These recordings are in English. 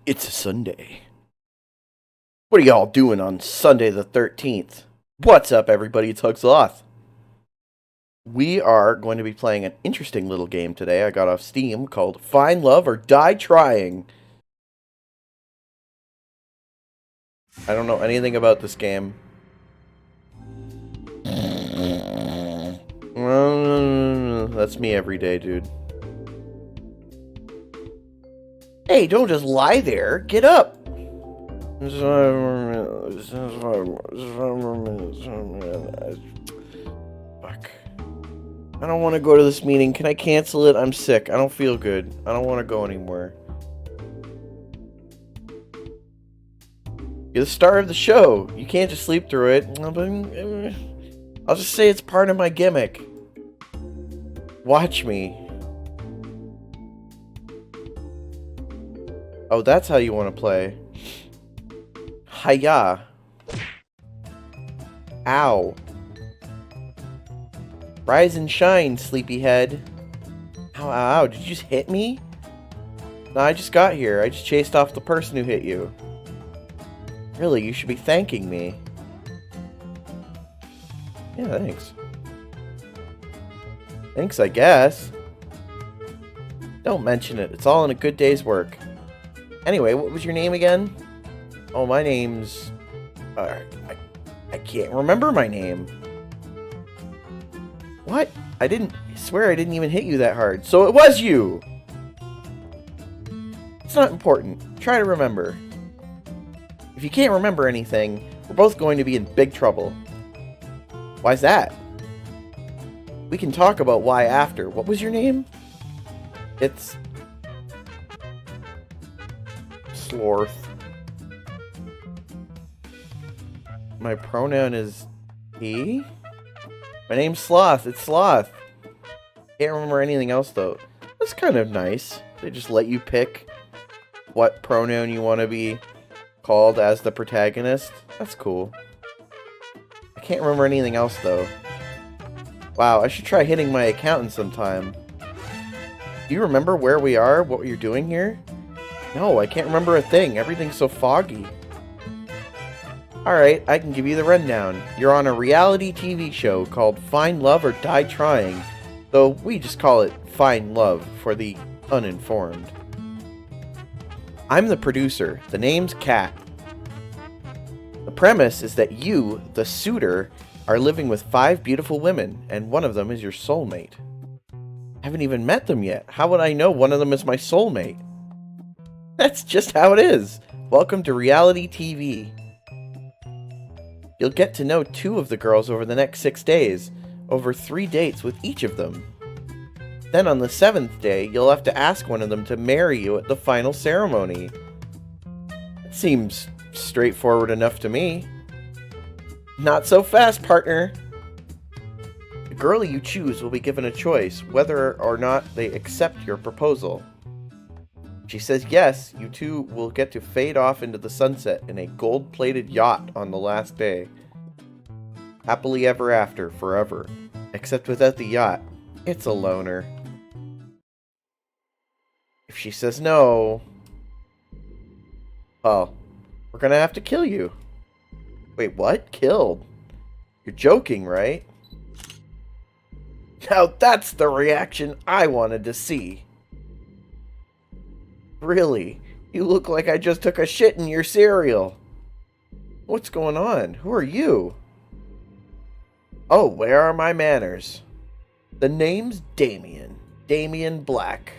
It's a Sunday. What are y'all doing on Sunday the 13th? What's up, everybody? It's Sloth. We are going to be playing an interesting little game today I got off Steam called Find Love or Die Trying. I don't know anything about this game. That's me every day, dude. Hey, don't just lie there. Get up. Fuck. I don't want to go to this meeting. Can I cancel it? I'm sick. I don't feel good. I don't want to go anymore. You're the star of the show. You can't just sleep through it. I'll just say it's part of my gimmick. Watch me. Oh, that's how you want to play. Hiya. Ow. Rise and shine, sleepyhead. Ow, ow, ow. Did you just hit me? No, I just got here. I just chased off the person who hit you. Really, you should be thanking me. Yeah, thanks. Thanks, I guess. Don't mention it. It's all in a good day's work. Anyway, what was your name again? Oh, my name's... I can't remember my name. What? I swear I didn't even hit you that hard. So it was you! It's not important. Try to remember. If you can't remember anything, we're both going to be in big trouble. Why's that? We can talk about why after. What was your name? It's... Sloth. My pronoun is he? My name's Sloth. It's Sloth. Can't remember anything else, though. That's kind of nice. They just let you pick what pronoun you want to be called as the protagonist. That's cool. I can't remember anything else, though. Wow, I should try hitting my accountant sometime. Do you remember where we are? What you're doing here? No, I can't remember a thing. Everything's so foggy. Alright, I can give you the rundown. You're on a reality TV show called Find Love or Die Trying, though we just call it Find Love for the uninformed. I'm the producer. The name's Kat. The premise is that you, the suitor, are living with 5 beautiful women, and one of them is your soulmate. I haven't even met them yet. How would I know one of them is my soulmate? That's just how it is. Welcome to reality TV. You'll get to know 2 of the girls over the next 6 days, over 3 dates with each of them. Then on the 7th day, you'll have to ask one of them to marry you at the final ceremony. It seems straightforward enough to me. Not so fast, partner. The girl you choose will be given a choice whether or not they accept your proposal. If she says yes, you two will get to fade off into the sunset in a gold-plated yacht on the last day. Happily ever after, forever. Except without the yacht, it's a loner. If she says no... well, we're gonna have to kill you. Wait, what? Killed? You're joking, right? Now that's the reaction I wanted to see. Really? You look like I just took a shit in your cereal. What's going on? Who are you? Oh, where are my manners? The name's Damien. Damien Black.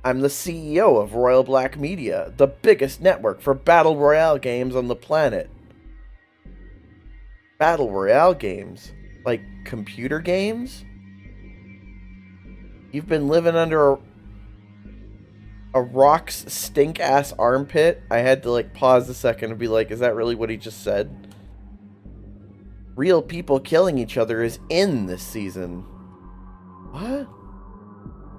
I'm the CEO of Royal Black Media, the biggest network for Battle Royale games on the planet. Battle Royale games? Like computer games? You've been living under a rock's stink-ass armpit? I had to, pause a second and be like, is that really what he just said? Real people killing each other is in this season. What?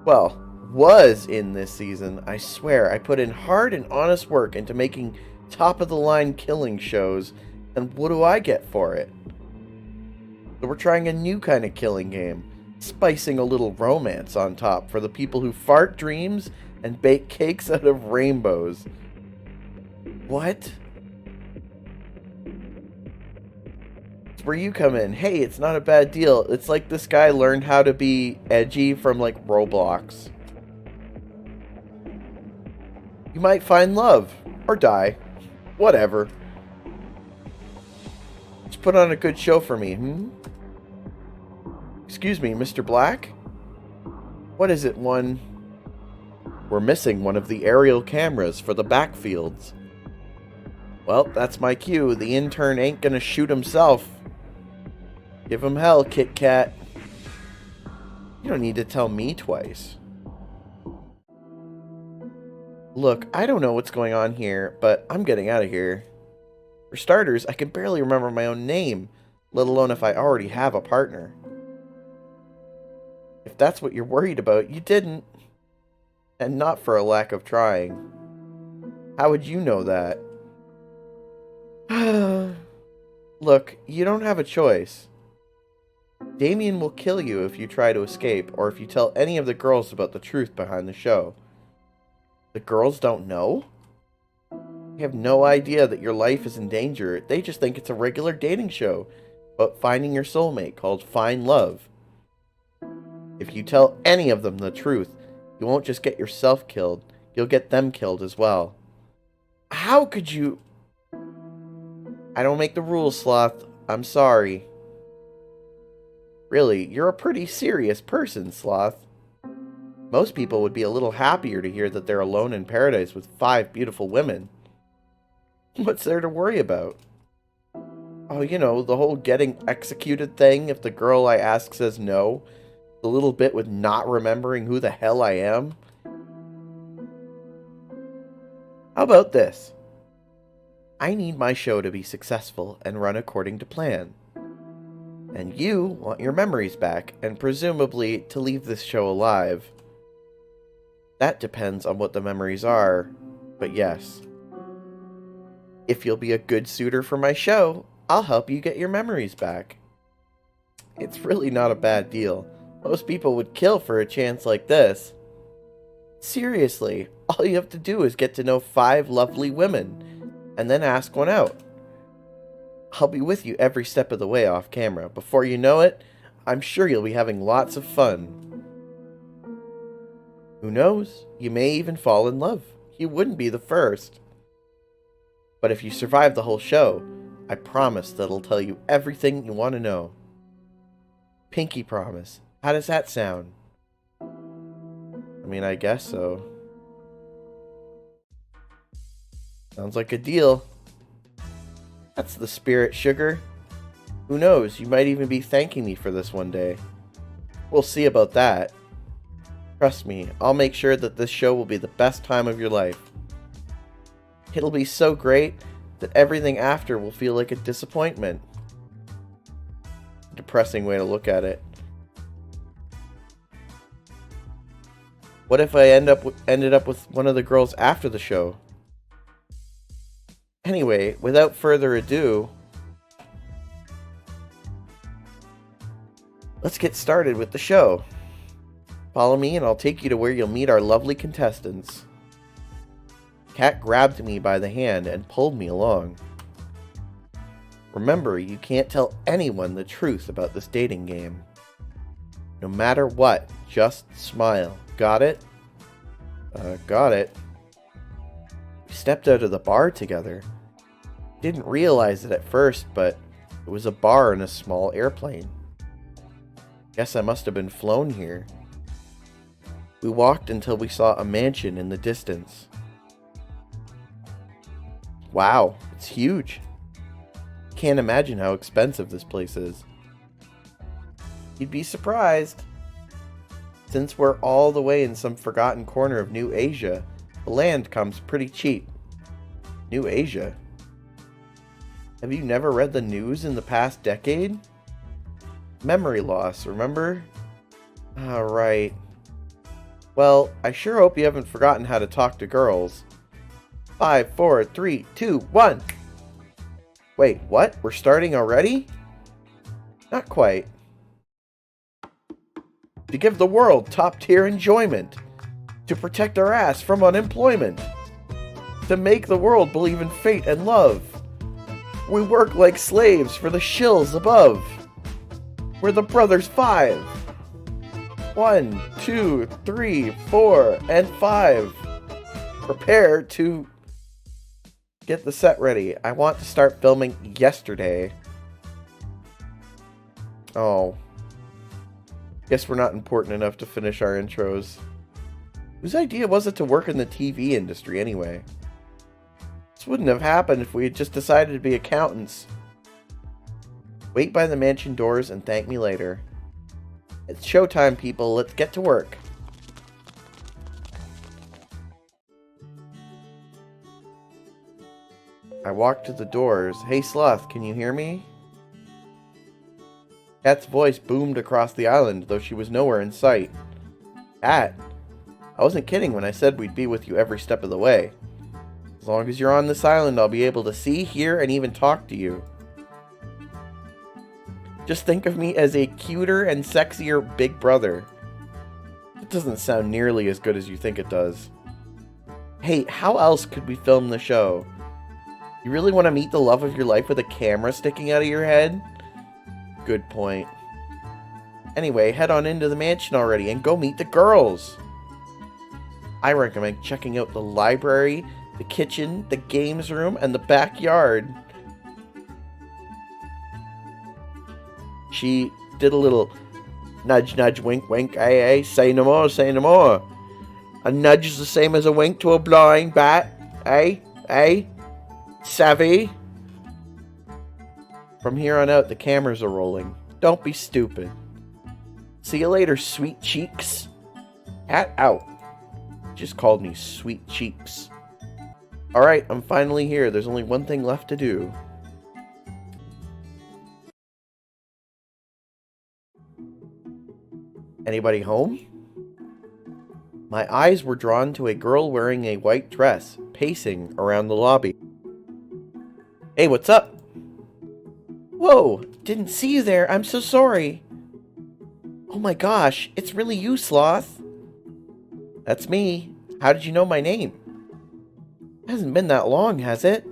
Well, was in this season. I swear, I put in hard and honest work into making top-of-the-line killing shows, and what do I get for it? So we're trying a new kind of killing game. spicing a little romance on top for the people who fart dreams and bake cakes out of rainbows. What? It's where you come in. Hey, it's not a bad deal. It's like this guy learned how to be edgy from, like, Roblox. You might find love. Or die. Whatever. Just put on a good show for me, Excuse me, Mr. Black? What is it, one? We're missing one of the aerial cameras for the backfields. Well, that's my cue. The intern ain't gonna shoot himself. Give him hell, Kit Kat. You don't need to tell me twice. Look, I don't know what's going on here, but I'm getting out of here. For starters, I can barely remember my own name, let alone if I already have a partner. If that's what you're worried about, you didn't. And not for a lack of trying. How would you know that? Look, you don't have a choice. Damien will kill you if you try to escape, or if you tell any of the girls about the truth behind the show. The girls don't know? They have no idea that your life is in danger. They just think it's a regular dating show about finding your soulmate called Find Love. If you tell any of them the truth, you won't just get yourself killed, you'll get them killed as well. How could you... I don't make the rules, Sloth. I'm sorry. Really, you're a pretty serious person, Sloth. Most people would be a little happier to hear that they're alone in paradise with 5 beautiful women. What's there to worry about? Oh, you know, the whole getting executed thing if the girl I ask says no. The little bit with not remembering who the hell I am. How about this? I need my show to be successful and run according to plan. And you want your memories back, and presumably to leave this show alive. That depends on what the memories are, but yes. If you'll be a good suitor for my show, I'll help you get your memories back. It's really not a bad deal. Most people would kill for a chance like this. Seriously, all you have to do is get to know 5 lovely women, and then ask one out. I'll be with you every step of the way off camera. Before you know it, I'm sure you'll be having lots of fun. Who knows? You may even fall in love. You wouldn't be the first. But if you survive the whole show, I promise that I'll tell you everything you want to know. Pinky promise. How does that sound? I mean, I guess so. Sounds like a deal. That's the spirit, sugar. Who knows, you might even be thanking me for this one day. We'll see about that. Trust me, I'll make sure that this show will be the best time of your life. It'll be so great that everything after will feel like a disappointment. Depressing way to look at it. What if I ended up with one of the girls after the show? Anyway, without further ado, let's get started with the show. Follow me and I'll take you to where you'll meet our lovely contestants. Kat grabbed me by the hand and pulled me along. Remember, you can't tell anyone the truth about this dating game. No matter what, just smile. Got it? Got it. We stepped out of the bar together. Didn't realize it at first, but it was a bar in a small airplane. Guess I must have been flown here. We walked until we saw a mansion in the distance. Wow, it's huge. Can't imagine how expensive this place is. You'd be surprised. Since we're all the way in some forgotten corner of New Asia, the land comes pretty cheap. New Asia? Have you never read the news in the past decade? Memory loss, remember? Right. Well, I sure hope you haven't forgotten how to talk to girls. 5, 4, 3, 2, 1. Wait, what? We're starting already? Not quite. To give the world top-tier enjoyment. To protect our ass from unemployment. To make the world believe in fate and love. We work like slaves for the shills above. We're the Brothers 5. 1, 2, 3, 4, and 5. Prepare to get the set ready. I want to start filming yesterday. Oh. Guess we're not important enough to finish our intros. Whose idea was it to work in the TV industry anyway? This wouldn't have happened if we had just decided to be accountants. Wait by the mansion doors and thank me later. It's showtime, people. Let's get to work. I walked to the doors. Hey, Sloth, can you hear me? Kat's voice boomed across the island, though she was nowhere in sight. Kat, I wasn't kidding when I said we'd be with you every step of the way. As long as you're on this island, I'll be able to see, hear, and even talk to you. Just think of me as a cuter and sexier big brother. It doesn't sound nearly as good as you think it does. Hey, how else could we film the show? You really want to meet the love of your life with a camera sticking out of your head? Good point. Anyway, head on into the mansion already and go meet the girls. I recommend checking out the library, the kitchen, the games room, and the backyard. She did a little nudge, nudge, wink, wink, ay, say no more, say no more. A nudge is the same as a wink to a blind bat, eh? Savvy? From here on out, the cameras are rolling. Don't be stupid. See you later, sweet cheeks. Hat out. Just called me sweet cheeks. Alright, I'm finally here. There's only one thing left to do. Anybody home? My eyes were drawn to a girl wearing a white dress, pacing around the lobby. Hey, what's up? Whoa, didn't see you there. I'm so sorry. Oh my gosh, it's really you, Sloth. That's me. How did you know my name? It hasn't been that long, has it?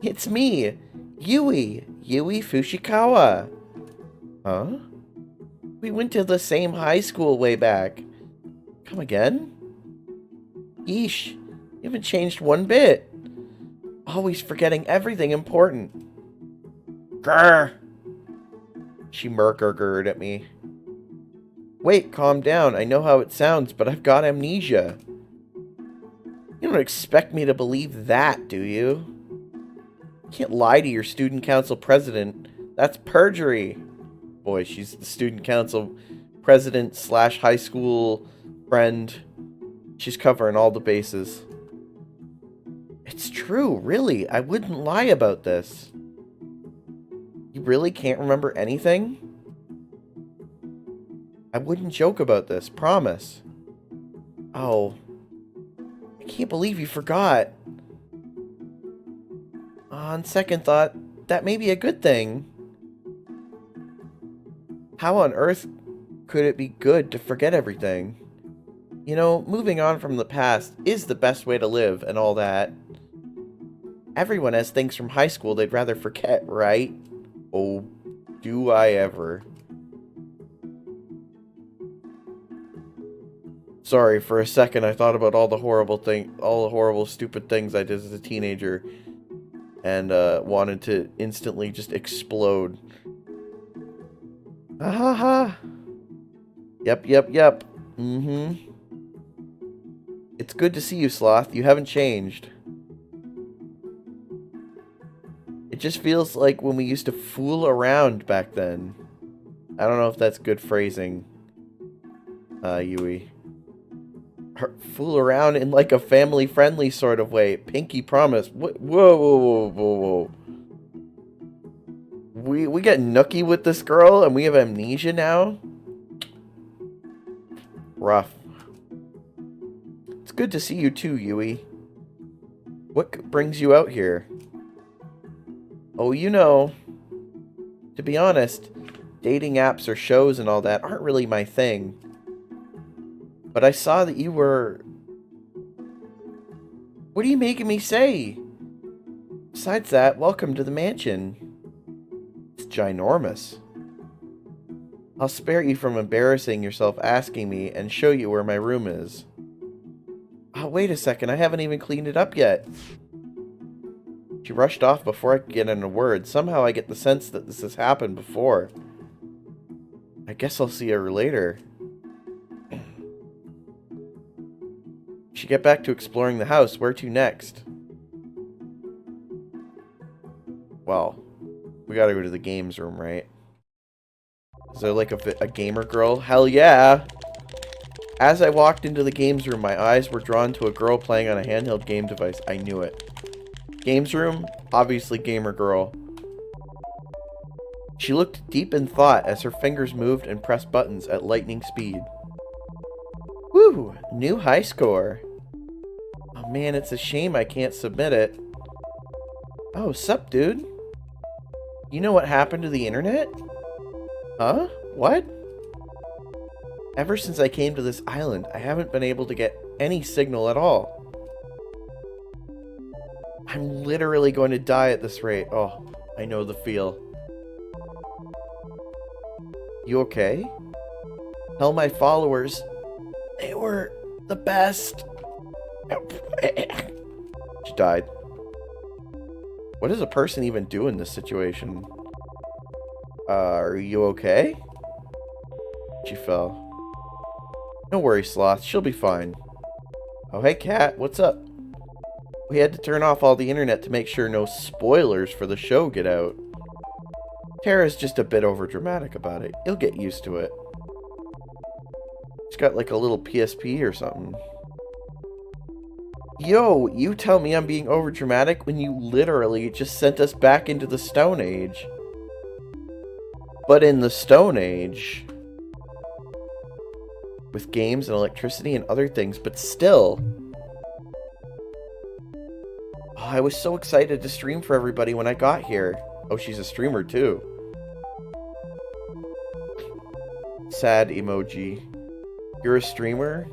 It's me, Yui Fushikawa. Huh? We went to the same high school way back. Come again? Yeesh, you haven't changed one bit. Always forgetting everything important. Grr! She murgurgurred at me. Wait, calm down. I know how it sounds, but I've got amnesia. You don't expect me to believe that, do you? You can't lie to your student council president. That's perjury. Boy, she's the student council president / high school friend. She's covering all the bases. It's true, really. I wouldn't lie about this. You really can't remember anything? I wouldn't joke about this, promise. Oh. I can't believe you forgot. On second thought, that may be a good thing. How on earth could it be good to forget everything? You know, moving on from the past is the best way to live and all that. Everyone has things from high school they'd rather forget, right? Oh, do I ever. Sorry, for a second I thought about all the horrible stupid things I did as a teenager and wanted to instantly just explode. Ha ha ha. Yep. It's good to see you, Sloth. You haven't changed. It just feels like when we used to fool around back then. I don't know if that's good phrasing, Yui. Fool around in like a family-friendly sort of way. Pinky promise. Whoa. We get nookie with this girl and we have amnesia now? Rough. It's good to see you too, Yui. What brings you out here? Oh, you know, to be honest, dating apps or shows and all that aren't really my thing. But I saw that you were... What are you making me say? Besides that, welcome to the mansion. It's ginormous. I'll spare you from embarrassing yourself asking me and show you where my room is. Oh, wait a second, I haven't even cleaned it up yet. She rushed off before I could get in a word. Somehow I get the sense that this has happened before. I guess I'll see her later. She get back to exploring the house. Where to next? Well, we gotta go to the games room, right? Is there like a gamer girl? Hell yeah! As I walked into the games room, my eyes were drawn to a girl playing on a handheld game device. I knew it. Games room? Obviously gamer girl. She looked deep in thought as her fingers moved and pressed buttons at lightning speed. Woo! New high score. Oh man, it's a shame I can't submit it. Oh, sup, dude? You know what happened to the internet? Huh? What? Ever since I came to this island, I haven't been able to get any signal at all. I'm literally going to die at this rate. Oh, I know the feel. You okay? Tell my followers they were the best. She died. What does a person even do in this situation? Are you okay? She fell. No worries, Sloth. She'll be fine. Oh, hey, Cat. What's up? We had to turn off all the internet to make sure no spoilers for the show get out. Tara's just a bit overdramatic about it. You'll get used to it. She's got like a little PSP or something. Yo, you tell me I'm being overdramatic when you literally just sent us back into the Stone Age. But in the Stone Age, with games and electricity and other things, but still. Oh, I was so excited to stream for everybody when I got here. Oh, she's a streamer too. Sad emoji. You're a streamer?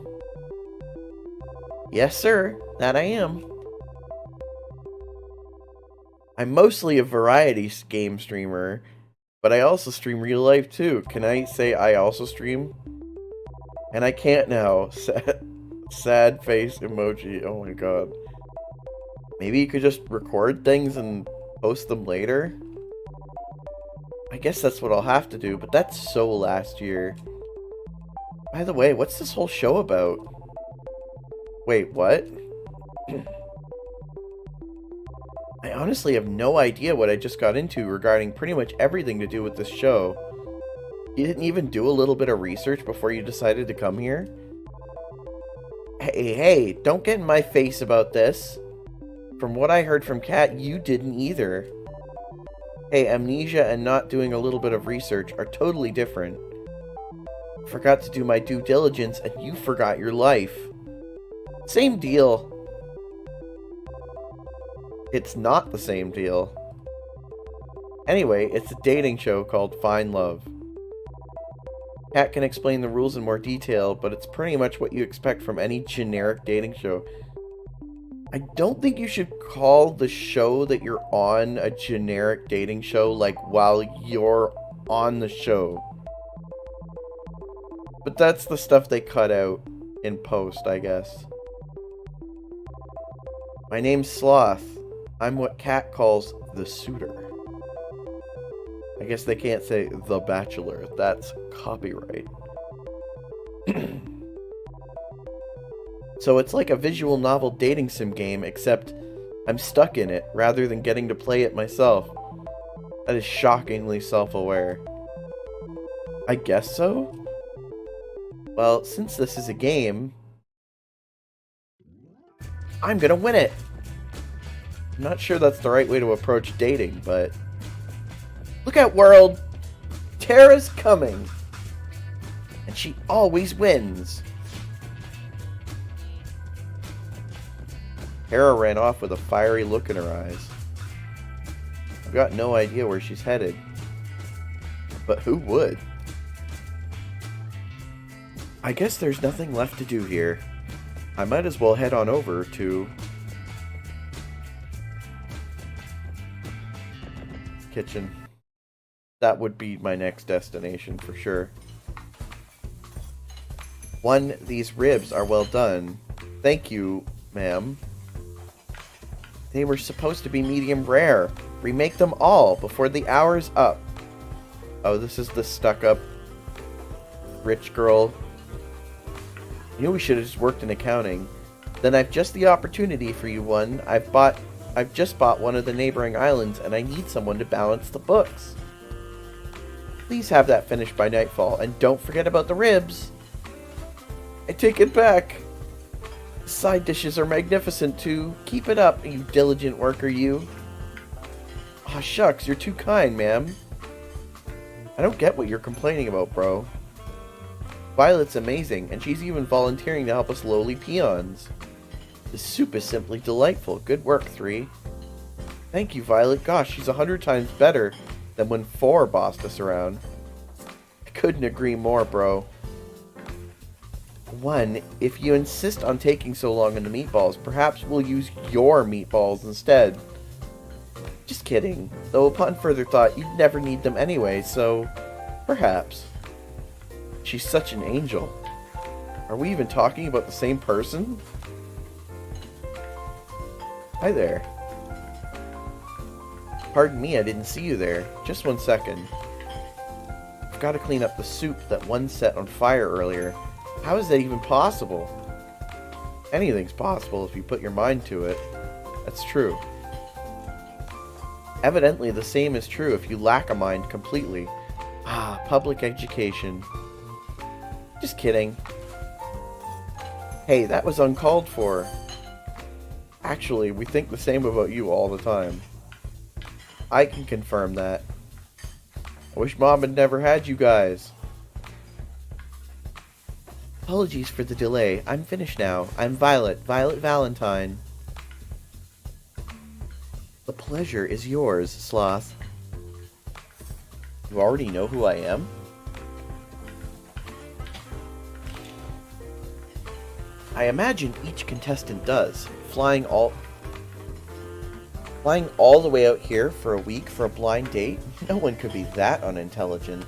Yes, sir. That I am. I'm mostly a variety game streamer, but I also stream real life too. Can I say I also stream? And I can't now. Sad face emoji. Oh my god. Maybe you could just record things and post them later? I guess that's what I'll have to do, but that's so last year. By the way, what's this whole show about? Wait, what? I honestly have no idea what I just got into regarding pretty much everything to do with this show. You didn't even do a little bit of research before you decided to come here? Hey, don't get in my face about this. From what I heard from Kat, you didn't either. Hey, amnesia and not doing a little bit of research are totally different. Forgot to do my due diligence and you forgot your life. Same deal. It's not the same deal. Anyway, it's a dating show called Find Love. Kat can explain the rules in more detail, but it's pretty much what you expect from any generic dating show. I don't think you should call the show that you're on a generic dating show, like, while you're on the show. But that's the stuff they cut out in post, I guess. My name's Sloth. I'm what Kat calls the suitor. I guess they can't say the bachelor. That's copyright. So it's like a visual novel dating sim game, except I'm stuck in it rather than getting to play it myself. That is shockingly self-aware. I guess so? Well, since this is a game, I'm gonna win it! I'm not sure that's the right way to approach dating, but... Look out, world! Tara's coming! And she always wins! Tara ran off with a fiery look in her eyes. I've got no idea where she's headed. But who would? I guess there's nothing left to do here. I might as well head on over to kitchen. That would be my next destination for sure. One, these ribs are well done. Thank you, ma'am. They were supposed to be medium rare. Remake them all before the hour's up. Oh, this is the stuck-up rich girl. I knew we should have just worked in accounting. Then I've just the opportunity for you one. I've just bought one of the neighboring islands, and I need someone to balance the books. Please have that finished by nightfall, and don't forget about the ribs. I take it back. The side dishes are magnificent, too. Keep it up, you diligent worker, you. Aw, shucks, you're too kind, ma'am. I don't get what you're complaining about, bro. Violet's amazing, and she's even volunteering to help us lowly peons. The soup is simply delightful. Good work, 3. Thank you, Violet. Gosh, she's 100 times better than when 4 bossed us around. I couldn't agree more, bro. 1, if you insist on taking so long in the meatballs, perhaps we'll use your meatballs instead. Just kidding. Though upon further thought, you'd never need them anyway, so perhaps. She's such an angel. Are we even talking about the same person? Hi there. Pardon me, I didn't see you there. Just 1 second. I've got to clean up the soup that one set on fire earlier. How is that even possible? Anything's possible if you put your mind to it. That's true. Evidently, the same is true if you lack a mind completely. Ah, public education. Just kidding. Hey, that was uncalled for. Actually, we think the same about you all the time. I can confirm that. I wish Mom had never had you guys. Apologies for the delay. I'm finished now. I'm Violet Valentine. The pleasure is yours, Sloth. You already know who I am? I imagine each contestant does. Flying all the way out here for a week for a blind date? No one could be that unintelligent.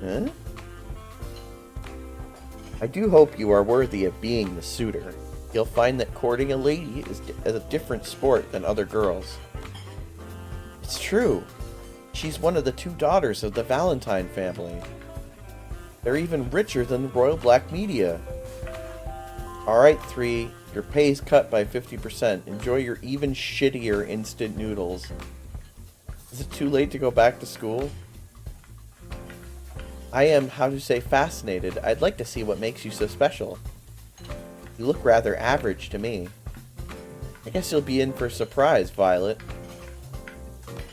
Huh? I do hope you are worthy of being the suitor. You'll find that courting a lady is a different sport than other girls. It's true. She's one of the 2 daughters of the Valentine family. They're even richer than the Royal Black Media. Alright, 3. Your pay's cut by 50%. Enjoy your even shittier instant noodles. Is it too late to go back to school? I am, how to say, fascinated. I'd like to see what makes you so special. You look rather average to me. I guess you'll be in for a surprise, Violet.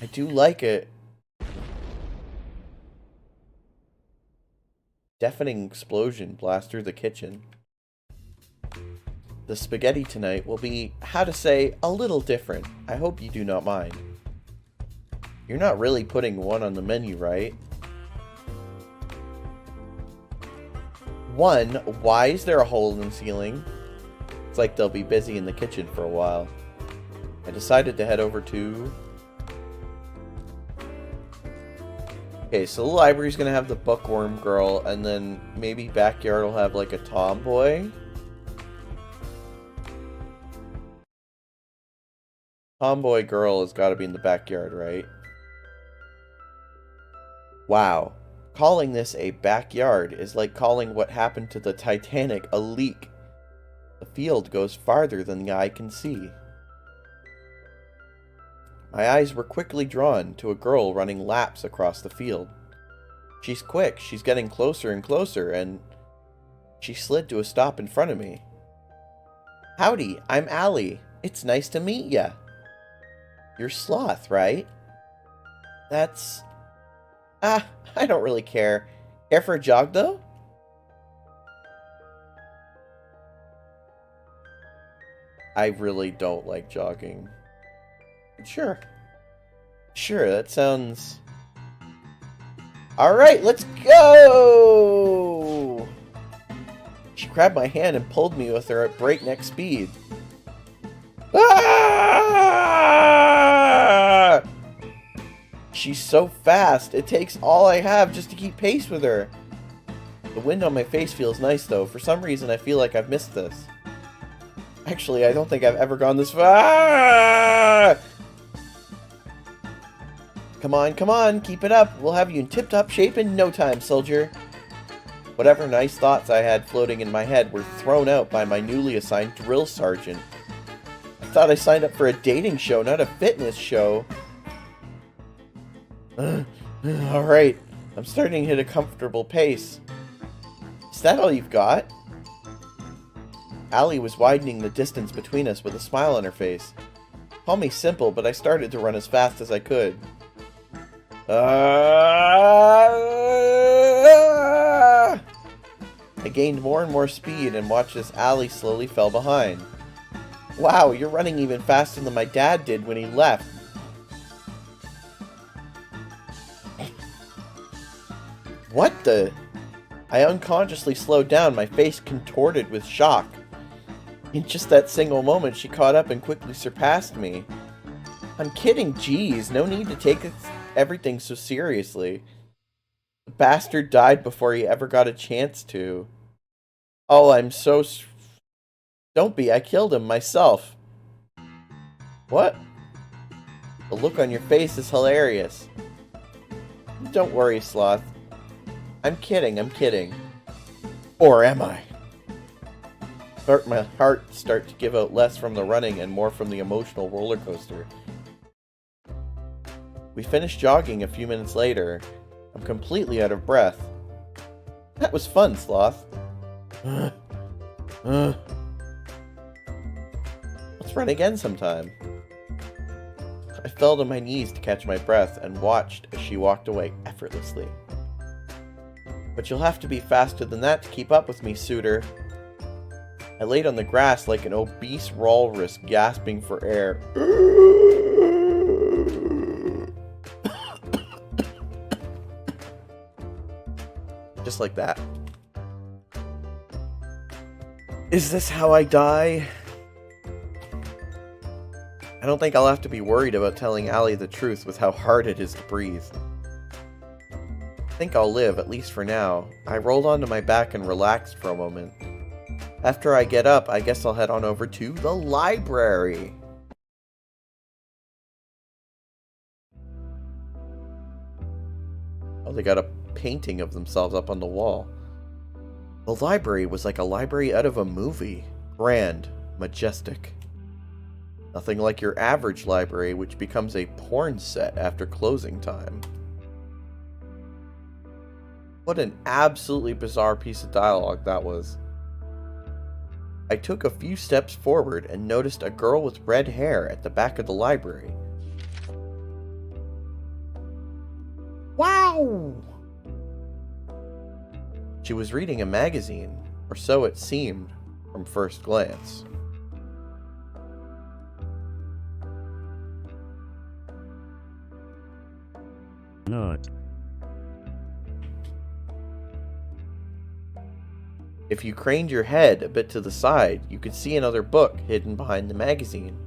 I do like it. Deafening explosion blast through the kitchen. The spaghetti tonight will be, how to say, a little different. I hope you do not mind. You're not really putting one on the menu, right? 1, why is there a hole in the ceiling? It's like they'll be busy in the kitchen for a while. I decided to head over to... Okay, so the library's gonna have the bookworm girl, and then maybe backyard will have like a tomboy. Tomboy girl has got to be in the backyard, right? Wow. Calling this a backyard is like calling what happened to the Titanic a leak. The field goes farther than the eye can see. My eyes were quickly drawn to a girl running laps across the field. She's quick, she's getting closer and closer, and she slid to a stop in front of me. Howdy, I'm Allie. It's nice to meet ya. You're Sloth, right? That's... I don't really care. Care for a jog, though? I really don't like jogging. Sure. Sure, that sounds... Alright, let's go! She grabbed my hand and pulled me with her at breakneck speed. Ah! She's so fast, it takes all I have just to keep pace with her. The wind on my face feels nice though. For some reason I feel like I've missed this. Actually, I don't think I've ever gone this far. Come on, keep it up. We'll have you in tip-top shape in no time, soldier. Whatever nice thoughts I had floating in my head were thrown out by my newly assigned drill sergeant. I thought I signed up for a dating show, not a fitness show. Alright, I'm starting to hit a comfortable pace. Is that all you've got? Allie was widening the distance between us with a smile on her face. Call me simple, but I started to run as fast as I could. I gained more and more speed and watched as Allie slowly fell behind. Wow, you're running even faster than my dad did when he left. What the? I unconsciously slowed down, my face contorted with shock. In just that single moment, she caught up and quickly surpassed me. I'm kidding, geez, no need to take everything so seriously. The bastard died before he ever got a chance to. Oh, I'm so... Don't be, I killed him myself. What? The look on your face is hilarious. Don't worry, Sloth. I'm kidding. Or am I? My heart starts to give out less from the running and more from the emotional roller coaster. We finished jogging a few minutes later. I'm completely out of breath. That was fun, Sloth. Let's run again sometime. I fell to my knees to catch my breath and watched as she walked away effortlessly. But you'll have to be faster than that to keep up with me, suitor. I laid on the grass like an obese walrus gasping for air. Just like that. Is this how I die? I don't think I'll have to be worried about telling Allie the truth with how hard it is to breathe. I think I'll live, at least for now. I rolled onto my back and relaxed for a moment. After I get up, I guess I'll head on over to the library. Oh, they got a painting of themselves up on the wall. The library was like a library out of a movie. Grand, majestic. Nothing like your average library, which becomes a porn set after closing time. What an absolutely bizarre piece of dialogue that was. I took a few steps forward and noticed a girl with red hair at the back of the library. Wow! She was reading a magazine, or so it seemed from first glance. Not. If you craned your head a bit to the side, you could see another book hidden behind the magazine.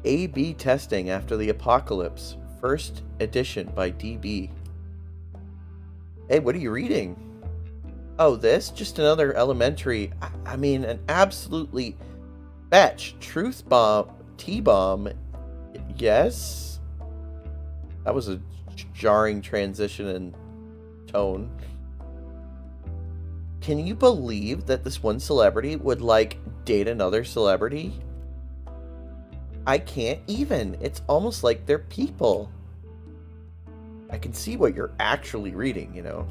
A/B Testing After the Apocalypse, first edition by DB. Hey, what are you reading? Oh, this? Just another elementary, I mean, an absolutely fetch, truth bomb, T-bomb, yes? That was a jarring transition in tone. Can you believe that this one celebrity would, like, date another celebrity? I can't even. It's almost like they're people. I can see what you're actually reading, you know.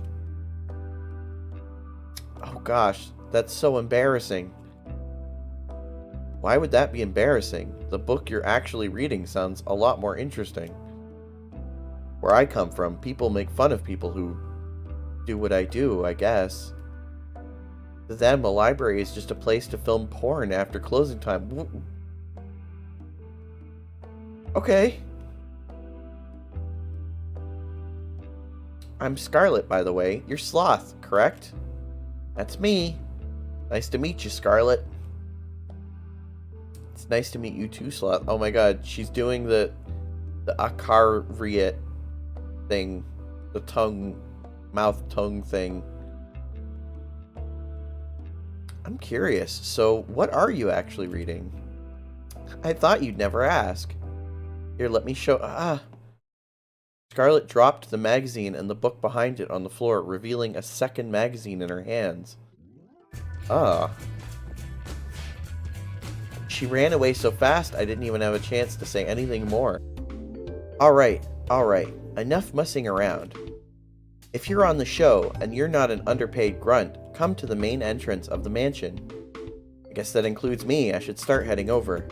Oh gosh, that's so embarrassing. Why would that be embarrassing? The book you're actually reading sounds a lot more interesting. Where I come from, people make fun of people who do what I do, I guess. To them, a library is just a place to film porn after closing time. Okay. I'm Scarlet, by the way. You're Sloth, correct? That's me. Nice to meet you, Scarlet. It's nice to meet you too, Sloth. Oh my god, she's doing the Akariat thing. The mouth-tongue thing. I'm curious, so what are you actually reading? I thought you'd never ask. Here, let me show... Scarlet dropped the magazine and the book behind it on the floor, revealing a second magazine in her hands. She ran away so fast I didn't even have a chance to say anything more. Alright, enough mussing around. If you're on the show and you're not an underpaid grunt, come to the main entrance of the mansion. I guess that includes me. I should start heading over.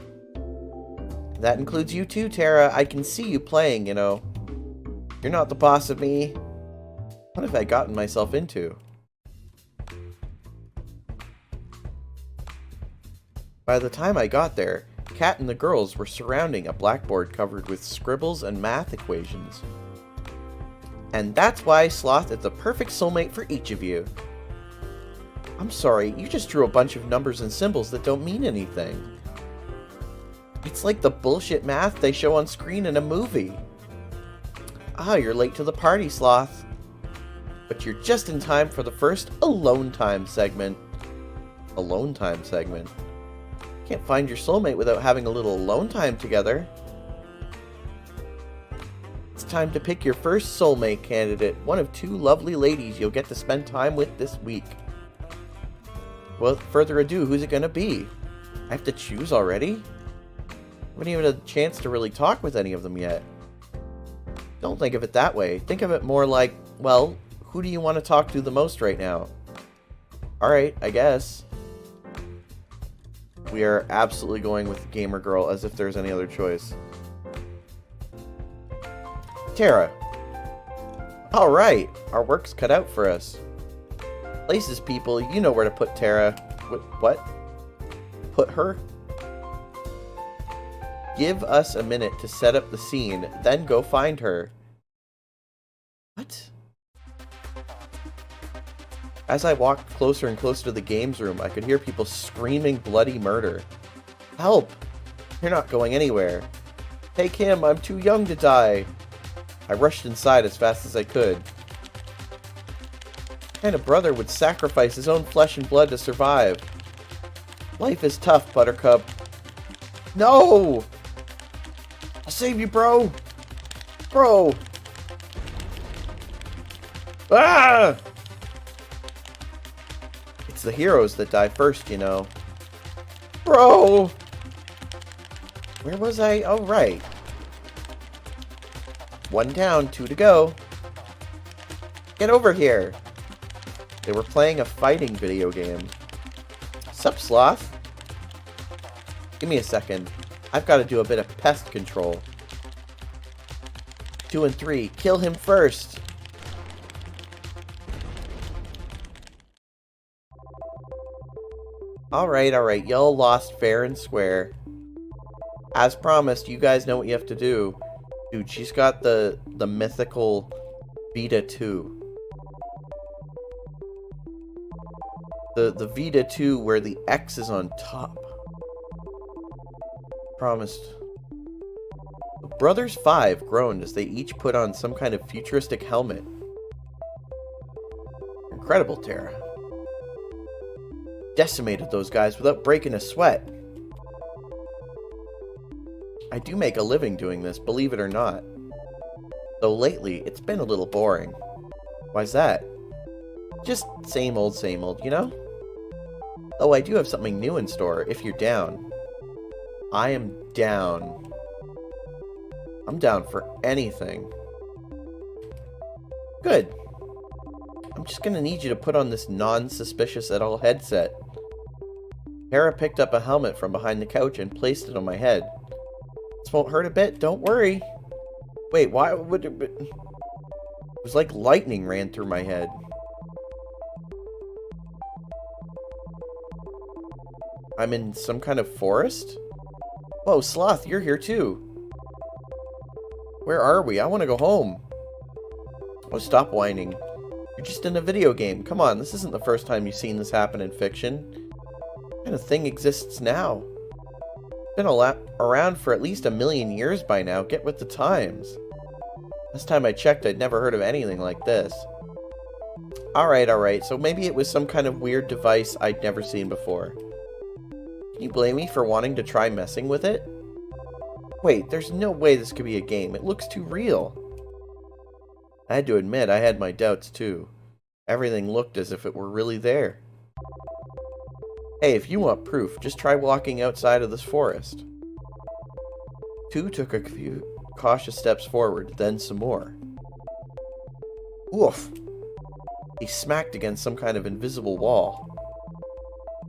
That includes you too, Tara. I can see you playing, you know. You're not the boss of me. What have I gotten myself into? By the time I got there, Kat and the girls were surrounding a blackboard covered with scribbles and math equations. And that's why Sloth is the perfect soulmate for each of you. I'm sorry, you just drew a bunch of numbers and symbols that don't mean anything. It's like the bullshit math they show on screen in a movie. You're late to the party, Sloth. But you're just in time for the first alone time segment. Alone time segment? Can't find your soulmate without having a little alone time together. It's time to pick your first soulmate candidate, one of two lovely ladies you'll get to spend time with this week. Without further ado, who's it gonna be? I have to choose already? I haven't even had a chance to really talk with any of them yet. Don't think of it that way. Think of it more like, well, who do you want to talk to the most right now? Alright, I guess. We are absolutely going with Gamer Girl as if there's any other choice. Tara. Alright, our work's cut out for us. Places, people, you know where to put Tara. What? Put her? Give us a minute to set up the scene, then go find her. What? As I walked closer and closer to the games room, I could hear people screaming bloody murder. Help! You're not going anywhere. Take him, I'm too young to die. I rushed inside as fast as I could. What kind of brother would sacrifice his own flesh and blood to survive? Life is tough, Buttercup. No! I'll save you, bro! Bro! Ah! It's the heroes that die first, you know. Bro! Where was I? Oh, right. 1 down, 2 to go. Get over here! They were playing a fighting video game. Sup, Sloth? Give me a second. I've got to do a bit of pest control. 2 and 3. Kill him first! Alright, y'all lost fair and square. As promised, you guys know what you have to do. Dude, she's got the mythical Vita 2. The Vita 2 where the X is on top. Promised. The Brothers 5 groaned as they each put on some kind of futuristic helmet. Incredible, Tara. Decimated those guys without breaking a sweat. I do make a living doing this, believe it or not. Though lately, it's been a little boring. Why's that? Just same old, you know? Oh, I do have something new in store, if you're down. I am down. I'm down for anything. Good. I'm just gonna need you to put on this non-suspicious at all headset. Tara picked up a helmet from behind the couch and placed it on my head. This won't hurt a bit, don't worry. Wait, why would it be... It was like lightning ran through my head. I'm in some kind of forest? Whoa, Sloth, you're here too. Where are we? I want to go home. Oh, stop whining. You're just in a video game. Come on, this isn't the first time you've seen this happen in fiction. What kind of thing exists now? Been around for at least 1,000,000 years by now. Get with the times. Last time I checked, I'd never heard of anything like this. Alright, so maybe it was some kind of weird device I'd never seen before. Can you blame me for wanting to try messing with it? Wait, there's no way this could be a game. It looks too real. I had to admit, I had my doubts too. Everything looked as if it were really there. Hey, if you want proof, just try walking outside of this forest. 2 took a few cautious steps forward, then some more. Oof! He smacked against some kind of invisible wall.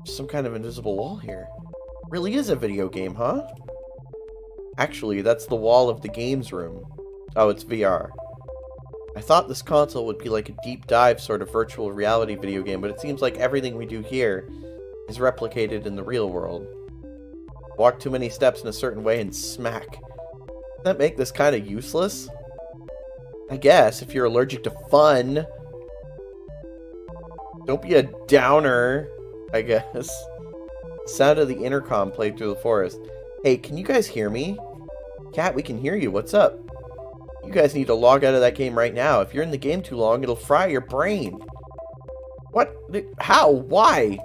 Some kind of invisible wall here. Really is a video game, huh? Actually, that's the wall of the games room. Oh, it's VR. I thought this console would be like a deep dive sort of virtual reality video game, but it seems like everything we do here is replicated in the real world. Walk too many steps in a certain way and smack. Doesn't that make this kind of useless? I guess, if you're allergic to fun. Don't be a downer, I guess. The sound of the intercom played through the forest. Hey, can you guys hear me? Cat, we can hear you. What's up? You guys need to log out of that game right now. If you're in the game too long, it'll fry your brain. What? How? Why?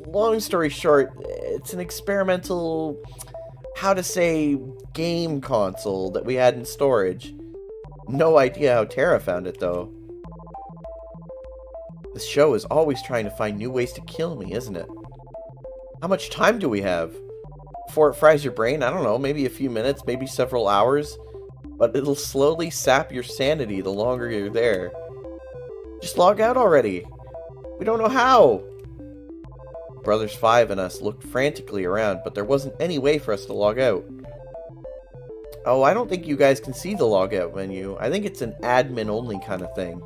Long story short, it's an experimental, how to say, game console that we had in storage. No idea how Tara found it, though. This show is always trying to find new ways to kill me, isn't it? How much time do we have? Before it fries your brain? I don't know, maybe a few minutes, maybe several hours. But it'll slowly sap your sanity the longer you're there. Just log out already. We don't know how. Brothers 5 and us looked frantically around, but there wasn't any way for us to log out. Oh, I don't think you guys can see the logout menu. I think it's an admin only kind of thing.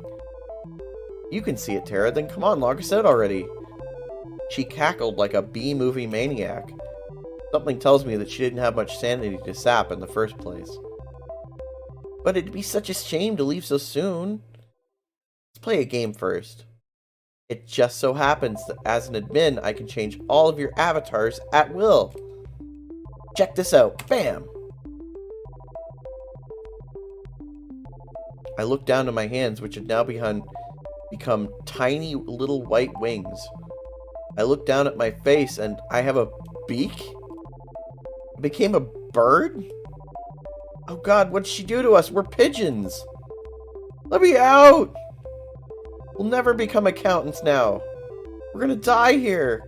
You can see it, Tara, then come on, log us out already. She cackled like a B-movie maniac. Something tells me that she didn't have much sanity to sap in the first place. But it'd be such a shame to leave so soon. Let's play a game first. It just so happens that as an admin, I can change all of your avatars at will. Check this out. Bam! I looked down to my hands, which had now become tiny little white wings. I looked down at my face, and I have a beak? I became a bird? Oh god, what'd she do to us? We're pigeons! Let me out! We'll never become accountants now. We're gonna die here.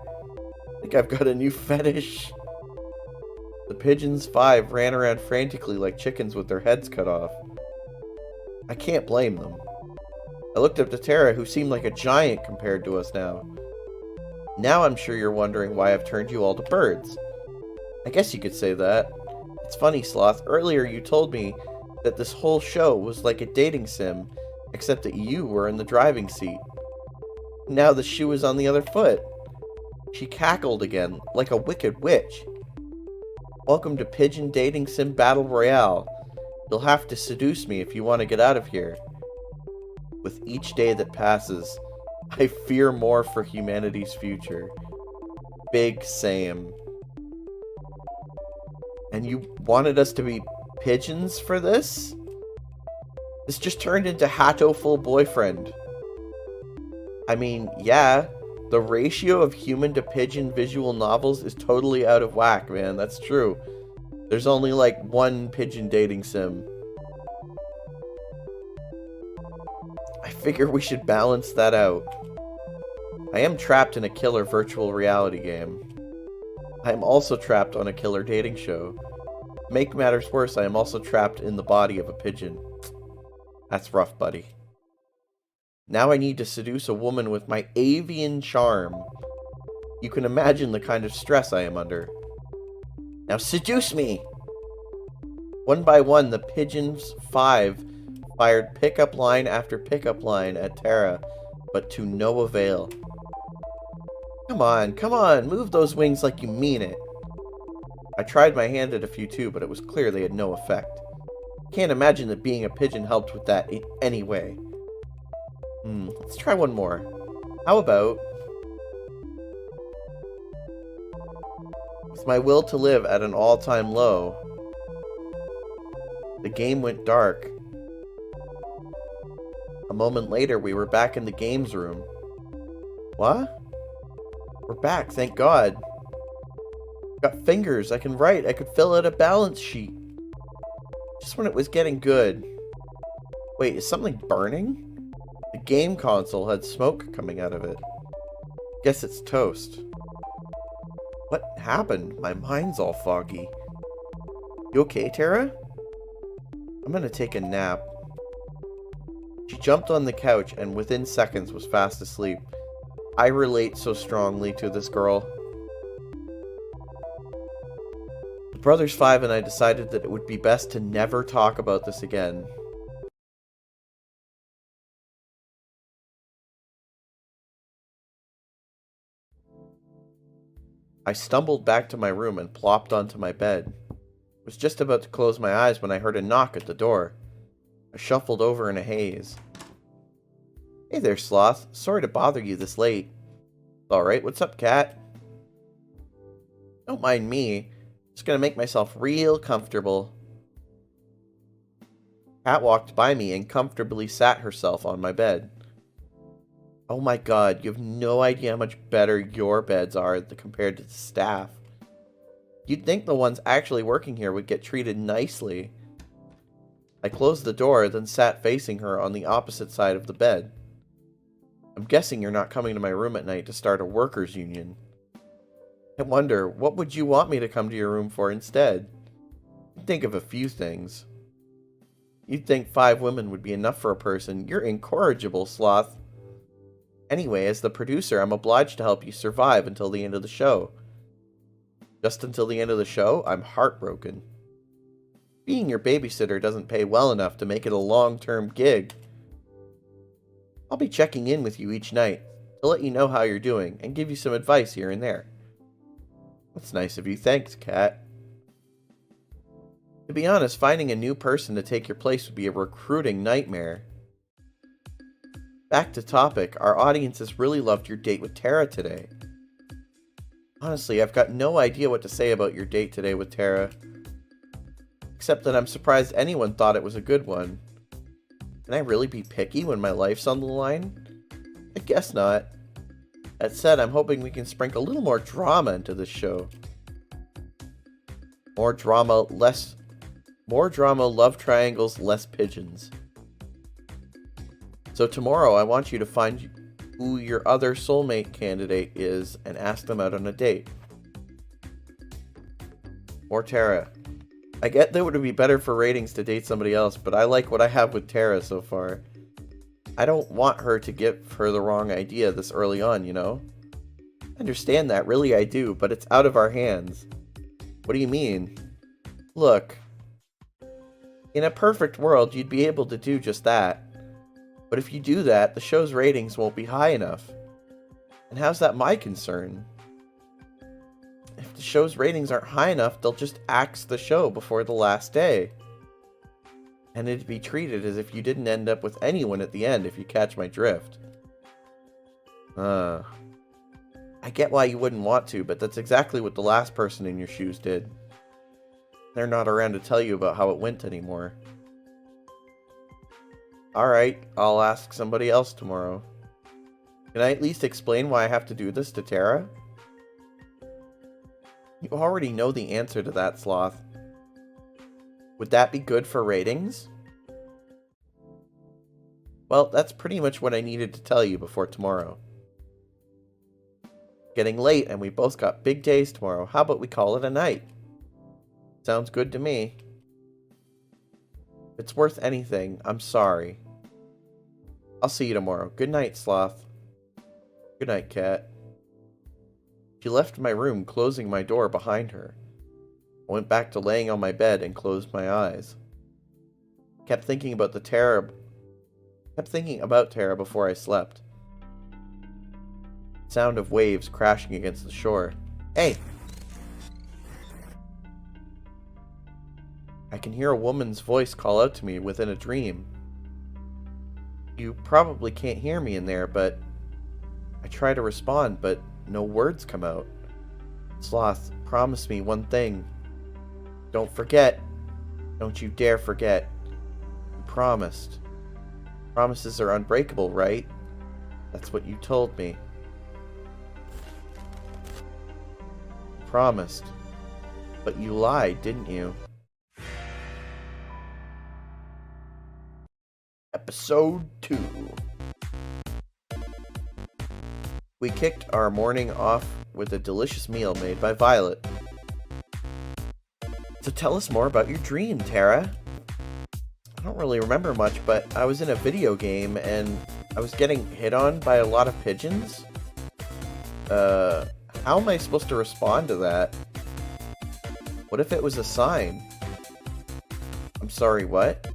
I think I've got a new fetish. The pigeons 5 ran around frantically like chickens with their heads cut off. I can't blame them. I looked up to Tara, who seemed like a giant compared to us now. Now I'm sure you're wondering why I've turned you all to birds. I guess you could say that. It's funny, Sloth. Earlier you told me that this whole show was like a dating sim, except that you were in the driving seat. Now the shoe is on the other foot. She cackled again, like a wicked witch. Welcome to Pigeon Dating Sim Battle Royale. You'll have to seduce me if you want to get out of here. With each day that passes, I fear more for humanity's future. Big Sam. And you wanted us to be pigeons for this? This just turned into Hatto-ful boyfriend. I mean, yeah, the ratio of human to pigeon visual novels is totally out of whack, man. That's true. There's only like one pigeon dating sim. I figure we should balance that out. I am trapped in a killer virtual reality game. I am also trapped on a killer dating show. To make matters worse, I am also trapped in the body of a pigeon. That's rough, buddy. Now I need to seduce a woman with my avian charm. You can imagine the kind of stress I am under. Now seduce me! One by one, the pigeons 5 fired pickup line after pickup line at Tara, but to no avail. Come on, move those wings like you mean it. I tried my hand at a few too, but it was clear they had no effect. Can't imagine that being a pigeon helped with that in any way. Let's try one more. How about... With my will to live at an all-time low, the game went dark. A moment later, we were back in the games room. What? We're back, thank God. Got fingers, I can write, I could fill out a balance sheet. Just when it was getting good. Wait, is something burning? The game console had smoke coming out of it. Guess it's toast. What happened? My mind's all foggy. You okay, Tara? I'm gonna take a nap. She jumped on the couch and within seconds was fast asleep. I relate so strongly to this girl. The brothers Five and I decided that it would be best to never talk about this again. I stumbled back to my room and plopped onto my bed. I was just about to close my eyes when I heard a knock at the door. I shuffled over in a haze. Hey there, Sloth. Sorry to bother you this late. Alright, what's up, Cat? Don't mind me. Just gonna make myself real comfortable. Cat walked by me and comfortably sat herself on my bed. Oh my God, you have no idea how much better your beds are compared to the staff. You'd think the ones actually working here would get treated nicely. I closed the door, then sat facing her on the opposite side of the bed. I'm guessing you're not coming to my room at night to start a workers' union. I wonder, what would you want me to come to your room for instead? You'd think of a few things. You'd think 5 women would be enough for a person. You're incorrigible, Sloth. Anyway, as the producer, I'm obliged to help you survive until the end of the show. Just until the end of the show? I'm heartbroken. Being your babysitter doesn't pay well enough to make it a long-term gig. I'll be checking in with you each night to let you know how you're doing and give you some advice here and there. That's nice of you. Thanks, Cat. To be honest, finding a new person to take your place would be a recruiting nightmare. Back to topic, our audience has really loved your date with Tara today. Honestly, I've got no idea what to say about your date today with Tara. Except that I'm surprised anyone thought it was a good one. Can I really be picky when my life's on the line? I guess not. That said, I'm hoping we can sprinkle a little more drama into this show. More drama, love triangles, less pigeons. So tomorrow, I want you to find who your other soulmate candidate is and ask them out on a date. Or Tara. I get that it would be better for ratings to date somebody else, but I like what I have with Tara so far. I don't want her to give her the wrong idea this early on, you know? I understand that, really I do, but it's out of our hands. What do you mean? Look. In a perfect world, you'd be able to do just that. But if you do that, the show's ratings won't be high enough. And how's that my concern? If the show's ratings aren't high enough, they'll just axe the show before the last day. And it'd be treated as if you didn't end up with anyone at the end, if you catch my drift. I get why you wouldn't want to, but that's exactly what the last person in your shoes did. They're not around to tell you about how it went anymore. Alright, I'll ask somebody else tomorrow. Can I at least explain why I have to do this to Tara? You already know the answer to that, Sloth. Would that be good for ratings? Well, that's pretty much what I needed to tell you before tomorrow. Getting late and we both got big days tomorrow. How about we call it a night? Sounds good to me. If it's worth anything, I'm sorry. I'll see you tomorrow. Good night, Sloth. Good night, Cat. She left my room, closing my door behind her. I went back to laying on my bed and closed my eyes. Kept thinking about Tara before I slept. Sound of waves crashing against the shore. Hey! I can hear a woman's voice call out to me within a dream. You probably can't hear me in there, but I try to respond, but no words come out. Sloth, promise me one thing. Don't forget. Don't you dare forget. You promised. Promises are unbreakable, right? That's what you told me. You promised. But you lied, didn't you? Episode 2. We kicked our morning off with a delicious meal made by Violet. So tell us more about your dream, Tara. I don't really remember much, but I was in a video game and I was getting hit on by a lot of pigeons. How am I supposed to respond to that? What if it was a sign? I'm sorry, what?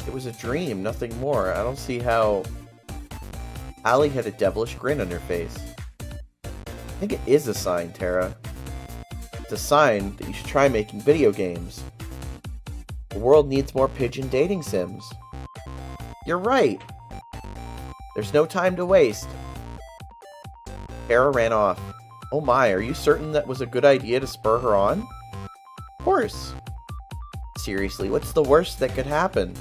It was a dream, nothing more. I don't see how... Allie had a devilish grin on her face. I think it is a sign, Tara. It's a sign that you should try making video games. The world needs more pigeon dating sims. You're right! There's no time to waste. Tara ran off. Oh my, are you certain that was a good idea to spur her on? Of course. Seriously, what's the worst that could happen?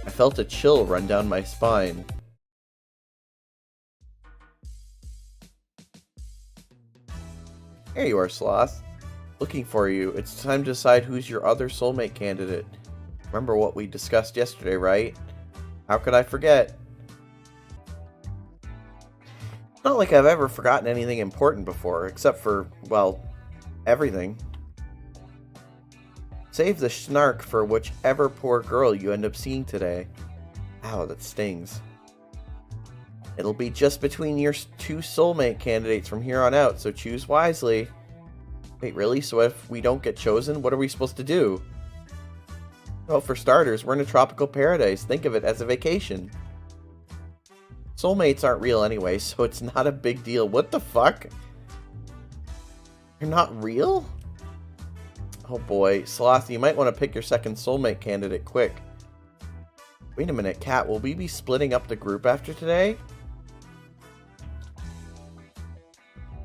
I felt a chill run down my spine. Here you are, Sloth. Looking for you. It's time to decide who's your other soulmate candidate. Remember what we discussed yesterday, right? How could I forget? It's not like I've ever forgotten anything important before, except for, well, everything. Save the snark for whichever poor girl you end up seeing today. Ow, that stings. It'll be just between your two soulmate candidates from here on out, so choose wisely. Wait, really? So if we don't get chosen, what are we supposed to do? Well, for starters, we're in a tropical paradise. Think of it as a vacation. Soulmates aren't real anyway, so it's not a big deal. What the fuck? You're not real? Oh boy, Sloth, you might want to pick your second soulmate candidate quick. Wait a minute, Kat, will we be splitting up the group after today?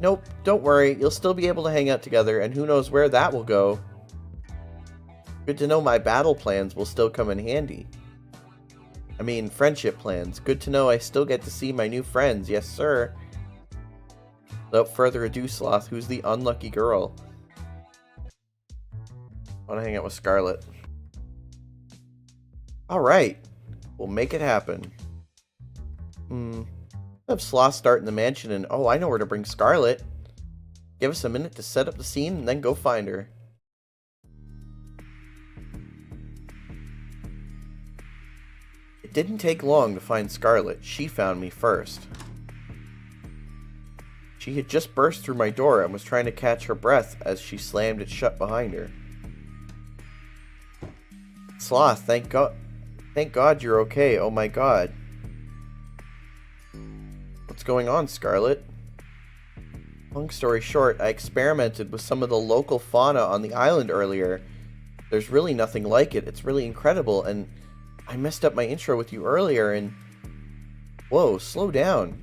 Nope, don't worry, you'll still be able to hang out together, and who knows where that will go. Good to know my battle plans will still come in handy. I mean, friendship plans. Good to know I still get to see my new friends, yes sir. Without further ado, Sloth, who's the unlucky girl? I want to hang out with Scarlet. Alright, we'll make it happen. Have Sloth start in the mansion and, oh, I know where to bring Scarlet. Give us a minute to set up the scene and then go find her. It didn't take long to find Scarlet. She found me first. She had just burst through my door and was trying to catch her breath as she slammed it shut behind her. Sloth, thank God you're okay. Oh my god. What's going on, Scarlet? Long story short, I experimented with some of the local fauna on the island earlier. There's really nothing like it. It's really incredible, and I messed up my intro with you earlier, and... Whoa, slow down.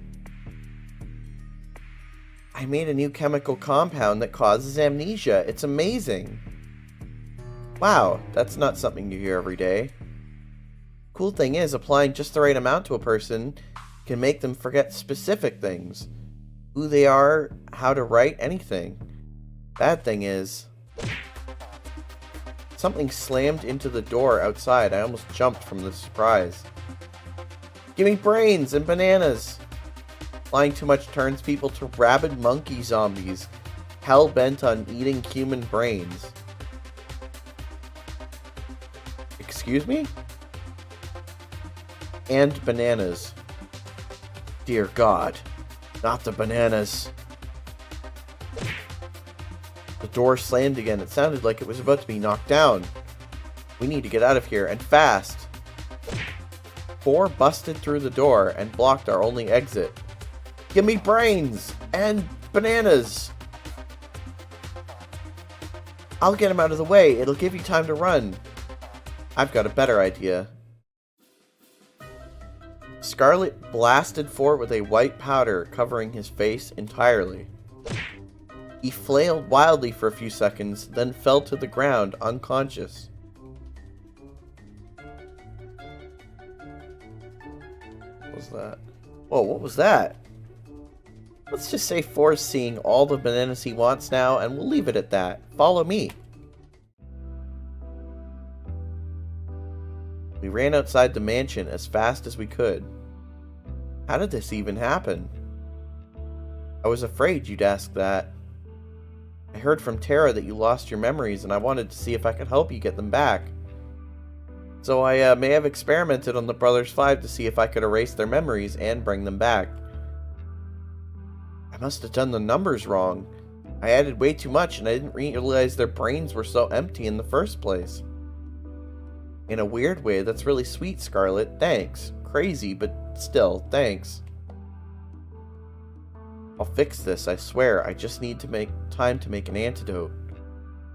I made a new chemical compound that causes amnesia. It's amazing. Wow, that's not something you hear every day. Cool thing is, applying just the right amount to a person can make them forget specific things. Who they are, how to write, anything. Bad thing is... Something slammed into the door outside. I almost jumped from the surprise. Give me brains and bananas! Flying too much turns people to rabid monkey zombies, hell-bent on eating human brains. Excuse me? And bananas. Dear God, not the bananas. The door slammed again. It sounded like it was about to be knocked down. We need to get out of here, and fast. 4 busted through the door and blocked our only exit. Give me brains and bananas. I'll get him out of the way. It'll give you time to run. I've got a better idea. Scarlet blasted forward with a white powder covering his face entirely. He flailed wildly for a few seconds, then fell to the ground unconscious. What was that? Whoa, what was that? Let's just say Forrest's seeing all the bananas he wants now, and we'll leave it at that. Follow me. We ran outside the mansion as fast as we could. How did this even happen? I was afraid you'd ask that. I heard from Tara that you lost your memories, and I wanted to see if I could help you get them back. So I may have experimented on the Brothers 5 to see if I could erase their memories and bring them back. I must have done the numbers wrong. I added way too much, and I didn't realize their brains were so empty in the first place. In a weird way, that's really sweet, Scarlet. Thanks. Crazy, but still, thanks. I'll fix this, I swear. I just need to make time to make an antidote.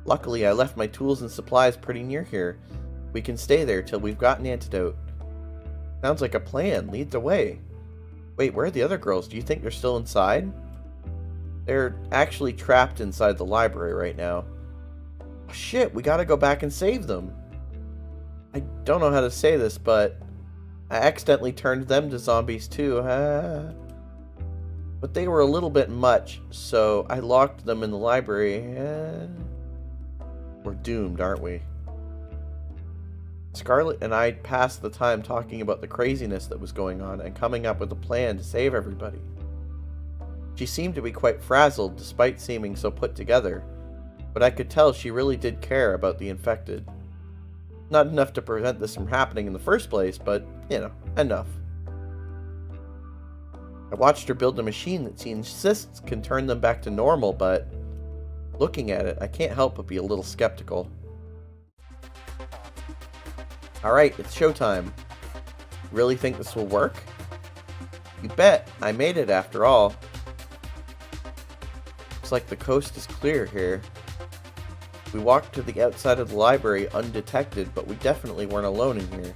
Luckily, I left my tools and supplies pretty near here. We can stay there till we've got an antidote. Sounds like a plan. Lead the way. Wait, where are the other girls? Do you think they're still inside? They're actually trapped inside the library right now. Oh, shit, we gotta go back and save them. I don't know how to say this, but I accidentally turned them to zombies too. But they were a little bit much, so I locked them in the library. We're doomed, aren't we? Scarlet and I passed the time talking about the craziness that was going on and coming up with a plan to save everybody. She seemed to be quite frazzled despite seeming so put together, but I could tell she really did care about the infected. Not enough to prevent this from happening in the first place, but, you know, enough. I watched her build a machine that she insists can turn them back to normal, but looking at it, I can't help but be a little skeptical. Alright, it's showtime. Really think this will work? You bet. I made it after all. Looks like the coast is clear here. We walked to the outside of the library undetected, but we definitely weren't alone in here.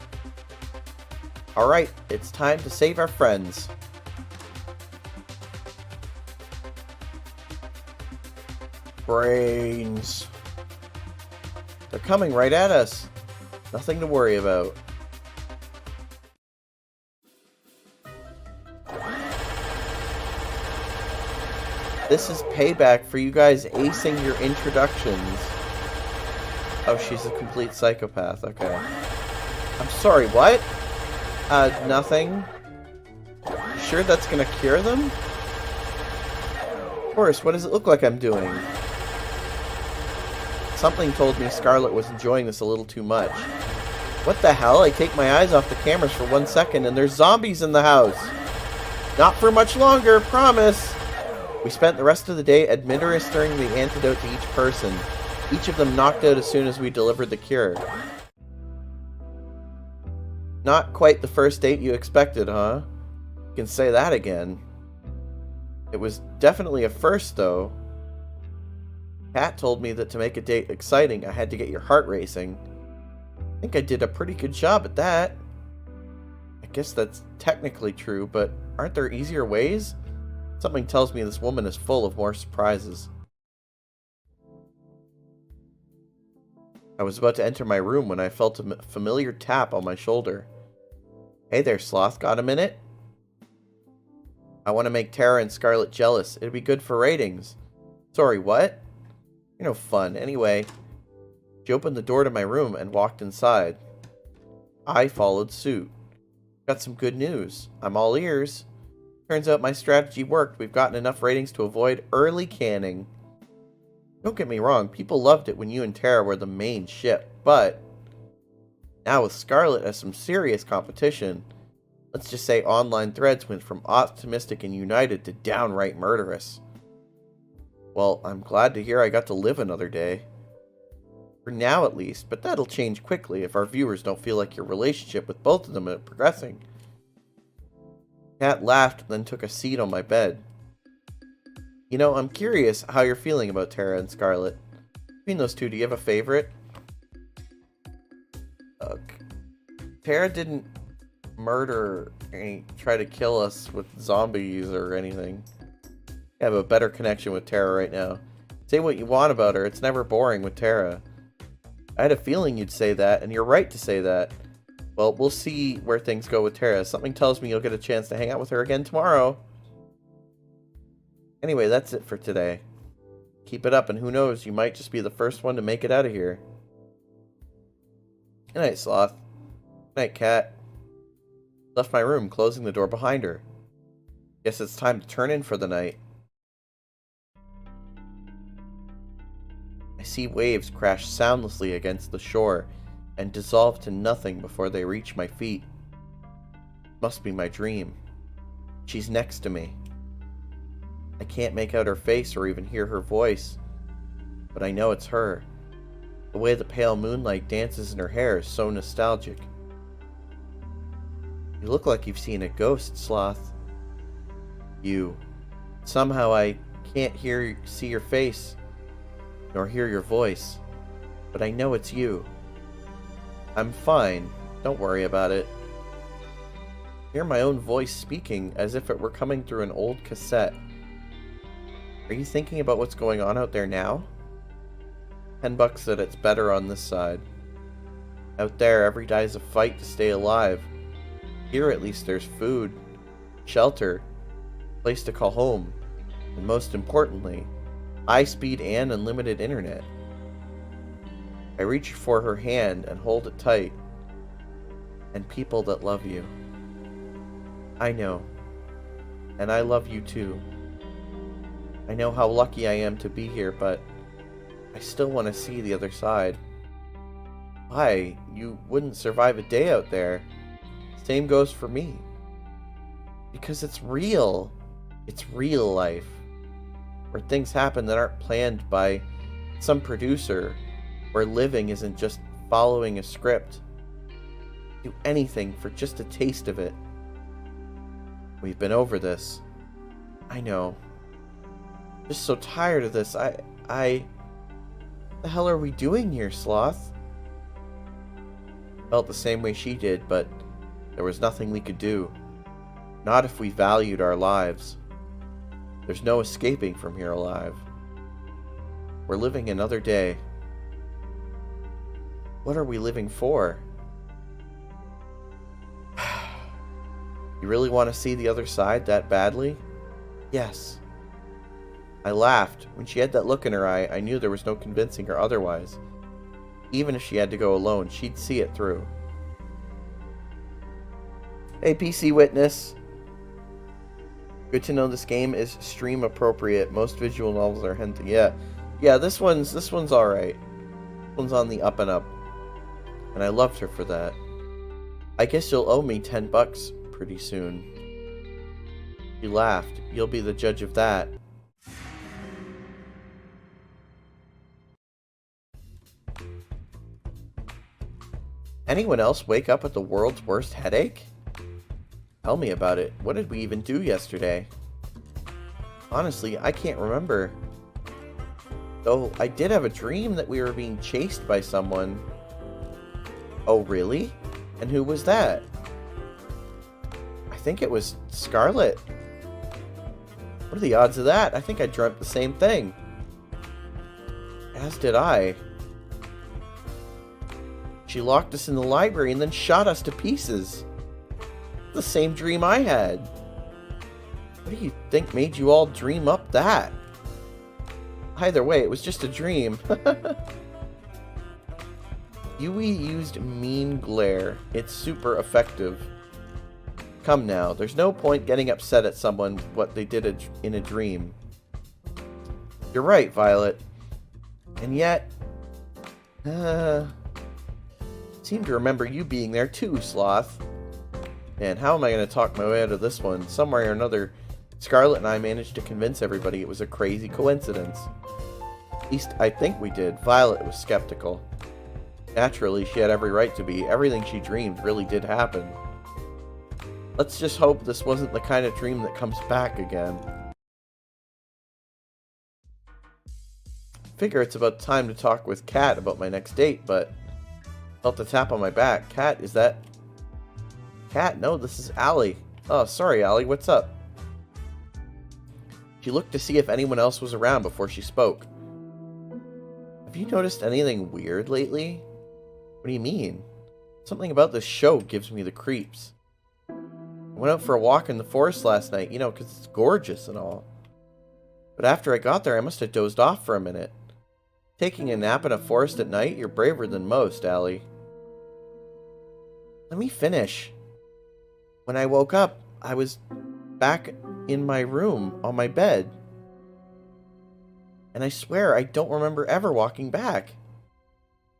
Alright, it's time to save our friends. Brains. They're coming right at us. Nothing to worry about. This is payback for you guys acing your introductions. Oh, she's a complete psychopath. Okay. I'm sorry, what? Nothing. Sure that's gonna cure them? Of course, what does it look like I'm doing? Something told me Scarlet was enjoying this a little too much. What the hell? I take my eyes off the cameras for 1 second and there's zombies in the house. Not for much longer, promise. We spent the rest of the day administering the antidote to each person. Each of them knocked out as soon as we delivered the cure. Not quite the first date you expected, huh? You can say that again. It was definitely a first, though. Kat told me that to make a date exciting, I had to get your heart racing. I think I did a pretty good job at that. I guess that's technically true, but aren't there easier ways? Something tells me this woman is full of more surprises. I was about to enter my room when I felt a familiar tap on my shoulder. Hey there, Sloth. Got a minute? I want to make Tara and Scarlet jealous. It'd be good for ratings. Sorry, what? You're no fun. Anyway, she opened the door to my room and walked inside. I followed suit. Got some good news. I'm all ears. Turns out my strategy worked. We've gotten enough ratings to avoid early canning. Don't get me wrong, people loved it when you and Tara were the main ship, but now with Scarlet as some serious competition, let's just say online threads went from optimistic and united to downright murderous. Well, I'm glad to hear I got to live another day. For now at least, but that'll change quickly if our viewers don't feel like your relationship with both of them is progressing. Kat laughed, then took a seat on my bed. You know, I'm curious how you're feeling about Tara and Scarlet. Between those two, do you have a favorite? Tara didn't murder and try to kill us with zombies or anything. I have a better connection with Tara right now. Say what you want about her, it's never boring with Tara. I had a feeling you'd say that, and you're right to say that. Well, we'll see where things go with Tara. Something tells me you'll get a chance to hang out with her again tomorrow. Anyway, that's it for today. Keep it up, and who knows, you might just be the first one to make it out of here. Good night, Sloth. Good night, Cat. Left my room, closing the door behind her. Guess it's time to turn in for the night. I see waves crash soundlessly against the shore and dissolve to nothing before they reach my feet. Must be my dream. She's next to me. I can't make out her face or even hear her voice, but I know it's her. The way the pale moonlight dances in her hair is so nostalgic. You look like you've seen a ghost, Sloth. You. Somehow I can't see your face, nor hear your voice, but I know it's you. I'm fine. Don't worry about it. I hear my own voice speaking as if it were coming through an old cassette. Are you thinking about what's going on out there now? $10 said it's better on this side. Out there, every day is a fight to stay alive. Here, at least, there's food, shelter, a place to call home, and most importantly, high-speed and unlimited internet. I reach for her hand and hold it tight. And people that love you. I know. And I love you too. I know how lucky I am to be here, but I still want to see the other side. Why? You wouldn't survive a day out there. Same goes for me. Because it's real. It's real life. Where things happen that aren't planned by some producer. Where living isn't just following a script. Do anything for just a taste of it. We've been over this. I know. Just so tired of this. What the hell are we doing here, Sloth? Felt the same way she did, but there was nothing we could do. Not if we valued our lives. There's no escaping from here alive. We're living another day. What are we living for? You really want to see the other side that badly? Yes. I laughed. When she had that look in her eye, I knew there was no convincing her otherwise. Even if she had to go alone, she'd see it through. Hey, PC Witness. Good to know this game is stream appropriate. Most visual novels are hentai. Yeah, this one's alright. This one's on the up and up. And I loved her for that. I guess you'll owe me $10 pretty soon. She laughed. You'll be the judge of that. Anyone else wake up with the world's worst headache? Tell me about it. What did we even do yesterday? Honestly, I can't remember. Though I did have a dream that we were being chased by someone. Oh, really? And who was that? I think it was Scarlet. What are the odds of that? I think I dreamt the same thing. As did I. She locked us in the library and then shot us to pieces. The same dream I had. What do you think made you all dream up that? Either way, it was just a dream. Yui used mean glare. It's super effective. Come now, there's no point getting upset at someone what they did in a dream. You're right, Violet. And yet... seem to remember you being there too, Sloth. And how am I going to talk my way out of this one? Some way or another, Scarlet and I managed to convince everybody it was a crazy coincidence. At least I think we did. Violet was skeptical. Naturally, she had every right to be. Everything she dreamed really did happen. Let's just hope this wasn't the kind of dream that comes back again. figure it's about time to talk with Kat about my next date, but felt a tap on my back. Kat, is that... Kat? No, this is Allie. Oh, sorry, Allie. What's up? She looked to see if anyone else was around before she spoke. Have you noticed anything weird lately? What do you mean? Something about this show gives me the creeps. I went out for a walk in the forest last night, you know, because it's gorgeous and all. But after I got there, I must have dozed off for a minute. Taking a nap in a forest at night? You're braver than most, Allie. Let me finish. When I woke up, I was back in my room on my bed. And I swear I don't remember ever walking back.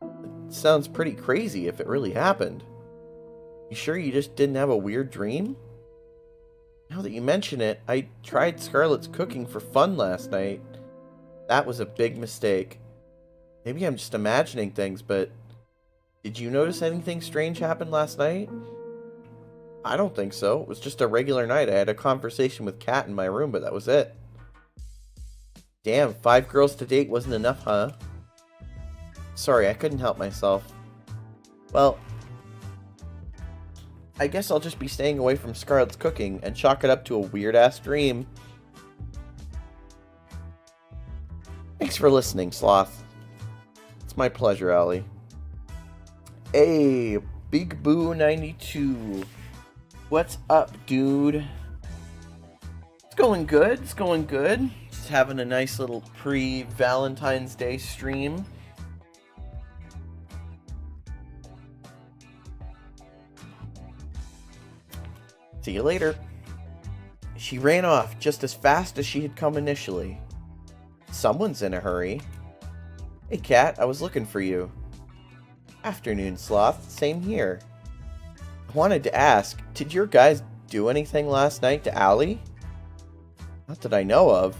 It sounds pretty crazy if it really happened. You sure you just didn't have a weird dream? Now that you mention it, I tried Scarlett's cooking for fun last night. That was a big mistake. Maybe I'm just imagining things, but did you notice anything strange happen last night? I don't think so. It was just a regular night. I had a conversation with Kat in my room, but that was it. Damn, 5 girls to date wasn't enough, huh? Sorry, I couldn't help myself. Well, I guess I'll just be staying away from Scarlett's cooking and chalk it up to a weird-ass dream. Thanks for listening, Sloth. It's my pleasure, Allie. Hey, Big Boo 92. What's up, dude? It's going good. It's going good. Just having a nice little pre-Valentine's Day stream. See you later. She ran off just as fast as she had come initially. Someone's in a hurry. Hey, Kat, I was looking for you. Afternoon, Sloth. Same here. I wanted to ask, did your guys do anything last night to Allie? Not that I know of.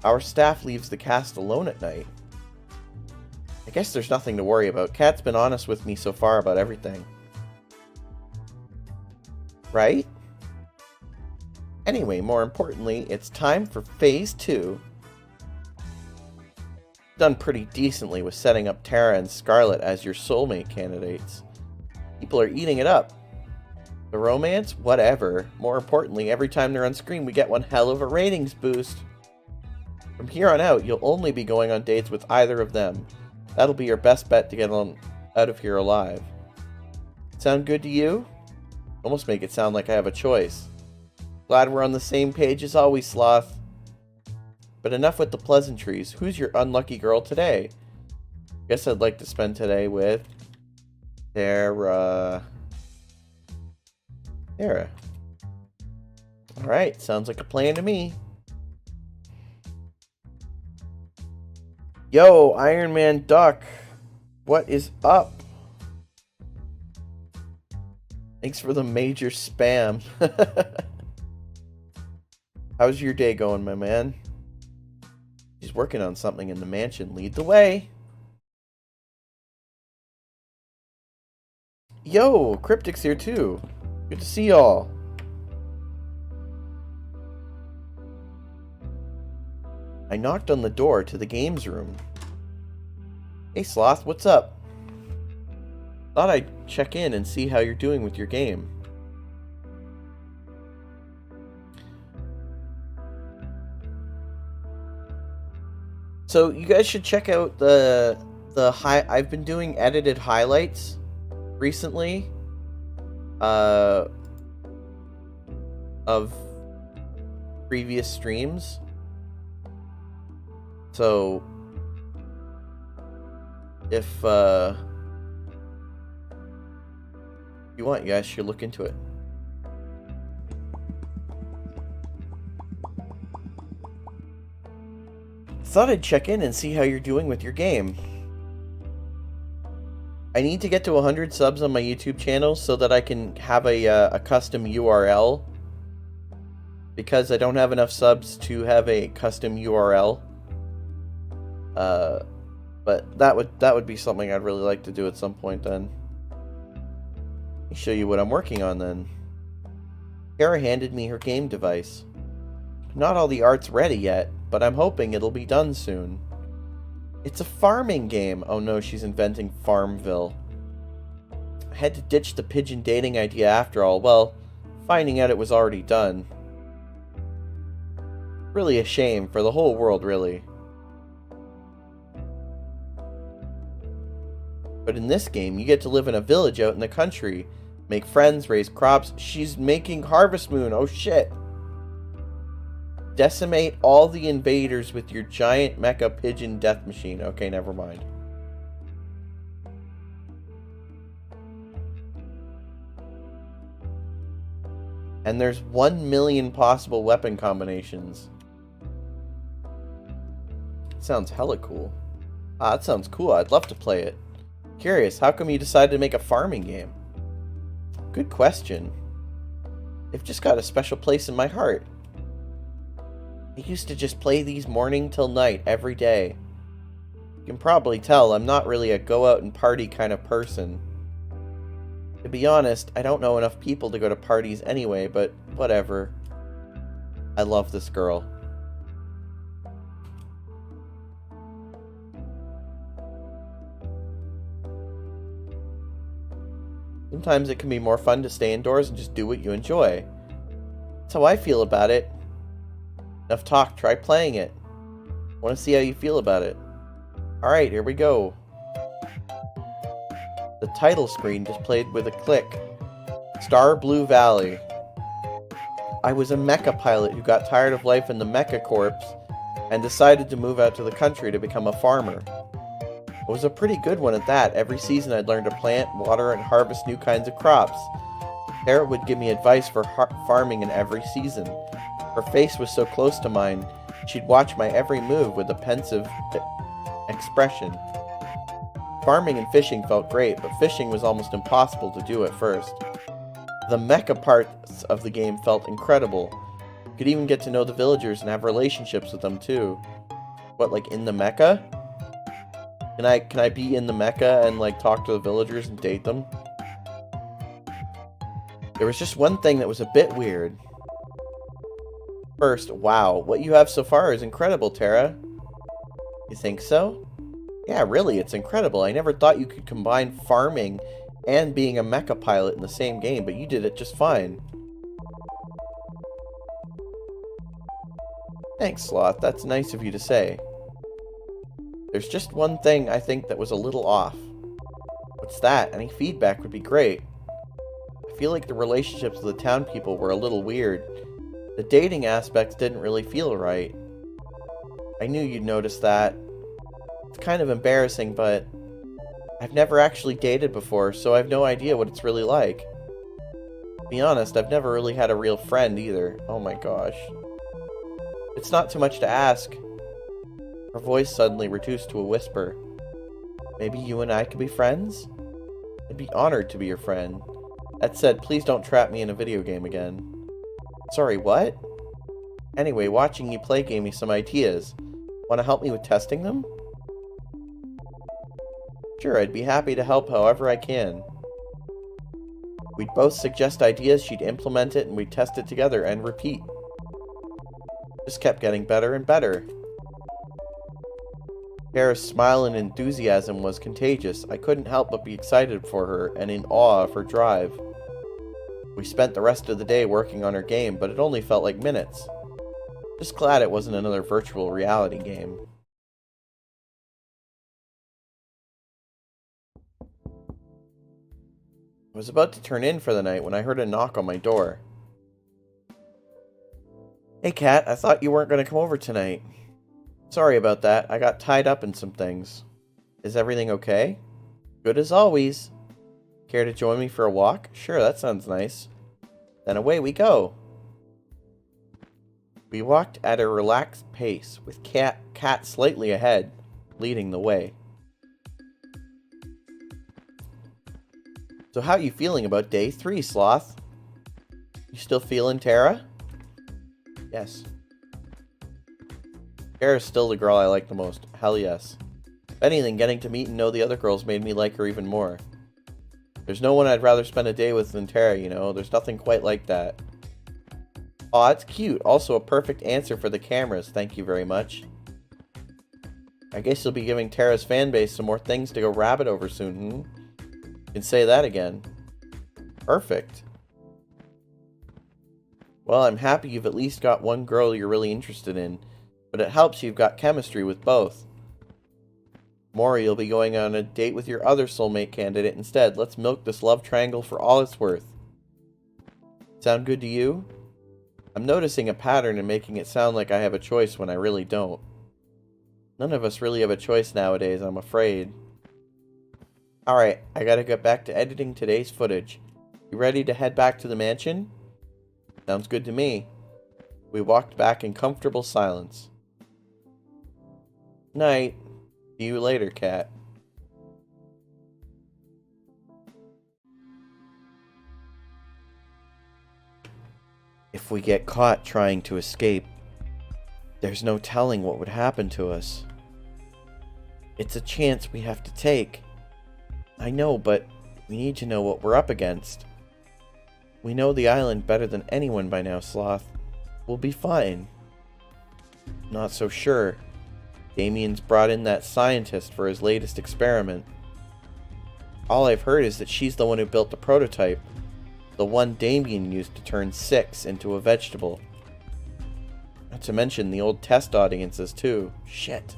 Our staff leaves the cast alone at night. I guess there's nothing to worry about. Kat's been honest with me so far about everything. Right? Anyway, more importantly, it's time for Phase 2. Done pretty decently with setting up Tara and Scarlett as your soulmate candidates. People are eating it up. The romance? Whatever. More importantly, every time they're on screen, we get one hell of a ratings boost. From here on out, you'll only be going on dates with either of them. That'll be your best bet to get on out of here alive. Sound good to you? Almost make it sound like I have a choice. Glad we're on the same page as always, Sloth. But enough with the pleasantries. Who's your unlucky girl today? Guess I'd like to spend today with... Tara. Alright, sounds like a plan to me. Yo, Iron Man Duck. What is up? Thanks for the major spam. How's your day going, my man? He's working on something in the mansion. Lead the way. Yo, Cryptic's here too. Good to see y'all. I knocked on the door to the games room. Hey Sloth, what's up? Thought I'd check in and see how you're doing with your game. So you guys should check out I've been doing edited highlights recently of previous streams. So if you want, you guys should look into it. Thought I'd check in and see how you're doing with your game. I need to get to 100 subs on my YouTube channel so that I can have a custom URL. Because I don't have enough subs to have a custom URL. But that would be something I'd really like to do at some point then. Let me show you what I'm working on then. Kara handed me her game device. Not all the art's ready yet, but I'm hoping it'll be done soon. It's a farming game. Oh no, she's inventing Farmville. I had to ditch the pigeon dating idea after all. Well, finding out it was already done. Really a shame for the whole world, really. But in this game, you get to live in a village out in the country. Make friends, raise crops. She's making Harvest Moon. Oh shit. Decimate all the invaders with your giant mecha pigeon death machine. Okay, never mind. And there's 1 million possible weapon combinations. Sounds hella cool. Ah, that sounds cool. I'd love to play it. Curious, how come you decided to make a farming game? Good question. They've just got a special place in my heart. I used to just play these morning till night every day. You can probably tell I'm not really a go out and party kind of person. To be honest, I don't know enough people to go to parties anyway, but whatever. I love this girl. Sometimes it can be more fun to stay indoors and just do what you enjoy. That's how I feel about it. Enough talk, try playing it. Want to see how you feel about it. Alright, here we go. The title screen displayed with a click. Star Blue Valley. I was a mecha pilot who got tired of life in the mecha corps and decided to move out to the country to become a farmer. It was a pretty good one at that. Every season I'd learn to plant, water, and harvest new kinds of crops. Tara would give me advice for farming in every season. Her face was so close to mine, she'd watch my every move with a pensive expression. Farming and fishing felt great, but fishing was almost impossible to do at first. The mecha parts of the game felt incredible. You could even get to know the villagers and have relationships with them too. What, like in the mecha? Can I be in the mecha and like talk to the villagers and date them? There was just one thing that was a bit weird. First, wow, what you have so far is incredible, Tara. You think so? Yeah, really, it's incredible. I never thought you could combine farming and being a mecha pilot in the same game, but you did it just fine. Thanks, Sloth. That's nice of you to say. There's just one thing I think that was a little off. What's that? Any feedback would be great. I feel like the relationships with the town people were a little weird. The dating aspects didn't really feel right. I knew you'd notice that. It's kind of embarrassing, but I've never actually dated before, so I have no idea what it's really like. To be honest, I've never really had a real friend either. Oh my gosh. It's not too much to ask. Her voice suddenly reduced to a whisper. Maybe you and I could be friends? I'd be honored to be your friend. That said, please don't trap me in a video game again. Sorry, what? Anyway, watching you play gave me some ideas. Want to help me with testing them? Sure, I'd be happy to help however I can. We'd both suggest ideas, she'd implement it, and we'd test it together and repeat. Just kept getting better and better. Kara's smile and enthusiasm was contagious. I couldn't help but be excited for her and in awe of her drive. We spent the rest of the day working on her game, but it only felt like minutes. Just glad it wasn't another virtual reality game. I was about to turn in for the night when I heard a knock on my door. Hey Kat, I thought you weren't going to come over tonight. Sorry about that, I got tied up in some things. Is everything okay? Good as always. Care to join me for a walk? Sure, that sounds nice. Then away we go. We walked at a relaxed pace, with Kat slightly ahead, leading the way. So how you feeling about day 3, Sloth? You still feeling Tara? Yes. Tara's still the girl I like the most. Hell yes. If anything, getting to meet and know the other girls made me like her even more. There's no one I'd rather spend a day with than Tara, you know? There's nothing quite like that. Aw, it's cute. Also a perfect answer for the cameras. Thank you very much. I guess you'll be giving Tara's fanbase some more things to go rabbit over soon, You can say that again. Perfect. Well, I'm happy you've at least got one girl you're really interested in, but it helps you've got chemistry with both. Tomorrow you'll be going on a date with your other soulmate candidate instead. Let's milk this love triangle for all it's worth. Sound good to you? I'm noticing a pattern in making it sound like I have a choice when I really don't. None of us really have a choice nowadays, I'm afraid. Alright, I gotta get back to editing today's footage. You ready to head back to the mansion? Sounds good to me. We walked back in comfortable silence. Night. See you later, Cat. If we get caught trying to escape, there's no telling what would happen to us. It's a chance we have to take. I know, but we need to know what we're up against. We know the island better than anyone by now, Sloth. We'll be fine. Not so sure. Damien's brought in that scientist for his latest experiment. All I've heard is that she's the one who built the prototype. The one Damien used to turn 6 into a vegetable. Not to mention the old test audiences too. Shit.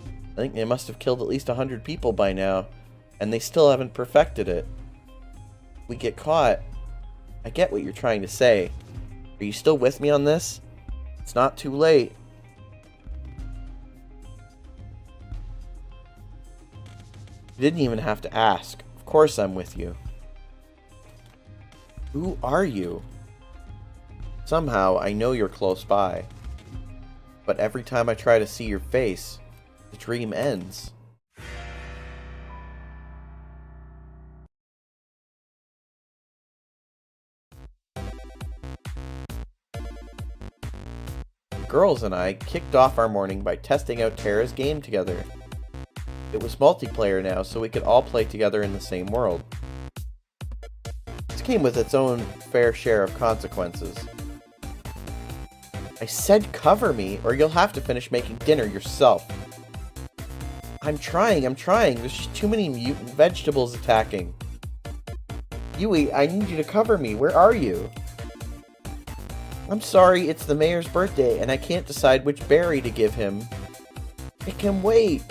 I think they must have killed at least 100 people by now, and they still haven't perfected it. If we get caught, I get what you're trying to say. Are you still with me on this? It's not too late. You didn't even have to ask. Of course I'm with you. Who are you? Somehow I know you're close by. But every time I try to see your face, the dream ends. The girls and I kicked off our morning by testing out Tara's game together. It was multiplayer now, so we could all play together in the same world. This came with its own fair share of consequences. I said cover me, or you'll have to finish making dinner yourself. I'm trying. There's just too many mutant vegetables attacking. Yui, I need you to cover me. Where are you? I'm sorry, it's the mayor's birthday, and I can't decide which berry to give him. It can wait.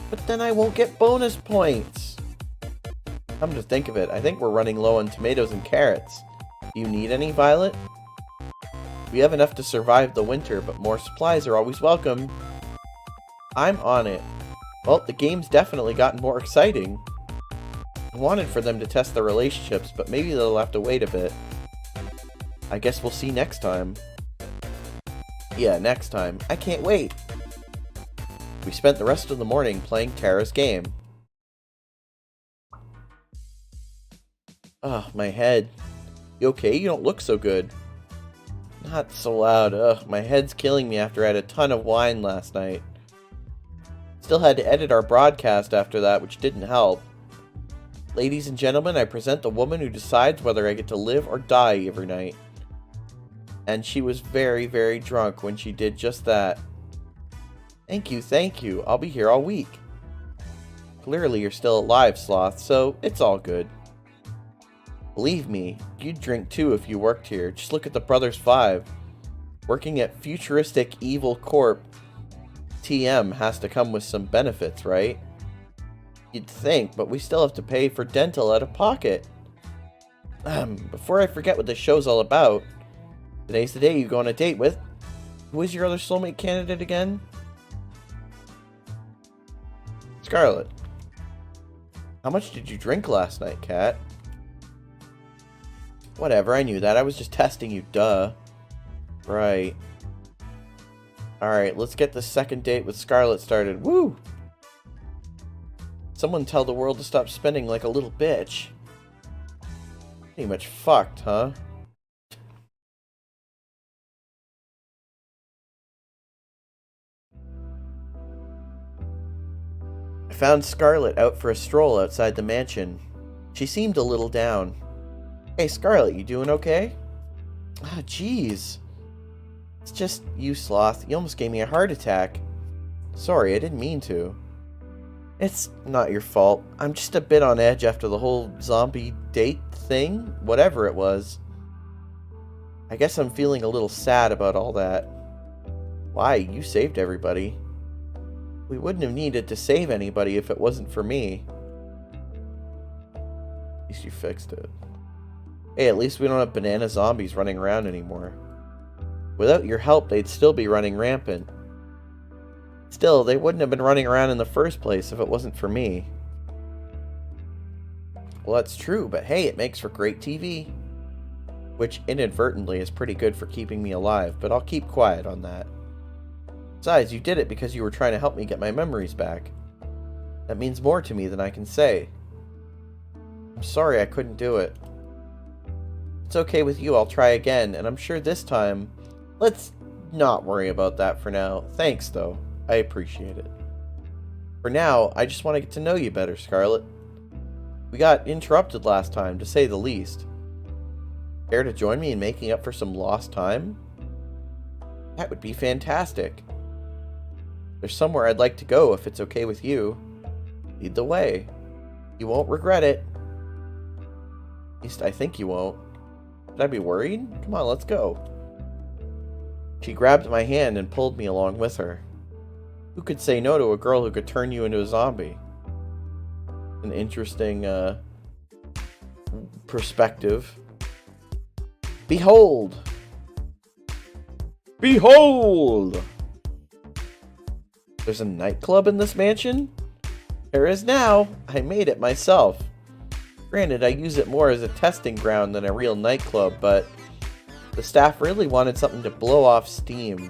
But then I won't get bonus points. Come to think of it, I think we're running low on tomatoes and carrots. Do you need any, Violet? We have enough to survive the winter, but more supplies are always welcome. I'm on it. Well, the game's definitely gotten more exciting. I wanted for them to test their relationships, but maybe they'll have to wait a bit. I guess we'll see next time. Yeah, next time. I can't wait. We spent the rest of the morning playing Tara's game. Ugh, my head. You okay? You don't look so good. Not so loud. Ugh, my head's killing me after I had a ton of wine last night. Still had to edit our broadcast after that, which didn't help. Ladies and gentlemen, I present the woman who decides whether I get to live or die every night. And she was very, very drunk when she did just that. Thank you. I'll be here all week. Clearly you're still alive, Sloth, so it's all good. Believe me, you'd drink too if you worked here. Just look at the Brothers 5. Working at Futuristic Evil Corp, TM has to come with some benefits, right? You'd think, but we still have to pay for dental out of pocket. Before I forget what this show's all about, today's the day you go on a date with... Who is your other soulmate candidate again? Scarlet. How much did you drink last night, Cat? Whatever, I knew that. I was just testing you, duh. Right. Alright, let's get the second date with Scarlet started. Woo! Someone tell the world to stop spending like a little bitch. Pretty much fucked, huh? I found Scarlet out for a stroll outside the mansion. She seemed a little down. Hey, Scarlet, you doing okay? Ah, jeez. It's just you, Sloth. You almost gave me a heart attack. Sorry, I didn't mean to. It's not your fault. I'm just a bit on edge after the whole zombie date thing, whatever it was. I guess I'm feeling a little sad about all that. Why? You saved everybody. We wouldn't have needed to save anybody if it wasn't for me. At least you fixed it. Hey, at least we don't have banana zombies running around anymore. Without your help, they'd still be running rampant. Still, they wouldn't have been running around in the first place if it wasn't for me. Well, that's true, but hey, it makes for great TV. Which, inadvertently, is pretty good for keeping me alive, but I'll keep quiet on that. Besides, you did it because you were trying to help me get my memories back. That means more to me than I can say. I'm sorry I couldn't do it. It's okay with you, I'll try again, and I'm sure this time... Let's not worry about that for now. Thanks, though. I appreciate it. For now, I just want to get to know you better, Scarlet. We got interrupted last time, to say the least. Care to join me in making up for some lost time? That would be fantastic. There's somewhere I'd like to go if it's okay with you. Lead the way. You won't regret it. At least I think you won't. Should I be worried? Come on, let's go. She grabbed my hand and pulled me along with her. Who could say no to a girl who could turn you into a zombie? An interesting perspective. Behold! Behold! There's a nightclub in this mansion? There is now. I made it myself. Granted, I use it more as a testing ground than a real nightclub, but the staff really wanted something to blow off steam.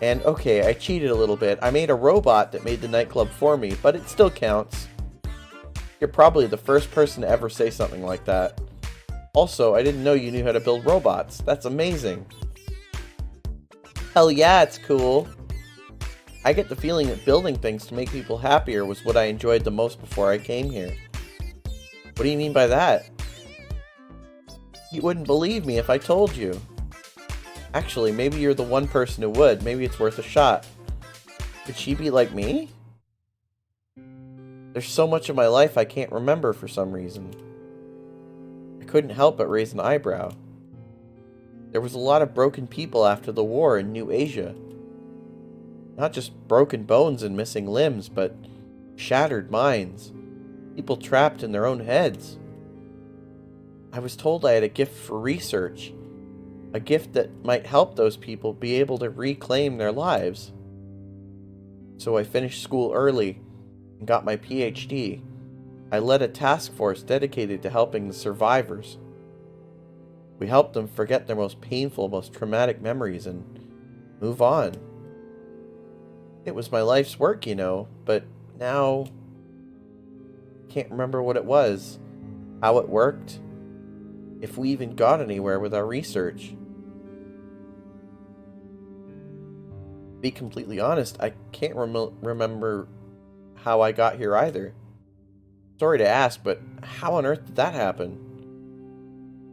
And okay, I cheated a little bit. I made a robot that made the nightclub for me, but it still counts. You're probably the first person to ever say something like that. Also, I didn't know you knew how to build robots. That's amazing. Hell yeah, it's cool. I get the feeling that building things to make people happier was what I enjoyed the most before I came here. What do you mean by that? You wouldn't believe me if I told you. Actually, maybe you're the one person who would. Maybe it's worth a shot. Could she be like me? There's so much of my life I can't remember for some reason. I couldn't help but raise an eyebrow. There was a lot of broken people after the war in New Asia. Not just broken bones and missing limbs, but shattered minds. People trapped in their own heads. I was told I had a gift for research. A gift that might help those people be able to reclaim their lives. So I finished school early and got my PhD. I led a task force dedicated to helping the survivors. We helped them forget their most painful, most traumatic memories and move on. It was my life's work, you know, but now I can't remember what it was, how it worked, if we even got anywhere with our research. To be completely honest, I can't remember how I got here either. Sorry to ask, but how on earth did that happen?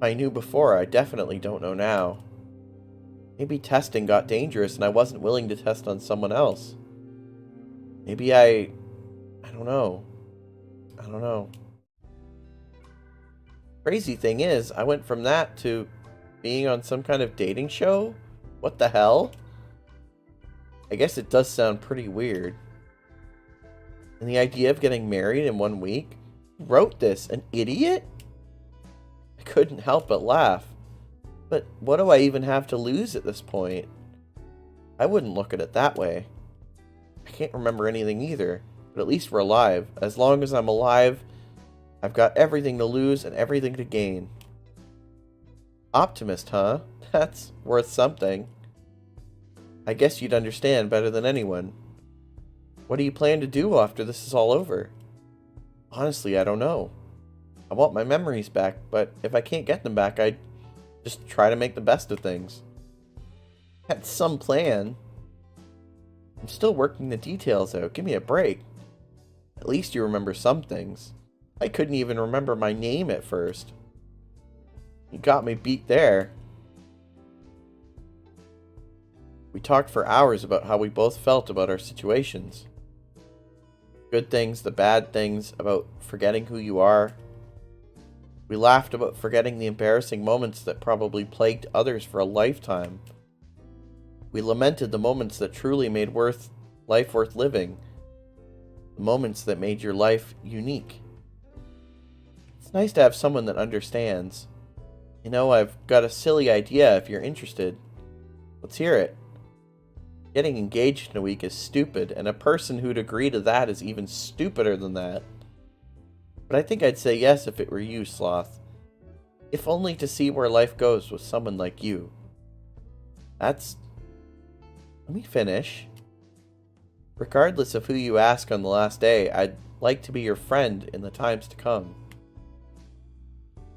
I knew before, I definitely don't know now. Maybe testing got dangerous and I wasn't willing to test on someone else. Maybe I don't know. I don't know. Crazy thing is, I went from that to being on some kind of dating show? What the hell? I guess it does sound pretty weird. And the idea of getting married in 1 week? Who wrote this? An idiot? I couldn't help but laugh. But what do I even have to lose at this point? I wouldn't look at it that way. I can't remember anything either, but at least we're alive. As long as I'm alive, I've got everything to lose and everything to gain. Optimist, huh? That's worth something. I guess you'd understand better than anyone. What do you plan to do after this is all over? Honestly, I don't know. I want my memories back, but if I can't get them back, I'd just try to make the best of things. I had some plan. I'm still working the details out. Give me a break. At least you remember some things. I couldn't even remember my name at first. You got me beat there. We talked for hours about how we both felt about our situations. Good things, the bad things, about forgetting who you are. We laughed about forgetting the embarrassing moments that probably plagued others for a lifetime. We lamented the moments that truly made life worth living. The moments that made your life unique. It's nice to have someone that understands. You know, I've got a silly idea if you're interested. Let's hear it. Getting engaged in a week is stupid, and a person who'd agree to that is even stupider than that. But I think I'd say yes if it were you, Sloth. If only to see where life goes with someone like you. Let me finish. Regardless of who you ask on the last day, I'd like to be your friend in the times to come.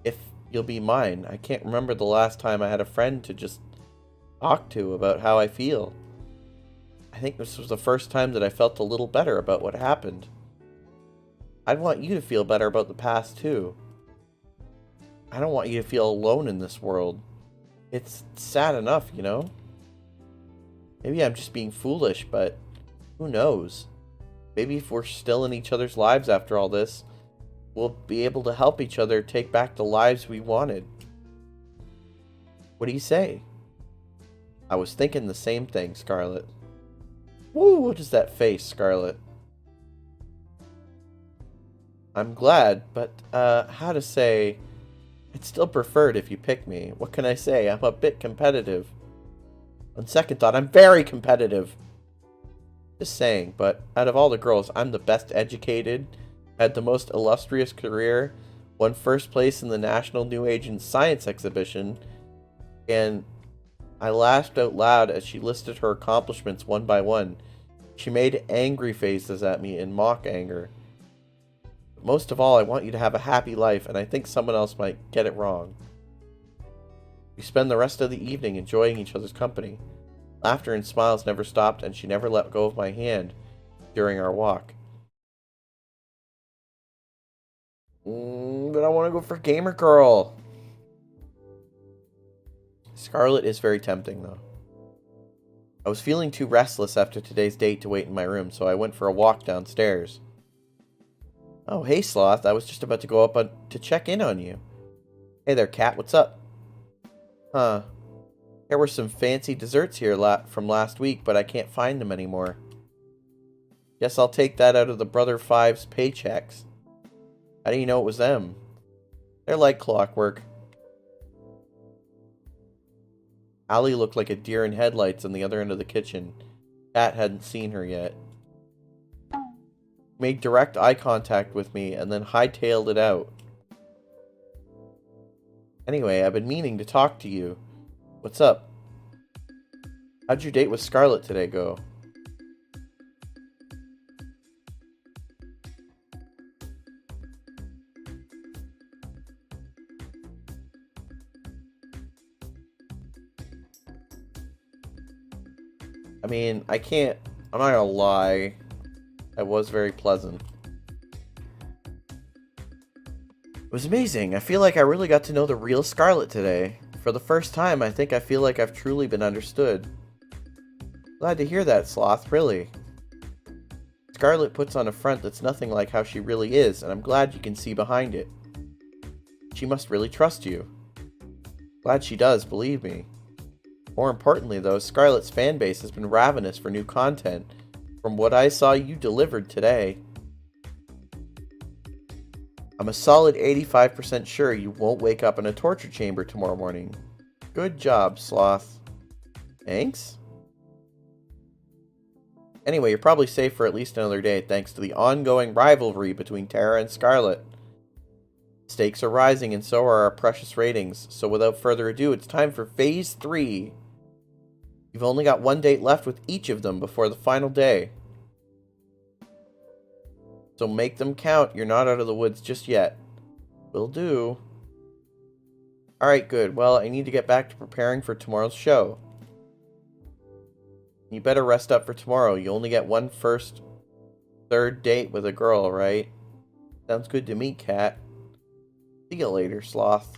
If you'll be mine, I can't remember the last time I had a friend to just talk to about how I feel. I think this was the first time that I felt a little better about what happened. I'd want you to feel better about the past too. I don't want you to feel alone in this world. It's sad enough, you know? Maybe I'm just being foolish, but who knows? Maybe if we're still in each other's lives after all this, we'll be able to help each other take back the lives we wanted. What do you say? I was thinking the same thing, Scarlet. Woo, what is that face, Scarlet? I'm glad, but, how to say... I'd still prefer it if you pick me. What can I say? I'm a bit competitive. On second thought, I'm very competitive. Just saying, but out of all the girls, I'm the best educated, had the most illustrious career, won first place in the National New Age in Science exhibition, and I laughed out loud as she listed her accomplishments one by one. She made angry faces at me in mock anger. But most of all, I want you to have a happy life, and I think someone else might get it wrong. We spend the rest of the evening enjoying each other's company. Laughter and smiles never stopped, and she never let go of my hand during our walk. But I want to go for Gamer Girl. Scarlet is very tempting, though. I was feeling too restless after today's date to wait in my room, so I went for a walk downstairs. Oh, hey, Sloth. I was just about to go up to check in on you. Hey there, Cat. What's up? Huh. There were some fancy desserts here from last week, but I can't find them anymore. Guess I'll take that out of the Brother Five's paychecks. How do you know it was them? They're like clockwork. Allie looked like a deer in headlights on the other end of the kitchen. Cat hadn't seen her yet. Made direct eye contact with me and then hightailed it out. Anyway, I've been meaning to talk to you. What's up? How'd your date with Scarlet today go? I mean, I'm not gonna lie. It was very pleasant. It was amazing. I feel like I really got to know the real Scarlet today. For the first time, I think I feel like I've truly been understood. Glad to hear that, Sloth, really. Scarlet puts on a front that's nothing like how she really is, and I'm glad you can see behind it. She must really trust you. Glad she does, believe me. More importantly, though, Scarlet's fanbase has been ravenous for new content. From what I saw you delivered today, I'm a solid 85% sure you won't wake up in a torture chamber tomorrow morning. Good job, Sloth. Thanks? Anyway, you're probably safe for at least another day thanks to the ongoing rivalry between Tara and Scarlet. Stakes are rising and so are our precious ratings, so without further ado, it's time for Phase 3. You've only got one date left with each of them before the final day. So make them count. You're not out of the woods just yet. Will do. Alright, good. Well, I need to get back to preparing for tomorrow's show. You better rest up for tomorrow. You only get one third date with a girl, right? Sounds good to me, Cat. See you later, Sloth.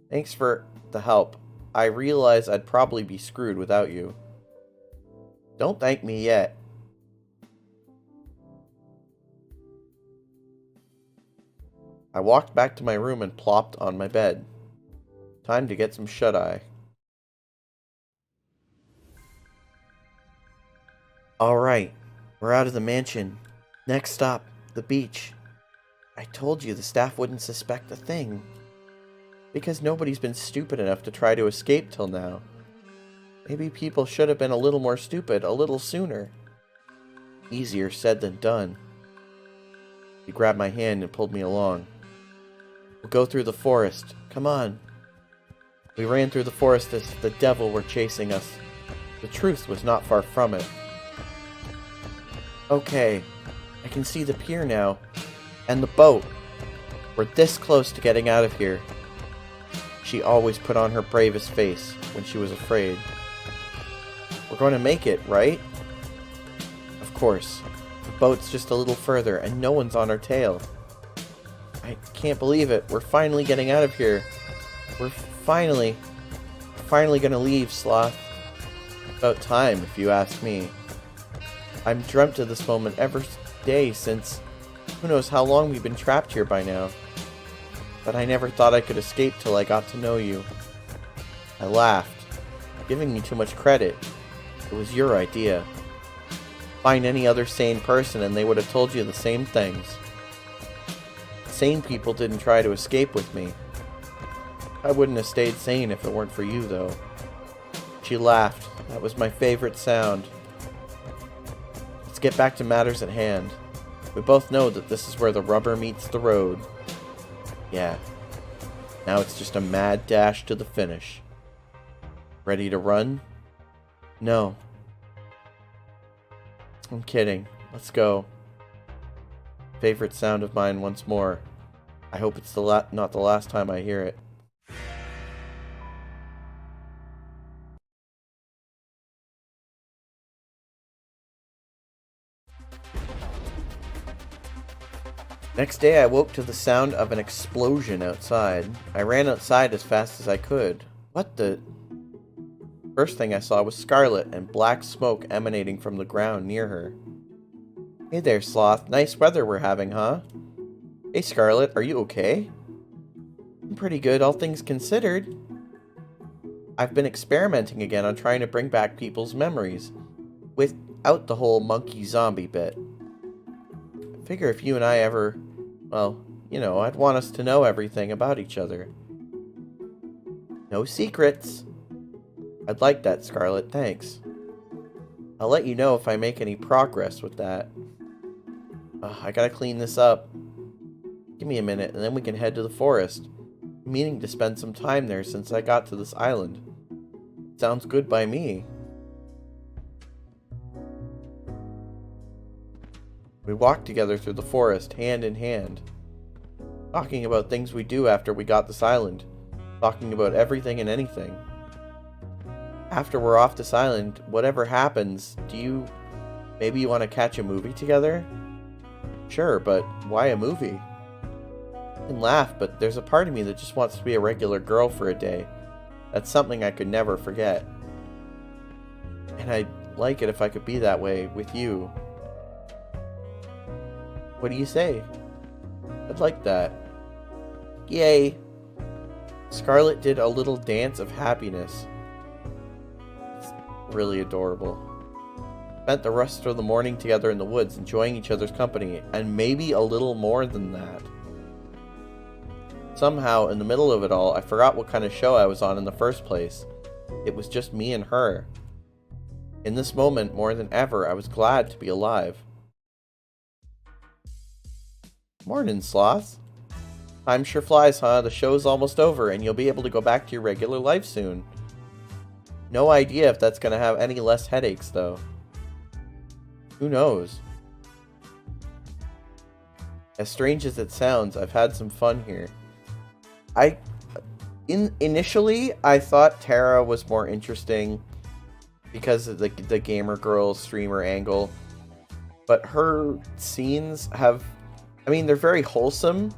Thanks for the help. I realized I'd probably be screwed without you. Don't thank me yet. I walked back to my room and plopped on my bed. Time to get some shut-eye. Alright, we're out of the mansion. Next stop, the beach. I told you the staff wouldn't suspect a thing. Because nobody's been stupid enough to try to escape till now. Maybe people should have been a little more stupid a little sooner. Easier said than done. He grabbed my hand and pulled me along. We'll go through the forest. Come on. We ran through the forest as if the devil were chasing us. The truth was not far from it. Okay, I can see the pier now. And the boat. We're this close to getting out of here. She always put on her bravest face when she was afraid. We're going to make it, right? Of course. The boat's just a little further and no one's on our tail. I can't believe it. We're finally getting out of here. We're finally gonna leave, Sloth. About time, if you ask me. I've dreamt of this moment every day since who knows how long we've been trapped here by now. But I never thought I could escape till I got to know you. I laughed, giving you too much credit. It was your idea. Find any other sane person and they would have told you the same things. Sane people didn't try to escape with me. I wouldn't have stayed sane if it weren't for you, though. She laughed. That was my favorite sound. Let's get back to matters at hand. We both know that this is where the rubber meets the road. Yeah. Now it's just a mad dash to the finish. Ready to run? No. I'm kidding. Let's go. Favorite sound of mine once more. I hope it's not the last time I hear it. Next day I woke to the sound of an explosion outside. I ran outside as fast as I could. What the... First thing I saw was Scarlet and black smoke emanating from the ground near her. Hey there, Sloth. Nice weather we're having, huh? Hey, Scarlet, are you okay? I'm pretty good, all things considered. I've been experimenting again on trying to bring back people's memories, without the whole monkey zombie bit. I figure if you and I ever, well, you know, I'd want us to know everything about each other. No secrets. I'd like that, Scarlet, thanks. I'll let you know if I make any progress with that. I gotta clean this up. Give me a minute and then we can head to the forest. I'm meaning to spend some time there since I got to this island. Sounds good by me. We walked together through the forest, hand in hand. Talking about things we do after we got this island. Talking about everything and anything. After we're off this island, whatever happens, maybe you want to catch a movie together? Sure, but why a movie? I can laugh, but there's a part of me that just wants to be a regular girl for a day. That's something I could never forget. And I'd like it if I could be that way with you. What do you say? I'd like that. Yay! Scarlet did a little dance of happiness. It's really adorable. Spent the rest of the morning together in the woods, enjoying each other's company, and maybe a little more than that. Somehow, in the middle of it all, I forgot what kind of show I was on in the first place. It was just me and her. In this moment, more than ever, I was glad to be alive. Morning, Sloth. Time sure flies, huh? The show's almost over, and you'll be able to go back to your regular life soon. No idea if that's going to have any less headaches, though. Who knows? As strange as it sounds, I've had some fun here. Initially, I thought Tara was more interesting because of the gamer girl streamer angle. But her scenes have... I mean, they're very wholesome.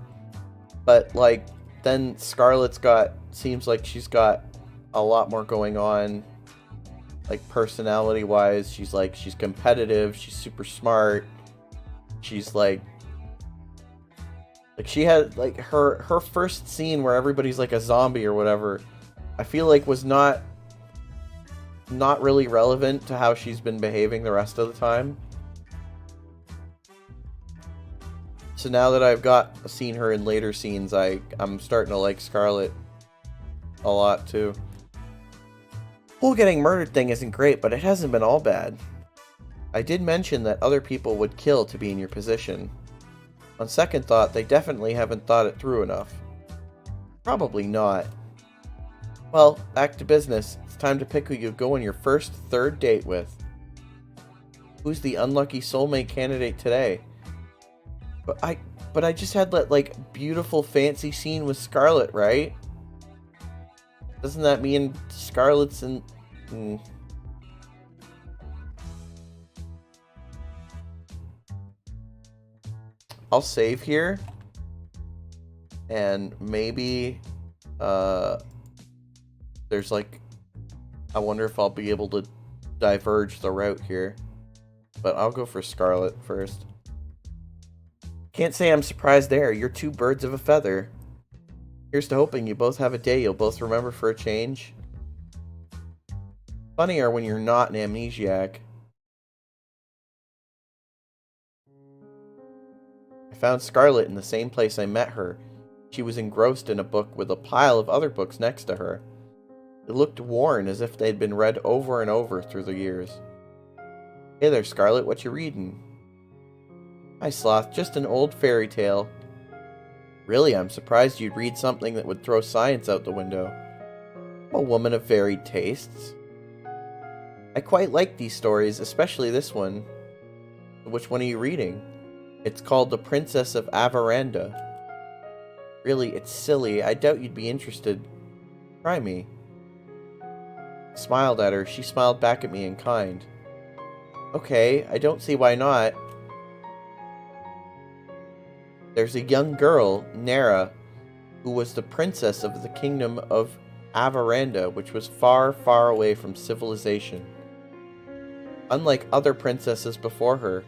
But, like, then Scarlett's seems like she's got a lot more going on, like personality-wise. She's competitive. She's super smart. She's like she had like her first scene where everybody's like a zombie or whatever. I feel like was not really relevant to how she's been behaving the rest of the time. So now that I've seen her in later scenes, I'm starting to like Scarlet a lot too. Whole getting murdered thing isn't great, but it hasn't been all bad. I did mention that other people would kill to be in your position. On second thought, they definitely haven't thought it through enough. Probably not. Well, back to business. It's time to pick who you go on your first third date with. Who's the unlucky soulmate candidate today? But I just had that like beautiful fancy scene with Scarlet, right? Doesn't that mean Scarlet's in? I'll save here, and maybe there's like, I wonder if I'll be able to diverge the route here, but I'll go for Scarlet first. Can't say I'm surprised there. You're two birds of a feather. Here's to hoping you both have a day you'll both remember for a change. Funnier when you're not an amnesiac. I found Scarlet in the same place I met her. She was engrossed in a book with a pile of other books next to her. It looked worn, as if they'd been read over and over through the years. Hey there, Scarlet, what you reading? Hi, Sloth, just an old fairy tale. Really, I'm surprised you'd read something that would throw science out the window. I'm a woman of varied tastes. I quite like these stories, especially this one. Which one are you reading? It's called The Princess of Avaranda. Really, it's silly. I doubt you'd be interested. Try me. I smiled at her. She smiled back at me in kind. Okay, I don't see why not. There's a young girl, Nara, who was the princess of the kingdom of Avaranda, which was far, far away from civilization. Unlike other princesses before her,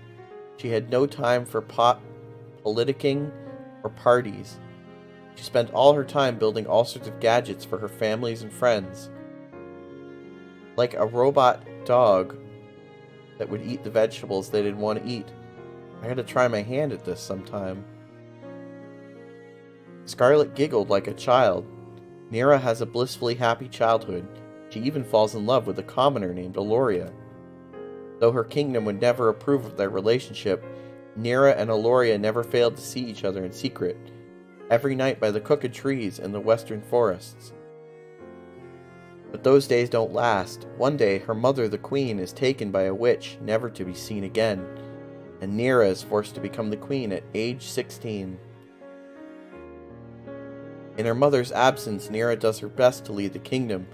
she had no time for politicking or parties. She spent all her time building all sorts of gadgets for her families and friends. Like a robot dog that would eat the vegetables they didn't want to eat. I had to try my hand at this sometime. Scarlet giggled like a child. Nira has a blissfully happy childhood. She even falls in love with a commoner named Aloria. Though her kingdom would never approve of their relationship, Nira and Aloria never failed to see each other in secret, every night by the crooked trees in the western forests. But those days don't last. One day, her mother, the queen, is taken by a witch, never to be seen again, and Nira is forced to become the queen at age 16. In her mother's absence, Nira does her best to lead the kingdom,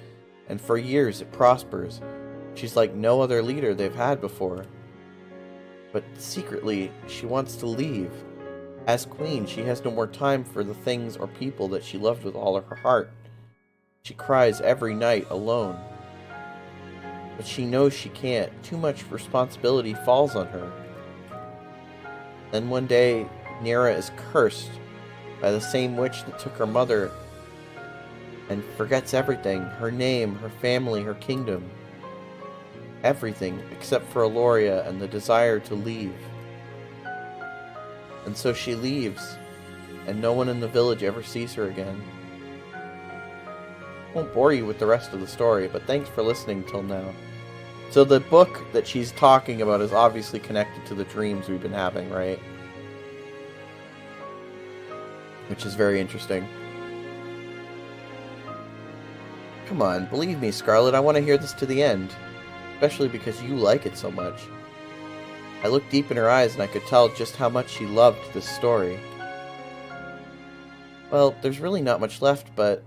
and for years it prospers. She's like no other leader they've had before. But secretly, she wants to leave. As queen, she has no more time for the things or people that she loved with all of her heart. She cries every night alone. But she knows she can't. Too much responsibility falls on her. Then one day, Nira is cursed by the same witch that took her mother and forgets everything. Her name, her family, her kingdom. Everything except for Aloria and the desire to leave. And so she leaves, and no one in the village ever sees her again. I won't bore you with the rest of the story, but thanks for listening till now. So the book that she's talking about is obviously connected to the dreams we've been having, right? Which is very interesting. Come on, believe me, Scarlet, I want to hear this to the end. Especially because you like it so much. I looked deep in her eyes and I could tell just how much she loved this story. Well, there's really not much left, but,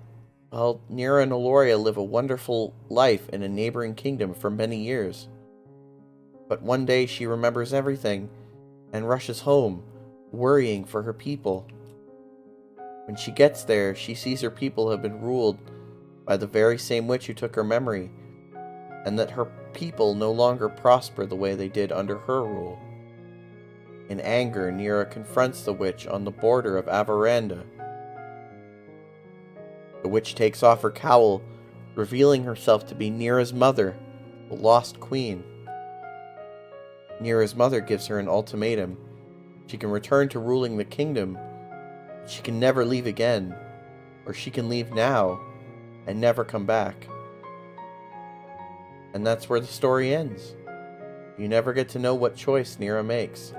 well, Nira and Aloria live a wonderful life in a neighboring kingdom for many years. But one day she remembers everything and rushes home, worrying for her people. When she gets there, she sees her people have been ruled by the very same witch who took her memory, and that her people no longer prosper the way they did under her rule. In anger, Nira confronts the witch on the border of Avaranda. The witch takes off her cowl, revealing herself to be Nira's mother, the lost queen. Nira's mother gives her an ultimatum. She can return to ruling the kingdom, but she can never leave again, or she can leave now and never come back. And that's where the story ends. You never get to know what choice Nira makes.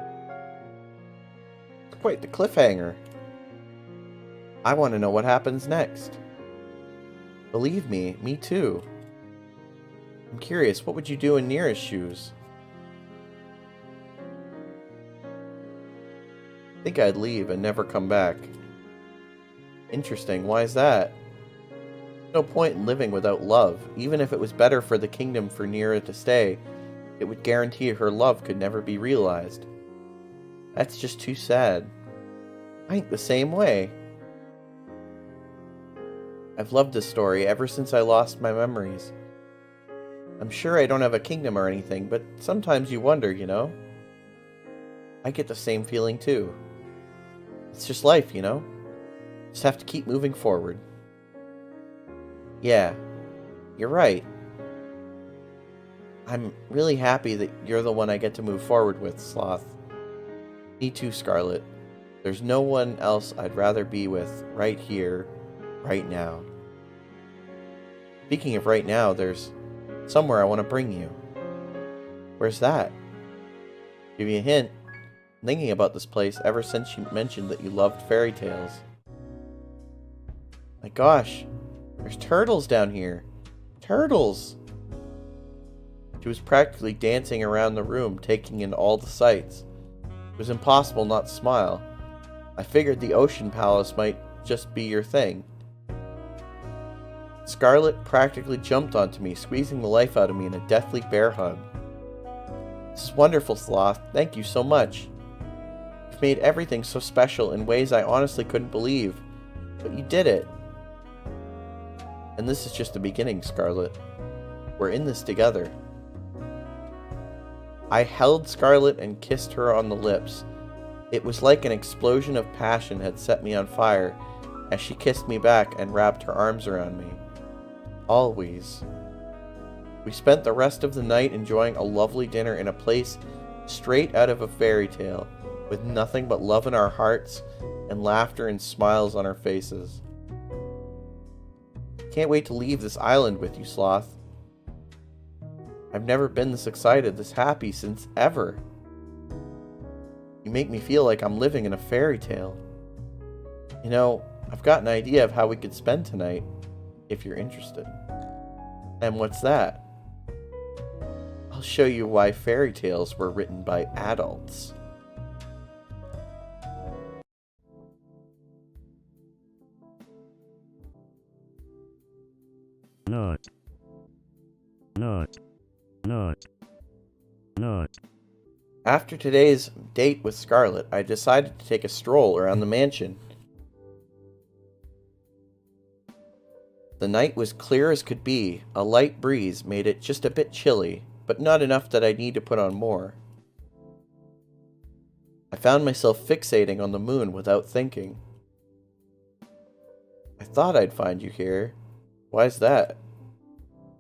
It's quite the cliffhanger. I want to know what happens next. Believe me too. I'm curious, what would you do in Nira's shoes? I think I'd leave and never come back. Interesting, why is that? No point in living without love. Even if it was better for the kingdom for Nira to stay, it would guarantee her love could never be realized. That's just too sad. I think the same way. I've loved this story ever since I lost my memories. I'm sure I don't have a kingdom or anything, but sometimes you wonder, you know? I get the same feeling too. It's just life, you know? Just have to keep moving forward. Yeah, you're right. I'm really happy that you're the one I get to move forward with, Sloth. Me too, Scarlet. There's no one else I'd rather be with right here, right now. Speaking of right now, there's somewhere I want to bring you. Where's that? Give you a hint. I'm thinking about this place ever since you mentioned that you loved fairy tales. My gosh, there's turtles down here. Turtles! She was practically dancing around the room, taking in all the sights. It was impossible not to smile. I figured the Ocean Palace might just be your thing. Scarlet practically jumped onto me, squeezing the life out of me in a deathly bear hug. This is wonderful, Sloth. Thank you so much. You've made everything so special in ways I honestly couldn't believe. But you did it. And this is just the beginning, Scarlet. We're in this together. I held Scarlet and kissed her on the lips. It was like an explosion of passion had set me on fire as she kissed me back and wrapped her arms around me. Always. We spent the rest of the night enjoying a lovely dinner in a place straight out of a fairy tale, with nothing but love in our hearts and laughter and smiles on our faces. Can't wait to leave this island with you, Sloth. I've never been this excited, this happy since ever. You make me feel like I'm living in a fairy tale. You know, I've got an idea of how we could spend tonight, if you're interested. And what's that? I'll show you why fairy tales were written by adults. Not. After today's date with Scarlet, I decided to take a stroll around the mansion. The night was clear as could be. A light breeze made it just a bit chilly, but not enough that I'd need to put on more. I found myself fixating on the moon without thinking. I thought I'd find you here. Why's that?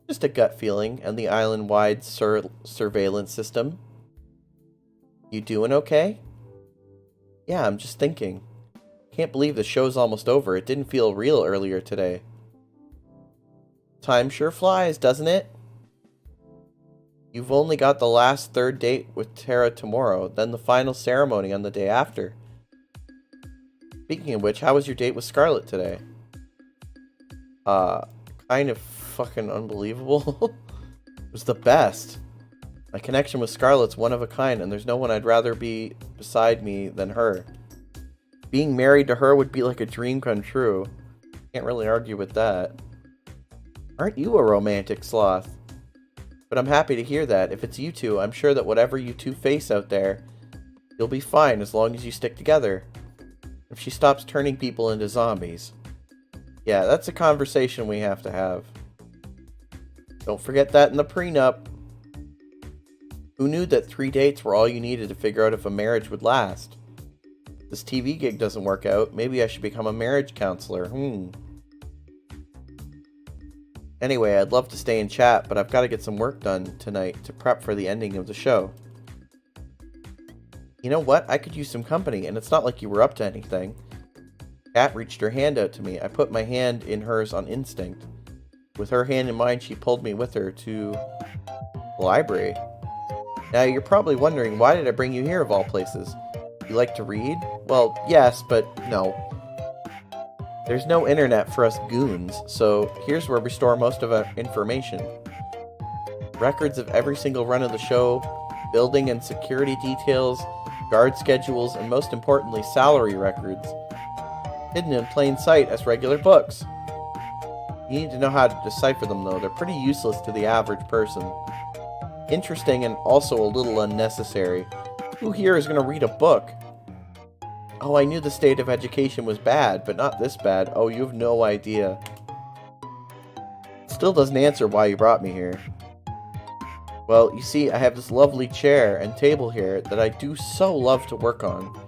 Just a gut feeling and the island-wide surveillance system. You doing okay? Yeah, I'm just thinking. Can't believe the show's almost over. It didn't feel real earlier today. Time sure flies, doesn't it? You've only got the last third date with Tara tomorrow, then the final ceremony on the day after. Speaking of which, how was your date with Scarlet today? Kind of fucking unbelievable. It was the best. My connection with Scarlet's one of a kind, and there's no one I'd rather be beside me than her. Being married to her would be like a dream come true. Can't really argue with that. Aren't you a romantic, Sloth? But I'm happy to hear that. If it's you two, I'm sure that whatever you two face out there, you'll be fine as long as you stick together. If she stops turning people into zombies. Yeah, that's a conversation we have to have. Don't forget that in the prenup. Who knew that 3 dates were all you needed to figure out if a marriage would last? This TV gig doesn't work out. Maybe I should become a marriage counselor. Anyway, I'd love to stay and chat, but I've got to get some work done tonight to prep for the ending of the show. You know what? I could use some company, and it's not like you were up to anything. Kat reached her hand out to me. I put my hand in hers on instinct. With her hand in mine, she pulled me with her to the library. Now, you're probably wondering, why did I bring you here of all places? You like to read? Well, yes, but no. There's no internet for us goons, so here's where we store most of our information. Records of every single run of the show, building and security details, guard schedules, and most importantly, salary records. Hidden in plain sight as regular books. You need to know how to decipher them, though. They're pretty useless to the average person. Interesting and also a little unnecessary. Who here is going to read a book? Oh, I knew the state of education was bad, but not this bad. Oh, you have no idea. Still doesn't answer why you brought me here. Well, you see, I have this lovely chair and table here that I do so love to work on.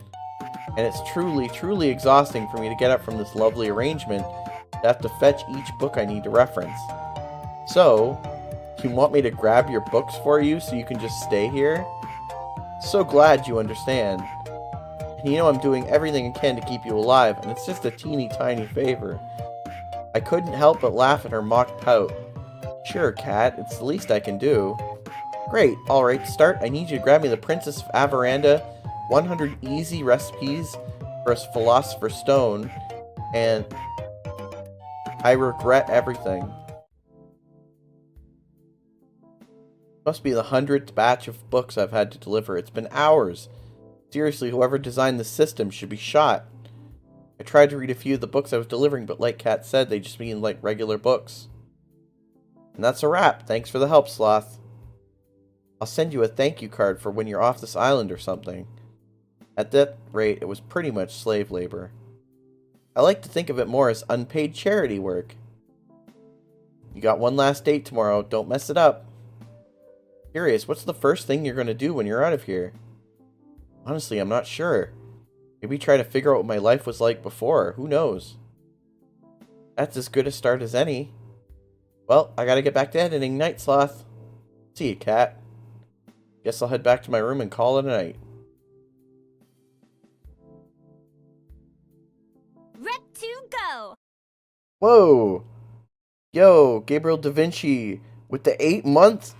And it's truly, truly exhausting for me to get up from this lovely arrangement to have to fetch each book I need to reference. So, you want me to grab your books for you so you can just stay here? So glad you understand. And you know I'm doing everything I can to keep you alive, and it's just a teeny tiny favor. I couldn't help but laugh at her mock pout. Sure, Kat, it's the least I can do. Great, alright, to start, I need you to grab me the Princess of Avaranda, 100 easy recipes for a Philosopher's Stone, and I regret everything. Must be the 100th batch of books I've had to deliver. It's been hours. Seriously, whoever designed the system should be shot. I tried to read a few of the books I was delivering, but like Kat said, they just mean like regular books. And that's a wrap. Thanks for the help, Sloth. I'll send you a thank you card for when you're off this island or something. At that rate, it was pretty much slave labor. I like to think of it more as unpaid charity work. You got one last date tomorrow. Don't mess it up. Curious, what's the first thing you're going to do when you're out of here? Honestly, I'm not sure. Maybe try to figure out what my life was like before. Who knows? That's as good a start as any. Well, I gotta get back to editing. Night, Sloth. See you, Kat. Guess I'll head back to my room and call it a night. Rep to go! Whoa! Yo, Gabriel Da Vinci with the 8-month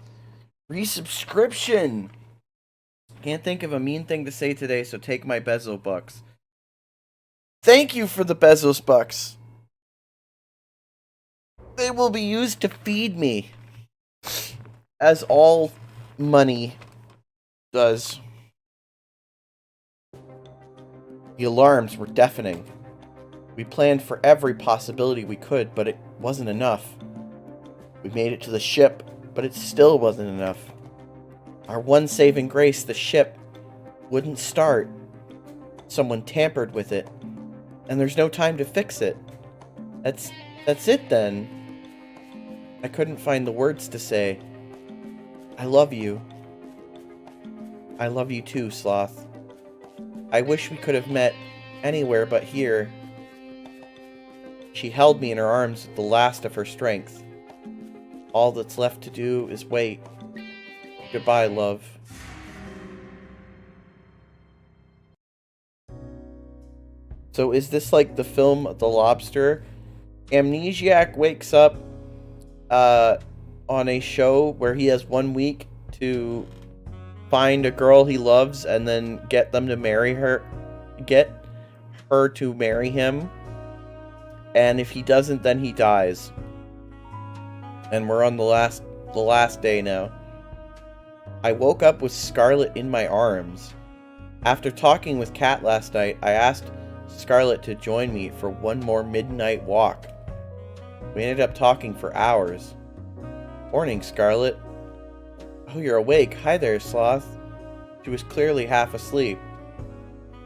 resubscription! Can't think of a mean thing to say today, so take my Bezos bucks. Thank you for the Bezos bucks. They will be used to feed me. As all money does. The alarms were deafening. We planned for every possibility we could, but it wasn't enough. We made it to the ship, but it still wasn't enough. Our one saving grace, the ship, wouldn't start. Someone tampered with it, and there's no time to fix it. That's it then. I couldn't find the words to say. I love you. I love you too, Sloth. I wish we could have met anywhere but here. She held me in her arms with the last of her strength. All that's left to do is wait. Goodbye, love. So is this like the film The Lobster? Amnesiac wakes up on a show where he has 1 week to find a girl he loves and then get them to marry her. Get her to marry him. And if he doesn't, then he dies. And we're on the last day now. I woke up with Scarlet in my arms. After talking with Kat last night, I asked Scarlet to join me for one more midnight walk. We ended up talking for hours. Morning, Scarlet. Oh, you're awake. Hi there, Sloth. She was clearly half asleep.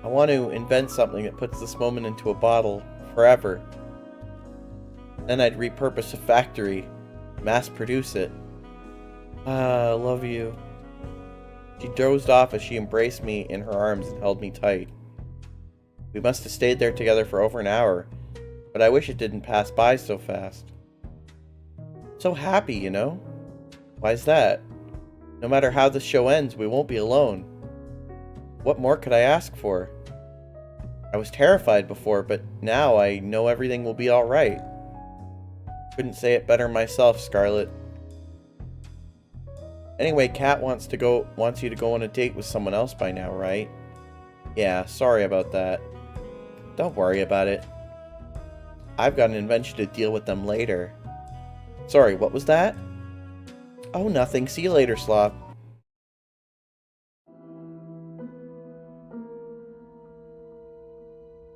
I want to invent something that puts this moment into a bottle forever. Then I'd repurpose a factory, mass produce it. Ah, I love you. She dozed off as she embraced me in her arms and held me tight. We must have stayed there together for over an hour, but I wish it didn't pass by so fast. So happy, you know? Why's that? No matter how the show ends, we won't be alone. What more could I ask for? I was terrified before, but now I know everything will be alright. Couldn't say it better myself, Scarlet. Anyway, Kat wants you to go on a date with someone else by now, right? Yeah, sorry about that. Don't worry about it. I've got an invention to deal with them later. Sorry, what was that? Oh, nothing. See you later, Sloth.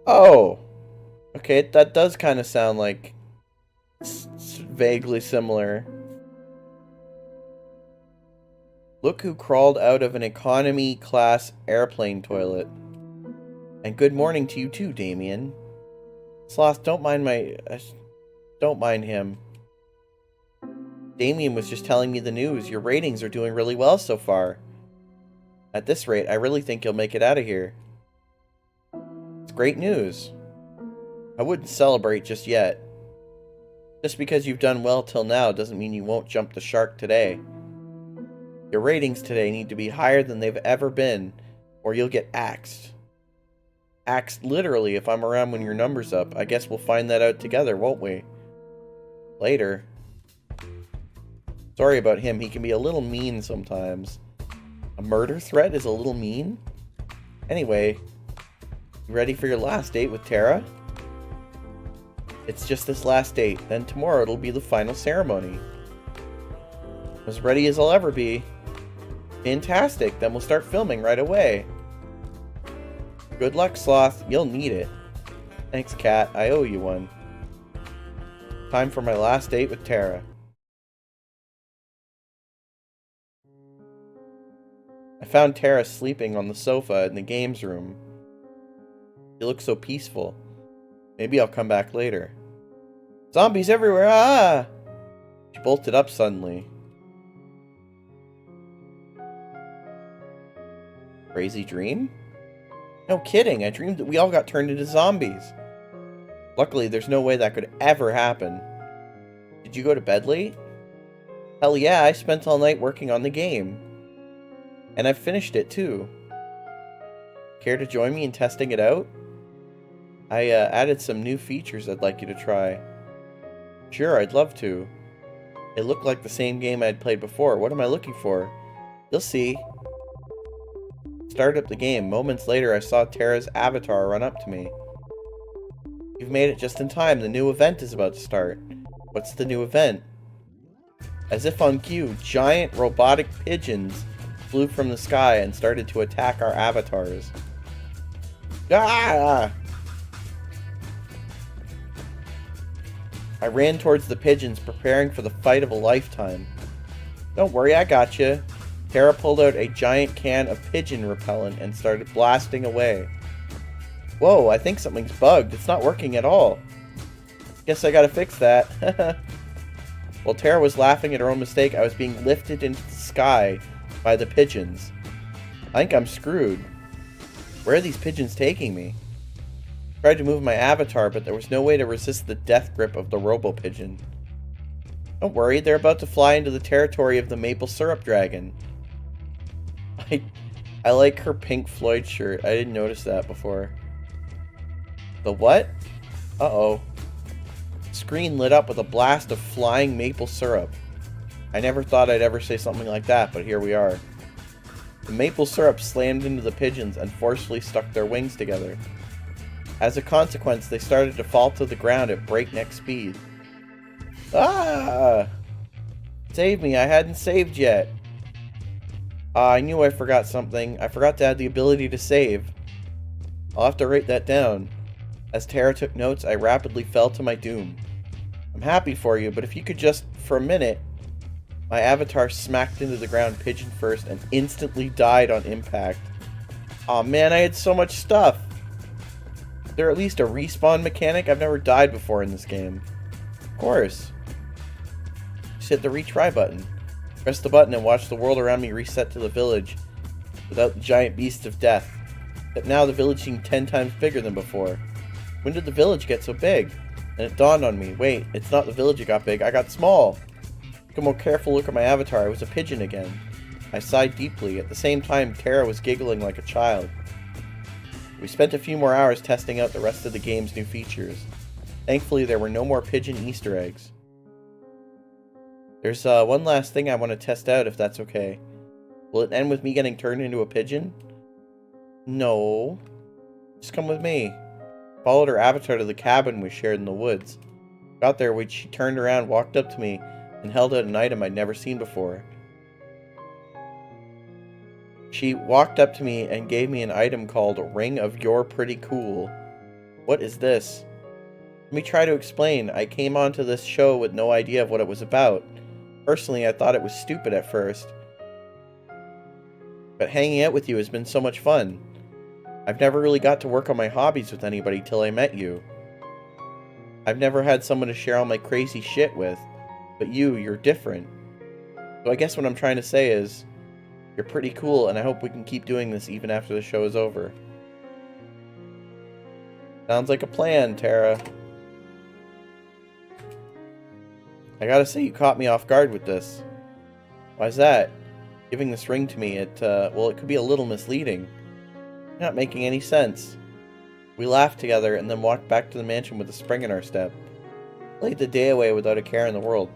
Oh. Okay, that does kind of sound like vaguely similar. Look who crawled out of an economy class airplane toilet. And good morning to you too, Damien. Sloth, don't mind him. Damien was just telling me the news. Your ratings are doing really well so far. At this rate, I really think you'll make it out of here. It's great news. I wouldn't celebrate just yet. Just because you've done well till now doesn't mean you won't jump the shark today. Your ratings today need to be higher than they've ever been, or you'll get axed. Axed literally if I'm around when your number's up. I guess we'll find that out together, won't we? Later. Sorry about him, he can be a little mean sometimes. A murder threat is a little mean? Anyway, you ready for your last date with Tara? It's just this last date, then tomorrow it'll be the final ceremony. As ready as I'll ever be. Fantastic, then we'll start filming right away. Good luck, Sloth. You'll need it. Thanks, Kat. I owe you one. Time for my last date with Tara. I found Tara sleeping on the sofa in the games room. She looked so peaceful. Maybe I'll come back later. Zombies everywhere! Ah! She bolted up suddenly. Crazy dream? No kidding, I dreamed that we all got turned into zombies. Luckily, there's no way that could ever happen. Did you go to bed late? Hell yeah, I spent all night working on the game. And I've finished it too. Care to join me in testing it out? I added some new features I'd like you to try. Sure, I'd love to. It looked like the same game I'd played before. What am I looking for? You'll see. Started up the game. Moments later, I saw Tara's avatar run up to me. You've made it just in time. The new event is about to start. What's the new event? As if on cue, giant robotic pigeons flew from the sky and started to attack our avatars. Ah! I ran towards the pigeons, preparing for the fight of a lifetime. Don't worry, I got you. Tara pulled out a giant can of pigeon repellent and started blasting away. Whoa, I think something's bugged. It's not working at all. Guess I gotta fix that. While Tara was laughing at her own mistake, I was being lifted into the sky by the pigeons. I think I'm screwed. Where are these pigeons taking me? I tried to move my avatar, but there was no way to resist the death grip of the robo-pigeon. Don't worry, they're about to fly into the territory of the maple syrup dragon. I like her Pink Floyd shirt. I didn't notice that before. The what? Uh-oh. Screen lit up with a blast of flying maple syrup. I never thought I'd ever say something like that, but here we are. The maple syrup slammed into the pigeons and forcefully stuck their wings together. As a consequence, they started to fall to the ground at breakneck speed. Ah! Save me, I hadn't saved yet. I knew I forgot something. I forgot to add the ability to save. I'll have to write that down. As Tara took notes, I rapidly fell to my doom. I'm happy for you, but if you could just, for a minute... My avatar smacked into the ground pigeon first and instantly died on impact. Aw man, I had so much stuff! Is there at least a respawn mechanic? I've never died before in this game. Of course. Just hit the retry button. Press the button and watch the world around me reset to the village without the giant beast of death. But now the village seemed 10 times bigger than before. When did the village get so big? And it dawned on me, wait, it's not the village that got big, I got small. Took a more careful look at my avatar, I was a pigeon again. I sighed deeply. At the same time, Tara was giggling like a child. We spent a few more hours testing out the rest of the game's new features. Thankfully, there were no more pigeon Easter eggs. There's one last thing I want to test out, if that's okay. Will it end with me getting turned into a pigeon? No. Just come with me. Followed her avatar to the cabin we shared in the woods. Got there, she turned around, walked up to me, and held out an item I'd never seen before. She walked up to me and gave me an item called Ring of You're Pretty Cool. What is this? Let me try to explain. I came onto this show with no idea of what it was about. Personally, I thought it was stupid at first. But hanging out with you has been so much fun. I've never really got to work on my hobbies with anybody till I met you. I've never had someone to share all my crazy shit with. But you're different. So I guess what I'm trying to say is, you're pretty cool, and I hope we can keep doing this even after the show is over. Sounds like a plan, Tara. I gotta say, you caught me off guard with this. Why's that? Giving this ring to me, it could be a little misleading. You're not making any sense. We laughed together and then walked back to the mansion with a spring in our step. Played the day away without a care in the world.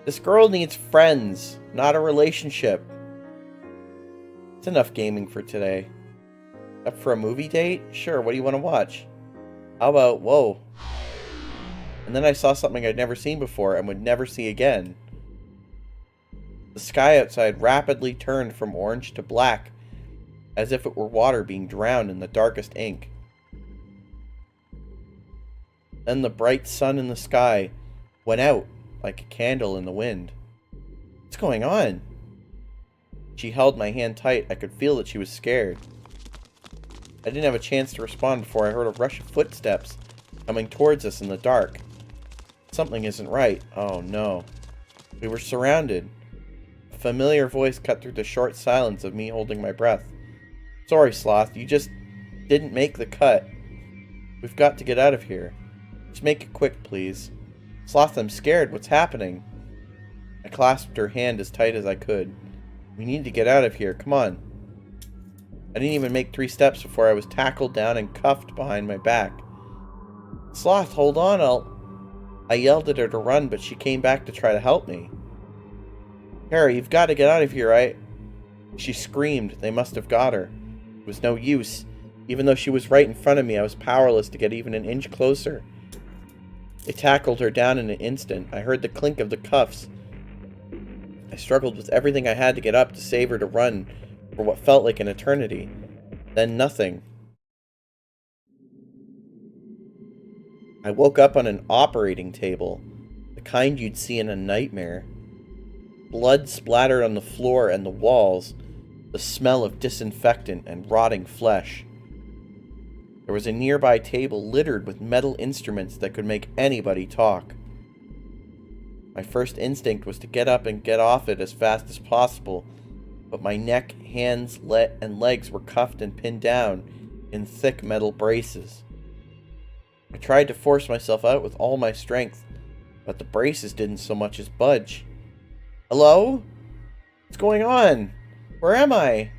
This girl needs friends, not a relationship. It's enough gaming for today. Up for a movie date? Sure, what do you want to watch? How about, whoa. And then I saw something I'd never seen before and would never see again. The sky outside rapidly turned from orange to black, as if it were water being drowned in the darkest ink. Then the bright sun in the sky went out like a candle in the wind. What's going on? She held my hand tight. I could feel that she was scared. I didn't have a chance to respond before I heard a rush of footsteps coming towards us in the dark. Something isn't right. Oh no. We were surrounded. A familiar voice cut through the short silence of me holding my breath. Sorry, Sloth, you just didn't make the cut. We've got to get out of here. Just make it quick, please. Sloth, I'm scared. What's happening? I clasped her hand as tight as I could. We need to get out of here. Come on. I didn't even make 3 steps before I was tackled down and cuffed behind my back. Sloth, hold on, I yelled at her to run, but she came back to try to help me. Harry, you've got to get out of here, She screamed. They must have got her. It was no use. Even though she was right in front of me, I was powerless to get even an inch closer. They tackled her down in an instant. I heard the clink of the cuffs. I struggled with everything I had to get up to save her to run for what felt like an eternity. Then nothing. I woke up on an operating table, the kind you'd see in a nightmare. Blood splattered on the floor and the walls, the smell of disinfectant and rotting flesh. There was a nearby table littered with metal instruments that could make anybody talk. My first instinct was to get up and get off it as fast as possible, but my neck, hands, and legs were cuffed and pinned down in thick metal braces. I tried to force myself out with all my strength, but the braces didn't so much as budge. Hello? What's going on? Where am I?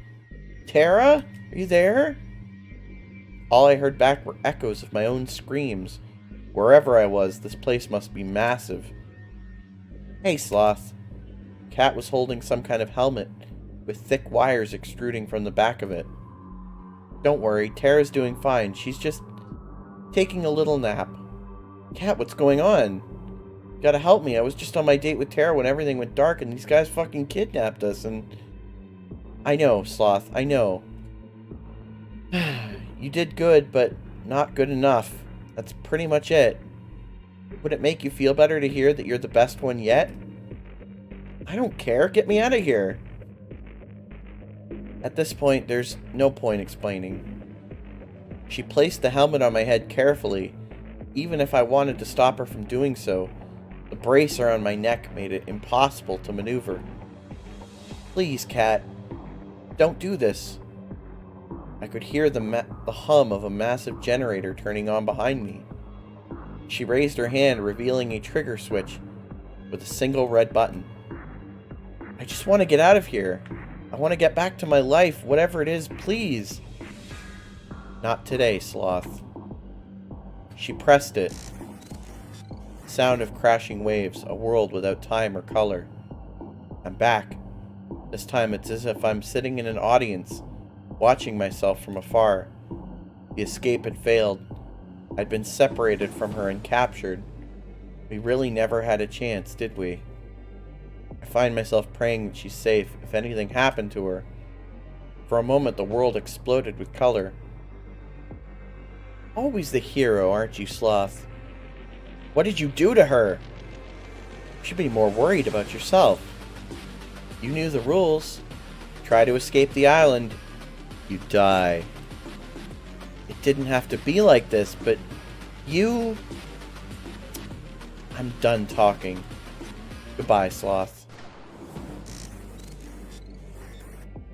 Tara? Are you there? All I heard back were echoes of my own screams. Wherever I was, this place must be massive. Hey, Sloth. Cat was holding some kind of helmet, with thick wires extruding from the back of it. Don't worry, Tara's doing fine. She's just taking a little nap. Cat, what's going on? You gotta help me. I was just on my date with Tara when everything went dark and these guys fucking kidnapped us and... I know, Sloth, I know. You did good, but not good enough. That's pretty much it. Would it make you feel better to hear that you're the best one yet? I don't care. Get me out of here. At this point, there's no point explaining. She placed the helmet on my head carefully. Even if I wanted to stop her from doing so, The brace around my neck made it impossible to maneuver. Please, Cat, don't do this. I could hear the hum of a massive generator turning on behind me. She raised her hand, revealing a trigger switch with a single red button. I just want to get out of here. I want to get back to my life, whatever it is, please. Not today, Sloth. She pressed it. The sound of crashing waves, a world without time or color. I'm back. This time it's as if I'm sitting in an audience, watching myself from afar. The escape had failed. I'd been separated from her and captured. We really never had a chance, did we? I find myself praying that she's safe, if anything happened to her. For a moment, the world exploded with color. Always the hero, aren't you, Sloth? What did you do to her? You should be more worried about yourself. You knew the rules. Try to escape the island. You die. It didn't have to be like this, but you... I'm done talking. Goodbye, Sloth.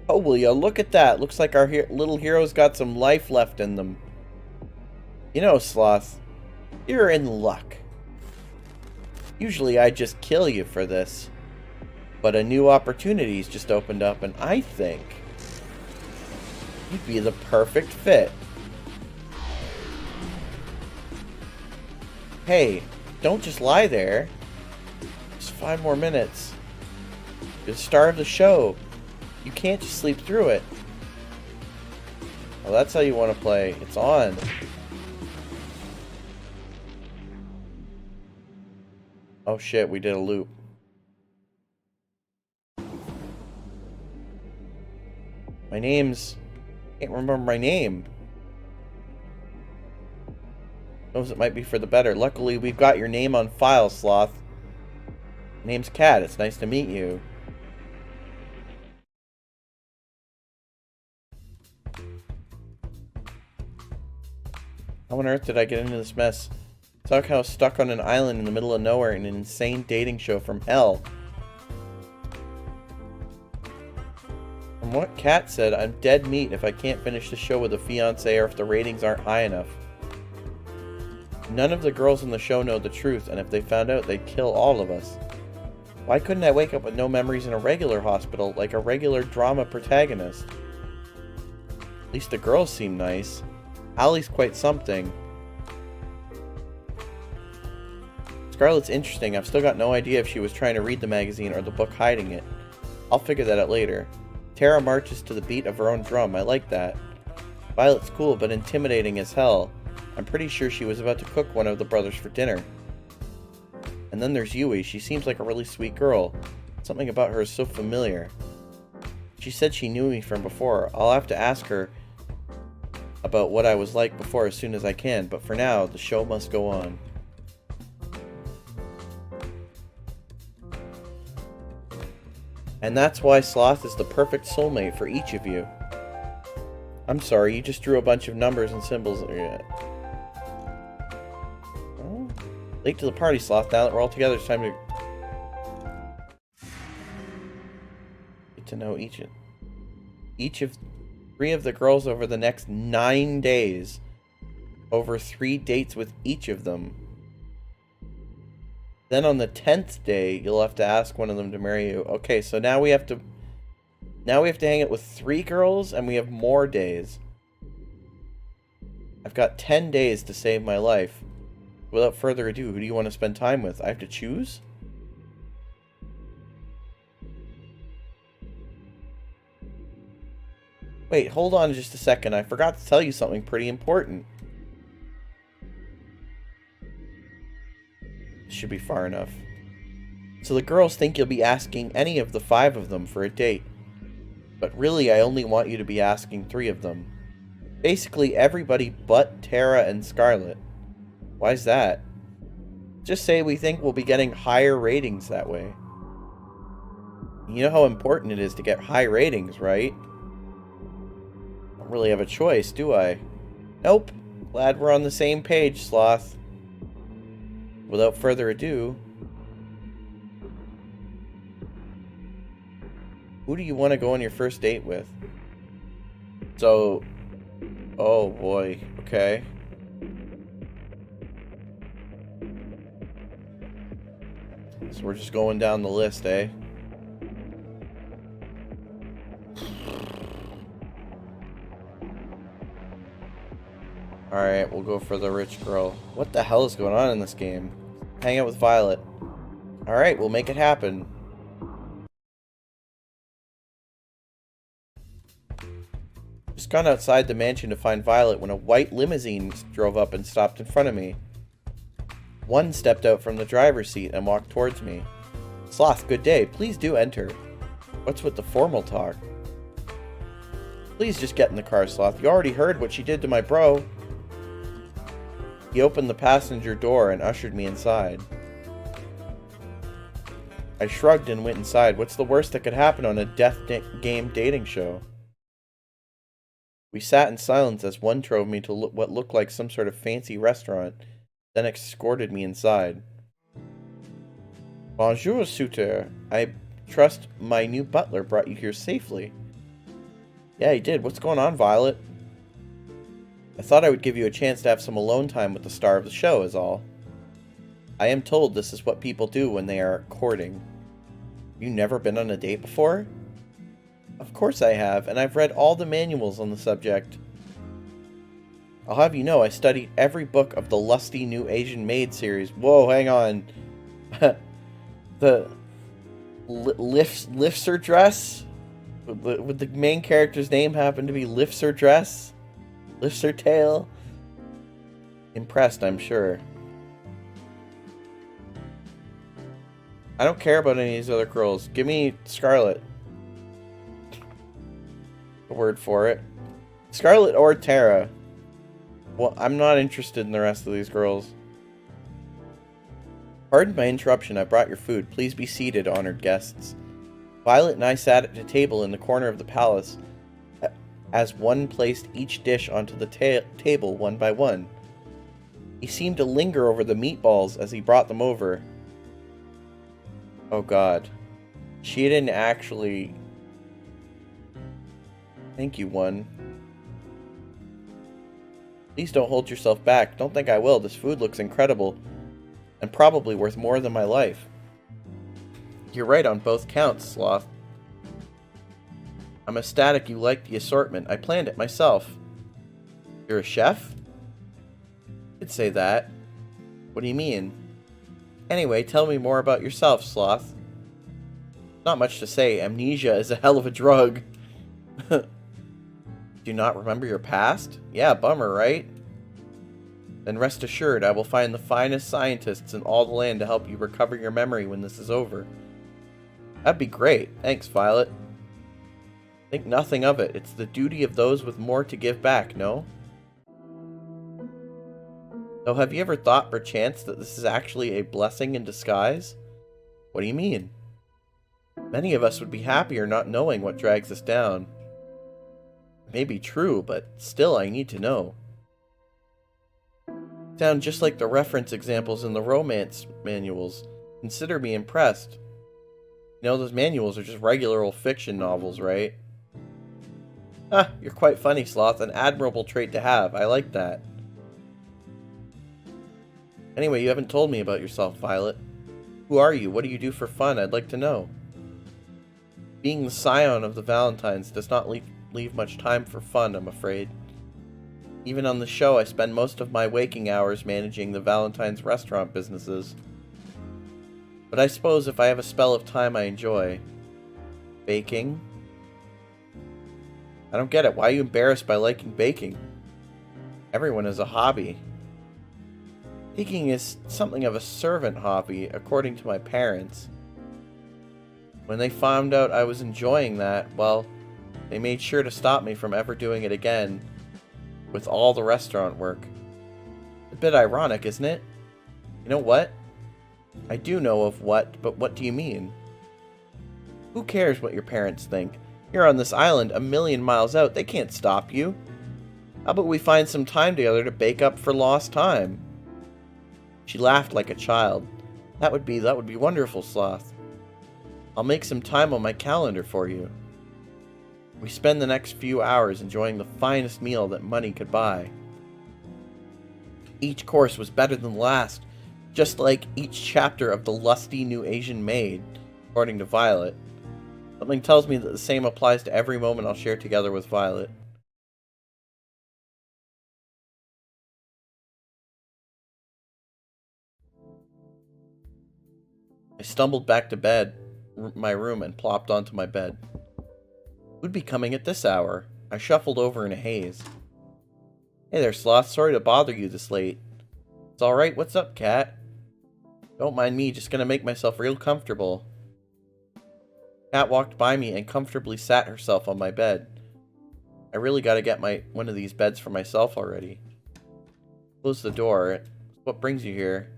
Oh, will ya look at that? Looks like our little hero's got some life left in them. You know, Sloth, you're in luck. Usually I'd just kill you for this. But a new opportunity's just opened up, and I think you'd be the perfect fit. Hey, don't just lie there. Just 5 more minutes. You're the star of the show. You can't just sleep through it. Well, that's how you want to play. It's on. Oh shit, we did a loop. My name's... I can't remember my name. Knows it might be for the better. Luckily, we've got your name on file, Sloth. Name's Cat. It's nice to meet you. How on earth did I get into this mess? Somehow stuck on an island in the middle of nowhere in an insane dating show from hell. From what Kat said, I'm dead meat if I can't finish the show with a fiancé or if the ratings aren't high enough. None of the girls in the show know the truth, and if they found out, they'd kill all of us. Why couldn't I wake up with no memories in a regular hospital, like a regular drama protagonist? At least the girls seem nice. Allie's quite something. Scarlett's interesting. I've still got no idea if she was trying to read the magazine or the book hiding it. I'll figure that out later. Tara marches to the beat of her own drum. I like that. Violet's cool, but intimidating as hell. I'm pretty sure she was about to cook one of the brothers for dinner. And then there's Yui. She seems like a really sweet girl. Something about her is so familiar. She said she knew me from before. I'll have to ask her about what I was like before as soon as I can, but for now, the show must go on. And that's why Sloth is the perfect soulmate for each of you. I'm sorry, you just drew a bunch of numbers and symbols. Oh, late to the party, Sloth. Now that we're all together, it's time to get to know each of 3 of the girls over the next 9 days. Over 3 dates with each of them. Then on the 10th day, you'll have to ask one of them to marry you. Okay, so now we have to hang out with 3 girls, and we have more days. I've got 10 days to save my life. Without further ado, who do you want to spend time with? I have to choose? Wait, hold on just a second. I forgot to tell you something pretty important. Should be far enough. So the girls think you'll be asking any of the 5 of them for a date. But really, I only want you to be asking 3 of them. Basically, everybody but Tara and Scarlett. Why's that? Just say we think we'll be getting higher ratings that way. You know how important it is to get high ratings, right? Don't really have a choice, do I? Nope. Glad we're on the same page, Sloth. Without further ado, Who do you want to go on your first date with? So... Oh boy. Okay. So we're just going down the list, eh? Alright, we'll go for the rich girl. What the hell is going on in this game? Hang out with Violet. Alright, we'll make it happen. Just gone outside the mansion to find Violet when a white limousine drove up and stopped in front of me. One stepped out from the driver's seat and walked towards me. Sloth, good day. Please do enter. What's with the formal talk? Please just get in the car, Sloth. You already heard what she did to my bro. He opened the passenger door and ushered me inside. I shrugged and went inside. What's the worst that could happen on a death game dating show? We sat in silence as one drove me to what looked like some sort of fancy restaurant, then escorted me inside. Bonjour, suitor. I trust my new butler brought you here safely. Yeah, he did. What's going on, Violet? I thought I would give you a chance to have some alone time with the star of the show, is all. I am told this is what people do when they are courting. You never been on a date before? Of course I have, and I've read all the manuals on the subject. I'll have you know I studied every book of the Lusty New Asian Maid series. Whoa, hang on. The lifts her dress? Would the main character's name happen to be lifts her dress? Lifts her tail? Impressed, I'm sure. I don't care about any of these other girls. Give me Scarlet. A word for it. Scarlet or Tara. Well, I'm not interested in the rest of these girls. Pardon my interruption. I brought your food. Please be seated, honored guests. Violet and I sat at a table in the corner of the palace as one placed each dish onto the table one by one. He seemed to linger over the meatballs as he brought them over. Oh god. She didn't actually... Thank you, one. Please don't hold yourself back. Don't think I will. This food looks incredible. And probably worth more than my life. You're right on both counts, Sloth. I'm ecstatic you liked the assortment. I planned it myself. You're a chef? I'd say that. What do you mean? Anyway, tell me more about yourself, Sloth. Not much to say. Amnesia is a hell of a drug. Do you not remember your past? Yeah, bummer, right? Then rest assured, I will find the finest scientists in all the land to help you recover your memory when this is over. That'd be great. Thanks, Violet. Think nothing of it. It's the duty of those with more to give back, no? Though, have you ever thought perchance that this is actually a blessing in disguise? What do you mean? Many of us would be happier not knowing what drags us down. It may be true, but still I need to know. Sound just like the reference examples in the romance manuals. Consider me impressed. You know, those manuals are just regular old fiction novels, right? Ah, you're quite funny, Sloth. An admirable trait to have. I like that. Anyway, you haven't told me about yourself, Violet. Who are you? What do you do for fun? I'd like to know. Being the scion of the Valentines does not leave much time for fun, I'm afraid. Even on the show, I spend most of my waking hours managing the Valentine's restaurant businesses. But I suppose if I have a spell of time I enjoy. Baking? I don't get it. Why are you embarrassed by liking baking? Everyone has a hobby. Baking is something of a servant hobby, according to my parents. When they found out I was enjoying that, well, they made sure to stop me from ever doing it again, with all the restaurant work. A bit ironic, isn't it? You know what? I do know of what, but what do you mean? Who cares what your parents think? You're on this island a million miles out. They can't stop you. How about we find some time together to bake up for lost time? She laughed like a child. That would be wonderful, Sloth. I'll make some time on my calendar for you. We spend the next few hours enjoying the finest meal that money could buy. Each course was better than the last, just like each chapter of The Lusty New Asian Maid, according to Violet. Something tells me that the same applies to every moment I'll share together with Violet. I stumbled back to my room, and plopped onto my bed. Who'd be coming at this hour? I shuffled over in a haze. Hey there, Sloth. Sorry to bother you this late. It's alright. What's up, Cat? Don't mind me. Just gonna make myself real comfortable. Cat walked by me and comfortably sat herself on my bed. I really gotta get one of these beds for myself already. Close the door. What brings you here?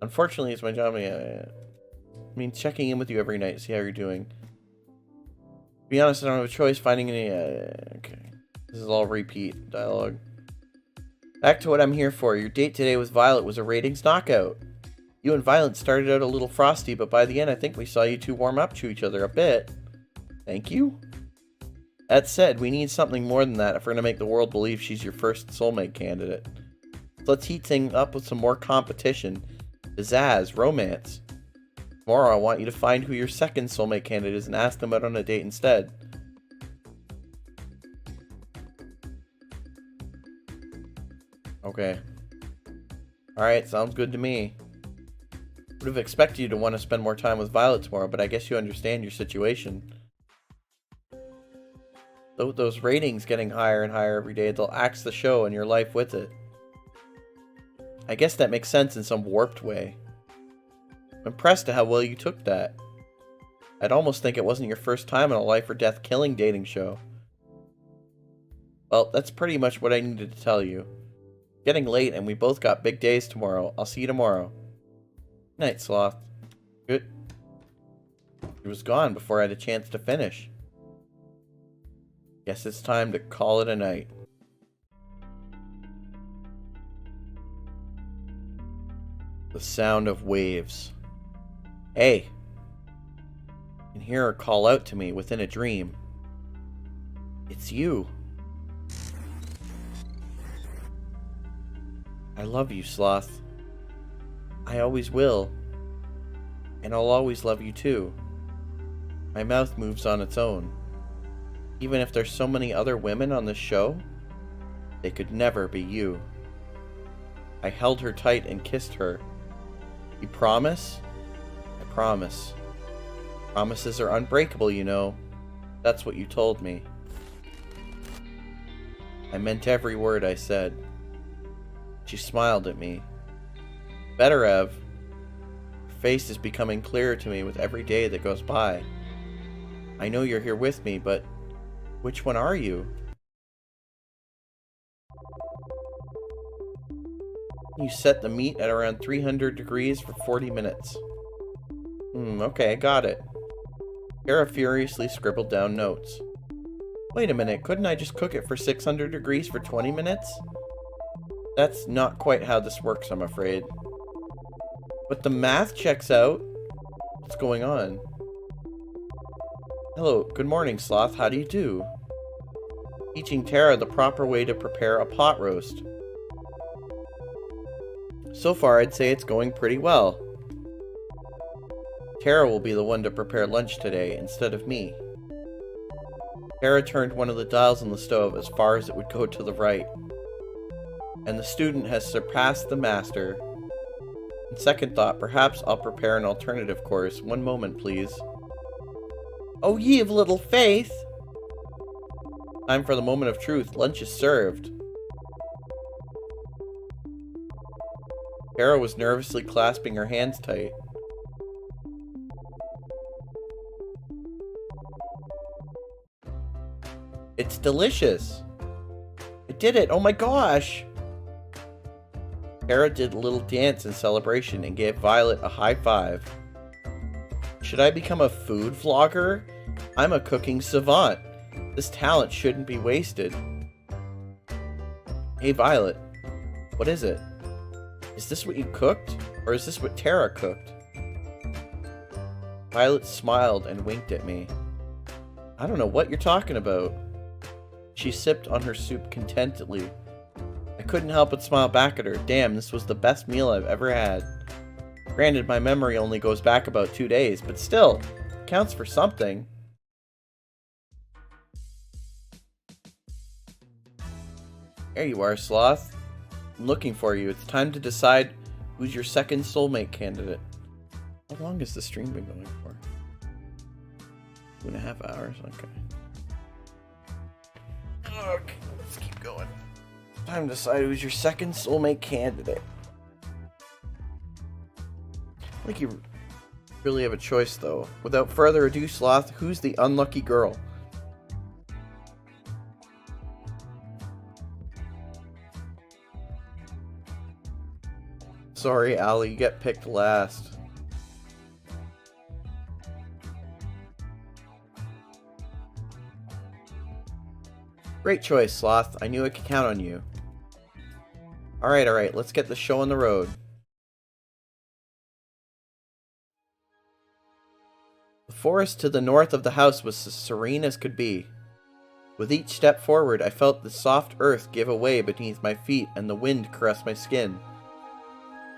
Unfortunately, it's my job. I mean, checking in with you every night to see how you're doing. To be honest, I don't have a choice finding any... okay. This is all repeat dialogue. Back to what I'm here for. Your date today with Violet was a ratings knockout. You and Violet started out a little frosty, but by the end, I think we saw you two warm up to each other a bit. Thank you. That said, we need something more than that if we're going to make the world believe she's your first soulmate candidate. So let's heat things up with some more competition. Pizzazz, romance. Tomorrow, I want you to find who your second soulmate candidate is and ask them out on a date instead. Okay. Alright, sounds good to me. Would have expected you to want to spend more time with Violet tomorrow, but I guess you understand your situation. Though those ratings getting higher and higher every day, they'll axe the show and your life with it. I guess that makes sense in some warped way. I'm impressed at how well you took that. I'd almost think it wasn't your first time in a life or death killing dating show. Well, that's pretty much what I needed to tell you. Getting late and we both got big days tomorrow. I'll see you tomorrow. Night, Sloth. Good. He was gone before I had a chance to finish. Guess it's time to call it a night. The sound of waves. Hey. I can hear her call out to me within a dream. It's you. I love you, Sloth. I always will. And I'll always love you too. My mouth moves on its own. Even if there's so many other women on this show, they could never be you. I held her tight and kissed her. You promise? I promise. Promises are unbreakable, you know. That's what you told me. I meant every word I said. She smiled at me. Better, Ev. Your face is becoming clearer to me with every day that goes by. I know you're here with me, but which one are you? You set the meat at around 300 degrees for 40 minutes. Okay, got it. Kara furiously scribbled down notes. Wait a minute, couldn't I just cook it for 600 degrees for 20 minutes? That's not quite how this works, I'm afraid. But the math checks out. What's going on? Hello, good morning, Sloth. How do you do? Teaching Tara the proper way to prepare a pot roast. So far, I'd say it's going pretty well. Tara will be the one to prepare lunch today instead of me. Tara turned one of the dials on the stove as far as it would go to the right. And the student has surpassed the master. On second thought, perhaps I'll prepare an alternative course. One moment, please. Oh, ye of little faith! Time for the moment of truth. Lunch is served. Tara was nervously clasping her hands tight. It's delicious! I did it! Oh my gosh! Tara did a little dance in celebration and gave Violet a high five. Should I become a food vlogger? I'm a cooking savant. This talent shouldn't be wasted. Hey Violet, what is it? Is this what you cooked? Or is this what Tara cooked? Violet smiled and winked at me. I don't know what you're talking about. She sipped on her soup contentedly. I couldn't help but smile back at her. Damn, this was the best meal I've ever had. Granted, my memory only goes back about 2 days, but still, counts for something. There you are, Sloth. I'm looking for you. It's time to decide who's your second soulmate candidate. How long has the stream been going for? 2.5 hours? Okay. Okay, let's keep going. Time to decide who's your second soulmate candidate. I think you really have a choice, though. Without further ado, Sloth, who's the unlucky girl? Sorry, Allie, you get picked last. Great choice, Sloth. I knew I could count on you. Alright, let's get the show on the road. The forest to the north of the house was as serene as could be. With each step forward, I felt the soft earth give away beneath my feet and the wind caress my skin.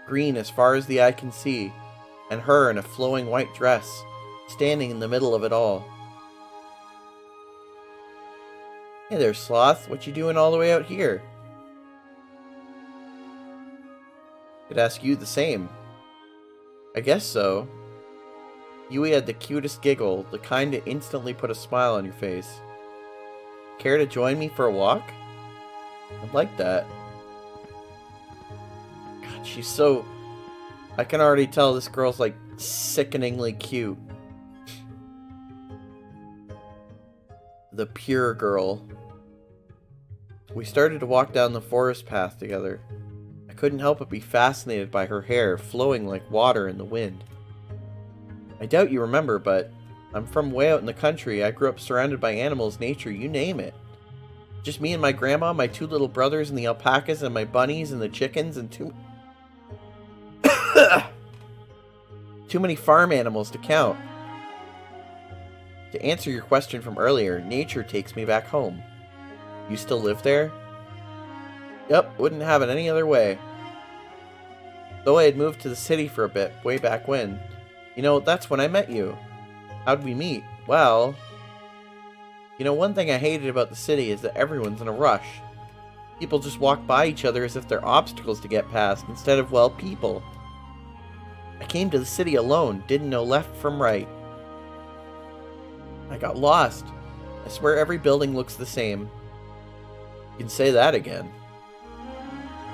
Green as far as the eye can see, and her in a flowing white dress, standing in the middle of it all. Hey there, Sloth. What you doing all the way out here? I'd ask you the same. I guess so. Yui had the cutest giggle, the kind that instantly put a smile on your face. Care to join me for a walk? I'd like that. God, she's so... I can already tell this girl's like sickeningly cute. The pure girl. We started to walk down the forest path together. I couldn't help but be fascinated by her hair flowing like water in the wind. I doubt you remember, but I'm from way out in the country. I grew up surrounded by animals, nature, you name it. Just me and my grandma, my 2 little brothers, and the alpacas, and my bunnies, and the chickens, and too many farm animals to count. To answer your question from earlier, nature takes me back home. You still live there? Yep, wouldn't have it any other way. Though I had moved to the city for a bit, way back when. You know, that's when I met you. How'd we meet? Well... You know, one thing I hated about the city is that everyone's in a rush. People just walk by each other as if they're obstacles to get past, instead of, well, people. I came to the city alone, didn't know left from right. I got lost. I swear every building looks the same. You can say that again.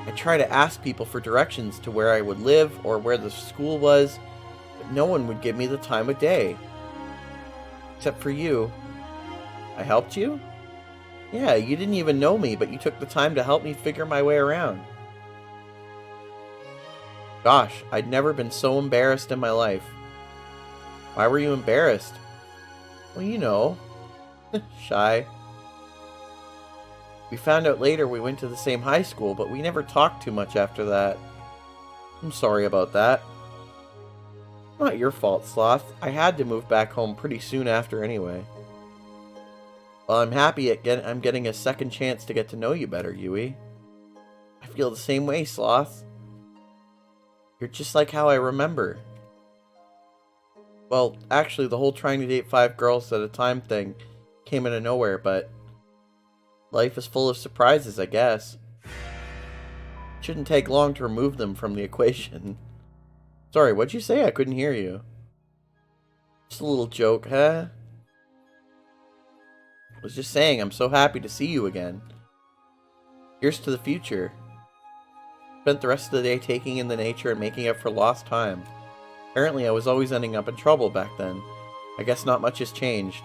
I try to ask people for directions to where I would live or where the school was, but no one would give me the time of day. Except for you. I helped you? Yeah, you didn't even know me, but you took the time to help me figure my way around. Gosh, I'd never been so embarrassed in my life. Why were you embarrassed? Well, you know. Shy. We found out later we went to the same high school, but we never talked too much after that. I'm sorry about that. Not your fault, Sloth. I had to move back home pretty soon after anyway. Well, I'm happy I'm getting a second chance to get to know you better, Yui. I feel the same way, Sloth. You're just like how I remember. Well, actually, the whole trying to date 5 girls at a time thing came out of nowhere, but life is full of surprises, I guess. Shouldn't take long to remove them from the equation. Sorry, what'd you say? I couldn't hear you. Just a little joke, huh? I was just saying, I'm so happy to see you again. Here's to the future. Spent the rest of the day taking in the nature and making up for lost time. Apparently I was always ending up in trouble back then. I guess not much has changed.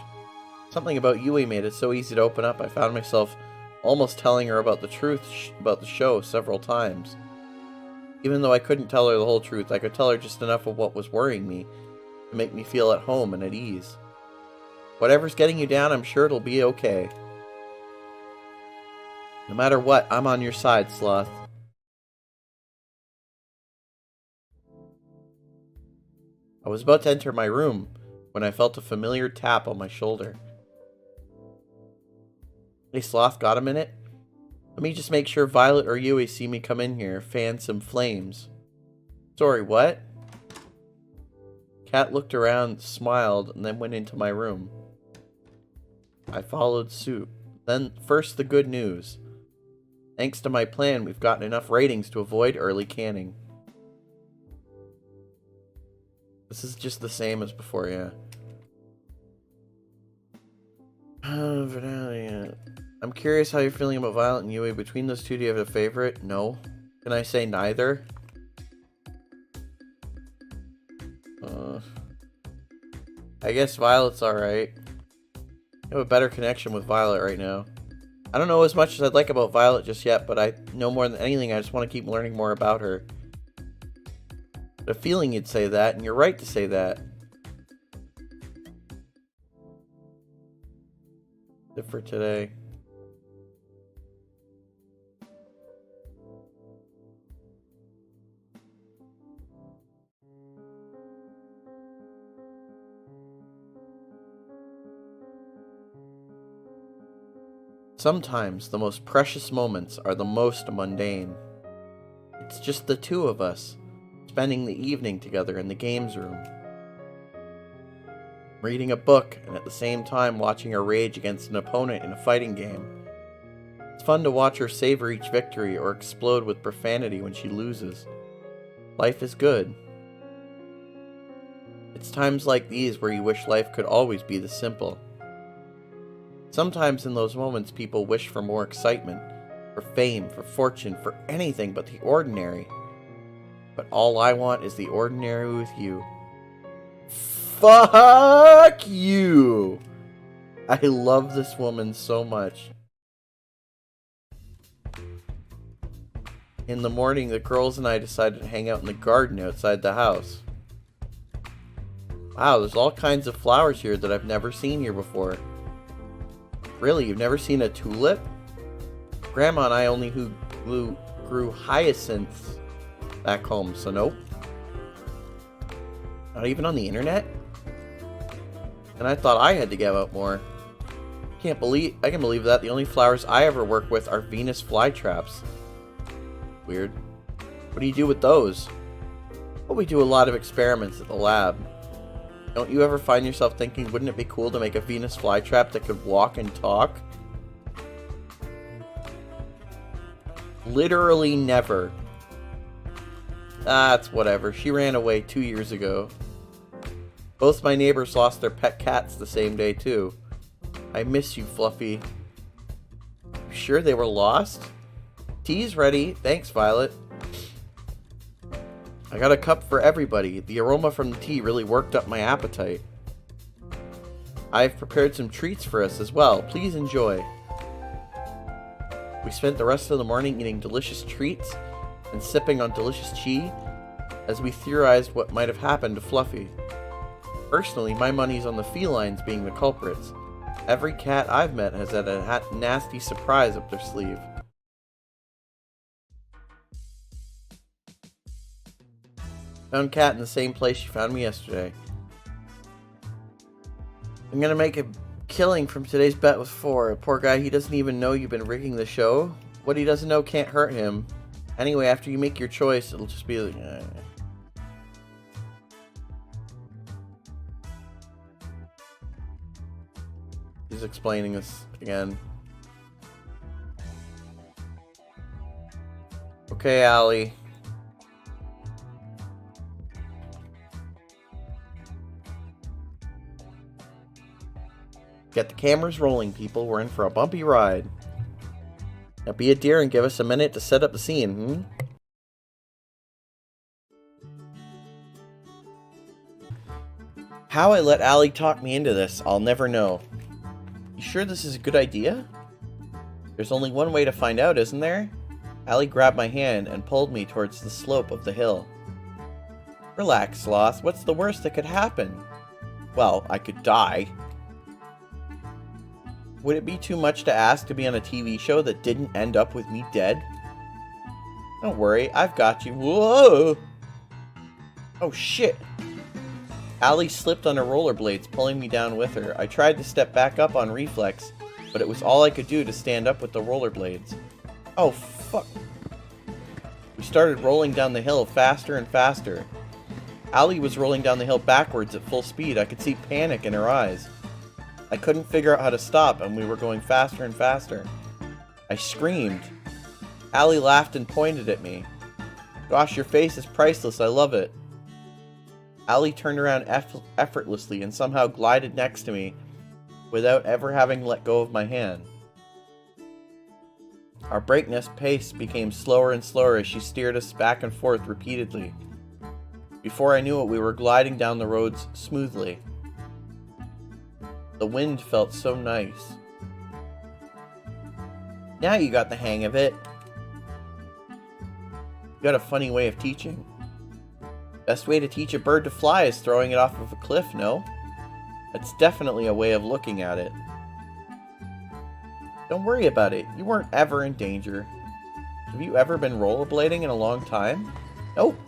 Something about Yui made it so easy to open up, I found myself almost telling her about the truth about the show several times. Even though I couldn't tell her the whole truth, I could tell her just enough of what was worrying me to make me feel at home and at ease. Whatever's getting you down, I'm sure it'll be okay. No matter what, I'm on your side, Sloth. I was about to enter my room when I felt a familiar tap on my shoulder. Hey, Sloth, got a minute? Let me just make sure Violet or Yui see me come in here, fan some flames. Sorry, what? Cat looked around, smiled, and then went into my room. I followed suit. Then, first the good news. Thanks to my plan, we've gotten enough ratings to avoid early canning. This is just the same as before, yeah. I'm curious how you're feeling about Violet and Yui. Between those two, do you have a favorite? No. Can I say neither? I guess Violet's alright. I have a better connection with Violet right now. I don't know as much as I'd like about Violet just yet, but I know more than anything, I just want to keep learning more about her. But a feeling you'd say that, and you're right to say that. That's it for today. Sometimes the most precious moments are the most mundane. It's just the two of us, spending the evening together in the games room. Reading a book and at the same time watching her rage against an opponent in a fighting game. It's fun to watch her savor each victory or explode with profanity when she loses. Life is good. It's times like these where you wish life could always be this simple. Sometimes in those moments people wish for more excitement, for fame, for fortune, for anything but the ordinary. But all I want is the ordinary with you. Fuck you! I love this woman so much. In the morning, the girls and I decided to hang out in the garden outside the house. Wow, there's all kinds of flowers here that I've never seen here before. Really, you've never seen a tulip? Grandma and I only grew hyacinths back home, so nope. Not even on the internet? And I thought I had to give out more. I can believe that. The only flowers I ever work with are Venus flytraps. Weird. What do you do with those? Well, we do a lot of experiments at the lab. Don't you ever find yourself thinking, wouldn't it be cool to make a Venus flytrap that could walk and talk? Literally never. That's whatever. She ran away 2 years ago. Both my neighbors lost their pet cats the same day too. I miss you, Fluffy. You sure they were lost? Tea's ready. Thanks, Violet. I got a cup for everybody. The aroma from the tea really worked up my appetite. I've prepared some treats for us as well. Please enjoy. We spent the rest of the morning eating delicious treats and sipping on delicious tea as we theorized what might have happened to Fluffy. Personally, my money's on the felines being the culprits. Every cat I've met has had a nasty surprise up their sleeve. Found Cat in the same place she found me yesterday. I'm gonna make a killing from today's bet with 4. Poor guy, he doesn't even know you've been rigging the show. What he doesn't know can't hurt him. Anyway, after you make your choice, it'll just be like... He's explaining this again. Okay, Allie. Get the cameras rolling, people. We're in for a bumpy ride. Now be a dear and give us a minute to set up the scene, How I let Allie talk me into this, I'll never know. You sure this is a good idea? There's only one way to find out, isn't there? Allie grabbed my hand and pulled me towards the slope of the hill. Relax, Sloth. What's the worst that could happen? Well, I could die. Would it be too much to ask to be on a TV show that didn't end up with me dead? Don't worry, I've got you. Whoa! Oh shit! Allie slipped on her rollerblades, pulling me down with her. I tried to step back up on reflex, but it was all I could do to stand up with the rollerblades. Oh, fuck. We started rolling down the hill faster and faster. Allie was rolling down the hill backwards at full speed. I could see panic in her eyes. I couldn't figure out how to stop, and we were going faster and faster. I screamed. Allie laughed and pointed at me. Gosh, your face is priceless. I love it. Allie turned around effortlessly and somehow glided next to me without ever having let go of my hand. Our breakneck pace became slower and slower as she steered us back and forth repeatedly. Before I knew it, we were gliding down the roads smoothly. The wind felt so nice. Now you got the hang of it. You got a funny way of teaching. Best way to teach a bird to fly is throwing it off of a cliff, no? That's definitely a way of looking at it. Don't worry about it. You weren't ever in danger. Have you ever been rollerblading in a long time? Nope.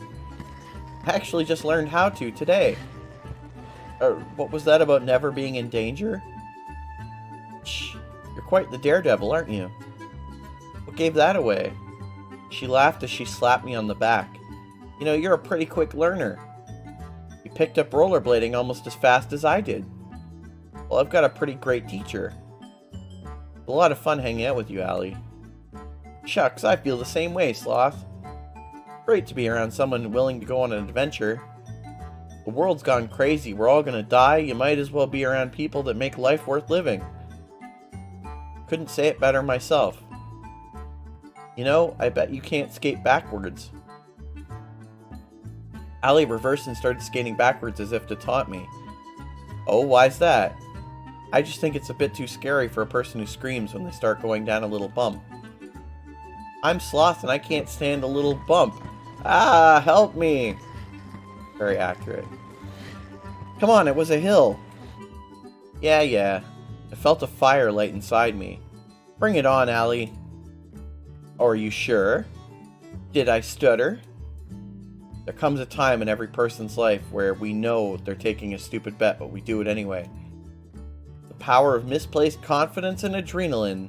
I actually just learned how to today. What was that about never being in danger? Shh. You're quite the daredevil, aren't you? What gave that away? She laughed as she slapped me on the back. You know, you're a pretty quick learner. You picked up rollerblading almost as fast as I did. Well, I've got a pretty great teacher. It's a lot of fun hanging out with you, Allie. Shucks, I feel the same way, Sloth. Great to be around someone willing to go on an adventure. The world's gone crazy. We're all gonna die. You might as well be around people that make life worth living. Couldn't say it better myself. You know, I bet you can't skate backwards. Allie reversed and started skating backwards as if to taunt me. Oh, why's that? I just think it's a bit too scary for a person who screams when they start going down a little bump. I'm Sloth and I can't stand a little bump. Ah, help me! Very accurate. Come on, it was a hill. Yeah. I felt a fire light inside me. Bring it on, Allie. Oh, are you sure? Did I stutter? There comes a time in every person's life where we know they're taking a stupid bet, but we do it anyway. The power of misplaced confidence and adrenaline.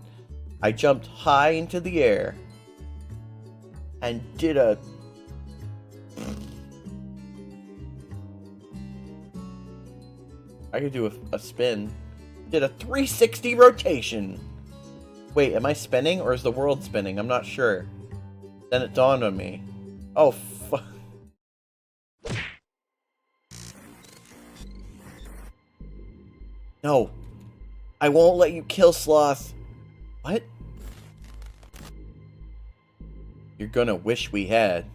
I jumped high into the air and did a... I could do a spin. Did a 360 rotation. Wait, am I spinning or is the world spinning? I'm not sure. Then it dawned on me. Oh, fuck. No. I won't let you kill Sloth. What? You're gonna wish we had.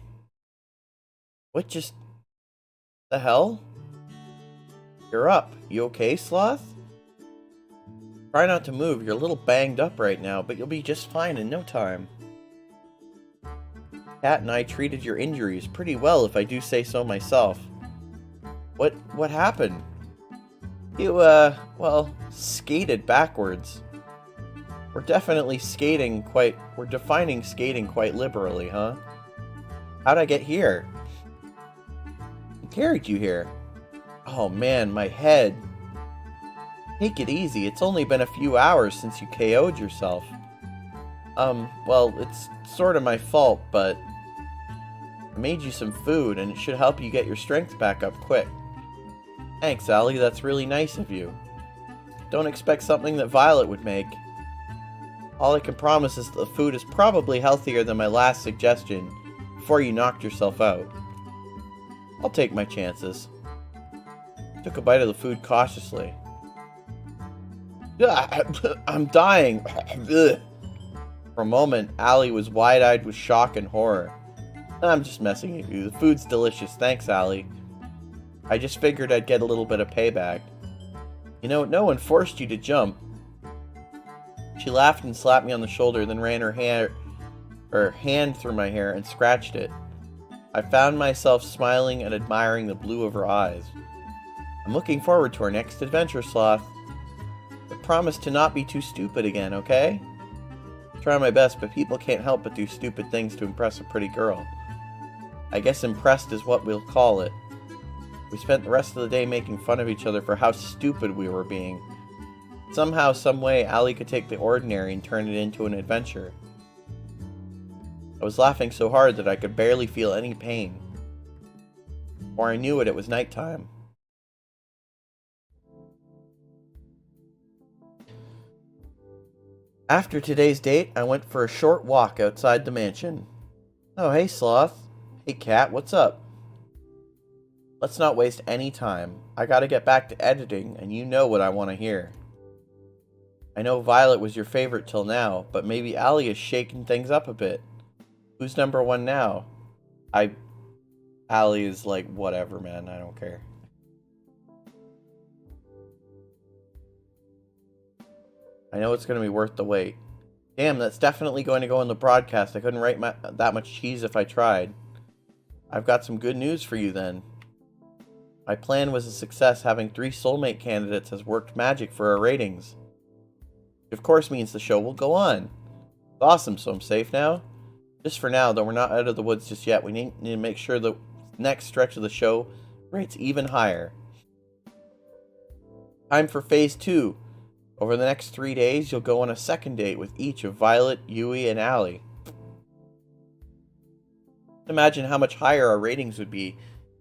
What just... the hell? You're up. You okay, Sloth? Try not to move. You're a little banged up right now, but you'll be just fine in no time. Cat and I treated your injuries pretty well, if I do say so myself. What happened? You, well, skated backwards. We're defining skating quite liberally, huh? How'd I get here? Who carried you here? Oh man, my head. Take it easy, it's only been a few hours since you KO'd yourself. Well, it's sort of my fault, but I made you some food, and it should help you get your strength back up quick. Thanks, Allie, that's really nice of you. Don't expect something that Violet would make. All I can promise is that the food is probably healthier than my last suggestion, before you knocked yourself out. I'll take my chances. I took a bite of the food cautiously. I'm dying. For a moment, Allie was wide-eyed with shock and horror. I'm just messing with you. The food's delicious. Thanks, Allie. I just figured I'd get a little bit of payback. You know, no one forced you to jump. She laughed and slapped me on the shoulder, then ran her hand through my hair and scratched it. I found myself smiling and admiring the blue of her eyes. I'm looking forward to our next adventure, Sloth. But promise to not be too stupid again, okay? I try my best, but people can't help but do stupid things to impress a pretty girl. I guess impressed is what we'll call it. We spent the rest of the day making fun of each other for how stupid we were being. Somehow, someway, Allie could take the ordinary and turn it into an adventure. I was laughing so hard that I could barely feel any pain. Before I knew it, it was nighttime. After today's date, I went for a short walk outside the mansion. Oh, hey, Sloth. Hey, Cat, what's up? Let's not waste any time. I gotta get back to editing, and you know what I want to hear. I know Violet was your favorite till now, but maybe Allie is shaking things up a bit. Who's number one now? Allie is like, whatever, man. I don't care. I know it's going to be worth the wait. Damn, that's definitely going to go in the broadcast. I couldn't write that much cheese if I tried. I've got some good news for you then. My plan was a success. Having 3 soulmate candidates has worked magic for our ratings. Which of course means the show will go on. It's awesome, so I'm safe now? Just for now, though we're not out of the woods just yet. We need to make sure the next stretch of the show rates even higher. Time for Phase 2. Over the next 3 days, you'll go on a second date with each of Violet, Yui, and Allie. Imagine how much higher our ratings would be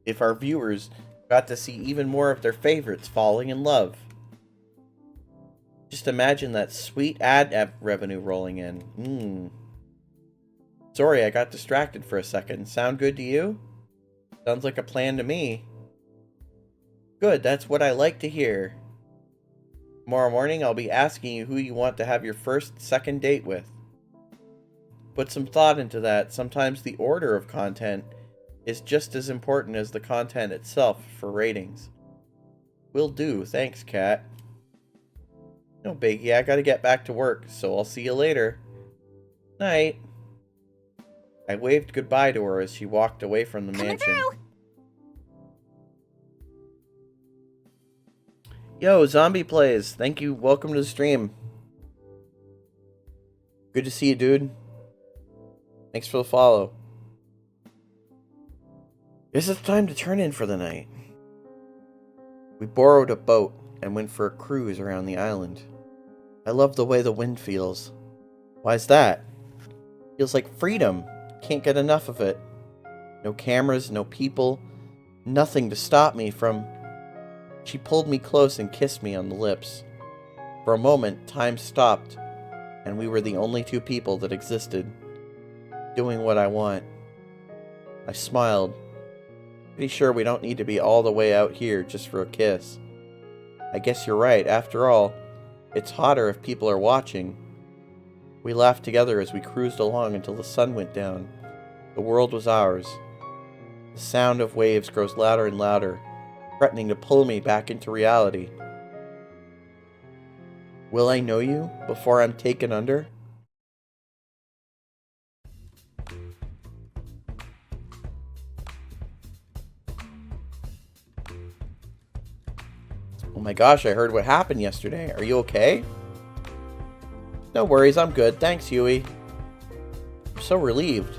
if our viewers got to see even more of their favorites falling in love. Just imagine that sweet ad revenue rolling in. Sorry, I got distracted for a second. Sound good to you? Sounds like a plan to me. Good, that's what I like to hear. Tomorrow morning, I'll be asking you who you want to have your second date with. Put some thought into that. Sometimes the order of content is just as important as the content itself for ratings. Will do. Thanks, Cat. No biggie, I gotta get back to work, so I'll see you later. Night. I waved goodbye to her as she walked away from the mansion. Yo, Zombie Plays. Thank you. Welcome to the stream. Good to see you, dude. Thanks for the follow. Guess it's time to turn in for the night. We borrowed a boat and went for a cruise around the island. I love the way the wind feels. Why's that? Feels like freedom. Can't get enough of it. No cameras, no people, nothing to stop me from... She pulled me close and kissed me on the lips. For a moment, time stopped, and we were the only 2 people that existed, doing what I want. I smiled. Pretty sure we don't need to be all the way out here just for a kiss. I guess you're right. After all, it's hotter if people are watching. We laughed together as we cruised along until the sun went down. The world was ours. The sound of waves grows louder and louder, threatening to pull me back into reality. Will I know you before I'm taken under? Oh my gosh, I heard what happened yesterday. Are you okay? No worries, I'm good. Thanks, Yui. I'm so relieved.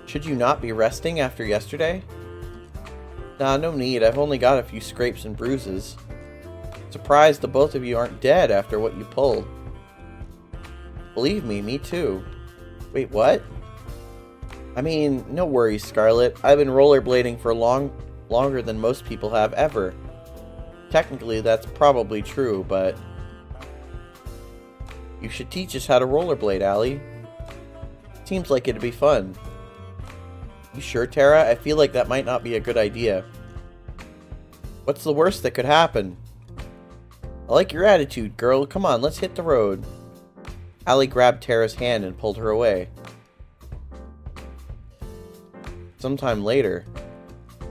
Should you not be resting after yesterday? Nah, no need. I've only got a few scrapes and bruises. Surprised the both of you aren't dead after what you pulled. Believe me, me too. Wait, what? I mean, no worries, Scarlet. I've been rollerblading for longer than most people have ever. Technically, that's probably true, but... You should teach us how to rollerblade, Allie. Seems like it'd be fun. You sure, Tara? I feel like that might not be a good idea. What's the worst that could happen? I like your attitude, girl. Come on, let's hit the road. Allie grabbed Tara's hand and pulled her away. Sometime later.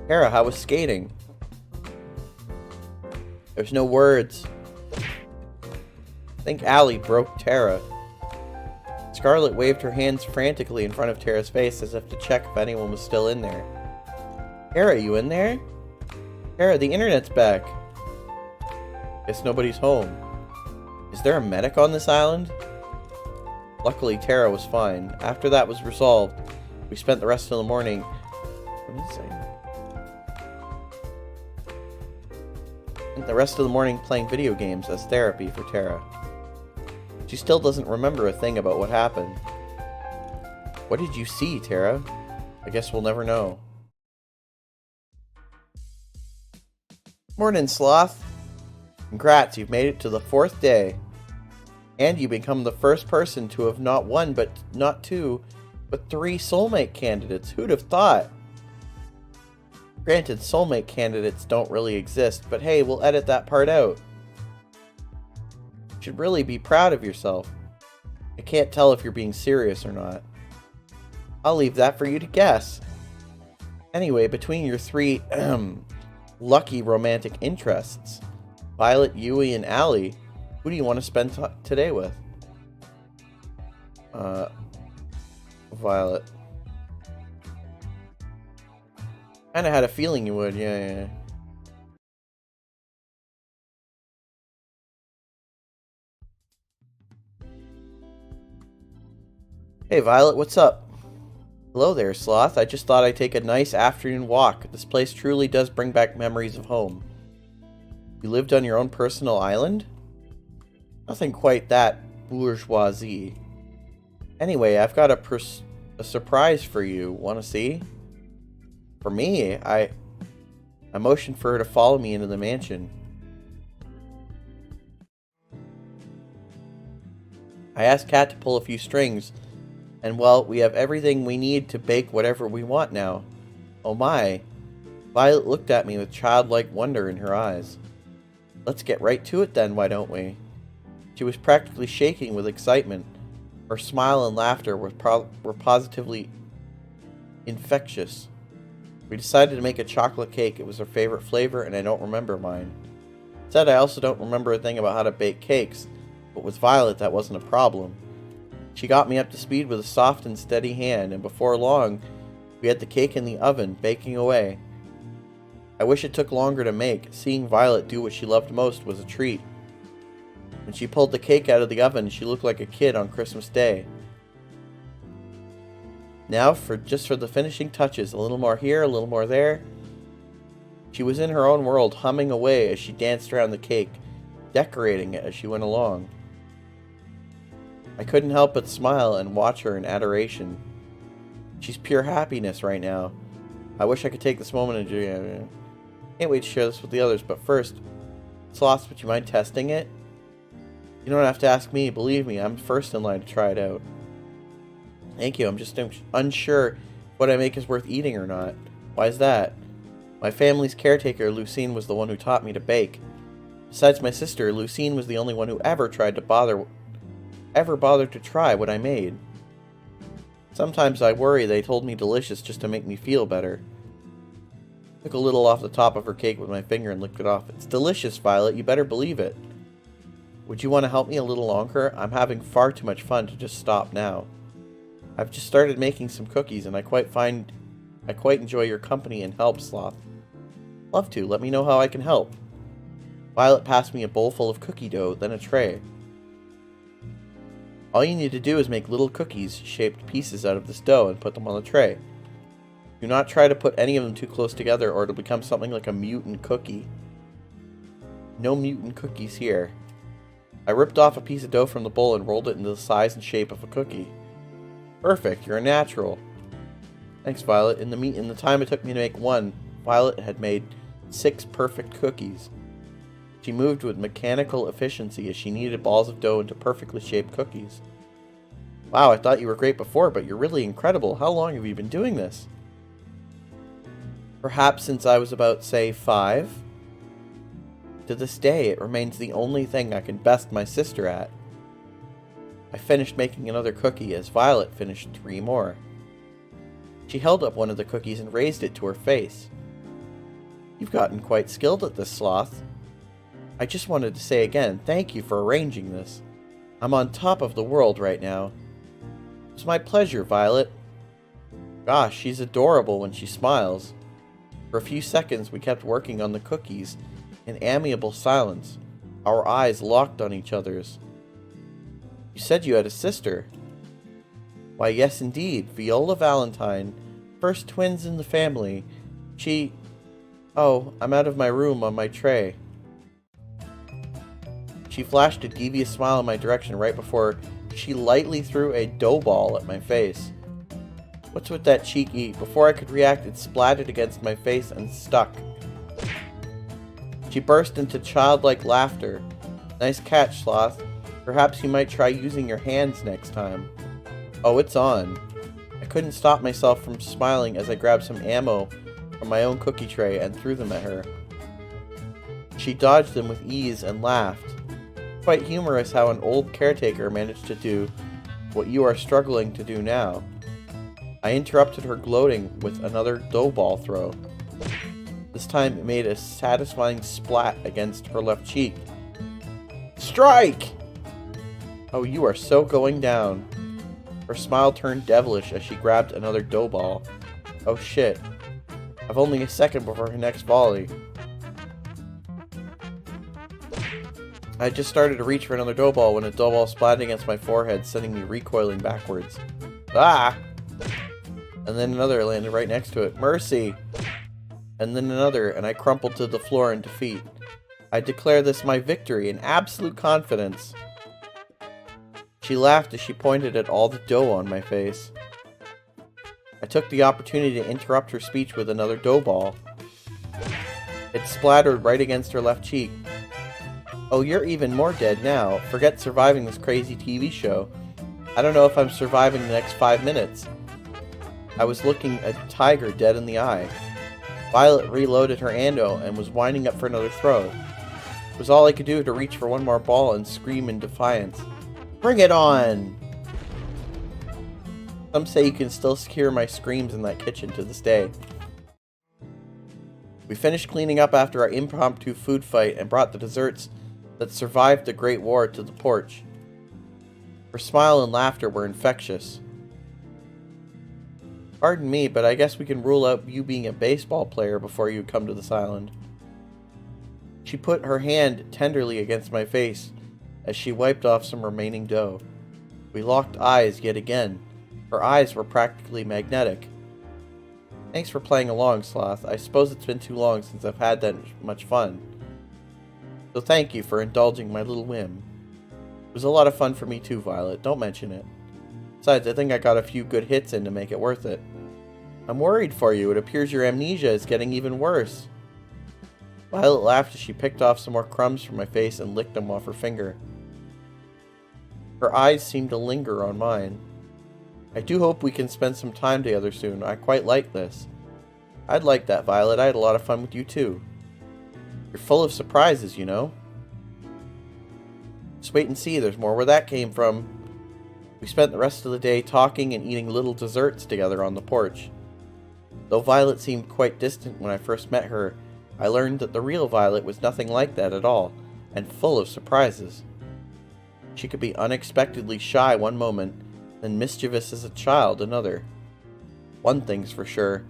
Tara, how was skating? There's no words. I think Allie broke Tara. Scarlet waved her hands frantically in front of Tara's face as if to check if anyone was still in there. Tara, you in there? Tara, the internet's back. Guess nobody's home. Is there a medic on this island? Luckily, Tara was fine. After that was resolved, we spent the rest of the morning... the rest of the morning playing video games as therapy for Tara. She still doesn't remember a thing about what happened. What did you see, Tara? I guess we'll never know. Morning, Sloth. Congrats, you've made it to the 4th day. And you become the first person to have not one, but not two, but 3 soulmate candidates. Who'd have thought? Granted, soulmate candidates don't really exist, but hey, we'll edit that part out. You should really be proud of yourself. I can't tell if you're being serious or not. I'll leave that for you to guess. Anyway, between your 3 lucky romantic interests, Violet, Yui, and Allie, who do you want to spend today with? Violet. Kinda had a feeling you would, yeah. Hey Violet, what's up? Hello there, Sloth. I just thought I'd take a nice afternoon walk. This place truly does bring back memories of home. You lived on your own personal island? Nothing quite that bourgeoisie. Anyway, I've got a surprise for you. Want to see? For me, I motioned for her to follow me into the mansion. I asked Kat to pull a few strings, and well, we have everything we need to bake whatever we want now. Oh my. Violet looked at me with childlike wonder in her eyes. Let's get right to it then, why don't we? She was practically shaking with excitement. Her smile and laughter were positively infectious. We decided to make a chocolate cake. It was her favorite flavor, and I don't remember mine. Said I also don't remember a thing about how to bake cakes, but with Violet that wasn't a problem. She got me up to speed with a soft and steady hand, and before long, we had the cake in the oven, baking away. I wish it took longer to make. Seeing Violet do what she loved most was a treat. When she pulled the cake out of the oven, she looked like a kid on Christmas Day. Now, just for the finishing touches, a little more here, a little more there. She was in her own world, humming away as she danced around the cake, decorating it as she went along. I couldn't help but smile and watch her in adoration. She's pure happiness right now. I wish I could take this moment and can't wait to share this with the others, but first, Sloth, would you mind testing it? You don't have to ask me, believe me, I'm first in line to try it out. Thank you, I'm just unsure if what I make is worth eating or not. Why is that? My family's caretaker, Lucine, was the one who taught me to bake. Besides my sister, Lucine was the only one who ever bothered to try what I made. Sometimes I worry they told me delicious just to make me feel better. Took a little off the top of her cake with my finger and licked it off. It's delicious, Violet, you better believe it. Would you want to help me a little longer? I'm having far too much fun to just stop now. I've just started making some cookies and I quite enjoy your company and help, Sloth. Love to. Let me know how I can help. Violet passed me a bowl full of cookie dough, then a tray. All you need to do is make little cookies-shaped pieces out of this dough and put them on the tray. Do not try to put any of them too close together or it'll become something like a mutant cookie. No mutant cookies here. I ripped off a piece of dough from the bowl and rolled it into the size and shape of a cookie. Perfect, you're a natural. Thanks, Violet. In the time it took me to make one, Violet had made 6 perfect cookies. She moved with mechanical efficiency as she kneaded balls of dough into perfectly shaped cookies. Wow, I thought you were great before, but you're really incredible. How long have you been doing this? Perhaps since I was about, say, 5. To this day, it remains the only thing I can best my sister at. I finished making another cookie as Violet finished 3 more. She held up one of the cookies and raised it to her face. You've gotten quite skilled at this, Sloth. I just wanted to say again, thank you for arranging this. I'm on top of the world right now. It's my pleasure, Violet. Gosh, she's adorable when she smiles. For a few seconds, we kept working on the cookies in amiable silence, our eyes locked on each other's. You said you had a sister. Why, yes indeed, Viola Valentine, first twins in the family. Oh, I'm out of my room on my tray. She flashed a devious smile in my direction right before she lightly threw a dough ball at my face. What's with that cheeky? Before I could react, it splattered against my face and stuck. She burst into childlike laughter. Nice catch, Sloth. Perhaps you might try using your hands next time. Oh, it's on. I couldn't stop myself from smiling as I grabbed some ammo from my own cookie tray and threw them at her. She dodged them with ease and laughed. Quite humorous how an old caretaker managed to do what you are struggling to do now. I interrupted her gloating with another dough ball throw. This time it made a satisfying splat against her left cheek. Strike! Oh, you are so going down. Her smile turned devilish as she grabbed another dough ball. Oh shit. I've only a second before her next volley. I just started to reach for another dough ball when a dough ball splatted against my forehead, sending me recoiling backwards. Ah! And then another landed right next to it. Mercy! And then another, and I crumpled to the floor in defeat. I declare this my victory in absolute confidence. She laughed as she pointed at all the dough on my face. I took the opportunity to interrupt her speech with another dough ball. It splattered right against her left cheek. Oh, you're even more dead now. Forget surviving this crazy TV show. I don't know if I'm surviving the next 5 minutes. I was looking a tiger dead in the eye. Violet reloaded her ando and was winding up for another throw. It was all I could do to reach for one more ball and scream in defiance. Bring it on! Some say you can still hear my screams in that kitchen to this day. We finished cleaning up after our impromptu food fight and brought the desserts that survived the Great War to the porch. Her smile and laughter were infectious. Pardon me, but I guess we can rule out you being a baseball player before you come to this island. She put her hand tenderly against my face as she wiped off some remaining dough. We locked eyes yet again. Her eyes were practically magnetic. Thanks for playing along, Sloth. I suppose it's been too long since I've had that much fun. So thank you for indulging my little whim. It was a lot of fun for me too, Violet. Don't mention it. Besides, I think I got a few good hits in to make it worth it. I'm worried for you. It appears your amnesia is getting even worse. Violet laughed as she picked off some more crumbs from my face and licked them off her finger. Her eyes seemed to linger on mine. I do hope we can spend some time together soon. I quite like this. I'd like that, Violet. I had a lot of fun with you too. You're full of surprises, you know. Just wait and see. There's more where that came from. We spent the rest of the day talking and eating little desserts together on the porch. Though Violet seemed quite distant when I first met her, I learned that the real Violet was nothing like that at all, and full of surprises. She could be unexpectedly shy one moment, then mischievous as a child another. One thing's for sure,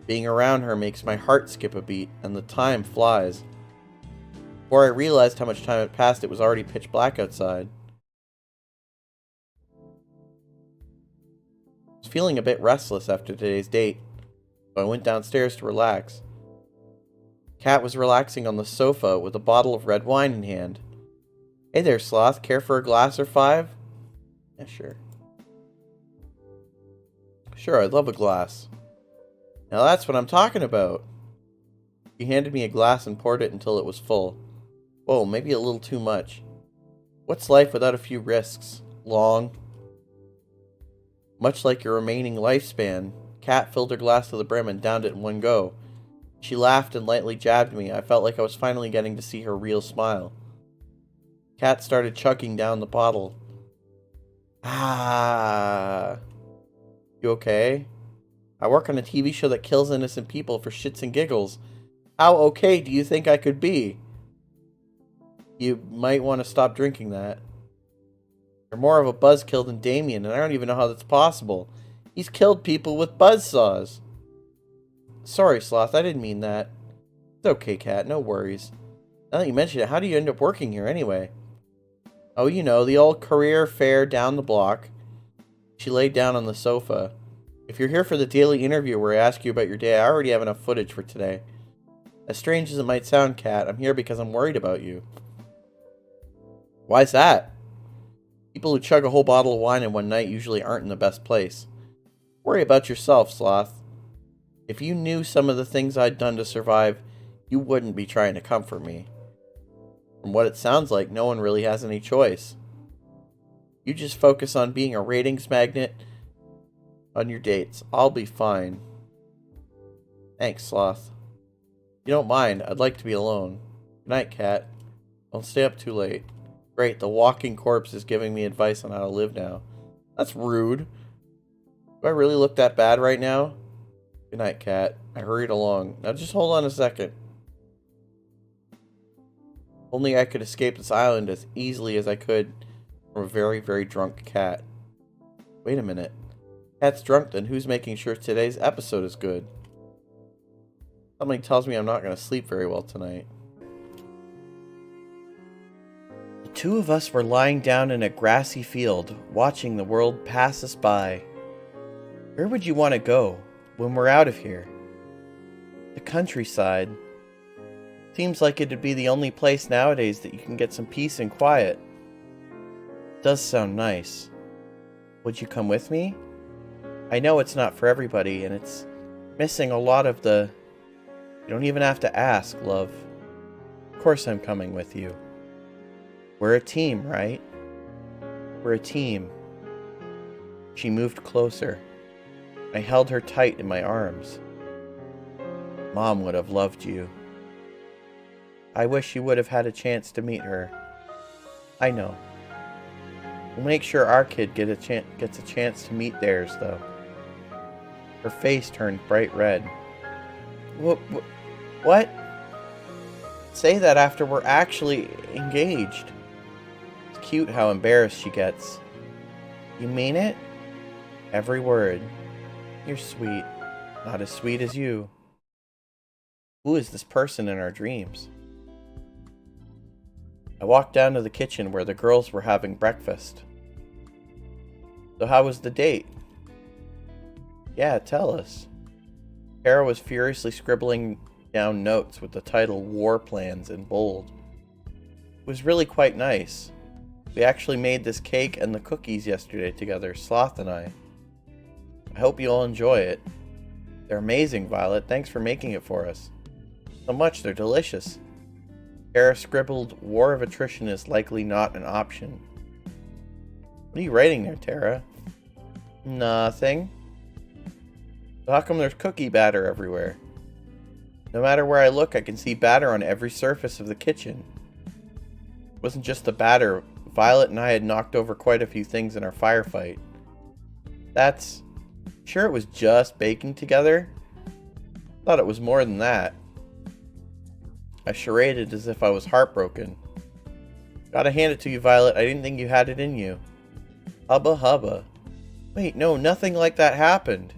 being around her makes my heart skip a beat, and the time flies. Before I realized how much time had passed, it was already pitch black outside. I was feeling a bit restless after today's date, so I went downstairs to relax. Kat was relaxing on the sofa with a bottle of red wine in hand. Hey there, Sloth. Care for a glass or 5? Yeah, sure. Sure, I'd love a glass. Now that's what I'm talking about. She handed me a glass and poured it until it was full. Whoa, maybe a little too much. What's life without a few risks? Long. Much like your remaining lifespan, Kat filled her glass to the brim and downed it in one go. She laughed and lightly jabbed me. I felt like I was finally getting to see her real smile. Kat started chugging down the bottle. Ah. You okay? I work on a TV show that kills innocent people for shits and giggles. How okay do you think I could be? You might want to stop drinking that. You're more of a buzzkill than Damien, and I don't even know how that's possible. He's killed people with buzzsaws. Sorry, Sloth, I didn't mean that. It's okay, Kat, no worries. Now that you mention it, how do you end up working here anyway? Oh, you know, the old career fair down the block. She laid down on the sofa. If you're here for the daily interview where I ask you about your day, I already have enough footage for today. As strange as it might sound, Kat, I'm here because I'm worried about you. Why's that? People who chug a whole bottle of wine in one night usually aren't in the best place. Worry about yourself, Sloth. If you knew some of the things I'd done to survive, you wouldn't be trying to comfort me. From what it sounds like, no one really has any choice. You just focus on being a ratings magnet on your dates. I'll be fine. Thanks, Sloth. If you don't mind, I'd like to be alone. Good night, Cat. Don't stay up too late. Great, the walking corpse is giving me advice on how to live now. That's rude. Do I really look that bad right now? Good night, Cat. I hurried along. Now just hold on a second. Only I could escape this island as easily as I could from a very, very drunk cat. Wait a minute. Cat's drunk, then who's making sure today's episode is good? Something tells me I'm not going to sleep very well tonight. The two of us were lying down in a grassy field, watching the world pass us by. Where would you want to go when we're out of here? The countryside. Seems like it'd be the only place nowadays that you can get some peace and quiet. It does sound nice. Would you come with me? I know it's not for everybody, and it's missing a lot of the... You don't even have to ask, love. Of course I'm coming with you. We're a team, right? We're a team. She moved closer. I held her tight in my arms. Mom would have loved you. I wish you would have had a chance to meet her. I know. We'll make sure our kid gets a chance to meet theirs, though. Her face turned bright red. What? Say that after we're actually engaged. It's cute how embarrassed she gets. You mean it? Every word. You're sweet. Not as sweet as you. Who is this person in our dreams? I walked down to the kitchen where the girls were having breakfast. So how was the date? Yeah, tell us. Kara was furiously scribbling down notes with the title War Plans in bold. It was really quite nice. We actually made this cake and the cookies yesterday together, Sloth and I. I hope you all enjoy it. They're amazing, Violet. Thanks for making it for us. So much, they're delicious. Kara scribbled, War of attrition is likely not an option. What are you writing there, Tara? Nothing. So how come there's cookie batter everywhere? No matter where I look, I can see batter on every surface of the kitchen. It wasn't just the batter. Violet and I had knocked over quite a few things in our firefight. That's... Sure it was just baking together? Thought it was more than that. I charaded as if I was heartbroken. Gotta hand it to you, Violet. I didn't think you had it in you. Hubba hubba. Wait, no, nothing like that happened.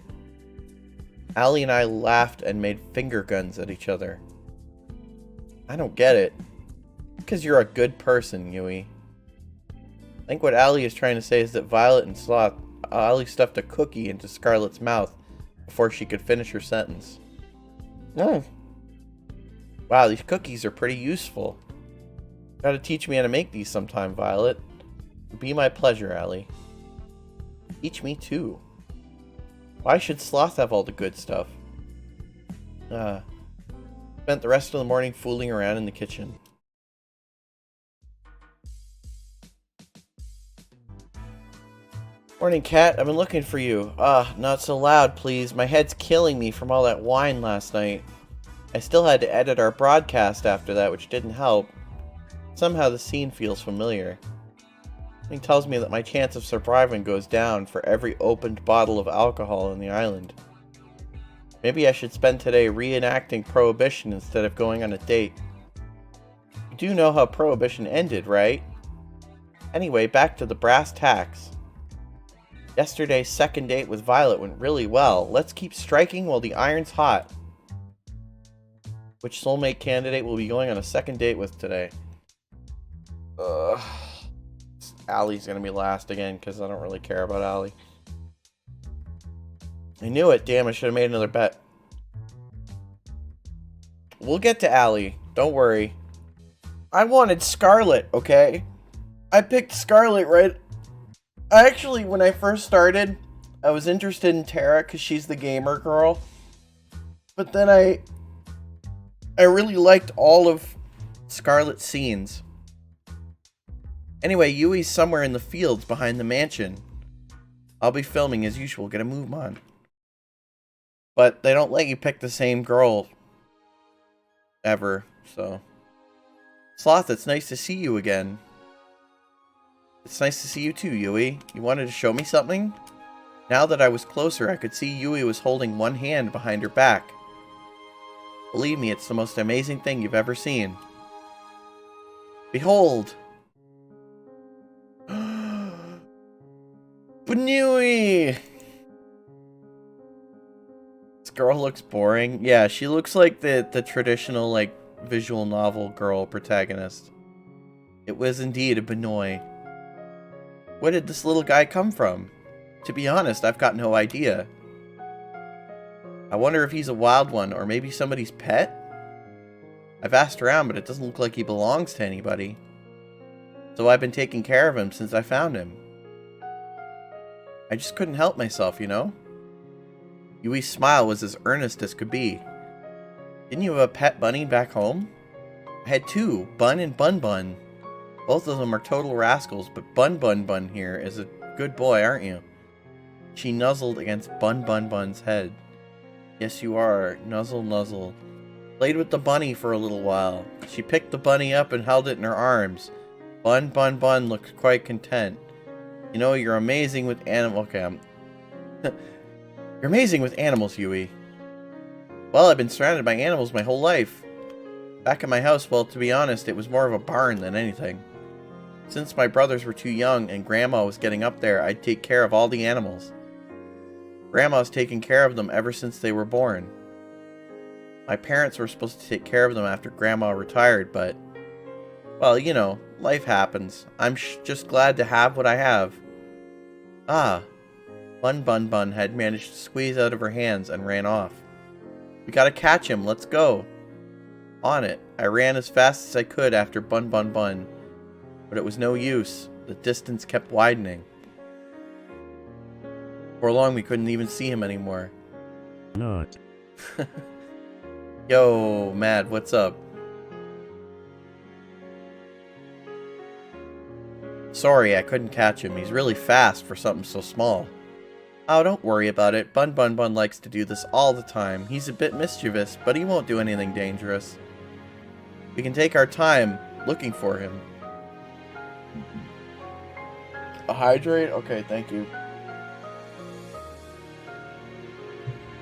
Allie and I laughed and made finger guns at each other. I don't get it. Because you're a good person, Yui. I think what Allie is trying to say is that Violet and Sloth... Allie stuffed a cookie into Scarlet's mouth before she could finish her sentence. Oh. Wow, these cookies are pretty useful. Gotta teach me how to make these sometime, Violet. It'd be my pleasure, Allie. Teach me too. Why should Sloth have all the good stuff? Spent the rest of the morning fooling around in the kitchen. Morning, Cat. I've been looking for you. Not so loud, please. My head's killing me from all that wine last night. I still had to edit our broadcast after that, which didn't help. Somehow the scene feels familiar. Something tells me that my chance of surviving goes down for every opened bottle of alcohol on the island. Maybe I should spend today reenacting Prohibition instead of going on a date. You do know how Prohibition ended, right? Anyway, back to the brass tacks. Yesterday's second date with Violet went really well. Let's keep striking while the iron's hot. Which soulmate candidate will be going on a second date with today? Allie's gonna be last again because I don't really care about Allie. I knew it. Damn, I should have made another bet. We'll get to Allie. Don't worry. I wanted Scarlet, okay? I picked Scarlet right... Actually, when I first started, I was interested in Tara because she's the gamer girl. But then I really liked all of Scarlet's scenes. Anyway, Yui's somewhere in the fields behind the mansion. I'll be filming as usual, get a move on. But they don't let you pick the same girl ever, so... Sloth, it's nice to see you again. It's nice to see you too, Yui. You wanted to show me something? Now that I was closer, I could see Yui was holding one hand behind her back. Believe me, it's the most amazing thing you've ever seen. Behold! Yui! This girl looks boring. Yeah, she looks like the traditional, like, visual novel girl protagonist. It was indeed a Benoy. Where did this little guy come from? To be honest, I've got no idea. I wonder if he's a wild one, or maybe somebody's pet? I've asked around, but it doesn't look like he belongs to anybody. So I've been taking care of him since I found him. I just couldn't help myself, you know? Yui's smile was as earnest as could be. Didn't you have a pet bunny back home? I had two, Bun and Bun Bun. Both of them are total rascals, but Bun Bun Bun here is a good boy, aren't you? She nuzzled against Bun Bun Bun's head. Yes, you are. Nuzzle, nuzzle. Played with the bunny for a little while. She picked the bunny up and held it in her arms. Bun Bun Bun looked quite content. You know, you're amazing with Okay, You're amazing with animals, Yui. Well, I've been surrounded by animals my whole life. Back at my house, well, to be honest, it was more of a barn than anything. Since my brothers were too young and Grandma was getting up there, I'd take care of all the animals. Grandma's taken care of them ever since they were born. My parents were supposed to take care of them after Grandma retired, but... well, you know, life happens. I'm just glad to have what I have. Ah. Bun Bun Bun had managed to squeeze out of her hands and ran off. We gotta catch him, let's go. On it, I ran as fast as I could after Bun Bun Bun. But it was no use. The distance kept widening. For long we couldn't even see him anymore. Not. Yo, Mad, what's up? Sorry, I couldn't catch him. He's really fast for something so small. Oh, don't worry about it. Bun Bun Bun likes to do this all the time. He's a bit mischievous, but he won't do anything dangerous. We can take our time looking for him. A hydrate? Okay, thank you.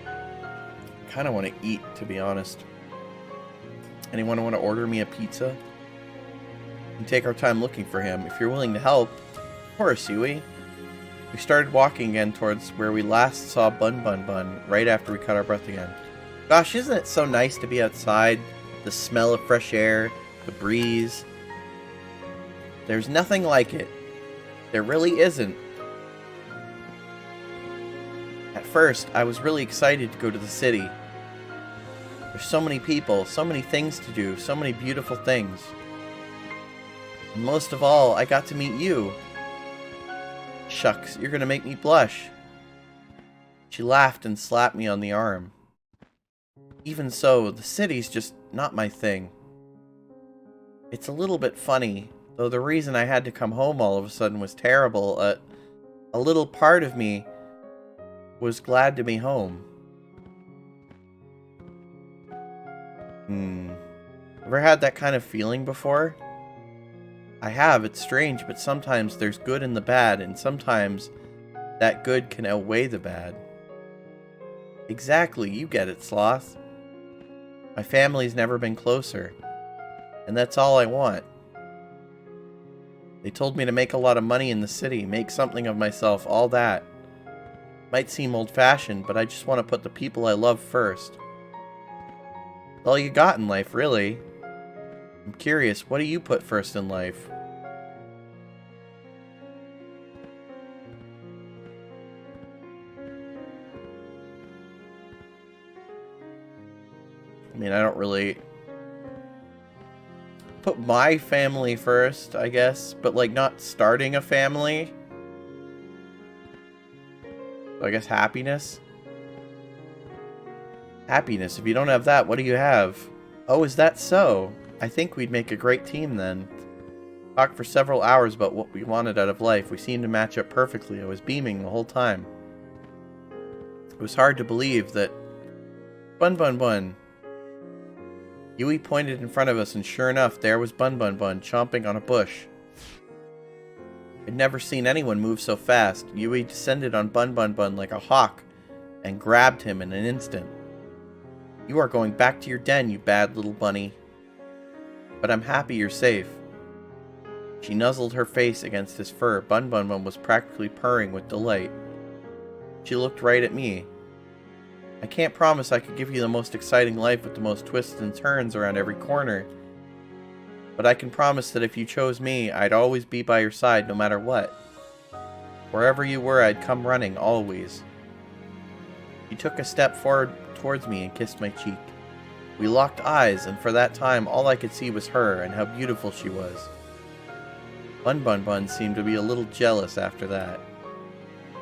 I kind of want to eat, to be honest. Anyone want to order me a pizza? We can take our time looking for him. If you're willing to help, of course, Yui. We started walking again towards where we last saw Bun Bun Bun, right after we cut our breath again. Gosh, isn't it so nice to be outside? The smell of fresh air, the breeze. There's nothing like it. There really isn't. At first, I was really excited to go to the city. There's so many people, so many things to do, so many beautiful things. And most of all, I got to meet you. Shucks, you're gonna make me blush. She laughed and slapped me on the arm. Even so, the city's just not my thing. It's a little bit funny, though the reason I had to come home all of a sudden was terrible. A little part of me was glad to be home. Ever had that kind of feeling before? I have. It's strange, but sometimes there's good in the bad, and sometimes that good can outweigh the bad. Exactly, you get it, Sloth. My family's never been closer, and that's all I want. They told me to make a lot of money in the city, make something of myself, all that. Might seem old-fashioned, but I just want to put the people I love first. All you got in life, really. I'm curious, what do you put first in life? I mean, I don't really put my family first, I guess, but like not starting a family. So I guess happiness. Happiness. If you don't have that, what do you have? Oh, is that so? I think we'd make a great team then. Talked for several hours about what we wanted out of life. We seemed to match up perfectly. I was beaming the whole time. It was hard to believe that... Bun Bun Bun. Yui pointed in front of us, and sure enough, there was Bun Bun Bun, chomping on a bush. I'd never seen anyone move so fast. Yui descended on Bun Bun Bun like a hawk, and grabbed him in an instant. You are going back to your den, you bad little bunny. But I'm happy you're safe. She nuzzled her face against his fur. Bun Bun Bun was practically purring with delight. She looked right at me. I can't promise I could give you the most exciting life with the most twists and turns around every corner. But I can promise that if you chose me, I'd always be by your side no matter what. Wherever you were, I'd come running, always. She took a step forward towards me and kissed my cheek. We locked eyes, and for that time, all I could see was her and how beautiful she was. Bun Bun Bun seemed to be a little jealous after that.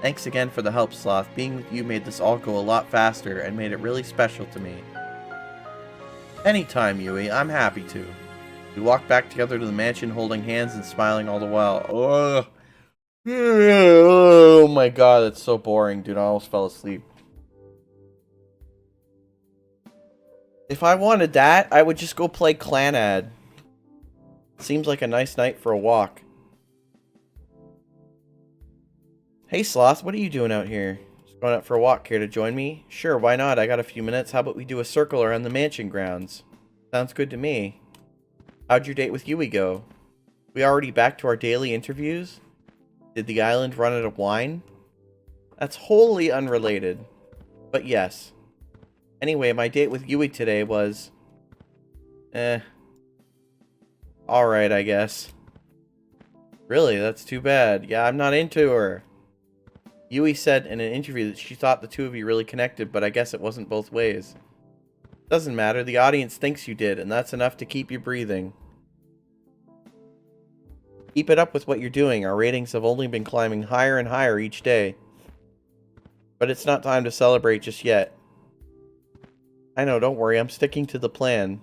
Thanks again for the help, Sloth. Being with you made this all go a lot faster and made it really special to me. Anytime, Yui. I'm happy to. We walked back together to the mansion, holding hands and smiling all the while. Oh my god, that's so boring, dude. I almost fell asleep. If I wanted that, I would just go play Clanad. Seems like a nice night for a walk. Hey Sloth, what are you doing out here? Just going out for a walk. Care to join me? Sure, why not? I got a few minutes. How about we do a circle around the mansion grounds? Sounds good to me. How'd your date with Yui go? We already back to our daily interviews? Did the island run out of wine? That's wholly unrelated. But yes. Anyway, my date with Yui today was... Alright, I guess. Really? That's too bad. Yeah, I'm not into her. Yui said in an interview that she thought the two of you really connected, but I guess it wasn't both ways. Doesn't matter, the audience thinks you did, and that's enough to keep you breathing. Keep it up with what you're doing. Our ratings have only been climbing higher and higher each day. But it's not time to celebrate just yet. I know, don't worry, I'm sticking to the plan.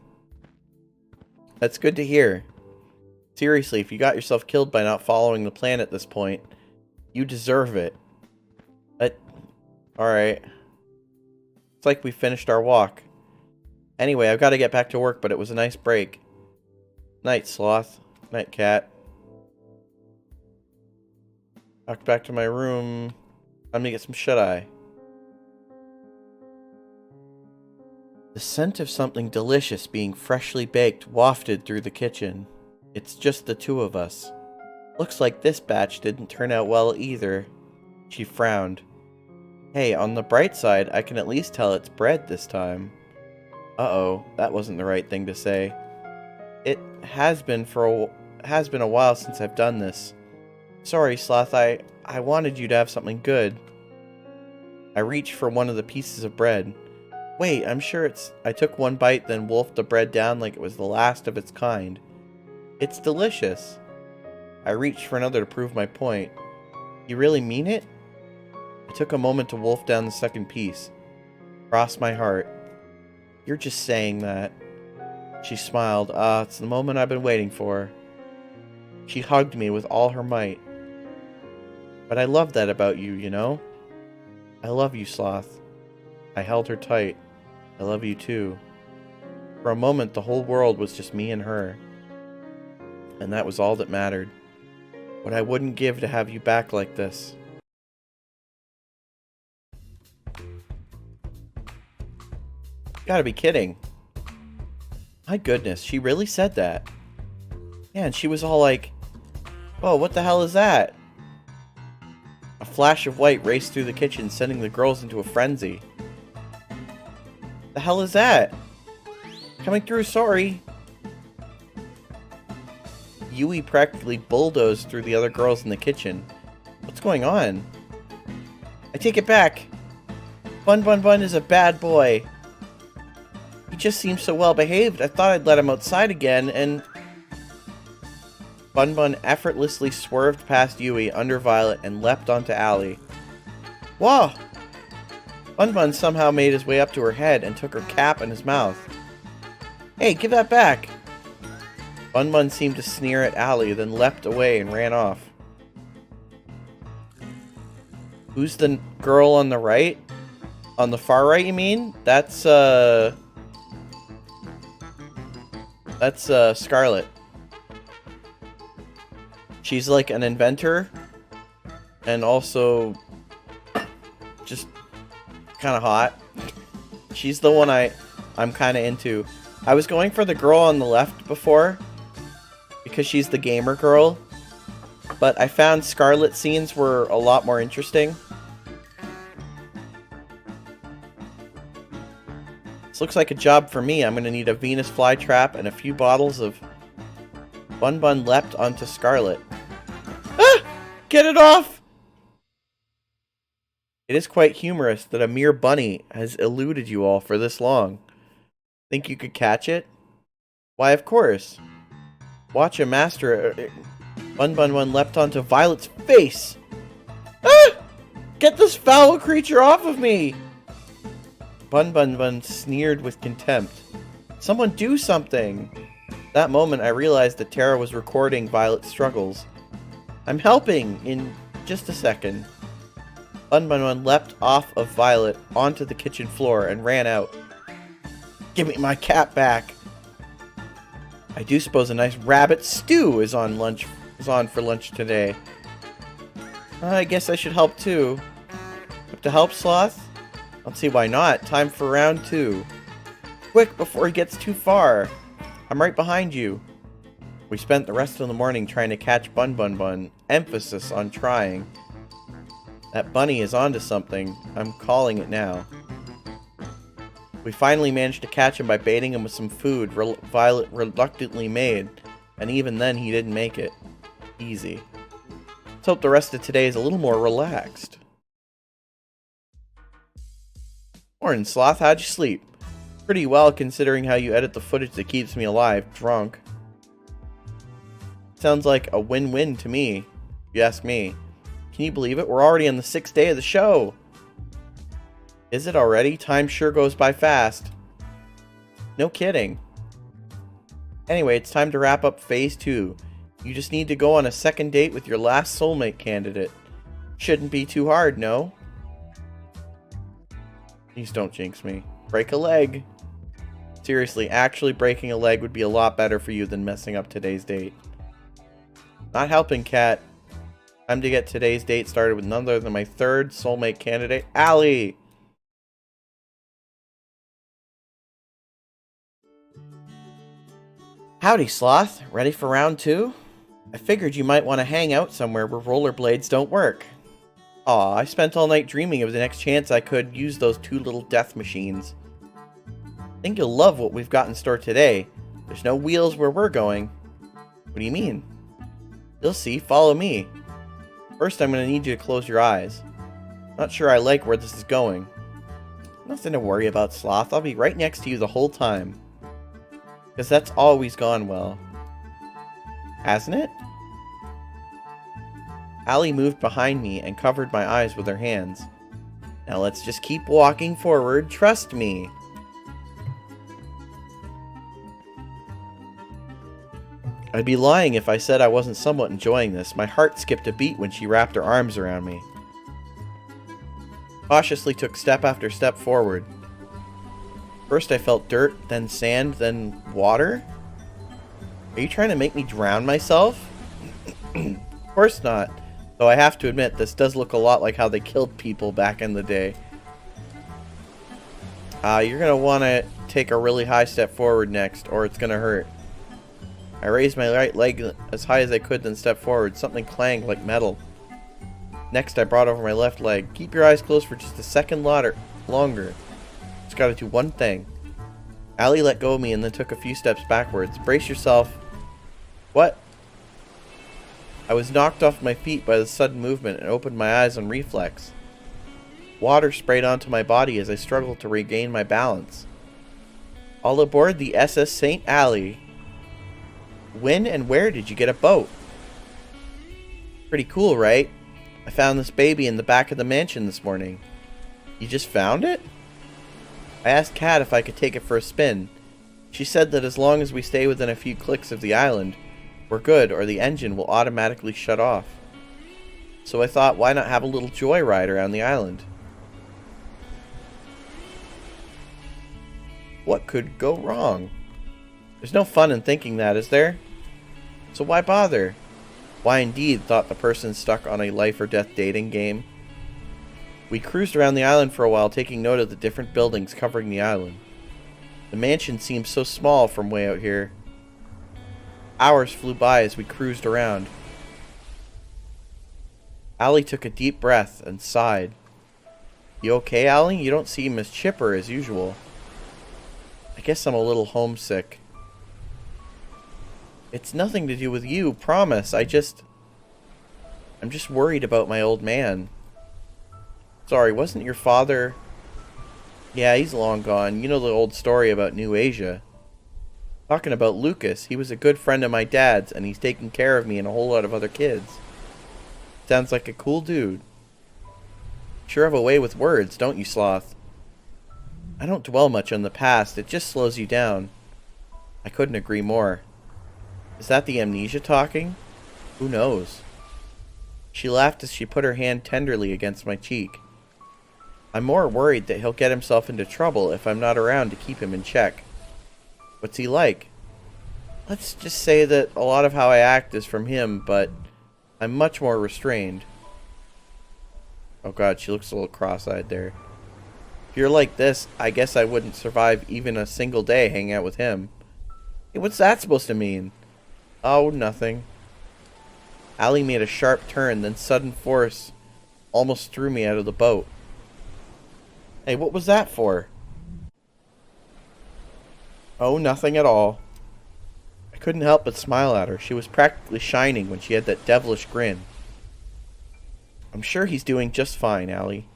That's good to hear. Seriously, if you got yourself killed by not following the plan at this point, you deserve it. Alright. It's like we finished our walk. Anyway, I've got to get back to work, but it was a nice break. Night, Sloth. Night, Cat. Walked back to my room. Time to get some shut-eye. The scent of something delicious being freshly baked wafted through the kitchen. It's just the two of us. Looks like this batch didn't turn out well either. She frowned. Hey, on the bright side, I can at least tell it's bread this time. Uh-oh, that wasn't the right thing to say. It has been a while since I've done this. Sorry, Sloth, I wanted you to have something good. I reached for one of the pieces of bread. Wait, I'm sure it's... I took one bite, then wolfed the bread down like it was the last of its kind. It's delicious. I reached for another to prove my point. You really mean it? I took a moment to wolf down the second piece. Crossed my heart. You're just saying that. She smiled. It's the moment I've been waiting for. She hugged me with all her might. But I love that about you, you know? I love you, Sloth. I held her tight. I love you too. For a moment, the whole world was just me and her. And that was all that mattered. What I wouldn't give to have you back like this. Gotta be kidding. My goodness, she really said that. Yeah, and she was all like, whoa, what the hell is that? A flash of white raced through the kitchen, sending the girls into a frenzy. The hell is that? Coming through, sorry. Yui practically bulldozed through the other girls in the kitchen. What's going on? I take it back. Bun Bun Bun is a bad boy. He just seems so well behaved. I thought I'd let him outside again, and Bun Bun effortlessly swerved past Yui under Violet and leapt onto Allie. Whoa! Bun Bun somehow made his way up to her head and took her cap in his mouth. Hey, give that back! Bun Bun seemed to sneer at Allie, then leapt away and ran off. Who's the girl on the right? On the far right, you mean? That's Scarlet. She's like an inventor. And also just kind of hot. She's the one I'm kind of into. I was going for the girl on the left before, because she's the gamer girl, but I found Scarlet scenes were a lot more interesting. This looks like a job for me. I'm going to need a Venus flytrap and a few bottles of... Bun Bun leapt onto Scarlet. Ah! Get it off! It is quite humorous that a mere bunny has eluded you all for this long. Think you could catch it? Why, of course. Watch a master... Bun Bun leapt onto Violet's face! Ah! Get this foul creature off of me! Bun Bun sneered with contempt. Someone do something! That moment I realized that Tara was recording Violet's struggles. I'm helping in just a second. Bun Bun leapt off of Violet onto the kitchen floor and ran out. Give me my cap back! I do suppose a nice rabbit stew is on for lunch today. I guess I should help too. Have to help, Sloth? I don't see why not. Time for round 2. Quick, before he gets too far. I'm right behind you. We spent the rest of the morning trying to catch Bun Bun. Emphasis on trying. That bunny is onto something. I'm calling it now. We finally managed to catch him by baiting him with some food Violet reluctantly made, and even then he didn't make it. Easy. Let's hope the rest of today is a little more relaxed. Morning, Sloth. How'd you sleep? Pretty well, considering how you edit the footage that keeps me alive, drunk. Sounds like a win-win to me, if you ask me. Can you believe it? We're already on the 6th day of the show. Is it already? Time sure goes by fast. No kidding. Anyway, it's time to wrap up Phase 2. You just need to go on a second date with your last soulmate candidate. Shouldn't be too hard, no? Please don't jinx me. Break a leg. Seriously, actually breaking a leg would be a lot better for you than messing up today's date. Not helping, Cat. Time to get today's date started with none other than my 3rd soulmate candidate, Allie! Howdy, Sloth. Ready for round 2? I figured you might want to hang out somewhere where rollerblades don't work. Aw, I spent all night dreaming of the next chance I could use those 2 little death machines. I think you'll love what we've got in store today. There's no wheels where we're going. What do you mean? You'll see. Follow me. First, I'm going to need you to close your eyes. Not sure I like where this is going. Nothing to worry about, Sloth. I'll be right next to you the whole time. Because that's always gone well. Hasn't it? Allie moved behind me and covered my eyes with her hands. Now let's just keep walking forward. Trust me. I'd be lying if I said I wasn't somewhat enjoying this. My heart skipped a beat when she wrapped her arms around me. Cautiously took step after step forward. First I felt dirt, then sand, then water? Are you trying to make me drown myself? Of course not. Though I have to admit, this does look a lot like how they killed people back in the day. You're going to want to take a really high step forward next, or it's going to hurt. I raised my right leg as high as I could, then stepped forward. Something clanged like metal. Next, I brought over my left leg. Keep your eyes closed for just a second longer. Just gotta do one thing. Allie let go of me and then took a few steps backwards. Brace yourself. What? I was knocked off my feet by the sudden movement and opened my eyes on reflex. Water sprayed onto my body as I struggled to regain my balance. All aboard the SS St. Allie. When and where did you get a boat? Pretty cool, right? I found this baby in the back of the mansion this morning. You just found it? I asked Kat if I could take it for a spin. She said that as long as we stay within a few clicks of the island, we're good, or the engine will automatically shut off. So I thought, why not have a little joyride around the island? What could go wrong? There's no fun in thinking that, is there? So why bother? Why indeed, thought the person stuck on a life or death dating game. We cruised around the island for a while, taking note of the different buildings covering the island. The mansion seemed so small from way out here. Hours flew by as we cruised around. Allie took a deep breath and sighed. You okay, Allie? You don't seem as chipper as usual. I guess I'm a little homesick. It's nothing to do with you, promise. I'm just worried about my old man. Sorry, wasn't your father... Yeah, he's long gone. You know the old story about New Asia. Talking about Lucas, he was a good friend of my dad's, and he's taking care of me and a whole lot of other kids. Sounds like a cool dude. Sure have a way with words, don't you, Sloth? I don't dwell much on the past, it just slows you down. I couldn't agree more. Is that the amnesia talking? Who knows? She laughed as she put her hand tenderly against my cheek. I'm more worried that he'll get himself into trouble if I'm not around to keep him in check. What's he like? Let's just say that a lot of how I act is from him, but I'm much more restrained. Oh god, she looks a little cross-eyed there. If you're like this, I guess I wouldn't survive even a single day hanging out with him. Hey, what's that supposed to mean? Oh, nothing. Allie made a sharp turn, then sudden force almost threw me out of the boat. Hey, what was that for? Oh, nothing at all. I couldn't help but smile at her. She was practically shining when she had that devilish grin. I'm sure he's doing just fine, Allie.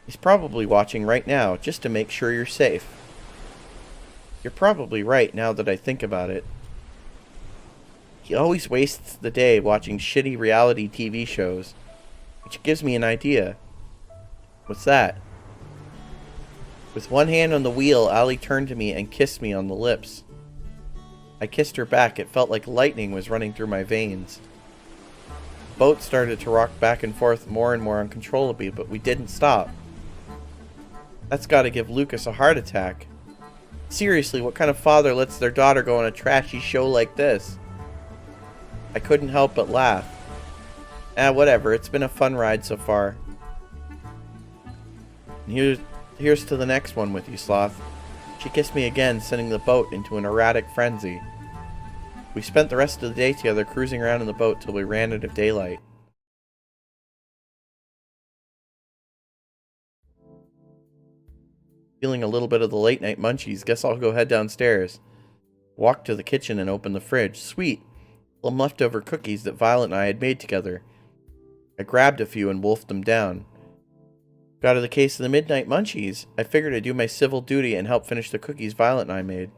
He's probably watching right now, just to make sure you're safe. You're probably right now that I think about it. He always wastes the day watching shitty reality TV shows, which gives me an idea. What's that? With one hand on the wheel, Allie turned to me and kissed me on the lips. I kissed her back. It felt like lightning was running through my veins. The boat started to rock back and forth more and more uncontrollably, but we didn't stop. That's gotta give Lucas a heart attack. Seriously, what kind of father lets their daughter go on a trashy show like this? I couldn't help but laugh. Whatever, it's been a fun ride so far. And here's to the next one with you, Sloth. She kissed me again, sending the boat into an erratic frenzy. We spent the rest of the day together cruising around in the boat till we ran out of daylight. Feeling a little bit of the late night munchies, guess I'll go head downstairs. Walked to the kitchen and opened the fridge. Sweet! Some leftover cookies that Violet and I had made together. I grabbed a few and wolfed them down. Got her the case of the midnight munchies. I figured I'd do my civil duty and help finish the cookies Violet and I made.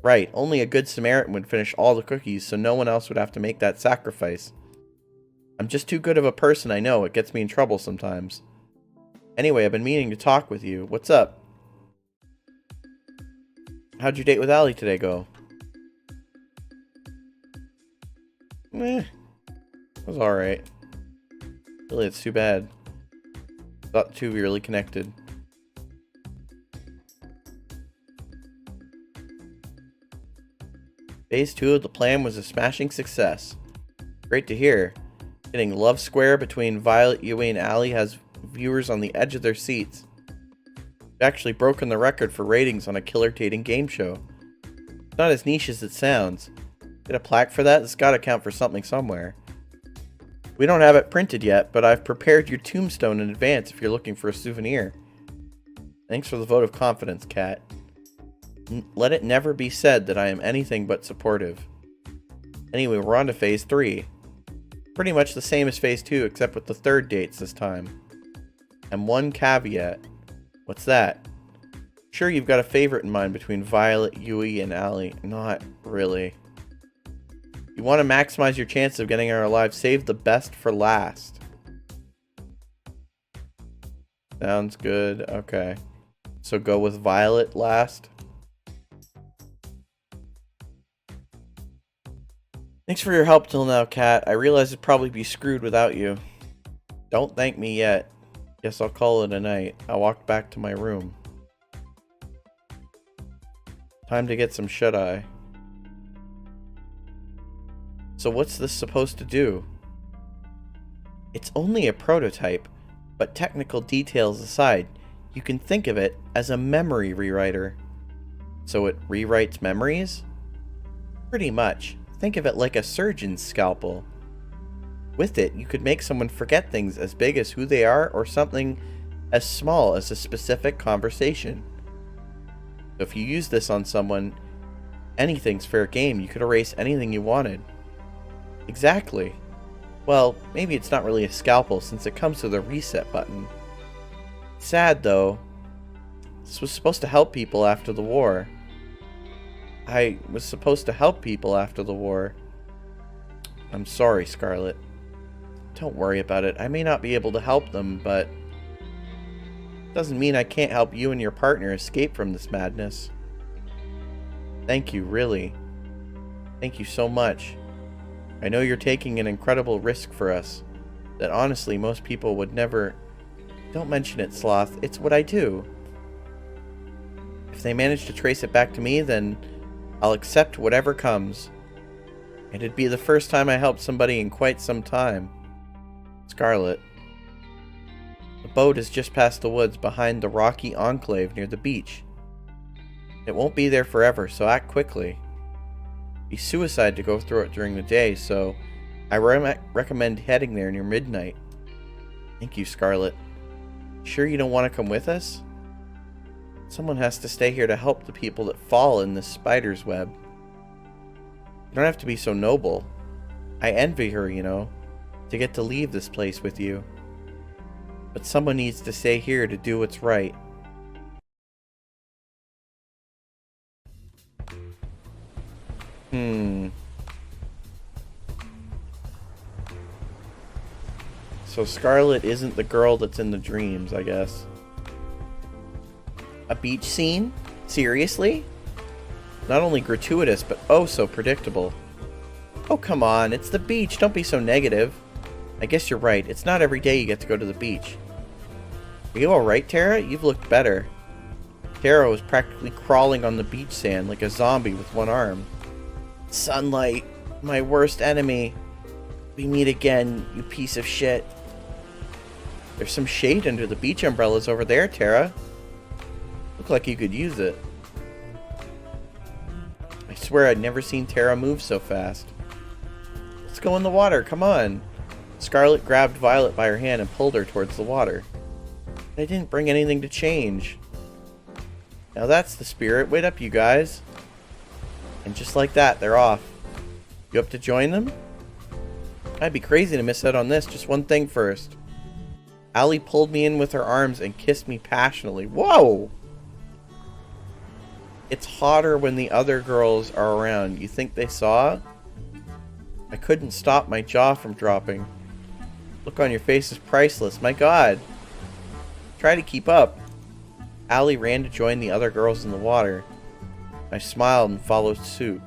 Right, only a good Samaritan would finish all the cookies, so no one else would have to make that sacrifice. I'm just too good of a person, I know. It gets me in trouble sometimes. Anyway, I've been meaning to talk with you. What's up? How'd your date with Allie today go? It was alright. Really, it's too bad. Thought the two of you really connected. Phase 2 of the plan was a smashing success. Great to hear. Getting love square between Violet, Yui, and Allie has viewers on the edge of their seats. We've actually broken the record for ratings on a killer dating game show. It's not as niche as it sounds. Get a plaque for that? It's gotta count for something somewhere. We don't have it printed yet, but I've prepared your tombstone in advance if you're looking for a souvenir. Thanks for the vote of confidence, Kat. Let it never be said that I am anything but supportive. Anyway, we're on to Phase 3. Pretty much the same as Phase 2, except with the third dates this time. And one caveat. What's that? Sure, you've got a favorite in mind between Violet, Yui, and Allie. Not really. You want to maximize your chance of getting her alive. Save the best for last. Sounds good. Okay. So go with Violet last. Thanks for your help till now, Kat. I realize it'd probably be screwed without you. Don't thank me yet. Guess I'll call it a night. I walked back to my room. Time to get some shut-eye. So what's this supposed to do? It's only a prototype, but technical details aside, you can think of it as a memory rewriter. So it rewrites memories? Pretty much. Think of it like a surgeon's scalpel. With it, you could make someone forget things as big as who they are or something as small as a specific conversation. So if you use this on someone, anything's fair game. You could erase anything you wanted. Exactly. Well, maybe it's not really a scalpel since it comes with a reset button. Sad though. This was supposed to help people after the war. I was supposed to help people after the war. I'm sorry, Scarlet. Don't worry about it. I may not be able to help them, but doesn't mean I can't help you and your partner escape from this madness. Thank you, really. Thank you so much. I know you're taking an incredible risk for us that honestly most people would never... Don't mention it, Sloth. It's what I do. If they manage to trace it back to me, then I'll accept whatever comes. It'd be the first time I helped somebody in quite some time. Scarlet. The boat is just past the woods behind the rocky enclave near the beach. It won't be there forever, so act quickly. It'd be suicide to go through it during the day, so I recommend heading there near midnight. Thank you, Scarlet. Sure you don't want to come with us? Someone has to stay here to help the people that fall in this spider's web. You don't have to be so noble. I envy her, you know, to get to leave this place with you. But someone needs to stay here to do what's right. So Scarlet isn't the girl that's in the dreams, I guess. A beach scene? Seriously? Not only gratuitous, but oh so predictable. Oh come on, it's the beach, don't be so negative. I guess you're right, it's not every day you get to go to the beach. Are you alright, Tara? You've looked better. Tara was practically crawling on the beach sand like a zombie with one arm. Sunlight, my worst enemy. We meet again, you piece of shit. There's some shade under the beach umbrellas over there, Tara. Look like you could use it. I swear I'd never seen Tara move so fast. Let's go in the water, come on. Scarlet grabbed Violet by her hand and pulled her towards the water. I didn't bring anything to change. Now that's the spirit. Wait up, you guys. And just like that, they're off. You up to join them? I'd be crazy to miss out on this. Just one thing first. Allie pulled me in with her arms and kissed me passionately. Whoa! It's hotter when the other girls are around. You think they saw? I couldn't stop my jaw from dropping. Look on your face is priceless. My God. Try to keep up. Allie ran to join the other girls in the water. I smiled and followed suit.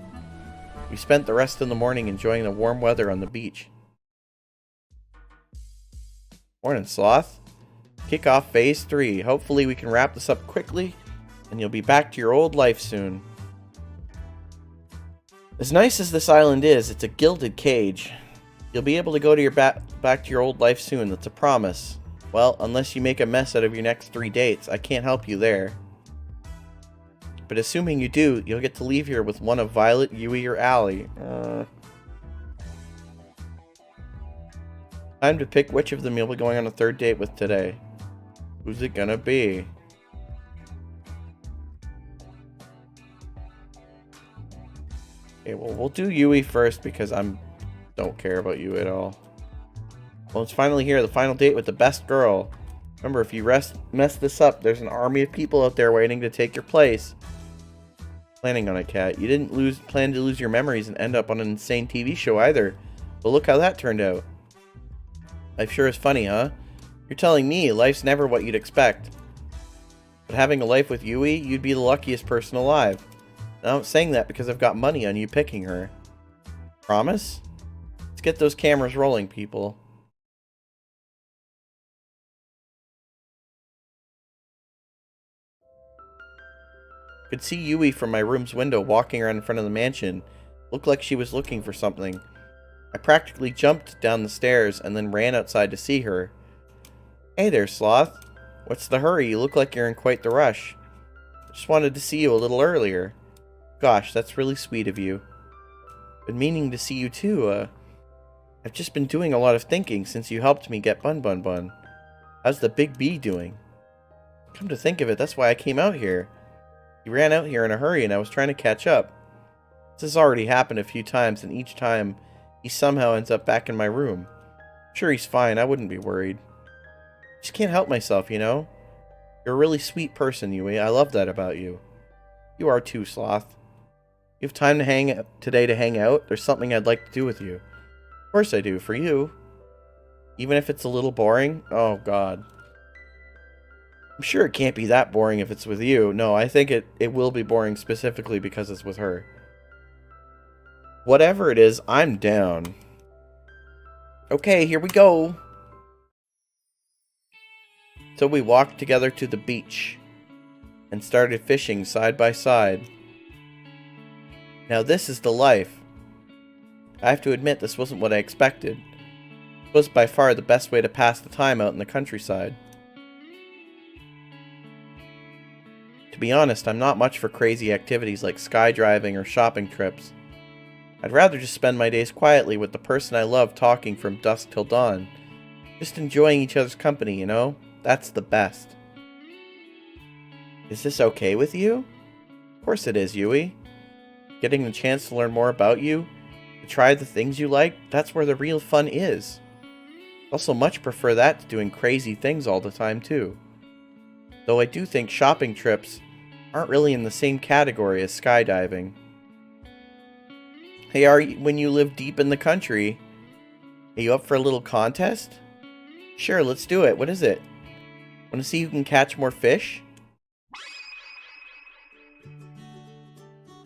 We spent the rest of the morning enjoying the warm weather on the beach. Morning, Sloth. Kick off Phase 3. Hopefully we can wrap this up quickly, and you'll be back to your old life soon. As nice as this island is, it's a gilded cage. You'll be able to go to your back to your old life soon, that's a promise. Well, unless you make a mess out of your next 3 dates, I can't help you there. But assuming you do, you'll get to leave here with one of Violet, Yui, or Allie. Time to pick which of them you'll be going on a 3rd date with today. Who's it gonna be? Okay, well, we'll do Yui first because don't care about you at all. Well, it's finally here, the final date with the best girl. Remember, if you mess this up, there's an army of people out there waiting to take your place. Planning on it, Cat. You didn't plan to lose your memories and end up on an insane TV show either. But look how that turned out. Life sure is funny, huh? You're telling me life's never what you'd expect. But having a life with Yui, you'd be the luckiest person alive. And I'm not saying that because I've got money on you picking her. Promise? Let's get those cameras rolling, people. Could see Yui from my room's window walking around in front of the mansion. Looked like she was looking for something. I practically jumped down the stairs and then ran outside to see her. Hey there, Sloth. What's the hurry? You look like you're in quite the rush. Just wanted to see you a little earlier. Gosh, that's really sweet of you. Been meaning to see you too. I've just been doing a lot of thinking since you helped me get Bun Bun Bun. How's the big bee doing? Come to think of it, that's why I came out here. He ran out here in a hurry and I was trying to catch up. This has already happened a few times and each time he somehow ends up back in my room. I'm sure he's fine, I wouldn't be worried. Just can't help myself, you know? You're a really sweet person, Yui. I love that about you. You are too, Sloth. You have time today to hang out? There's something I'd like to do with you. Of course I do, for you. Even if it's a little boring? Oh, God. I'm sure it can't be that boring if it's with you. No, I think it will be boring specifically because it's with her. Whatever it is, I'm down. Okay, here we go. So we walked together to the beach and started fishing side by side. Now this is the life. I have to admit this wasn't what I expected. It was by far the best way to pass the time out in the countryside. To be honest, I'm not much for crazy activities like skydiving or shopping trips. I'd rather just spend my days quietly with the person I love talking from dusk till dawn. Just enjoying each other's company, you know? That's the best. Is this okay with you? Of course it is, Yui. Getting the chance to learn more about you, to try the things you like, that's where the real fun is. I also much prefer that to doing crazy things all the time too. Though I do think shopping trips aren't really in the same category as skydiving. Hey, when you live deep in the country, are you up for a little contest? Sure, let's do it. What is it? Want to see who can catch more fish?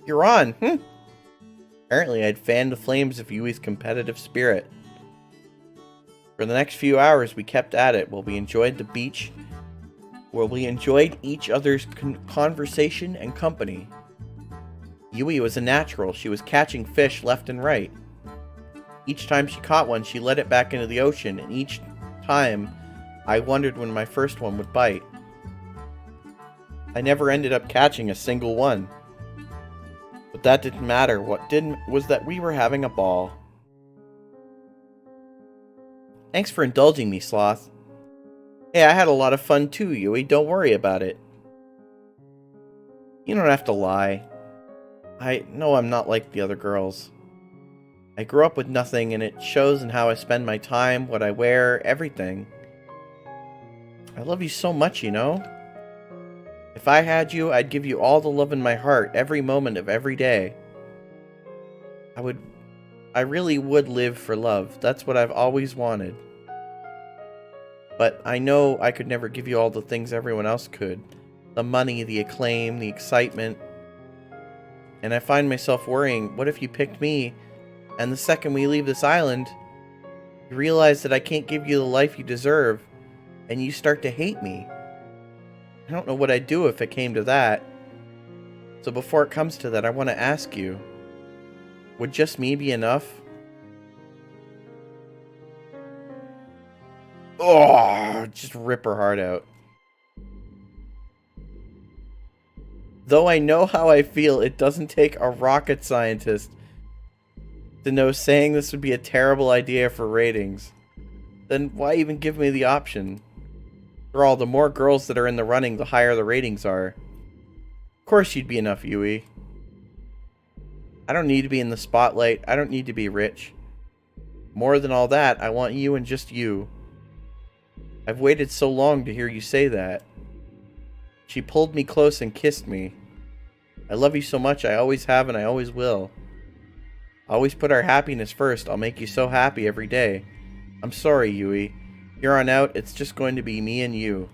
You're on. Apparently, I'd fanned the flames of Yui's competitive spirit. For the next few hours, we kept at it while we enjoyed the beach, where we enjoyed each other's conversation and company. Yui was a natural. She was catching fish left and right. Each time she caught one, she let it back into the ocean, and each time, I wondered when my first one would bite. I never ended up catching a single one. But that didn't matter. What did was that we were having a ball. Thanks for indulging me, Sloth. Hey, I had a lot of fun too, Yui. Don't worry about it. You don't have to lie. I know I'm not like the other girls. I grew up with nothing, and it shows in how I spend my time, what I wear, everything. I love you so much, you know? If I had you, I'd give you all the love in my heart, every moment of every day. I really would live for love. That's what I've always wanted. But I know I could never give you all the things everyone else could. The money, the acclaim, the excitement. And I find myself worrying, what if you picked me, and the second we leave this island, you realize that I can't give you the life you deserve, and you start to hate me? I don't know what I'd do if it came to that. So before it comes to that, I want to ask you, would just me be enough? Oh, just rip her heart out. Though I know how I feel, it doesn't take a rocket scientist to know saying this would be a terrible idea for ratings. Then why even give me the option? After all, the more girls that are in the running, the higher the ratings are. Of course you'd be enough, Yui. I don't need to be in the spotlight. I don't need to be rich. More than all that, I want you and just you. I've waited so long to hear you say that. She pulled me close and kissed me. I love you so much, I always have and I always will. Always put our happiness first. I'll make you so happy every day. I'm sorry, Yui. Here on out, it's just going to be me and you.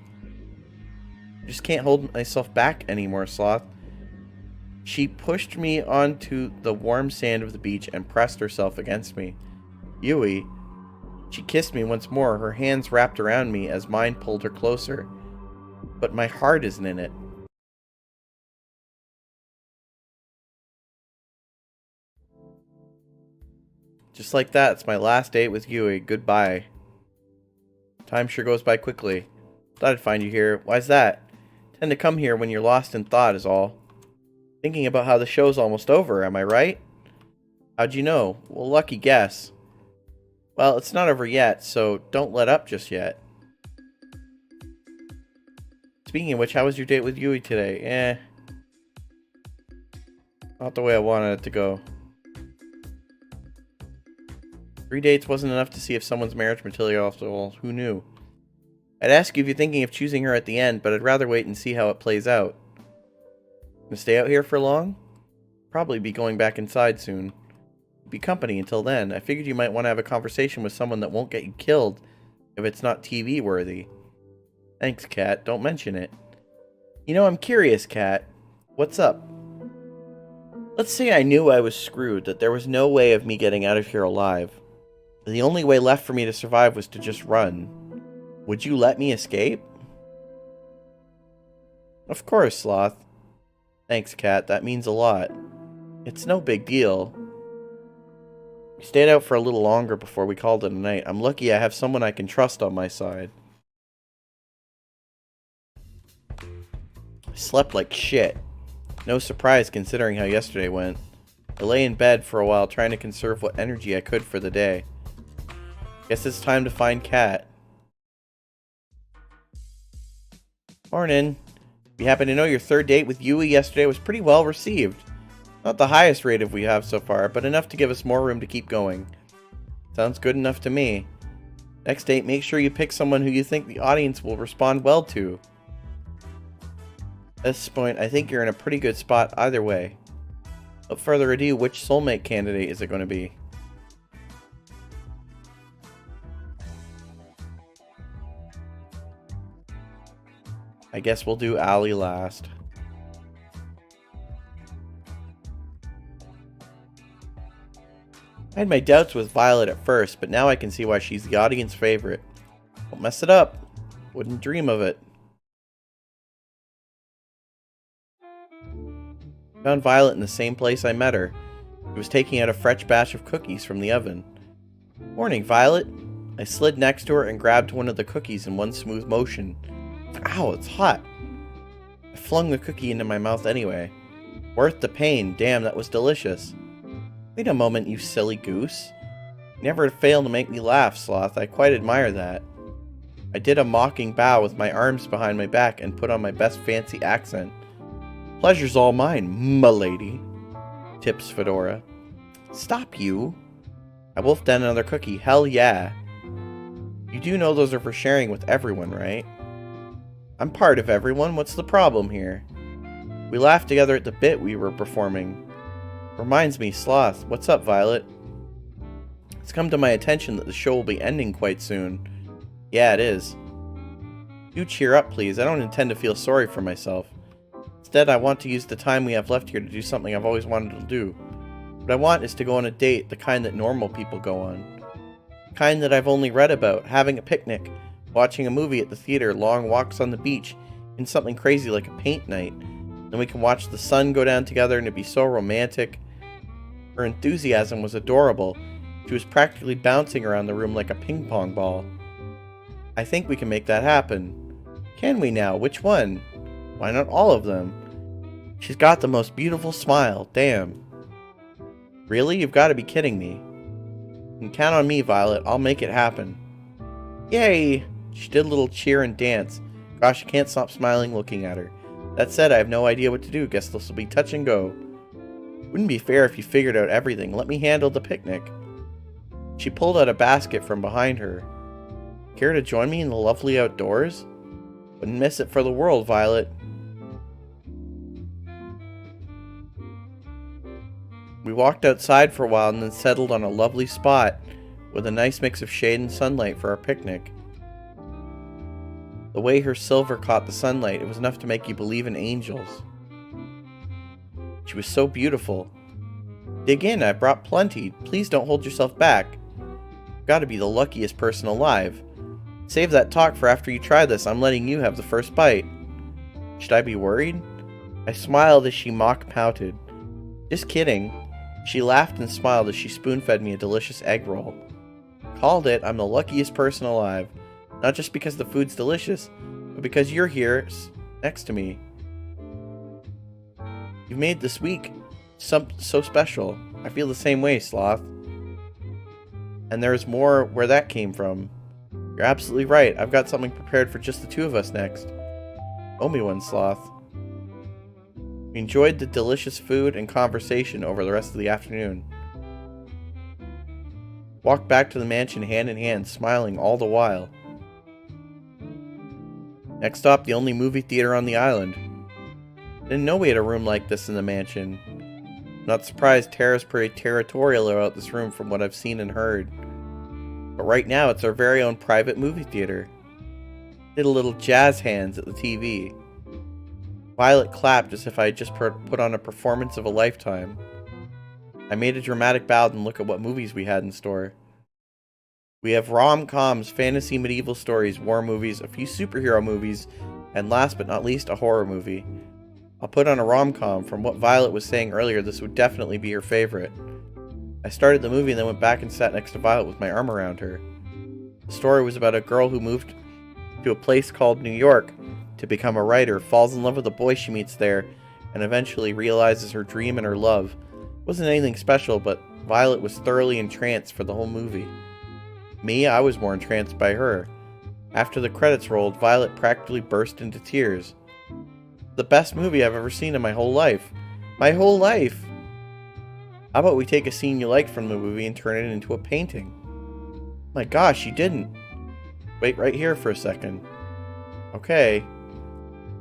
I just can't hold myself back anymore, Sloth. She pushed me onto the warm sand of the beach and pressed herself against me. Yui. She kissed me once more, her hands wrapped around me as mine pulled her closer. But my heart isn't in it. Just like that, it's my last date with Yui. Goodbye. Time sure goes by quickly. Thought I'd find you here. Why's that? Tend to come here when you're lost in thought is all. Thinking about how the show's almost over, am I right? How'd you know? Well, lucky guess. Well, it's not over yet, so don't let up just yet. Speaking of which, how was your date with Yui today? Not the way I wanted it to go. 3 dates wasn't enough to see if someone's marriage material after all. Who knew? I'd ask you if you're thinking of choosing her at the end, but I'd rather wait and see how it plays out. Gonna stay out here for long? Probably be going back inside soon. Be company until then. I figured you might want to have a conversation with someone that won't get you killed if it's not TV worthy. Thanks, Kat. Don't mention it. You know, I'm curious, Kat. What's up? Let's say I knew I was screwed, that there was no way of me getting out of here alive. The only way left for me to survive was to just run. Would you let me escape? Of course, Sloth. Thanks, Kat. That means a lot. It's no big deal. We stayed out for a little longer before we called it a night. I'm lucky I have someone I can trust on my side. I slept like shit. No surprise considering how yesterday went. I lay in bed for a while trying to conserve what energy I could for the day. Guess it's time to find Kat. Morning. We happen to know your third date with Yui yesterday was pretty well received. Not the highest rated we have so far, but enough to give us more room to keep going. Sounds good enough to me. Next date, make sure you pick someone who you think the audience will respond well to. At this point, I think you're in a pretty good spot either way. Without further ado, which soulmate candidate is it going to be? I guess we'll do Allie last. I had my doubts with Violet at first, but now I can see why she's the audience favorite. Don't mess it up. Wouldn't dream of it. Found Violet in the same place I met her. She was taking out a fresh batch of cookies from the oven. Morning, Violet. I slid next to her and grabbed one of the cookies in one smooth motion. Ow, it's hot. I flung the cookie into my mouth anyway. Worth the pain. Damn, that was delicious. Wait a moment, you silly goose. You never fail to make me laugh, Sloth. I quite admire that. I did a mocking bow with my arms behind my back and put on my best fancy accent. Pleasure's all mine, m'lady. Tips Fedora. Stop, you. I wolfed down another cookie. Hell yeah. You do know those are for sharing with everyone, right? I'm part of everyone. What's the problem here? We laughed together at the bit we were performing. Reminds me, Sloth. What's up, Violet? It's come to my attention that the show will be ending quite soon. Yeah, it is. You cheer up, please. I don't intend to feel sorry for myself. Instead, I want to use the time we have left here to do something I've always wanted to do. What I want is to go on a date, the kind that normal people go on. The kind that I've only read about, having a picnic, watching a movie at the theater, long walks on the beach, and something crazy like a paint night. Then we can watch the sun go down together and it'd be so romantic. Her enthusiasm was adorable. She was practically bouncing around the room like a ping pong ball. I think we can make that happen. Can we now? Which one? Why not all of them? She's got the most beautiful smile. Damn. Really? You've got to be kidding me. You can count on me, Violet. I'll make it happen. Yay! She did a little cheer and dance. Gosh, I can't stop smiling looking at her. That said, I have no idea what to do. Guess this will be touch and go. Wouldn't be fair if you figured out everything. Let me handle the picnic. She pulled out a basket from behind her. Care to join me in the lovely outdoors? Wouldn't miss it for the world, Violet. walked outside for a while and then settled on a lovely spot with a nice mix of shade and sunlight for our picnic. The way her silver caught the sunlight, it was enough to make you believe in angels. She was so beautiful. Dig in, I brought plenty. Please don't hold yourself back. You've got to be the luckiest person alive. Save that talk for after you try this. I'm letting you have the first bite. Should I be worried? I smiled as she mock-pouted. Just kidding. She laughed and smiled as she spoon-fed me a delicious egg roll. Called it, I'm the luckiest person alive. Not just because the food's delicious, but because you're here next to me. You've made this week so special. I feel the same way, Sloth. And there's more where that came from. You're absolutely right. I've got something prepared for just the two of us next. Owe me one, Sloth. We enjoyed the delicious food and conversation over the rest of the afternoon. Walked back to the mansion hand in hand, smiling all the while. Next stop, the only movie theater on the island. Didn't know we had a room like this in the mansion. Not surprised Tara's pretty territorial about this room from what I've seen and heard. But right now, it's our very own private movie theater. Did a little jazz hands at the TV. Violet clapped as if I had just put on a performance of a lifetime. I made a dramatic bow and look at what movies we had in store. We have rom-coms, fantasy medieval stories, war movies, a few superhero movies, and last but not least, a horror movie. I'll put on a rom-com. From what Violet was saying earlier, this would definitely be her favorite. I started the movie and then went back and sat next to Violet with my arm around her. The story was about a girl who moved to a place called New York to become a writer, falls in love with a boy she meets there, and eventually realizes her dream and her love. It wasn't anything special, but Violet was thoroughly entranced for the whole movie. Me, I was more entranced by her. After the credits rolled, Violet practically burst into tears. The best movie I've ever seen in my whole life. My whole life! How about we take a scene you like from the movie and turn it into a painting? My gosh, you didn't. Wait right here for a second. Okay.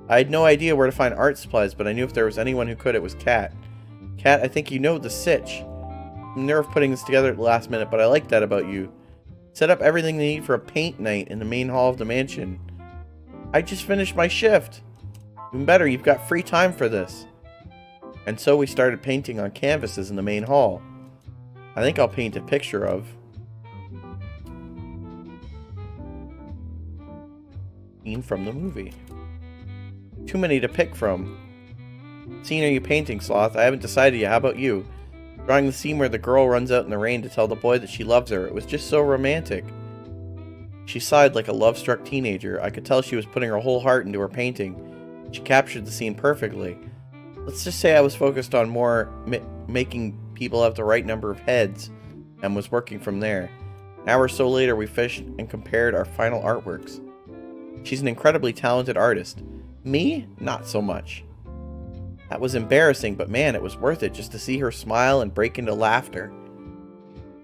I had no idea where to find art supplies, but I knew if there was anyone who could, it was Kat. Kat, I think you know the sitch. I'm nerve putting this together at the last minute, but I like that about you. Set up everything they need for a paint night in the main hall of the mansion. I just finished my shift. Even better, you've got free time for this. And so we started painting on canvases in the main hall. I think I'll paint a picture of scene from the movie. Too many to pick from. What scene are you painting, Sloth? I haven't decided yet. How about you? Drawing the scene where the girl runs out in the rain to tell the boy that she loves her. It was just so romantic. She sighed like a love-struck teenager. I could tell she was putting her whole heart into her painting. She captured the scene perfectly. Let's just say I was focused on more making people have the right number of heads and was working from there. An hour or so later, we fished and compared our final artworks. She's an incredibly talented artist. Me? Not so much. That was embarrassing, but man, it was worth it just to see her smile and break into laughter.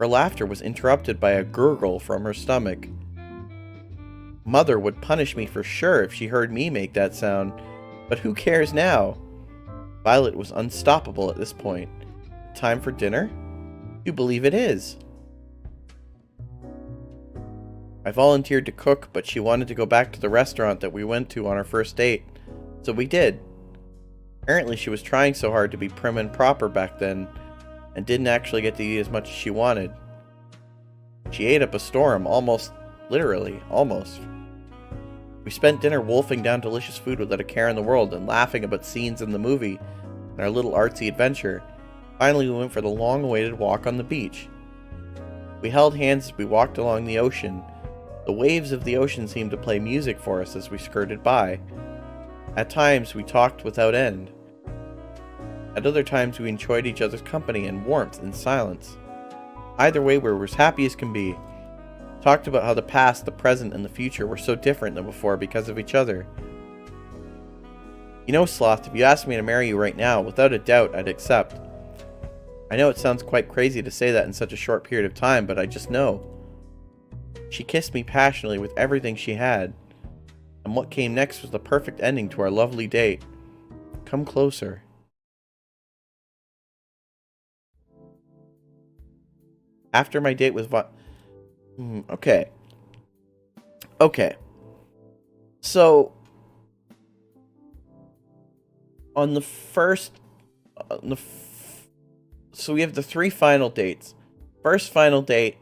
Her laughter was interrupted by a gurgle from her stomach. Mother would punish me for sure if she heard me make that sound, but who cares now? Violet was unstoppable at this point. Time for dinner? You believe it is. I volunteered to cook, but she wanted to go back to the restaurant that we went to on our first date, so we did. Apparently she was trying so hard to be prim and proper back then, and didn't actually get to eat as much as she wanted. She ate up a storm, almost, literally, almost. We spent dinner wolfing down delicious food without a care in the world and laughing about scenes in the movie and our little artsy adventure. Finally, we went for the long-awaited walk on the beach. We held hands as we walked along the ocean. The waves of the ocean seemed to play music for us as we skirted by. At times, we talked without end. At other times, we enjoyed each other's company and warmth and silence. Either way, we were as happy as can be. Talked about how the past, the present, and the future were so different than before because of each other. You know, Sloth, if you asked me to marry you right now, without a doubt, I'd accept. I know it sounds quite crazy to say that in such a short period of time, but I just know. She kissed me passionately with everything she had. And what came next was the perfect ending to our lovely date. Come closer. After my date with okay. Okay. So, on the first... so we have the 3 final dates. First final date,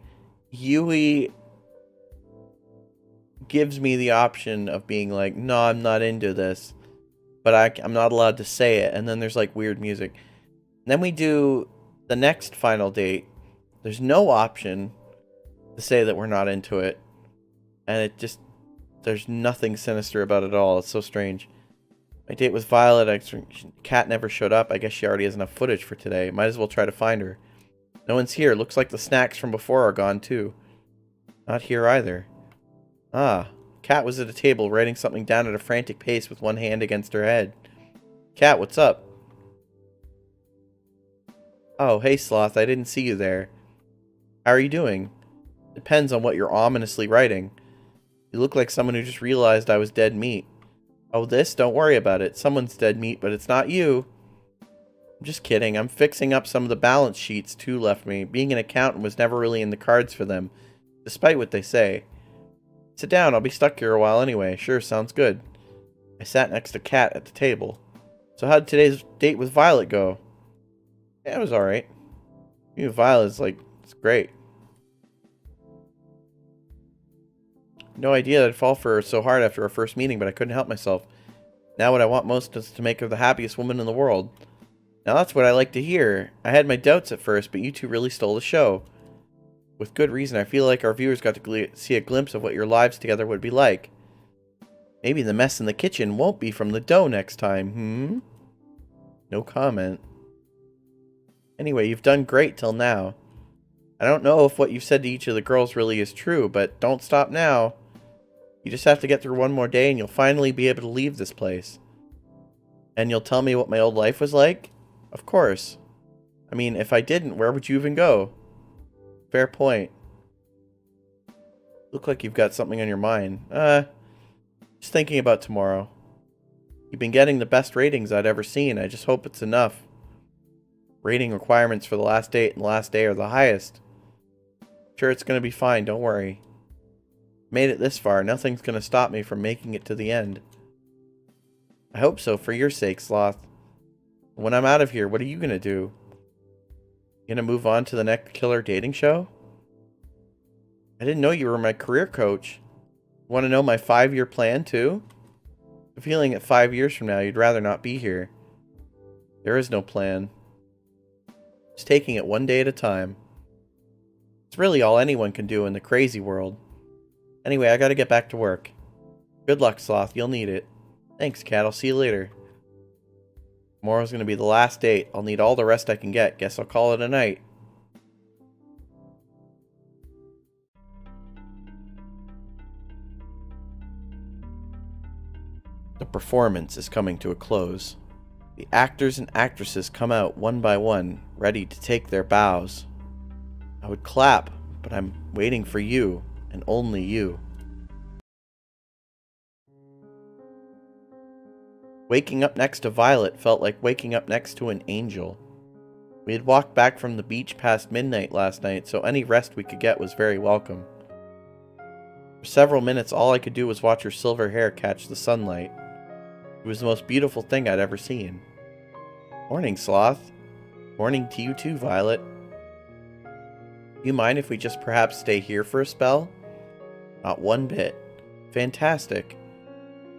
Yui gives me the option of being like, no, I'm not into this. But I'm not allowed to say it. And then there's like weird music. And then we do the next final date. There's no option to say that we're not into it. And it just, there's nothing sinister about it at all. It's so strange. My date with Violet, Kat never showed up. I guess she already has enough footage for today. Might as well try to find her. No one's here. Looks like the snacks from before are gone too. Not here either. Ah, Kat was at a table writing something down at a frantic pace with one hand against her head. Kat, what's up? Oh, hey Sloth, I didn't see you there. How are you doing? Depends on what you're ominously writing. You look like someone who just realized I was dead meat. Oh, this? Don't worry about it. Someone's dead meat, but it's not you. I'm just kidding. I'm fixing up some of the balance sheets Tu left me. Being an accountant was never really in the cards for them, despite what they say. Sit down, I'll be stuck here a while anyway. Sure, sounds good. I sat next to Kat at the table. So how'd today's date with Violet go? Yeah, it was alright. Me and Violet's like, it's great. No idea I'd fall for her so hard after our first meeting, but I couldn't help myself. Now what I want most is to make her the happiest woman in the world. Now that's what I like to hear. I had my doubts at first, but you two really stole the show. With good reason, I feel like our viewers got to see a glimpse of what your lives together would be like. Maybe the mess in the kitchen won't be from the dough next time, No comment. Anyway, you've done great till now. I don't know if what you've said to each of the girls really is true, but don't stop now. You just have to get through one more day and you'll finally be able to leave this place. And you'll tell me what my old life was like? Of course. I mean, if I didn't, where would you even go? Fair point. Look like you've got something on your mind. Just thinking about tomorrow. You've been getting the best ratings I'd ever seen. I just hope it's enough. Rating requirements for the last date and the last day are the highest. Sure, it's going to be fine. Don't worry. Made it this far. Nothing's going to stop me from making it to the end. I hope so, for your sake, Sloth. When I'm out of here, what are you going to do? Gonna move on to the next killer dating show? I didn't know you were my career coach. Want to know my 5-year plan too? The feeling that 5 years from now you'd rather not be here. There is no plan. Just taking it one day at a time. It's really all anyone can do in the crazy world. Anyway, I gotta get back to work. Good luck, Sloth. You'll need it. Thanks, Kat. I'll see you later. Tomorrow's gonna be the last date. I'll need all the rest I can get. Guess I'll call it a night. The performance is coming to a close. The actors and actresses come out one by one, ready to take their bows. I would clap, but I'm waiting for you, and only you. Waking up next to Violet felt like waking up next to an angel. We had walked back from the beach past midnight last night, so any rest we could get was very welcome. For several minutes, all I could do was watch her silver hair catch the sunlight. It was the most beautiful thing I'd ever seen. Morning, Sloth. Morning to you too, Violet. Do you mind if we just perhaps stay here for a spell? Not one bit. Fantastic.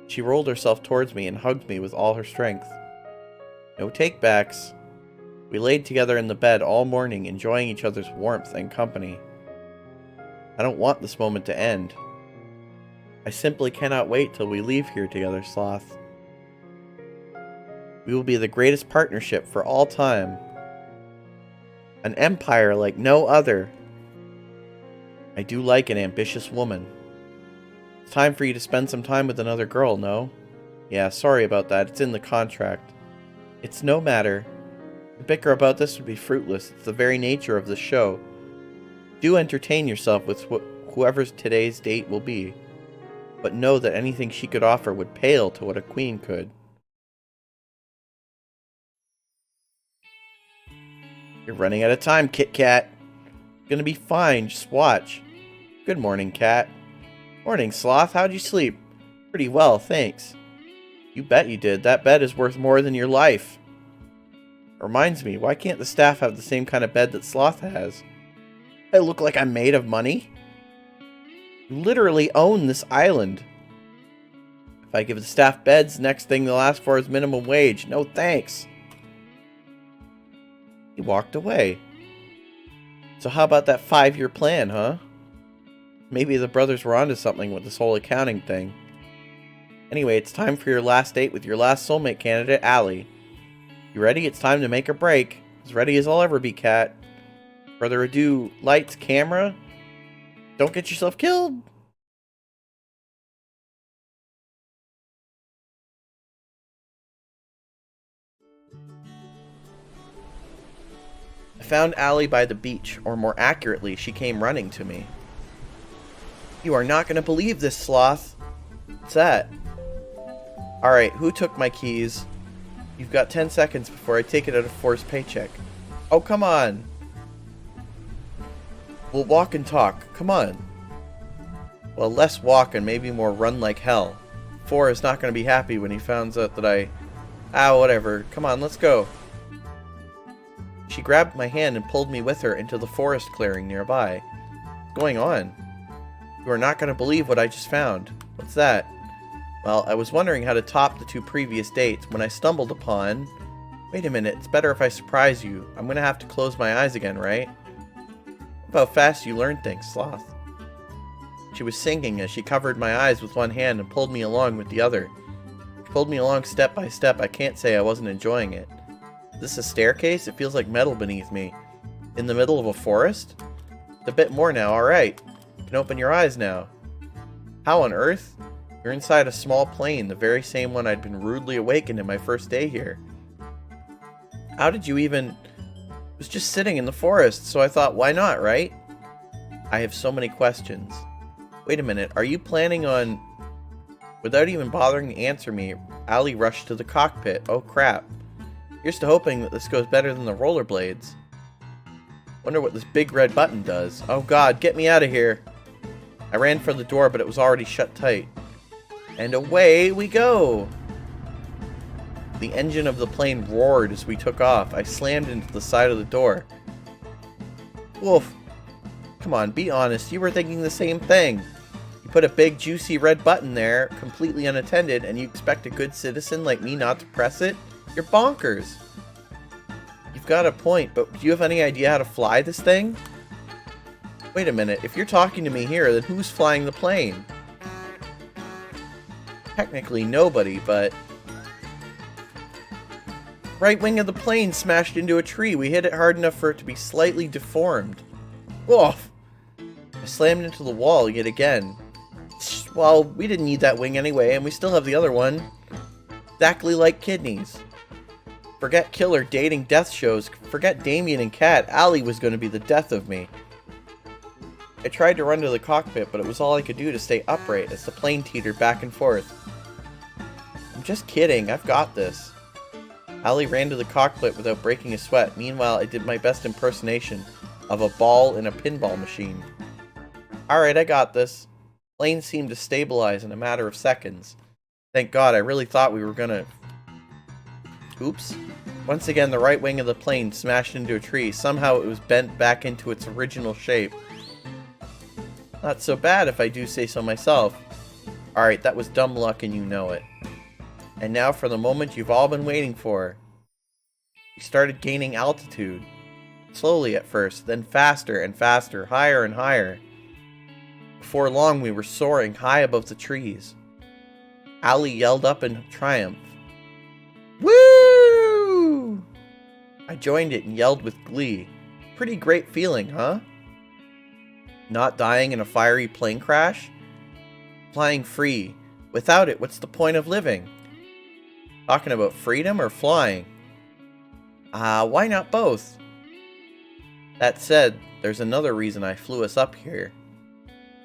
She rolled herself towards me and hugged me with all her strength. No take-backs. We laid together in the bed all morning, enjoying each other's warmth and company. I don't want this moment to end. I simply cannot wait till we leave here together, Sloth. We will be the greatest partnership for all time. An empire like no other. I do like an ambitious woman. It's time for you to spend some time with another girl, no? Yeah, sorry about that. It's in the contract. It's no matter. To bicker about this would be fruitless. It's the very nature of the show. Do entertain yourself with whoever's today's date will be. But know that anything she could offer would pale to what a queen could. You're running out of time, Kit Kat. Gonna be fine, just watch. Good morning, Cat. Morning, Sloth. How'd you sleep? Pretty well, thanks. You bet you did. That bed is worth more than your life. Reminds me, why can't the staff have the same kind of bed that Sloth has? I look like I'm made of money? You literally own this island. If I give the staff beds, next thing they'll ask for is minimum wage. No thanks. He walked away. So how about that 5-year plan, huh? Maybe the brothers were onto something with this whole accounting thing. Anyway, it's time for your last date with your last soulmate candidate, Allie. You ready? It's time to make a break. As ready as I'll ever be, Cat. Further ado, lights, camera. Don't get yourself killed. I found Allie by the beach, or more accurately, she came running to me. You are not going to believe this, Sloth. What's that? Alright, who took my keys? You've got 10 seconds before I take it out of forced paycheck. Oh, come on. We'll walk and talk. Come on. Well, less walk and maybe more run like hell. Forrest not going to be happy when he finds out that whatever. Come on, let's go. She grabbed my hand and pulled me with her into the forest clearing nearby. What's going on? You are not going to believe what I just found. What's that? Well, I was wondering how to top the 2 previous dates when I stumbled upon... Wait a minute, it's better if I surprise you. I'm going to have to close my eyes again, right? Look how fast you learn things, Sloth. She was singing as she covered my eyes with one hand and pulled me along with the other. She pulled me along step by step. I can't say I wasn't enjoying it. Is this a staircase? It feels like metal beneath me. In the middle of a forest? It's a bit more now, alright. You can open your eyes now. How on earth? You're inside a small plane, the very same one I'd been rudely awakened in my first day here. How did you even... I was just sitting in the forest, so I thought, why not, right? I have so many questions. Wait a minute, are you planning on... Without even bothering to answer me, Allie rushed to the cockpit. Oh crap. Here's to hoping that this goes better than the rollerblades. Wonder what this big red button does. Oh god, get me out of here. I ran for the door, but it was already shut tight. And away we go! The engine of the plane roared as we took off. I slammed into the side of the door. Wolf, come on, be honest. You were thinking the same thing. You put a big, juicy red button there, completely unattended, and you expect a good citizen like me not to press it? You're bonkers. You've got a point, but do you have any idea how to fly this thing? Wait a minute. If you're talking to me here, then who's flying the plane? Technically nobody, but... Right wing of the plane smashed into a tree. We hit it hard enough for it to be slightly deformed. Oof! I slammed into the wall yet again. Well, we didn't need that wing anyway, and we still have the other one. Exactly like kidneys. Forget killer dating death shows. Forget Damien and Kat. Allie was going to be the death of me. I tried to run to the cockpit, but it was all I could do to stay upright as the plane teetered back and forth. I'm just kidding. I've got this. Allie ran to the cockpit without breaking a sweat. Meanwhile, I did my best impersonation of a ball in a pinball machine. Alright, I got this. The plane seemed to stabilize in a matter of seconds. Thank God, I really thought we were gonna... Oops. Once again, the right wing of the plane smashed into a tree. Somehow it was bent back into its original shape. Not so bad if I do say so myself. Alright, that was dumb luck and you know it. And now for the moment you've all been waiting for. We started gaining altitude. Slowly at first, then faster and faster, higher and higher. Before long we were soaring high above the trees. Allie yelled up in triumph. Woo! I joined it and yelled with glee. Pretty great feeling, huh? Not dying in a fiery plane crash? Flying free. Without it, what's the point of living? Talking about freedom or flying? Why not both? That said, there's another reason I flew us up here.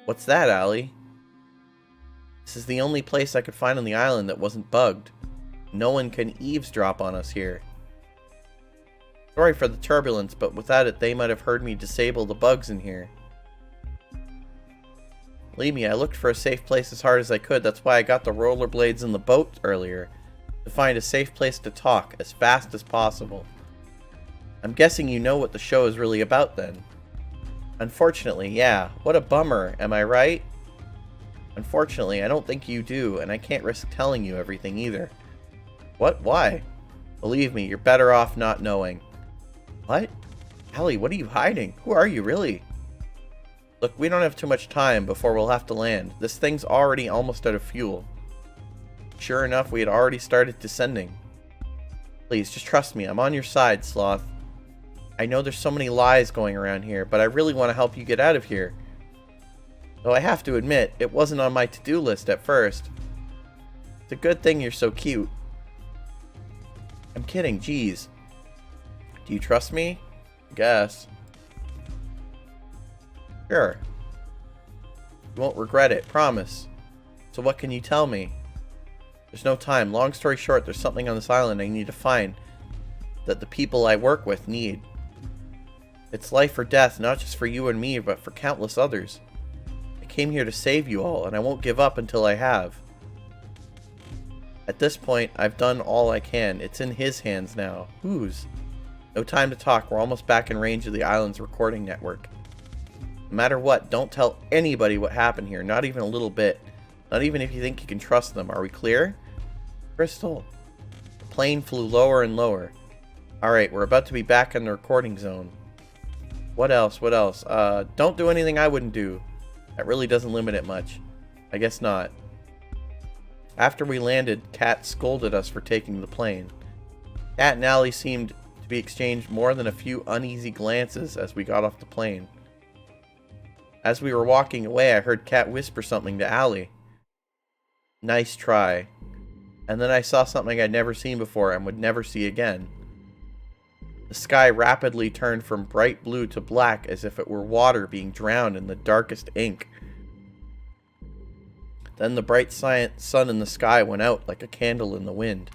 What's that, Allie? This is the only place I could find on the island that wasn't bugged. No one can eavesdrop on us here. Sorry for the turbulence, but without it, they might have heard me disable the bugs in here. Believe me, I looked for a safe place as hard as I could. That's why I got the rollerblades in the boat earlier. To find a safe place to talk as fast as possible. I'm guessing you know what the show is really about then. Unfortunately, yeah. What a bummer, am I right? Unfortunately, I don't think you do, and I can't risk telling you everything either. What? Why? Believe me, you're better off not knowing. What? Allie, what are you hiding? Who are you, really? Look, we don't have too much time before we'll have to land. This thing's already almost out of fuel. Sure enough, we had already started descending. Please, just trust me. I'm on your side, Sloth. I know there's so many lies going around here, but I really want to help you get out of here. Though I have to admit, it wasn't on my to-do list at first. It's a good thing you're so cute. I'm kidding, jeez. Do you trust me? I guess. Sure. You won't regret it, promise. So what can you tell me? There's no time. Long story short, there's something on this island I need to find that the people I work with need. It's life or death, not just for you and me, but for countless others. I came here to save you all, and I won't give up until I have. At this point, I've done all I can. It's in his hands now. Whose? No time to talk. We're almost back in range of the island's recording network. No matter what, don't tell anybody what happened here, not even a little bit. Not even if you think you can trust them. Are we clear? Crystal. The plane flew lower and lower. Alright, we're about to be back in the recording zone. What else? What else? Don't do anything I wouldn't do. That really doesn't limit it much. I guess not. After we landed, Kat scolded us for taking the plane. Kat and Allie seemed to be exchanged more than a few uneasy glances as we got off the plane. As we were walking away, I heard Kat whisper something to Allie. Nice try. And then I saw something I'd never seen before and would never see again. The sky rapidly turned from bright blue to black as if it were water being drowned in the darkest ink. Then the bright sun in the sky went out like a candle in the wind.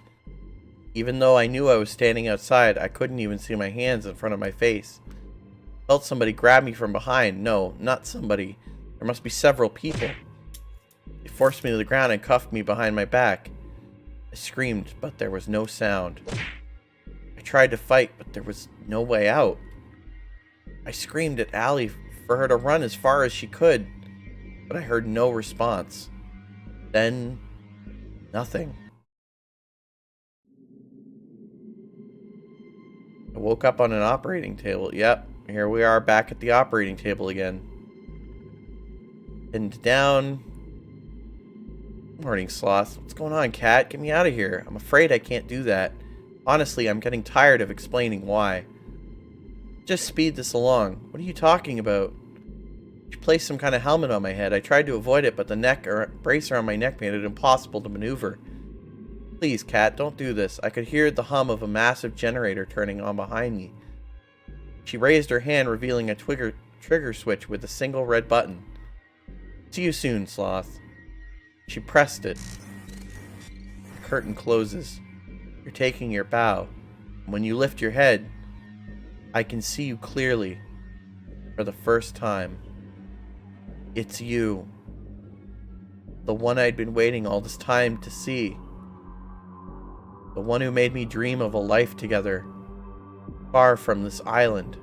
Even though I knew I was standing outside, I couldn't even see my hands in front of my face. I felt somebody grab me from behind. No, not somebody. There must be several people. They forced me to the ground and cuffed me behind my back. I screamed, but there was no sound. I tried to fight, but there was no way out. I screamed at Allie for her to run as far as she could, but I heard no response. Then, nothing. I woke up on an operating table. Yep, here we are back at the operating table again. Pinned down. Morning, Sloth. What's going on, Kat? Get me out of here. I'm afraid I can't do that. Honestly, I'm getting tired of explaining why. Just speed this along. What are you talking about? She placed some kind of helmet on my head. I tried to avoid it, but the brace around my neck made it impossible to maneuver. Please, Kat, don't do this. I could hear the hum of a massive generator turning on behind me. She raised her hand, revealing a trigger switch with a single red button. See you soon, Sloth. She pressed it. The curtain closes. You're taking your bow. When you lift your head, I can see you clearly. For the first time. It's you. The one I'd been waiting all this time to see. The one who made me dream of a life together. Far from this island.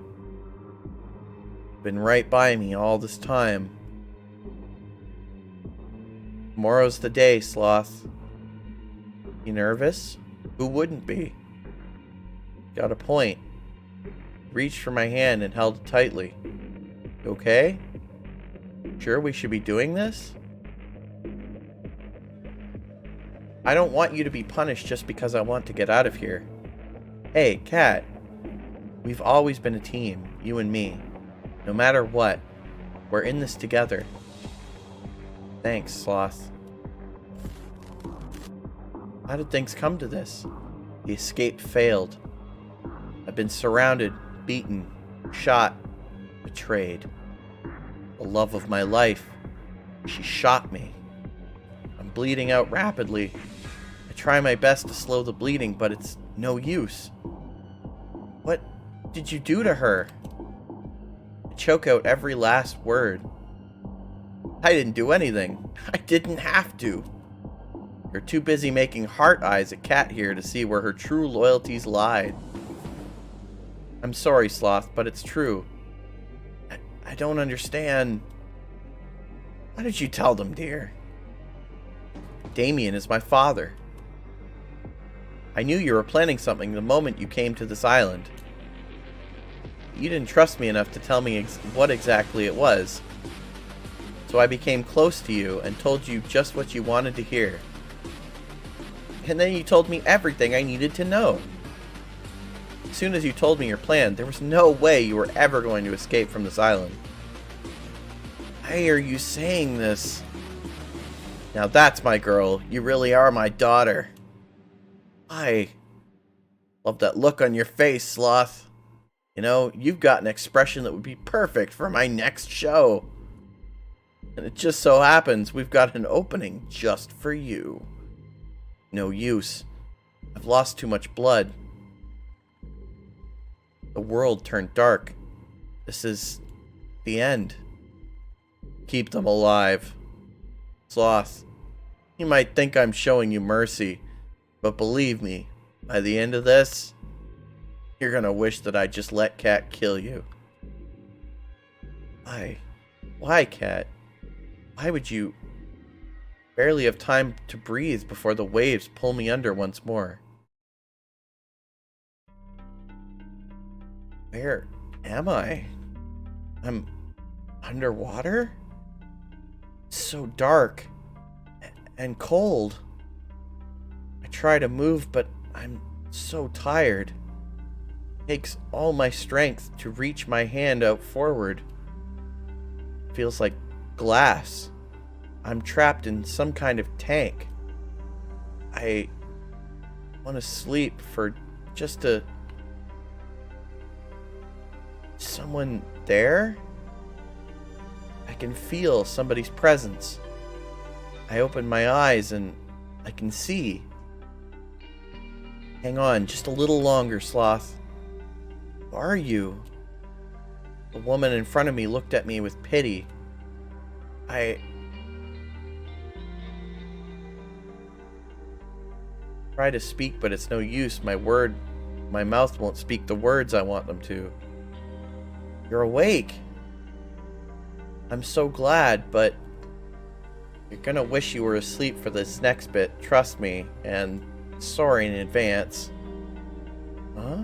Been right by me all this time. Tomorrow's the day, Sloth. You nervous? Who wouldn't be? Got a point. Reached for my hand and held it tightly. You okay? Sure we should be doing this? I don't want you to be punished just because I want to get out of here. Hey, Kat. We've always been a team, you and me. No matter what, we're in this together. Thanks, Sloth. How did things come to this? The escape failed. I've been surrounded, beaten, shot, betrayed. The love of my life. She shot me. I'm bleeding out rapidly. I try my best to slow the bleeding, but it's no use. What did you do to her? I choke out every last word. I didn't do anything. I didn't have to. You're too busy making heart eyes at Kat here to see where her true loyalties lied. I'm sorry, Sloth, but it's true. I don't understand. Why did you tell them, dear? Damien is my father. I knew you were planning something the moment you came to this island. You didn't trust me enough to tell me what exactly it was. So I became close to you and told you just what you wanted to hear. And then you told me everything I needed to know. As soon as you told me your plan, there was no way you were ever going to escape from this island. Why are you saying this? Now that's my girl. You really are my daughter. I love that look on your face, Sloth. You know, you've got an expression that would be perfect for my next show. And it just so happens we've got an opening just for you. No use. I've lost too much blood. The world turned dark. This is the end. Keep them alive. Sloth, you might think I'm showing you mercy, but believe me, by the end of this, you're gonna wish that I just let Kat kill you. Why? Why, Kat? Why would you barely have time to breathe before the waves pull me under once more? Where am I? I'm underwater? It's so dark and cold. I try to move, but I'm so tired. It takes all my strength to reach my hand out forward. It feels like glass. I'm trapped in some kind of tank. I want to sleep for just a... Someone there? I can feel somebody's presence. I open my eyes and I can see. Hang on just a little longer, Sloth. Who are you? The woman in front of me looked at me with pity. I try to speak, but it's no use. My mouth won't speak the words I want them to. You're awake. I'm so glad, but you're gonna wish you were asleep for this next bit, trust me, and sorry in advance. Huh?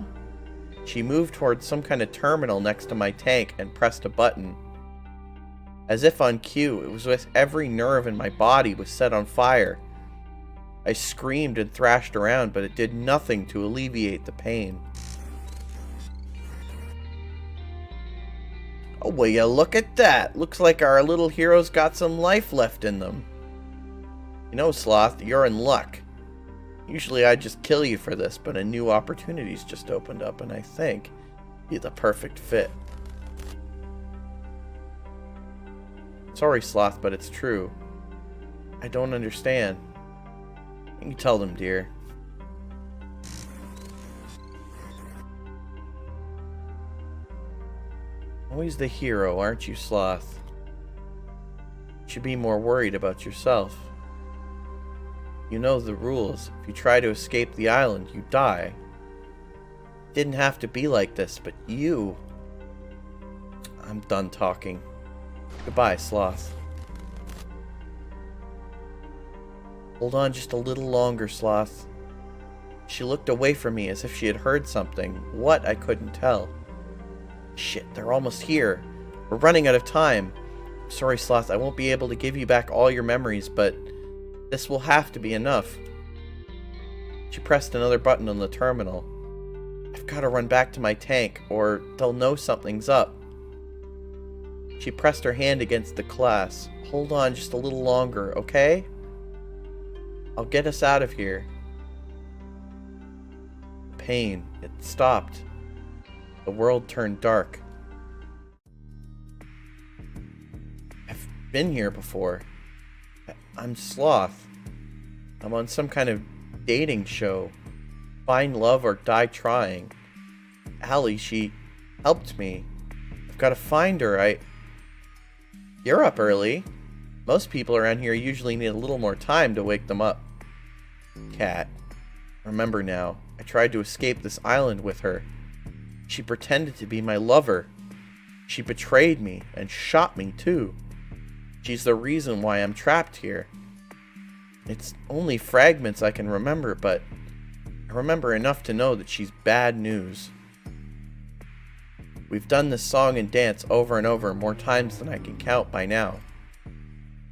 She moved towards some kind of terminal next to my tank and pressed a button. As if on cue, it was with every nerve in my body was set on fire. I screamed and thrashed around, but it did nothing to alleviate the pain. Oh, will you look at that? Looks like our little hero's got some life left in them. You know, Sloth, you're in luck. Usually I'd just kill you for this, but a new opportunity's just opened up, and I think you're the perfect fit. Sorry, Sloth, but it's true. I don't understand. You can tell them, dear. Always the hero, aren't you, Sloth? You should be more worried about yourself. You know the rules. If you try to escape the island, you die. It didn't have to be like this, but you... I'm done talking. Goodbye, Sloth. Hold on just a little longer, Sloth. She looked away from me as if she had heard something. What, I couldn't tell. Shit, they're almost here. We're running out of time. Sorry, Sloth, I won't be able to give you back all your memories, but this will have to be enough. She pressed another button on the terminal. I've got to run back to my tank, or they'll know something's up. She pressed her hand against the glass. Hold on just a little longer, okay? I'll get us out of here. Pain. It stopped. The world turned dark. I've been here before. I'm Sloth. I'm on some kind of dating show. Find love or die trying. Allie, she helped me. I've got to find her. You're up early. Most people around here usually need a little more time to wake them up. Cat, remember now, I tried to escape this island with her. She pretended to be my lover. She betrayed me and shot me too. She's the reason why I'm trapped here. It's only fragments I can remember, but I remember enough to know that she's bad news. We've done this song and dance over and over more times than I can count by now.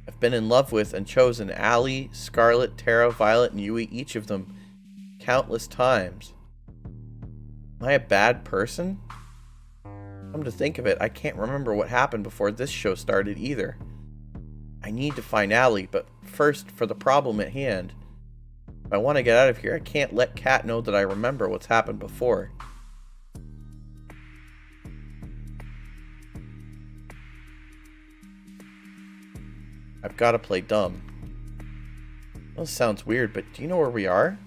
I've been in love with and chosen Allie, Scarlet, Tara, Violet, and Yui, each of them, countless times. Am I a bad person? Come to think of it, I can't remember what happened before this show started either. I need to find Allie, but first, for the problem at hand. If I want to get out of here, I can't let Kat know that I remember what's happened before. I've got to play dumb. This sounds weird, but do you know where we are?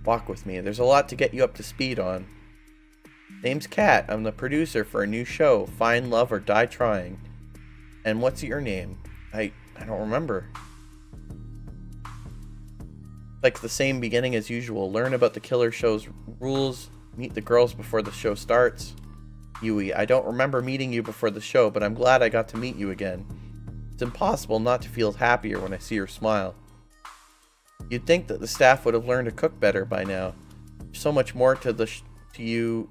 Walk with me. There's a lot to get you up to speed on. Name's Kat. I'm the producer for a new show, Find Love or Die Trying. And what's your name? I don't remember. Like the same beginning as usual. Learn about the killer show's rules. Meet the girls before the show starts. Yui, I don't remember meeting you before the show, but I'm glad I got to meet you again. It's impossible not to feel happier when I see your smile. You'd think that the staff would have learned to cook better by now. There's so much more to you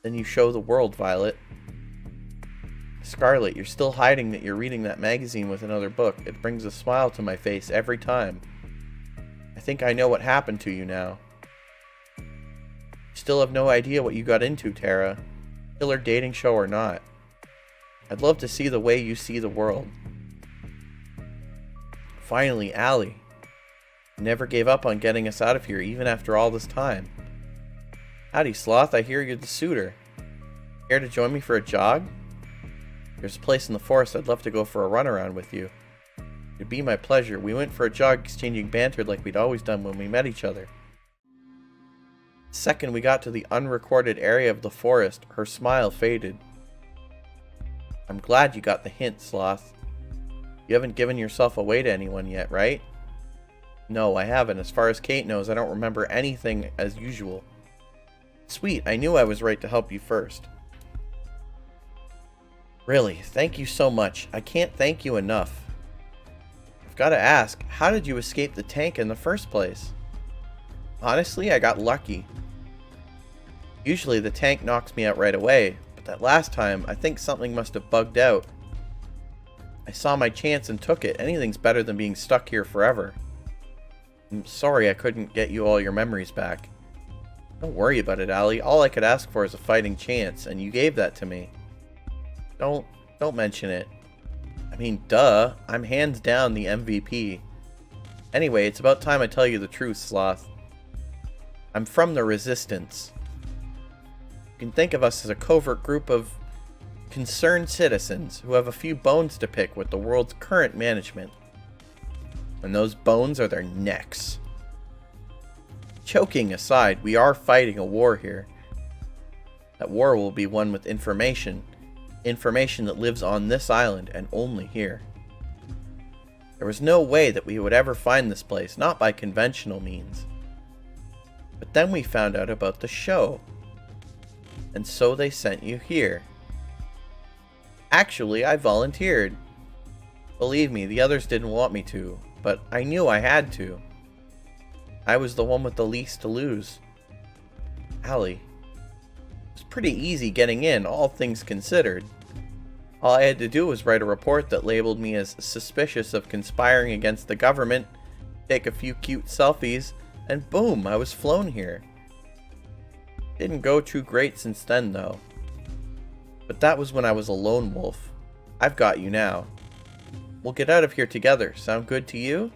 than you show the world, Violet. Scarlet, you're still hiding that you're reading that magazine with another book. It brings a smile to my face every time. I think I know what happened to you now. You still have no idea what you got into, Tara. Killer dating show or not. I'd love to see the way you see the world. Finally, Allie. You never gave up on getting us out of here, even after all this time. Howdy, Sloth. I hear you're the suitor. Care to join me for a jog? There's a place in the forest I'd love to go for a run around with you. It'd be my pleasure. We went for a jog exchanging banter like we'd always done when we met each other. The second we got to the unrecorded area of the forest, her smile faded. I'm glad you got the hint, Sloth. You haven't given yourself away to anyone yet, right? No, I haven't. As far as Kate knows, I don't remember anything as usual. Sweet, I knew I was right to help you first. Really, thank you so much. I can't thank you enough. I've got to ask, how did you escape the tank in the first place? Honestly, I got lucky. Usually the tank knocks me out right away, but that last time, I think something must have bugged out. I saw my chance and took it. Anything's better than being stuck here forever. I'm sorry I couldn't get you all your memories back. Don't worry about it, Allie. All I could ask for is a fighting chance, and you gave that to me. Don't mention it. I mean, duh. I'm hands down the MVP. Anyway, it's about time I tell you the truth, Sloth. I'm from the Resistance. You can think of us as a covert group of concerned citizens who have a few bones to pick with the world's current management. And those bones are their necks. Joking aside, we are fighting a war here. That war will be won with information. Information that lives on this island and only here. There was no way that we would ever find this place, not by conventional means. But then we found out about the show. And so they sent you here. Actually, I volunteered. Believe me, the others didn't want me to, but I knew I had to. I was the one with the least to lose. Allie, it was pretty easy getting in, all things considered. All I had to do was write a report that labeled me as suspicious of conspiring against the government, take a few cute selfies, and boom, I was flown here. Didn't go too great since then, though. But that was when I was a lone wolf. I've got you now. We'll get out of here together. Sound good to you?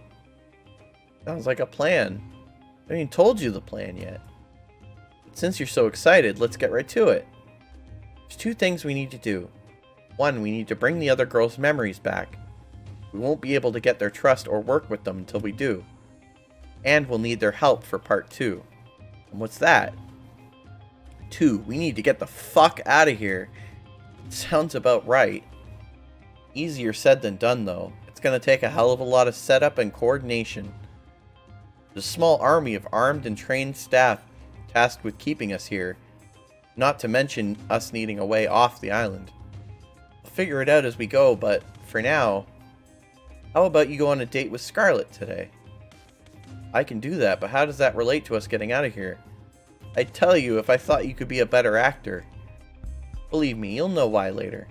Sounds like a plan. I haven't even told you the plan yet. But since you're so excited, let's get right to it. There's two things we need to do. One, we need to bring the other girls' memories back. We won't be able to get their trust or work with them until we do. And we'll need their help for part 2. What's that? 2. We need to get the fuck out of here. Sounds about right. Easier said than done, though. It's gonna take a hell of a lot of setup and coordination. There's a small army of armed and trained staff tasked with keeping us here. Not to mention us needing a way off the island. We'll figure it out as we go, but for now, how about you go on a date with Scarlet today? I can do that, but how does that relate to us getting out of here? I'd tell you if I thought you could be a better actor. Believe me, you'll know why later.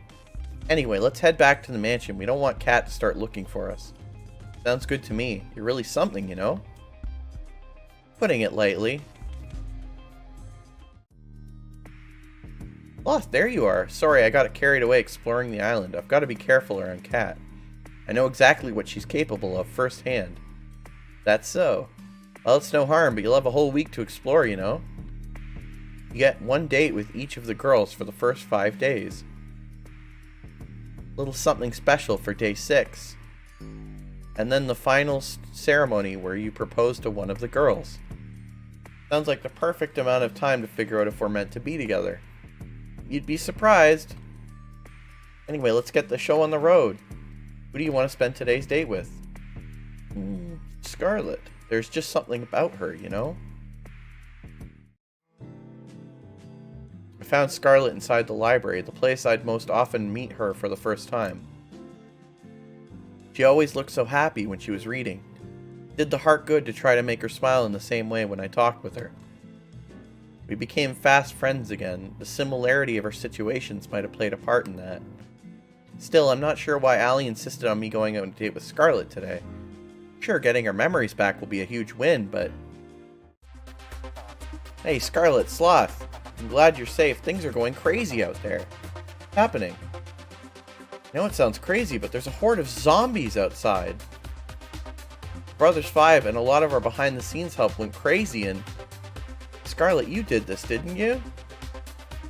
Anyway, let's head back to the mansion. We don't want Kat to start looking for us. Sounds good to me. You're really something, you know? Putting it lightly. Sloth, there you are. Sorry, I got carried away exploring the island. I've got to be careful around Kat. I know exactly what she's capable of firsthand. That's so. Well, it's no harm, but you'll have a whole week to explore, you know? You get 1 date with each of the girls for the first 5 days. Little something special for day 6. And then the final ceremony where you propose to one of the girls. Sounds like the perfect amount of time to figure out if we're meant to be together. You'd be surprised. Anyway, let's get the show on the road. Who do you want to spend today's date with? Scarlet. There's just something about her, you know? I found Scarlet inside the library, the place I'd most often meet her for the first time. She always looked so happy when she was reading. It did the heart good to try to make her smile in the same way when I talked with her. We became fast friends again. The similarity of our situations might have played a part in that. Still, I'm not sure why Allie insisted on me going out on a date with Scarlet today. Sure, getting her memories back will be a huge win, but... Hey, Scarlet, Sloth. I'm glad you're safe. Things are going crazy out there. What's happening? I know it sounds crazy, but there's a horde of zombies outside. Brothers 5 and a lot of our behind-the-scenes help went crazy and... Scarlet, you did this, didn't you?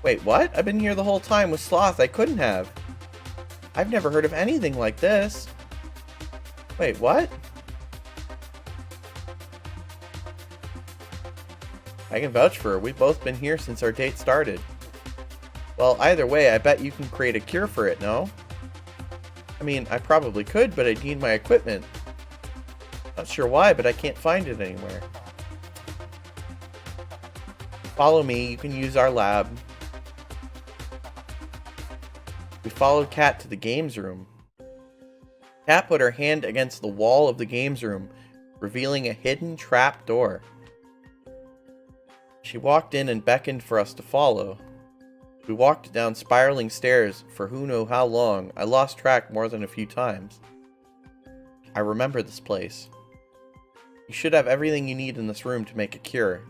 Wait, what? I've been here the whole time with Sloth. I couldn't have. I've never heard of anything like this. Wait, what? I can vouch for her. We've both been here since our date started. Well, either way, I bet you can create a cure for it, no? I mean, I probably could, but I'd need my equipment. Not sure why, but I can't find it anywhere. Follow me, you can use our lab. We followed Kat to the games room. Kat put her hand against the wall of the games room, revealing a hidden trap door. She walked in and beckoned for us to follow. We walked down spiraling stairs for who knew how long. I lost track more than a few times. I remember this place. You should have everything you need in this room to make a cure.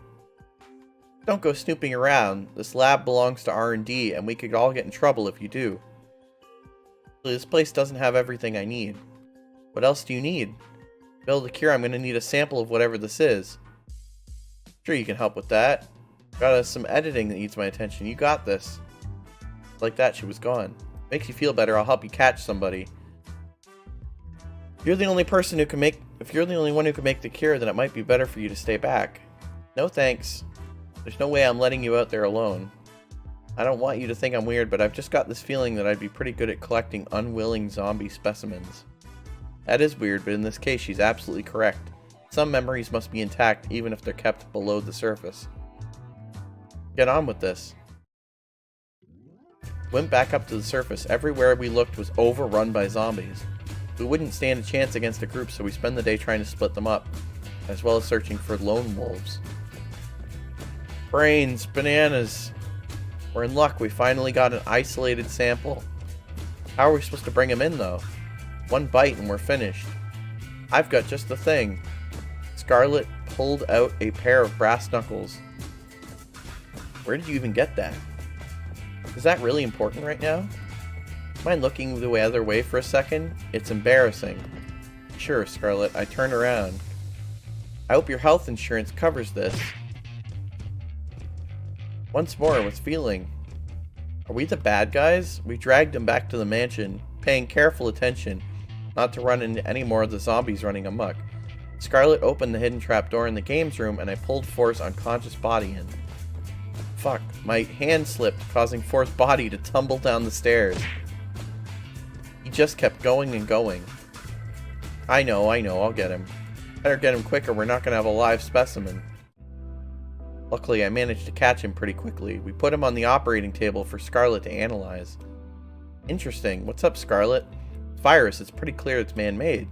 Don't go snooping around. This lab belongs to R&D, and we could all get in trouble if you do. This place doesn't have everything I need. What else do you need? To build a cure, I'm going to need a sample of whatever this is. Sure, you can help with that. Got some editing that needs my attention. You got this. Like that, she was gone. Makes you feel better, I'll help you catch somebody. If you're the only person who can make... If you're the only one who can make the cure, then it might be better for you to stay back. No thanks. There's no way I'm letting you out there alone. I don't want you to think I'm weird, but I've just got this feeling that I'd be pretty good at collecting unwilling zombie specimens. That is weird, but in this case, she's absolutely correct. Some memories must be intact, even if they're kept below the surface. Get on with this. Went back up to the surface. Everywhere we looked was overrun by zombies. We wouldn't stand a chance against a group, so we spend the day trying to split them up, as well as searching for lone wolves. Brains, bananas. We're in luck. We finally got an isolated sample. How are we supposed to bring him in, though? One bite and we're finished. I've got just the thing. Scarlet pulled out a pair of brass knuckles. Where did you even get that? Is that really important right now? Mind looking the other way for a second? It's embarrassing. Sure, Scarlet. I turn around. I hope your health insurance covers this. Once more, with feeling. Are we the bad guys? We dragged him back to the mansion, paying careful attention not to run into any more of the zombies running amok. Scarlet opened the hidden trapdoor in the games room, and I pulled For's unconscious body in. Fuck, my hand slipped, causing For's body to tumble down the stairs. He just kept going and going. I know, I'll get him. Better get him quick or we're not gonna have a live specimen. Luckily, I managed to catch him pretty quickly. We put him on the operating table for Scarlet to analyze. Interesting. What's up, Scarlet? Virus, it's pretty clear it's man-made.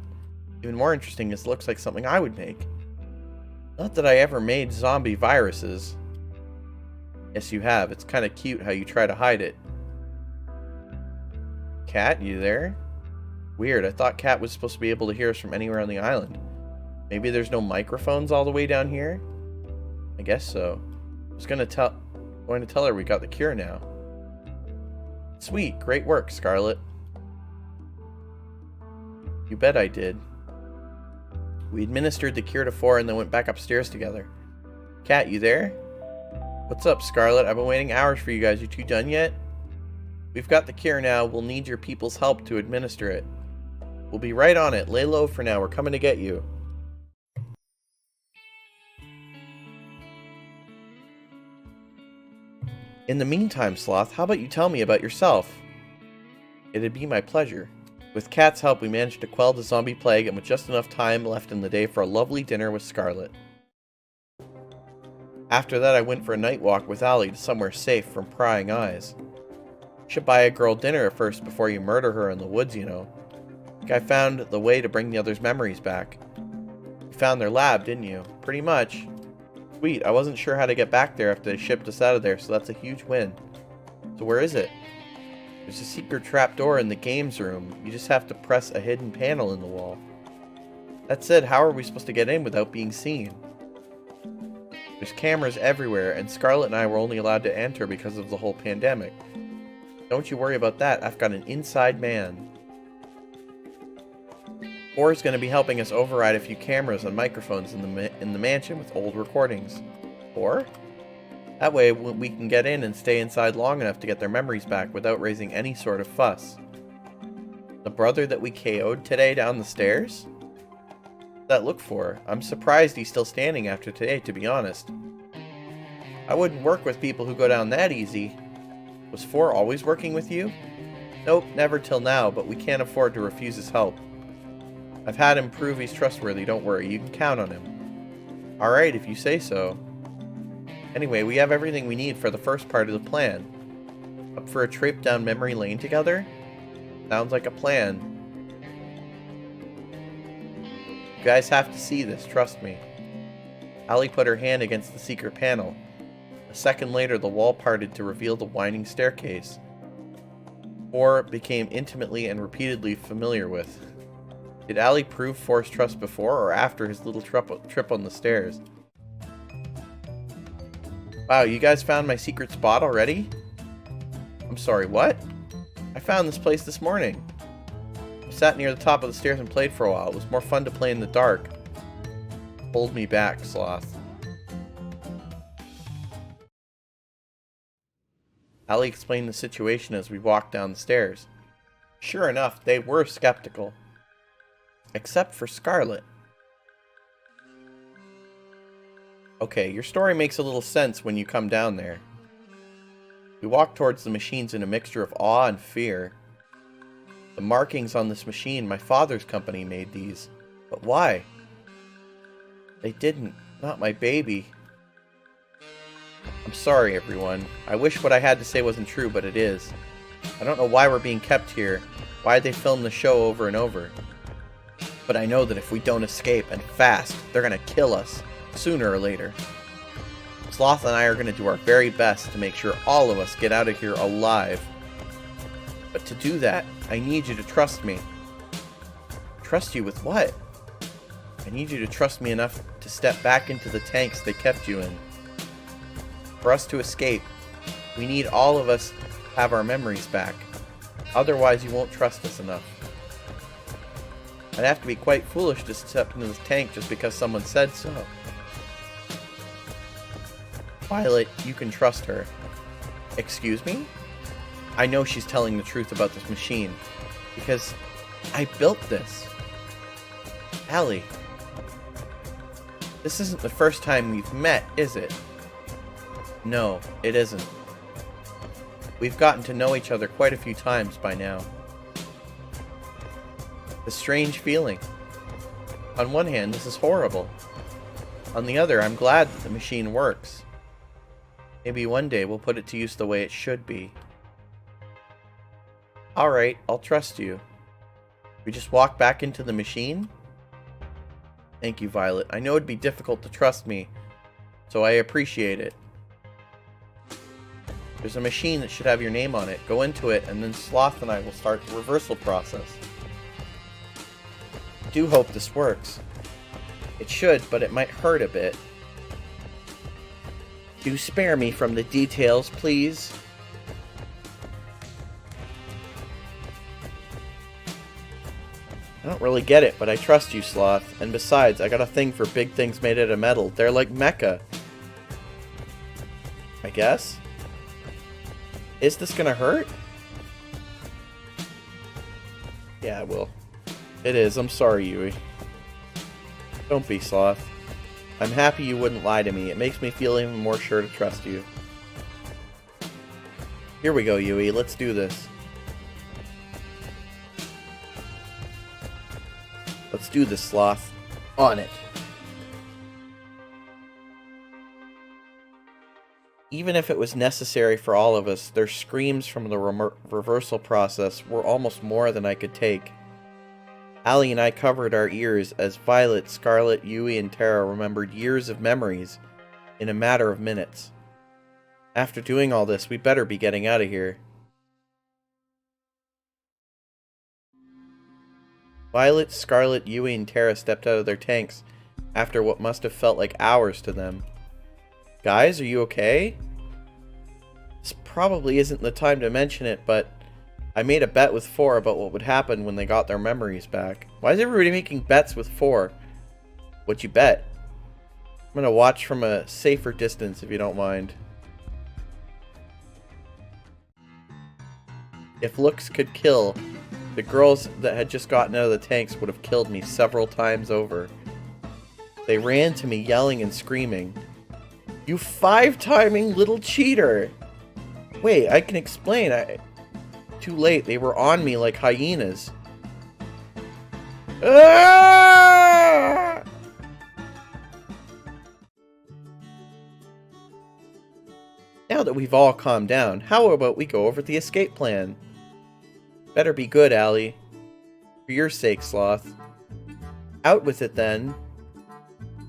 Even more interesting is it looks like something I would make. Not that I ever made zombie viruses. Yes, you have. It's kind of cute how you try to hide it. Cat, you there? Weird, I thought Cat was supposed to be able to hear us from anywhere on the island. Maybe there's no microphones all the way down here? I guess so. I was going to tell her we got the cure now. Sweet, great work, Scarlet. You bet I did. We administered the cure to 4 and then went back upstairs together. Cat, you there? What's up, Scarlet? I've been waiting hours for you guys. You two done yet? We've got the cure now. We'll need your people's help to administer it. We'll be right on it. Lay low for now. We're coming to get you. In the meantime, Sloth, how about you tell me about yourself? It'd be my pleasure. With Cat's help, we managed to quell the zombie plague, and with just enough time left in the day for a lovely dinner with Scarlet. After that, I went for a night walk with Allie to somewhere safe from prying eyes. Should buy a girl dinner first before you murder her in the woods, you know. I think I found the way to bring the others' memories back. You found their lab, didn't you? Pretty much. Sweet, I wasn't sure how to get back there after they shipped us out of there, so that's a huge win. So where is it? There's a secret trapdoor in the games room. You just have to press a hidden panel in the wall. That said, how are we supposed to get in without being seen? There's cameras everywhere, and Scarlet and I were only allowed to enter because of the whole pandemic. Don't you worry about that, I've got an inside man. Or's going to be helping us override a few cameras and microphones in the mansion with old recordings. Or? That way we can get in and stay inside long enough to get their memories back without raising any sort of fuss. The brother that we KO'd today down the stairs? What's that look for? I'm surprised he's still standing after today, to be honest. I wouldn't work with people who go down that easy. Was 4 always working with you? Nope, never till now, but we can't afford to refuse his help. I've had him prove he's trustworthy, don't worry, you can count on him. Alright, if you say so. Anyway, we have everything we need for the first part of the plan. Up for a trip down memory lane together? Sounds like a plan. You guys have to see this, trust me. Allie put her hand against the secret panel. A second later, the wall parted to reveal the winding staircase. 4 became intimately and repeatedly familiar with. Did Allie prove For's trust before or after his little trip on the stairs? Wow, you guys found my secret spot already? I'm sorry, what? I found this place this morning. I sat near the top of the stairs and played for a while. It was more fun to play in the dark. Hold me back, Sloth. Allie explained the situation as we walked down the stairs. Sure enough, they were skeptical. Except for Scarlet. Okay, your story makes a little sense when you come down there. We walked towards the machines in a mixture of awe and fear. The markings on this machine, my father's company made these. But why? They didn't. Not my baby. I'm sorry, everyone. I wish what I had to say wasn't true, but it is. I don't know why we're being kept here. Why they film the show over and over. But I know that if we don't escape, and fast, they're gonna kill us. Sooner or later. Sloth and I are gonna do our very best to make sure all of us get out of here alive. But to do that, I need you to trust me. Trust you with what? I need you to trust me enough to step back into the tanks they kept you in. For us to escape, we need all of us to have our memories back. Otherwise, you won't trust us enough. I'd have to be quite foolish to step into this tank just because someone said so. Violet, you can trust her. Excuse me? I know she's telling the truth about this machine. Because I built this. Allie, This isn't the first time we've met, is it? No, it isn't. We've gotten to know each other quite a few times by now. A strange feeling. On one hand, this is horrible. On the other, I'm glad that the machine works. Maybe one day we'll put it to use the way it should be. Alright, I'll trust you. We just walk back into the machine? Thank you, Violet. I know it'd be difficult to trust me, so I appreciate it. There's a machine that should have your name on it. Go into it, and then Sloth and I will start the reversal process. I do hope this works. It should, but it might hurt a bit. Do spare me from the details, please. I don't really get it, but I trust you, Sloth. And besides, I got a thing for big things made out of metal. They're like mecha. I guess? Is this gonna hurt? Yeah, it will. It is. I'm sorry, Yui. Don't be, Sloth. I'm happy you wouldn't lie to me. It makes me feel even more sure to trust you. Here we go, Yui. Let's do this. Let's do this, Sloth. On it. Even if it was necessary for all of us, their screams from the reversal process were almost more than I could take. Allie and I covered our ears as Violet, Scarlet, Yui, and Tara remembered years of memories in a matter of minutes. After doing all this, we better be getting out of here. Violet, Scarlet, Yui, and Tara stepped out of their tanks after what must have felt like hours to them. Guys, are you okay? This probably isn't the time to mention it, but I made a bet with 4 about what would happen when they got their memories back. Why is everybody making bets with 4? What'd you bet? I'm gonna watch from a safer distance if you don't mind. If looks could kill, the girls that had just gotten out of the tanks would have killed me several times over. They ran to me yelling and screaming. You 5-timing little cheater! Wait, I can explain. Too late, they were on me like hyenas. Ah! Now that we've all calmed down, how about we go over the escape plan? Better be good, Allie. For your sake, Sloth. Out with it, then.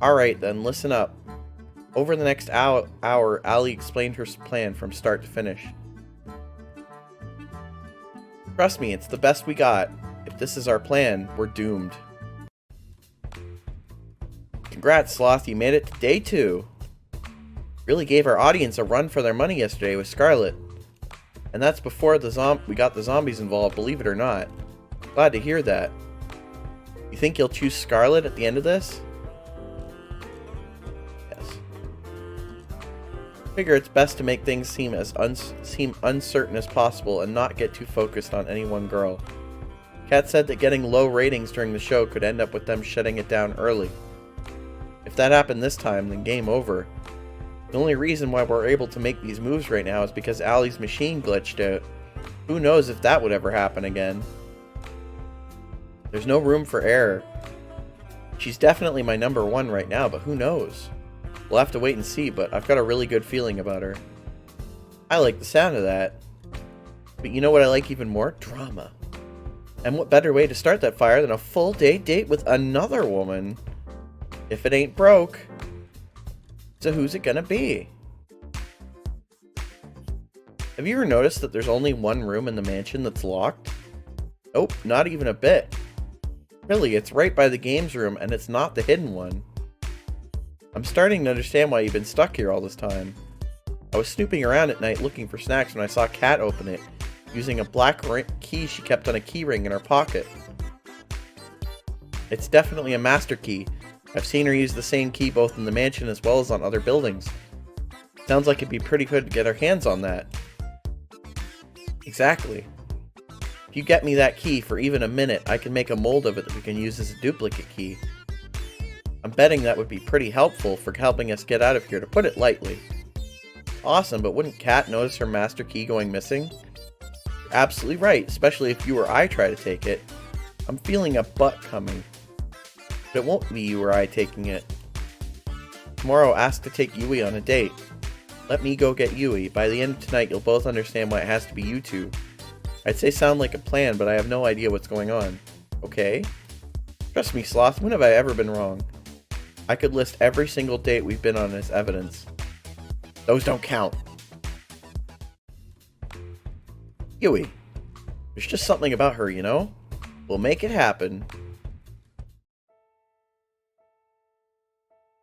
Alright, then, listen up. Over the next hour, Allie explained her plan from start to finish. Trust me, it's the best we got. If this is our plan, we're doomed. Congrats, Sloth, you made it to day 2. Really gave our audience a run for their money yesterday with Scarlet. And that's before we got the zombies involved, believe it or not. Glad to hear that. You think you'll choose Scarlet at the end of this? Figure it's best to make things seem uncertain as possible and not get too focused on any one girl. Kat said that getting low ratings during the show could end up with them shutting it down early. If that happened this time, then game over. The only reason why we're able to make these moves right now is because Allie's machine glitched out. Who knows if that would ever happen again. There's no room for error. She's definitely my number 1 right now, but who knows? We'll have to wait and see, but I've got a really good feeling about her. I like the sound of that. But you know what I like even more? Drama. And what better way to start that fire than a full day date with another woman? If it ain't broke. So who's it gonna be? Have you ever noticed that there's only one room in the mansion that's locked? Nope, not even a bit. Really, it's right by the games room, and it's not the hidden one. I'm starting to understand why you've been stuck here all this time. I was snooping around at night looking for snacks when I saw Kat open it, using a black key she kept on a keyring in her pocket. It's definitely a master key. I've seen her use the same key both in the mansion as well as on other buildings. Sounds like it'd be pretty good to get our hands on that. Exactly. If you get me that key for even a minute, I can make a mold of it that we can use as a duplicate key. I'm betting that would be pretty helpful for helping us get out of here, to put it lightly. Awesome, but wouldn't Kat notice her master key going missing? You're absolutely right, especially if you or I try to take it. I'm feeling a butt coming. But it won't be you or I taking it. Tomorrow, ask to take Yui on a date. Let me go get Yui. By the end of tonight, you'll both understand why it has to be you two. I'd say sound like a plan, but I have no idea what's going on. Okay? Trust me, Sloth, when have I ever been wrong? I could list every single date we've been on as evidence. Those don't count. Yui. There's just something about her, you know? We'll make it happen.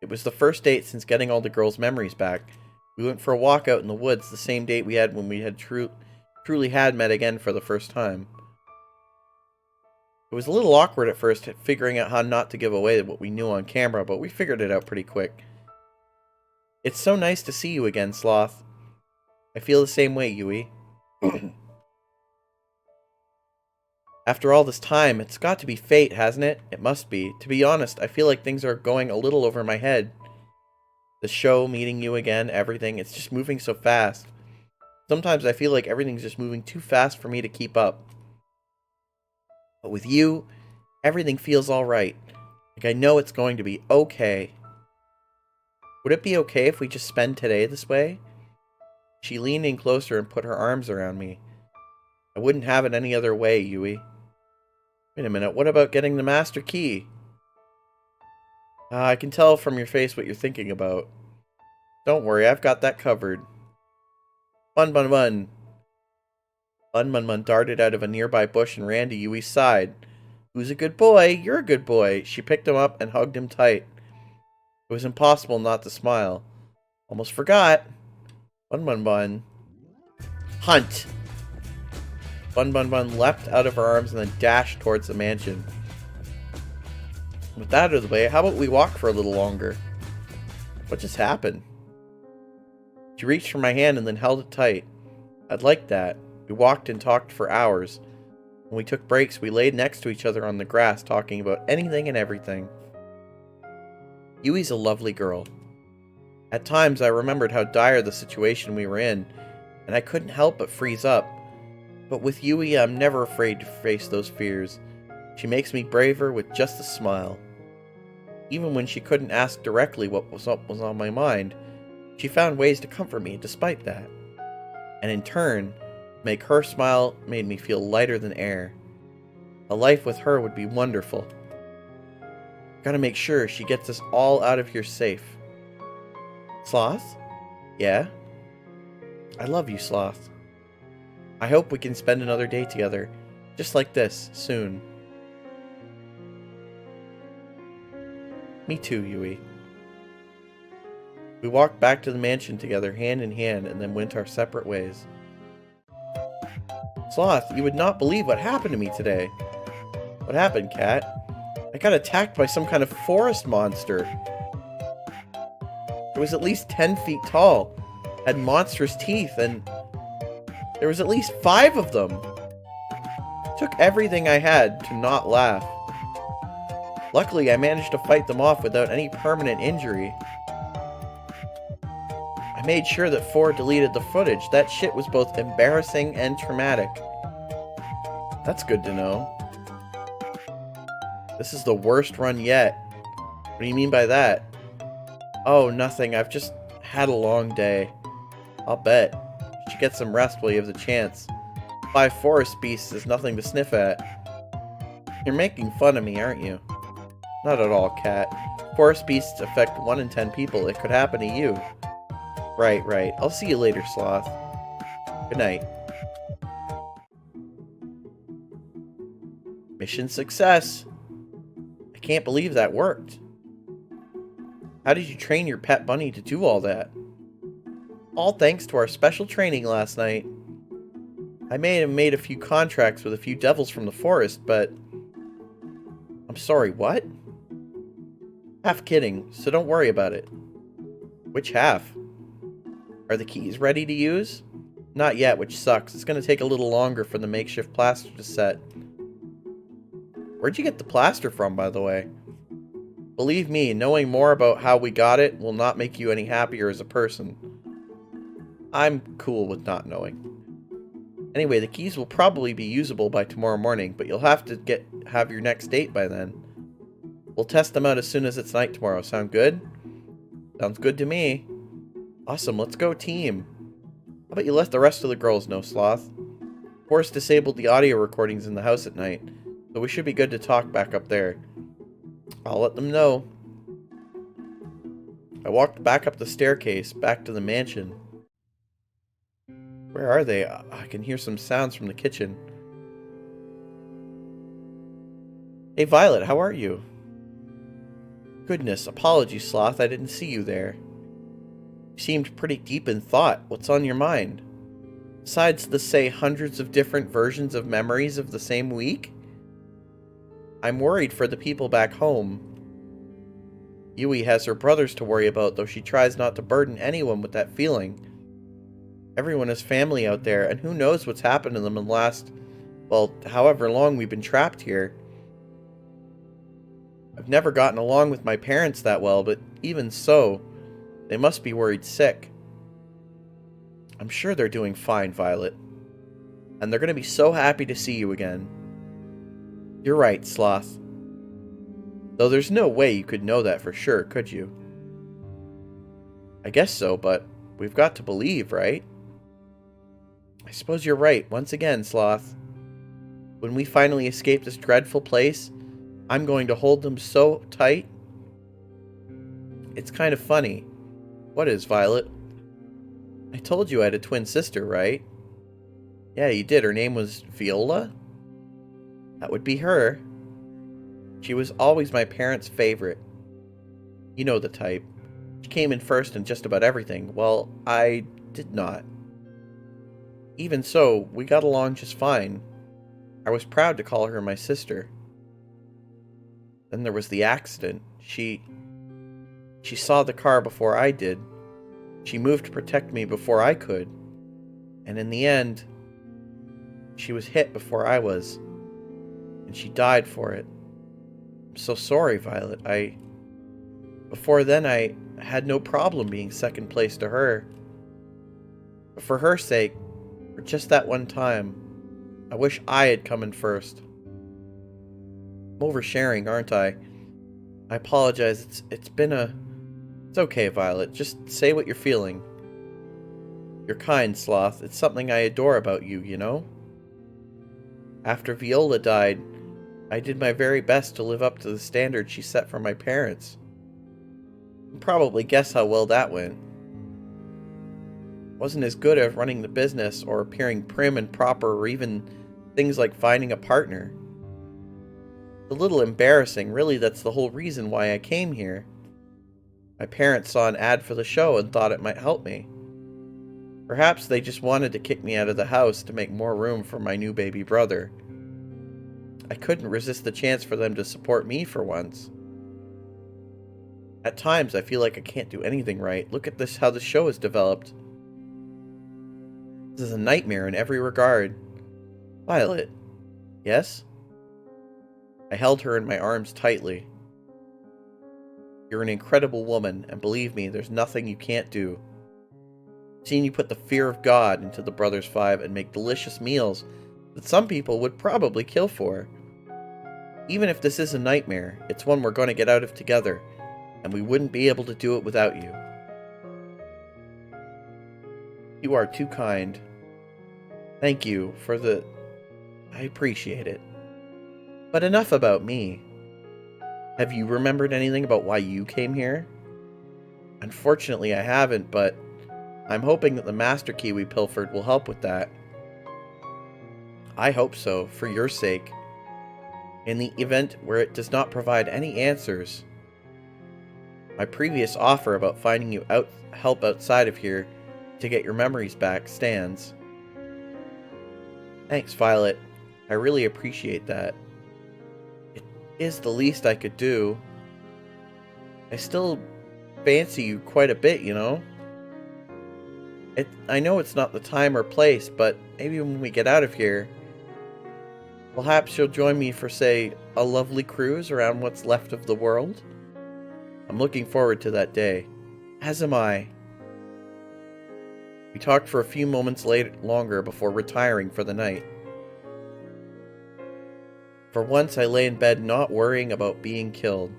It was the first date since getting all the girls' memories back. We went for a walk out in the woods, the same date we had when we had truly had met again for the first time. It was a little awkward at first, figuring out how not to give away what we knew on camera, but we figured it out pretty quick. It's so nice to see you again, Sloth. I feel the same way, Yui. After all this time, it's got to be fate, hasn't it? It must be. To be honest, I feel like things are going a little over my head. The show, meeting you again, everything, it's just moving so fast. Sometimes I feel like everything's just moving too fast for me to keep up. But with you, everything feels alright. Like I know it's going to be okay. Would it be okay if we just spend today this way? She leaned in closer and put her arms around me. I wouldn't have it any other way, Yui. Wait a minute, what about getting the master key? I can tell from your face what you're thinking about. Don't worry, I've got that covered. Bun Bun Bun. Bun Bun Bun darted out of a nearby bush and ran to Yui's side. Who's a good boy? You're a good boy. She picked him up and hugged him tight. It was impossible not to smile. Almost forgot. Bun Bun Bun. Hunt! Bun Bun Bun leapt out of her arms and then dashed towards the mansion. With that out of the way, how about we walk for a little longer? What just happened? She reached for my hand and then held it tight. I'd like that. We walked and talked for hours. When we took breaks, we laid next to each other on the grass, talking about anything and everything. Yui's a lovely girl. At times, I remembered how dire the situation we were in, and I couldn't help but freeze up. But with Yui, I'm never afraid to face those fears. She makes me braver with just a smile. Even when she couldn't ask directly what was on my mind, she found ways to comfort me despite that. And in turn, make her smile made me feel lighter than air. A life with her would be wonderful. Gotta make sure she gets us all out of here safe. Sloth? Yeah? I love you, Sloth. I hope we can spend another day together, just like this, soon. Me too, Yui. We walked back to the mansion together, hand in hand, and then went our separate ways. Sloth, you would not believe what happened to me today. What happened, Kat? I got attacked by some kind of forest monster. It was at least 10 feet tall, had monstrous teeth, and there was at least 5 of them. It took everything I had to not laugh. Luckily, I managed to fight them off without any permanent injury. I made sure that 4 deleted the footage. That shit was both embarrassing and traumatic. That's good to know. This is the worst run yet. What do you mean by that? Oh, nothing. I've just had a long day. I'll bet. You should get some rest while you have the chance. 5 forest beasts is nothing to sniff at. You're making fun of me, aren't you? Not at all, Kat. Forest beasts affect 1 in 10 people. It could happen to you. Right, right. I'll see you later, Sloth. Good night. Mission success. I can't believe that worked. How did you train your pet bunny to do all that? All thanks to our special training last night. I may have made a few contracts with a few devils from the forest, but... I'm sorry, what? Half kidding, so don't worry about it. Which half? Are the keys ready to use? Not yet, which sucks. It's going to take a little longer for the makeshift plaster to set. Where'd you get the plaster from, by the way? Believe me, knowing more about how we got it will not make you any happier as a person. I'm cool with not knowing. Anyway, the keys will probably be usable by tomorrow morning, but you'll have to have your next date by then. We'll test them out as soon as it's night tomorrow. Sound good? Sounds good to me. Awesome, let's go team. How about you let the rest of the girls know, Sloth? Forrest disabled the audio recordings in the house at night, so we should be good to talk back up there. I'll let them know. I walked back up the staircase, back to the mansion. Where are they? I can hear some sounds from the kitchen. Hey Violet, how are you? Goodness, apologies Sloth, I didn't see you there. You seemed pretty deep in thought. What's on your mind? Besides the, say, hundreds of different versions of memories of the same week? I'm worried for the people back home. Yui has her brothers to worry about, though she tries not to burden anyone with that feeling. Everyone has family out there, and who knows what's happened to them in the last, well, however long we've been trapped here. I've never gotten along with my parents that well, but even so, they must be worried sick. I'm sure they're doing fine, Violet. And they're going to be so happy to see you again. You're right, Sloth. Though there's no way you could know that for sure, could you? I guess so, but we've got to believe, right? I suppose you're right, once again, Sloth. When we finally escape this dreadful place, I'm going to hold them so tight. It's kind of funny. What is, Violet? I told you I had a twin sister, right? Yeah, you did. Her name was Viola? That would be her. She was always my parents' favorite. You know the type. She came in first in just about everything. Well, I did not. Even so, we got along just fine. I was proud to call her my sister. Then there was the accident. She saw the car before I did. She moved to protect me before I could. And in the end, she was hit before I was. And she died for it. I'm so sorry, Violet. Before then, I had no problem being second place to her. But for her sake, for just that one time, I wish I had come in first. I'm oversharing, aren't I? I apologize. It's okay, Violet. Just say what you're feeling. You're kind, Sloth. It's something I adore about you, you know? After Viola died, I did my very best to live up to the standard she set for my parents. You can probably guess how well that went. Wasn't as good at running the business or appearing prim and proper or even things like finding a partner. It's a little embarrassing, really. That's the whole reason why I came here. My parents saw an ad for the show and thought it might help me. Perhaps they just wanted to kick me out of the house to make more room for my new baby brother. I couldn't resist the chance for them to support me for once. At times, I feel like I can't do anything right. Look at this, how the show has developed. This is a nightmare in every regard. Violet. Yes? I held her in my arms tightly. You're an incredible woman, and believe me, there's nothing you can't do. I've seen you put the fear of God into the Brothers Five and make delicious meals that some people would probably kill for. Even if this is a nightmare, it's one we're going to get out of together, and we wouldn't be able to do it without you. You are too kind. Thank you for the... I appreciate it. But enough about me. Have you remembered anything about why you came here? Unfortunately, I haven't, but I'm hoping that the master key we pilfered will help with that. I hope so, for your sake. In the event where it does not provide any answers, my previous offer about finding you help outside of here to get your memories back stands. Thanks, Violet. I really appreciate that. It is the least I could do. I still fancy you quite a bit, you know? I know it's not the time or place, but maybe when we get out of here, perhaps you'll join me for, say, a lovely cruise around what's left of the world? I'm looking forward to that day. As am I. We talked for a few moments longer before retiring for the night. For once, I lay in bed not worrying about being killed.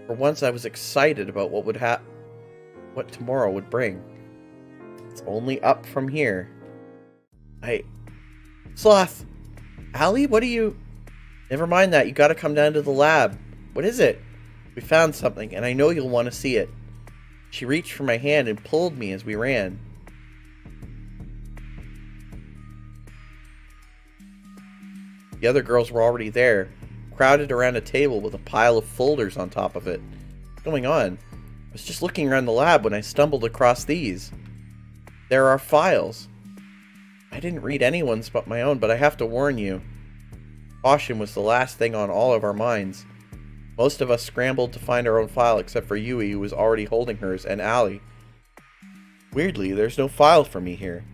For once, I was excited about what tomorrow would bring. It's only up from here. Sloth! Allie, what are you... Never mind that, you gotta come down to the lab. What is it? We found something, and I know you'll want to see it. She reached for my hand and pulled me as we ran. The other girls were already there, crowded around a table with a pile of folders on top of it. What's going on? I was just looking around the lab when I stumbled across these. There are files. I didn't read anyone's but my own, but I have to warn you. Caution was the last thing on all of our minds. Most of us scrambled to find our own file except for Yui, who was already holding hers, and Allie. Weirdly, there's no file for me here.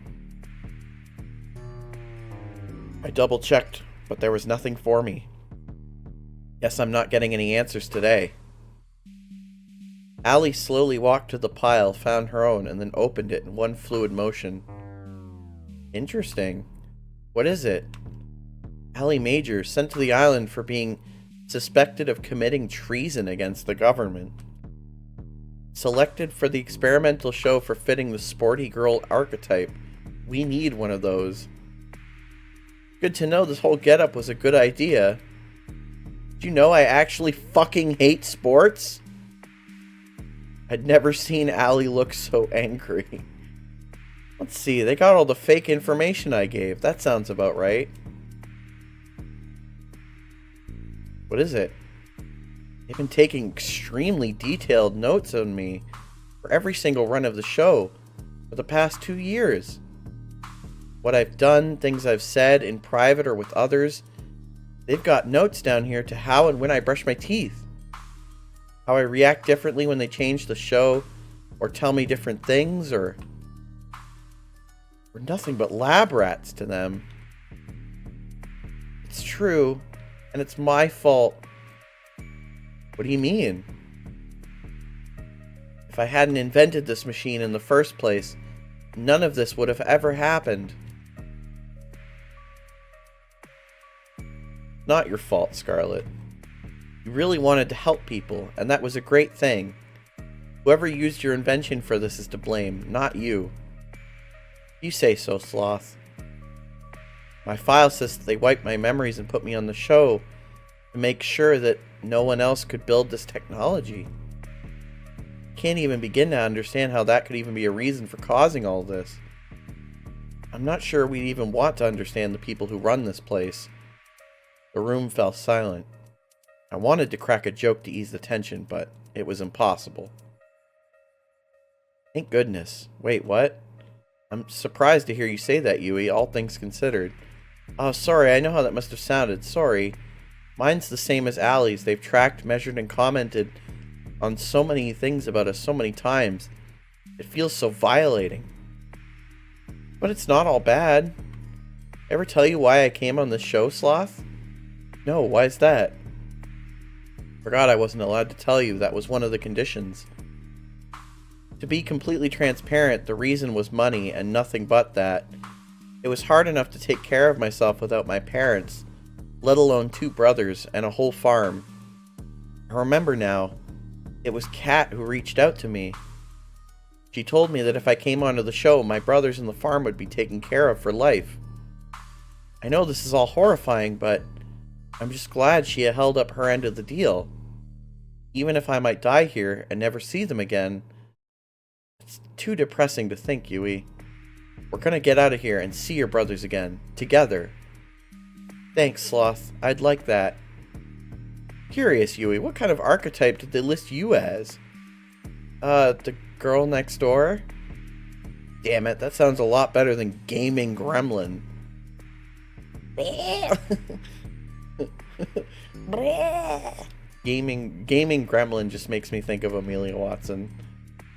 I double-checked, but there was nothing for me. Guess I'm not getting any answers today. Allie slowly walked to the pile, found her own, and then opened it in one fluid motion. Interesting. What is it? Allie Major, sent to the island for being suspected of committing treason against the government. Selected for the experimental show for fitting the sporty girl archetype. We need one of those. Good to know this whole getup was a good idea. Did you know I actually fucking hate sports? I'd never seen Allie look so angry. Let's see, they got all the fake information I gave. That sounds about right. What is it? They've been taking extremely detailed notes on me for every single run of the show for the past 2 years. What I've done, things I've said in private or with others. They've got notes down here to how and when I brush my teeth. How I react differently when they change the show or tell me different things, or we're nothing but lab rats to them. It's true, and it's my fault. What do you mean? If I hadn't invented this machine in the first place, none of this would have ever happened. Not your fault, Scarlet. You really wanted to help people, and that was a great thing. Whoever used your invention for this is to blame, not you. You say so, Sloth. My file says that they wiped my memories and put me on the show to make sure that no one else could build this technology. Can't even begin to understand how that could even be a reason for causing all this. I'm not sure we'd even want to understand the people who run this place. The room fell silent. I wanted to crack a joke to ease the tension, but it was impossible. Thank goodness. Wait, what? I'm surprised to hear you say that, Yui, all things considered. Oh, sorry, I know how that must have sounded. Sorry. Mine's the same as Allie's. They've tracked, measured, and commented on so many things about us so many times. It feels so violating. But it's not all bad. Ever tell you why I came on this show, Sloth? No, why is that? Forgot I wasn't allowed to tell you. That was one of the conditions. To be completely transparent, the reason was money and nothing but that. It was hard enough to take care of myself without my parents, let alone 2 brothers and a whole farm. I remember now. It was Kat who reached out to me. She told me that if I came onto the show, my brothers and the farm would be taken care of for life. I know this is all horrifying, but I'm just glad she held up her end of the deal. Even if I might die here and never see them again, it's too depressing to think, Yui. We're gonna get out of here and see your brothers again, together. Thanks, Sloth. I'd like that. Curious, Yui, what kind of archetype did they list you as? The girl next door? Damn it, that sounds a lot better than gaming gremlin. Gaming gremlin just makes me think of Amelia Watson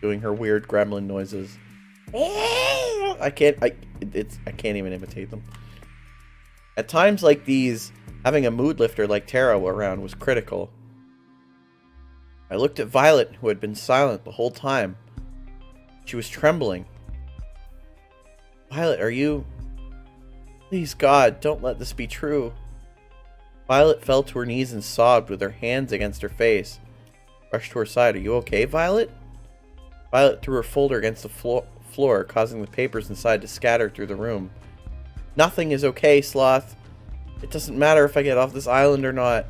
doing her weird gremlin noises. I can't even imitate them. At times like these, having a mood lifter like Tara around was critical. I looked at Violet, who had been silent the whole time. She was trembling. Violet, are you... Please, God, don't let this be true. Violet fell to her knees and sobbed with her hands against her face. Rushed to her side. Are you okay, Violet? Violet threw her folder against the floor, causing the papers inside to scatter through the room. Nothing is okay, Sloth. It doesn't matter if I get off this island or not.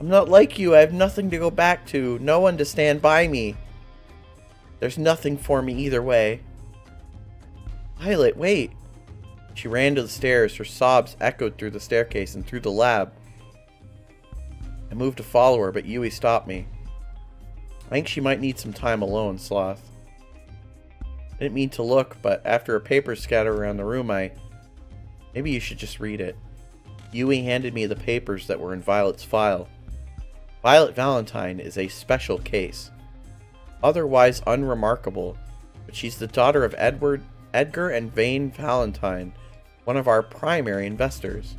I'm not like you. I have nothing to go back to. No one to stand by me. There's nothing for me either way. Violet, wait. She ran to the stairs. Her sobs echoed through the staircase and through the lab. I moved to follow her, but Yui stopped me. I think she might need some time alone, Sloth. I didn't mean to look, but after a paper scattered around the room, Maybe you should just read it. Yui handed me the papers that were in Violet's file. Violet Valentine is a special case. Otherwise unremarkable, but she's the daughter of Edgar and Vane Valentine, one of our primary investors.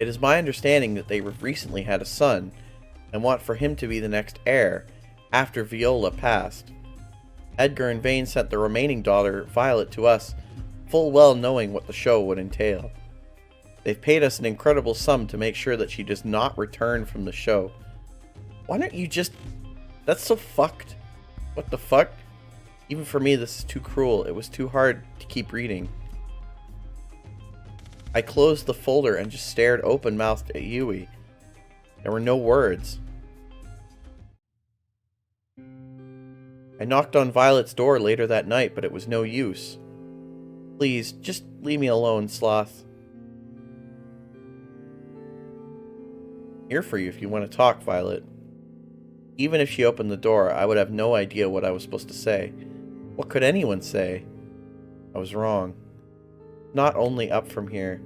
It is my understanding that they recently had a son, and want for him to be the next heir, after Viola passed. Edgar and Vane sent the remaining daughter, Violet, to us, full well knowing what the show would entail. They've paid us an incredible sum to make sure that she does not return from the show. Why don't you just... That's so fucked. What the fuck? Even for me, this is too cruel. It was too hard to keep reading. I closed the folder and just stared open-mouthed at Yui. There were no words. I knocked on Violet's door later that night, but it was no use. Please, just leave me alone, Sloth. I'm here for you if you want to talk, Violet. Even if she opened the door, I would have no idea what I was supposed to say. What could anyone say? I was wrong. Not only up from here.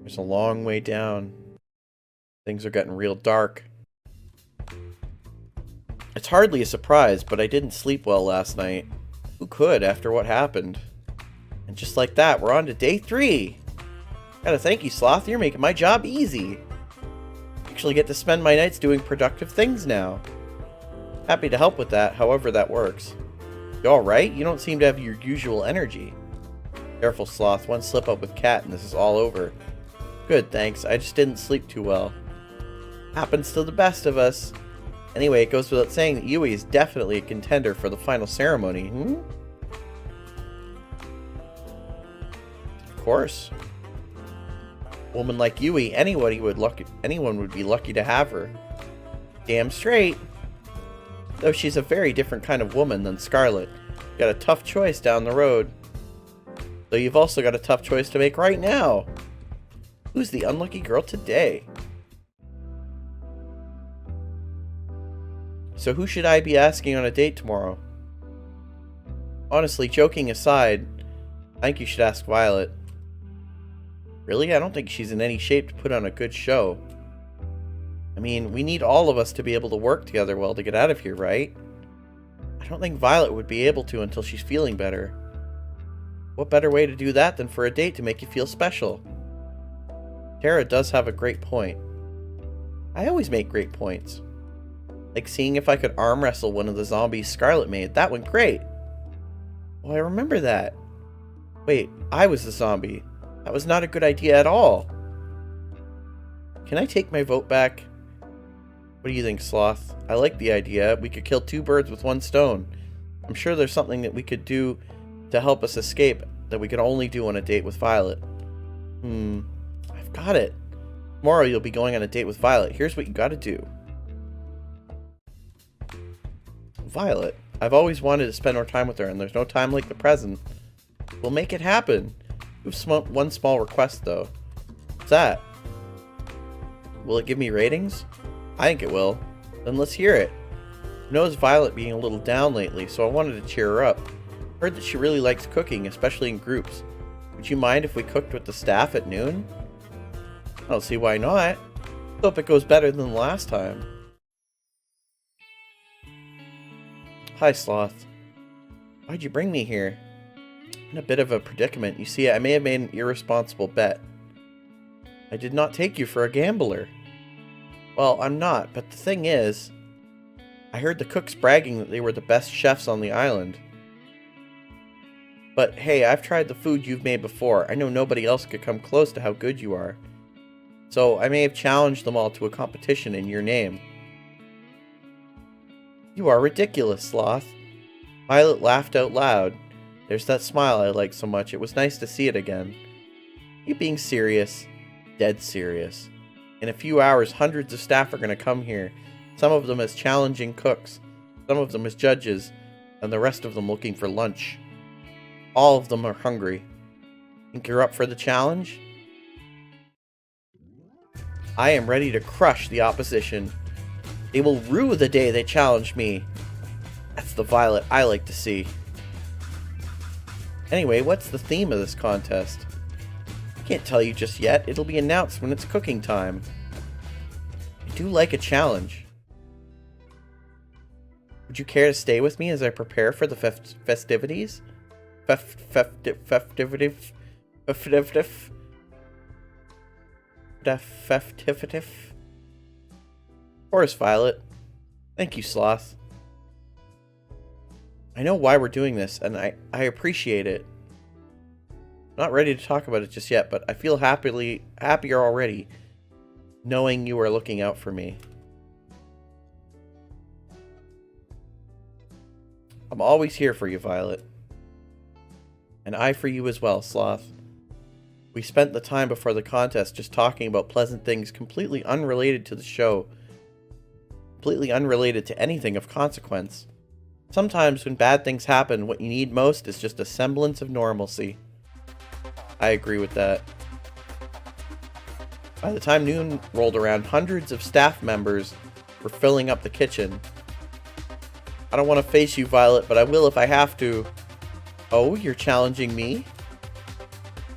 There's a long way down. Things are getting real dark. It's hardly a surprise, but I didn't sleep well last night. Who could after what happened? And just like that, we're on to day 3. Gotta thank you, Sloth. You're making my job easy. Actually get to spend my nights doing productive things now. Happy to help with that, however that works. You alright? You don't seem to have your usual energy. Careful, Sloth. One slip up with Cat and this is all over. Good, thanks. I just didn't sleep too well. Happens to the best of us. Anyway, it goes without saying that Yui is definitely a contender for the final ceremony. Of course. A woman like Yui, anyone would be lucky to have her. Damn straight. Though she's a very different kind of woman than Scarlet. Got a tough choice down the road. Though you've also got a tough choice to make right now. Who's the unlucky girl today? So who should I be asking on a date tomorrow? Honestly, joking aside, I think you should ask Violet. Really? I don't think she's in any shape to put on a good show. I mean, we need all of us to be able to work together well to get out of here, right? I don't think Violet would be able to until she's feeling better. What better way to do that than for a date to make you feel special? Tara does have a great point. I always make great points. Like seeing if I could arm wrestle one of the zombies Scarlet made. That went great. Oh, I remember that. Wait, I was the zombie. That was not a good idea at all. Can I take my vote back? What do you think, Sloth? I like the idea. We could kill 2 birds with 1 stone. I'm sure there's something that we could do to help us escape that we could only do on a date with Violet. I've got it. Tomorrow you'll be going on a date with Violet. Here's what you gotta do. Violet. I've always wanted to spend more time with her, and there's no time like the present. We'll make it happen. We have one small request, though. What's that? Will it give me ratings? I think it will. Then let's hear it. I noticed Violet being a little down lately, so I wanted to cheer her up. Heard that she really likes cooking, especially in groups. Would you mind if we cooked with the staff at noon? I don't see why not. Hope it goes better than the last time. Hi, Sloth. Why'd you bring me here? In a bit of a predicament. You see, I may have made an irresponsible bet. I did not take you for a gambler. Well, I'm not, but the thing is, I heard the cooks bragging that they were the best chefs on the island. But hey, I've tried the food you've made before. I know nobody else could come close to how good you are. So I may have challenged them all to a competition in your name. You are ridiculous, Sloth. Violet laughed out loud. There's that smile I like so much. It was nice to see it again. You being serious? Dead serious. In a few hours, hundreds of staff are going to come here. Some of them as challenging cooks, some of them as judges, and the rest of them looking for lunch. All of them are hungry. Think you're up for the challenge? I am ready to crush the opposition. They will rue the day they challenge me. That's the Violet I like to see. Anyway, what's the theme of this contest? I can't tell you just yet. It'll be announced when it's cooking time. I do like a challenge. Would you care to stay with me as I prepare for the festivities? Festivities? Of course, Violet. Thank you, Sloth. I know why we're doing this, and I appreciate it. I'm not ready to talk about it just yet, but I feel happier already, knowing you are looking out for me. I'm always here for you, Violet. And I for you as well, Sloth. We spent the time before the contest just talking about pleasant things completely unrelated to the show. Completely unrelated to anything of consequence. Sometimes when bad things happen, what you need most is just a semblance of normalcy. I agree with that. By the time noon rolled around, hundreds of staff members were filling up the kitchen. I don't want to face you, Violet, but I will if I have to. Oh, you're challenging me?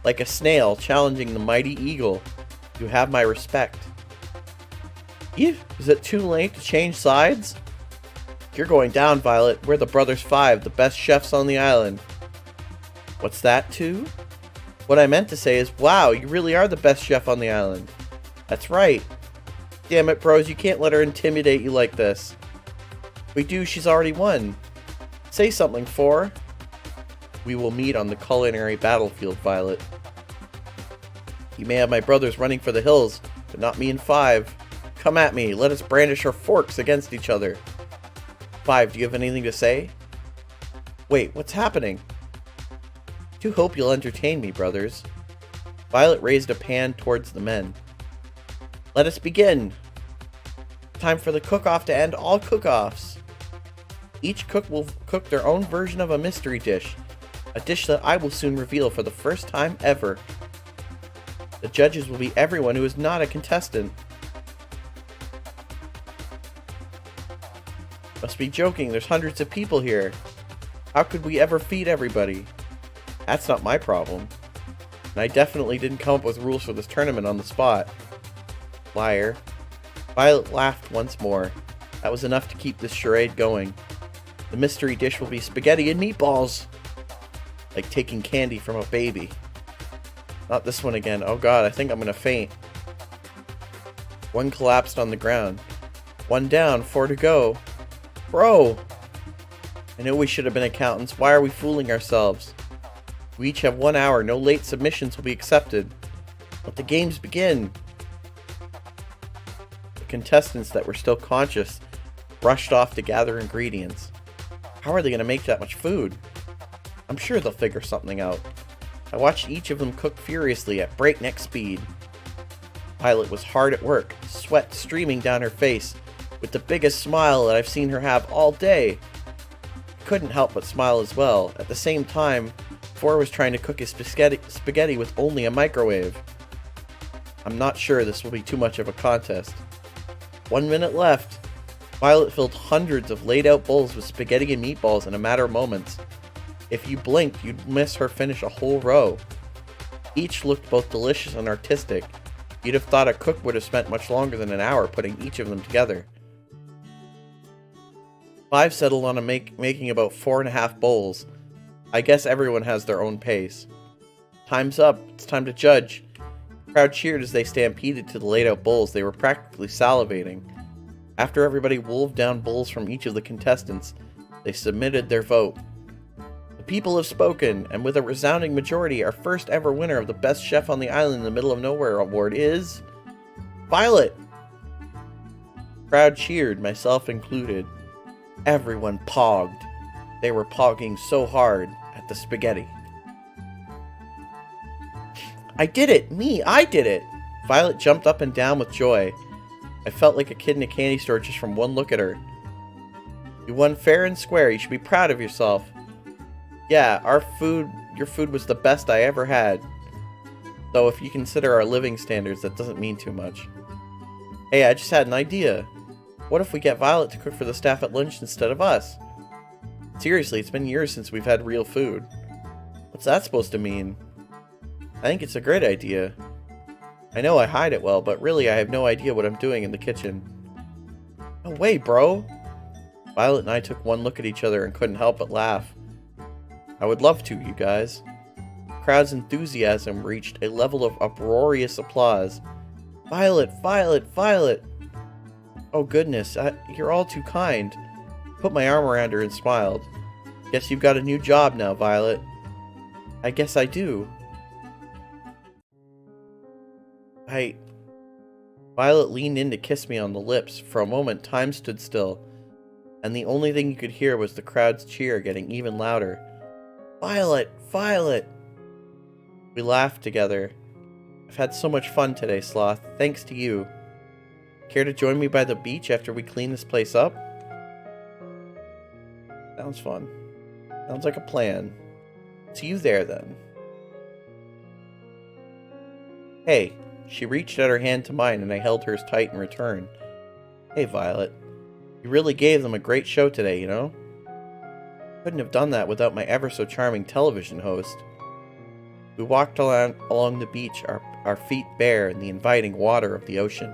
Like a snail challenging the mighty eagle. You have my respect. Ew, is it too late to change sides? You're going down, Violet. We're the Brothers 5, the best chefs on the island. What's that, too? What I meant to say is, wow, you really are the best chef on the island. That's right. Damn it, bros, you can't let her intimidate you like this. If we do, she's already won. Say something, 4. We will meet on the culinary battlefield, Violet. You may have my brothers running for the hills, but not me and 5. Come at me. Let us brandish our forks against each other. 5, do you have anything to say? Wait, what's happening? I do hope you'll entertain me, brothers. Violet raised a pan towards the men. Let us begin. Time for the cook-off to end all cook-offs. Each cook will cook their own version of a mystery dish. A dish that I will soon reveal for the first time ever. The judges will be everyone who is not a contestant. Must be joking, there's hundreds of people here. How could we ever feed everybody? That's not my problem. And I definitely didn't come up with rules for this tournament on the spot. Liar. Violet laughed once more. That was enough to keep this charade going. The mystery dish will be spaghetti and meatballs. Like taking candy from a baby. Not this one again. Oh god, I think I'm gonna faint. One collapsed on the ground. One down, 4 to go. Bro! I know we should have been accountants. Why are we fooling ourselves? We each have 1 hour. No late submissions will be accepted. Let the games begin. The contestants that were still conscious rushed off to gather ingredients. How are they going to make that much food? I'm sure they'll figure something out. I watched each of them cook furiously at breakneck speed. Violet was hard at work, sweat streaming down her face, with the biggest smile that I've seen her have all day. I couldn't help but smile as well. At the same time, 4 was trying to cook his spaghetti with only a microwave. I'm not sure this will be too much of a contest. 1 minute left. Violet filled hundreds of laid-out bowls with spaghetti and meatballs in a matter of moments. If you blinked, you'd miss her finish a whole row. Each looked both delicious and artistic. You'd have thought a cook would have spent much longer than an hour putting each of them together. 5 settled on making about 4.5 bowls. I guess everyone has their own pace. Time's up. It's time to judge. Crowd cheered as they stampeded to the laid-out bowls. They were practically salivating. After everybody wolved down bowls from each of the contestants, they submitted their vote. The people have spoken, and with a resounding majority, our first ever winner of the Best Chef on the Island in the Middle of Nowhere award is... Violet! Crowd cheered, myself included. Everyone pogged. They were pogging so hard at the spaghetti. I did it! Me! I did it! Violet jumped up and down with joy. I felt like a kid in a candy store just from one look at her. You won fair and square. You should be proud of yourself. Yeah, your food was the best I ever had. Though if you consider our living standards, that doesn't mean too much. Hey, I just had an idea. What if we get Violet to cook for the staff at lunch instead of us? Seriously, it's been years since we've had real food. What's that supposed to mean? I think it's a great idea. I know I hide it well, but really I have no idea what I'm doing in the kitchen. No way, bro! Violet and I took one look at each other and couldn't help but laugh. I would love to, you guys. The crowd's enthusiasm reached a level of uproarious applause. Violet! Violet! Violet! Oh goodness, you're all too kind. Put my arm around her and smiled. Guess you've got a new job now, Violet. I guess I do. Violet leaned in to kiss me on the lips. For a moment, time stood still, and the only thing you could hear was the crowd's cheer getting even louder. Violet! Violet! We laughed together. I've had so much fun today, Sloth, thanks to you. Care to join me by the beach after we clean this place up? Sounds fun. Sounds like a plan. See you there, then. Hey. She reached out her hand to mine, and I held hers tight in return. Hey, Violet. You really gave them a great show today, you know? Couldn't have done that without my ever-so-charming television host. We walked along the beach, our feet bare in the inviting water of the ocean.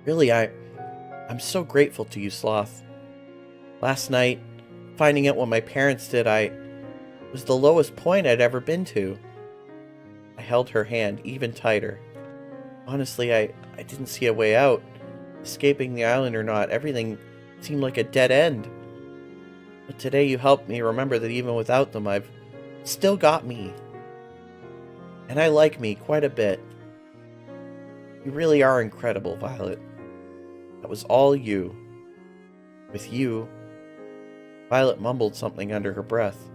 Really, I'm so grateful to you, Sloth. Last night, finding out what my parents did, was the lowest point I'd ever been to. I held her hand even tighter. Honestly, I didn't see a way out. Escaping the island or not, everything seemed like a dead end. But today you helped me remember that even without them, I've still got me. And I like me quite a bit. You really are incredible, Violet. That was all you. With you. Violet mumbled something under her breath.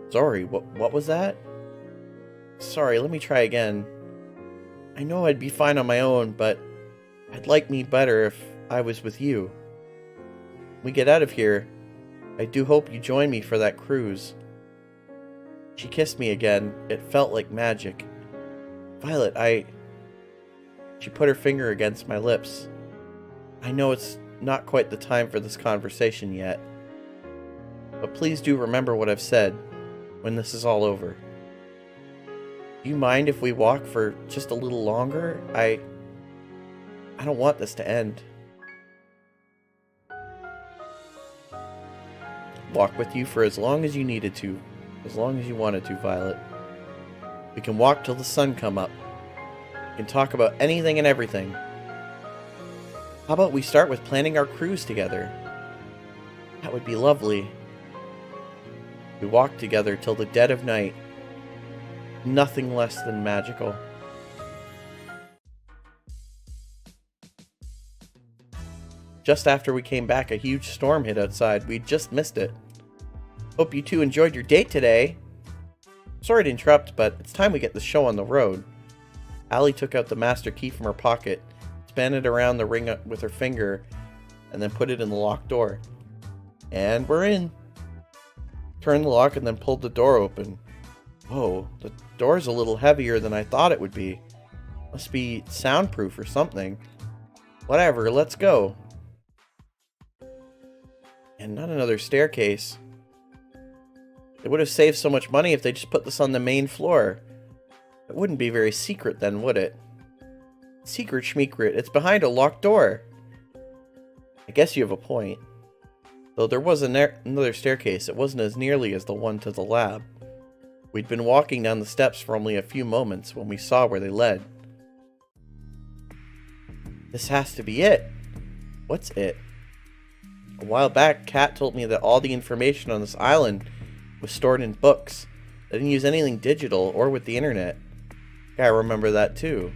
Sorry, what was that? Sorry, let me try again. I know I'd be fine on my own, but I'd like me better if I was with you. When we get out of here, I do hope you join me for that cruise. She kissed me again. It felt like magic. Violet, She put her finger against my lips. I know it's not quite the time for this conversation yet, but please do remember what I've said when this is all over. Do you mind if we walk for just a little longer? I don't want this to end. Walk with you for as long as you needed to. As long as you wanted to, Violet. We can walk till the sun come up. We can talk about anything and everything. How about we start with planning our cruise together? That would be lovely. We walked together till the dead of night. Nothing less than magical. Just after we came back, a huge storm hit outside. We'd just missed it. Hope you two enjoyed your date today. Sorry to interrupt, but it's time we get the show on the road. Allie took out the master key from her pocket, span it around the ring with her finger, and then put it in the locked door. And we're in. Turned the lock and then pulled the door open. Whoa, the door's a little heavier than I thought it would be. Must be soundproof or something. Whatever, let's go. And not another staircase. They would have saved so much money if they just put this on the main floor. It wouldn't be very secret then, would it? Secret schmeekret, it's behind a locked door. I guess you have a point. Though there was another staircase, it wasn't as nearly as the one to the lab. We'd been walking down the steps for only a few moments when we saw where they led. This has to be it. What's it? A while back, Kat told me that all the information on this island was stored in books. They didn't use anything digital or with the internet. Yeah, I remember that too.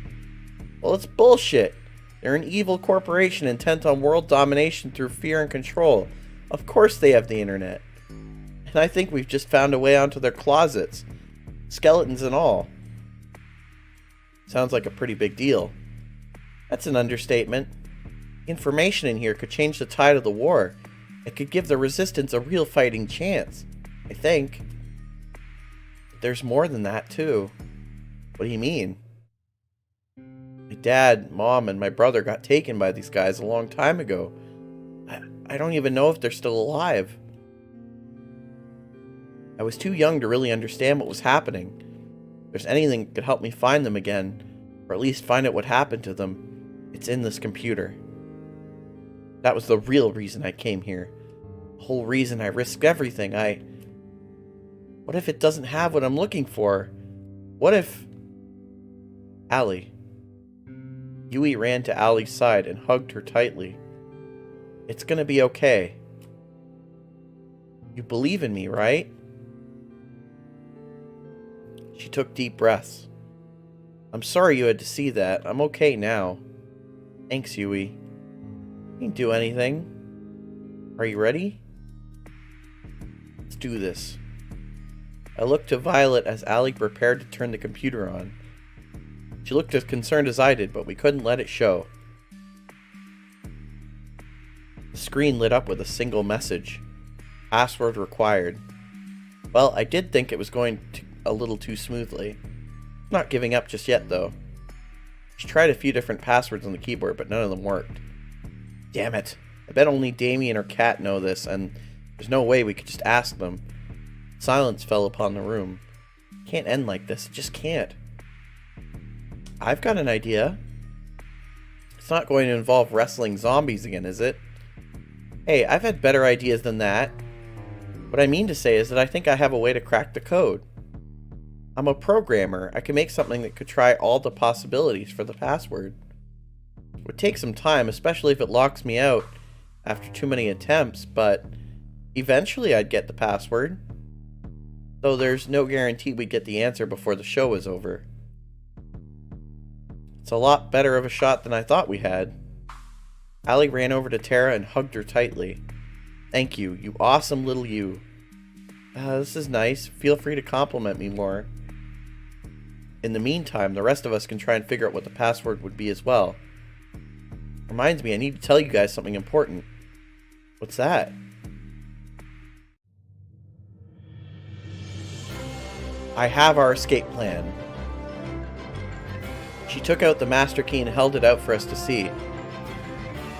Well, it's bullshit. They're an evil corporation intent on world domination through fear and control. Of course they have the internet. And I think we've just found a way onto their closets. Skeletons and all. Sounds like a pretty big deal. That's an understatement. Information in here could change the tide of the war. It could give the resistance a real fighting chance. I think. But there's more than that, too. What do you mean? My dad, mom, and my brother got taken by these guys a long time ago. I don't even know if they're still alive. I was too young to really understand what was happening. If there's anything that could help me find them again, or at least find out what happened to them, it's in this computer. That was the real reason I came here. The whole reason I risked everything. What if it doesn't have what I'm looking for? What if... Allie. Yui ran to Allie's side and hugged her tightly. It's gonna be okay. You believe in me, right? She took deep breaths. I'm sorry you had to see that. I'm okay now. Thanks, Yui. You can do anything. Are you ready? Let's do this. I looked to Violet as Allie prepared to turn the computer on. She looked as concerned as I did, but we couldn't let it show. The screen lit up with a single message. Password required. Well, I did think it was going a little too smoothly. Not giving up just yet, though. She tried a few different passwords on the keyboard, but none of them worked. Damn it. I bet only Damien or Kat know this, and there's no way we could just ask them. Silence fell upon the room. It can't end like this. It just can't. I've got an idea. It's not going to involve wrestling zombies again, is it? Hey, I've had better ideas than that. What I mean to say is that I think I have a way to crack the code. I'm a programmer. I can make something that could try all the possibilities for the password. It would take some time, especially if it locks me out after too many attempts, but eventually I'd get the password. Though there's no guarantee we'd get the answer before the show is over. It's a lot better of a shot than I thought we had. Allie ran over to Tara and hugged her tightly. Thank you, you awesome little you. This is nice. Feel free to compliment me more. In the meantime, the rest of us can try and figure out what the password would be as well. Reminds me, I need to tell you guys something important. What's that? I have our escape plan. She took out the master key and held it out for us to see.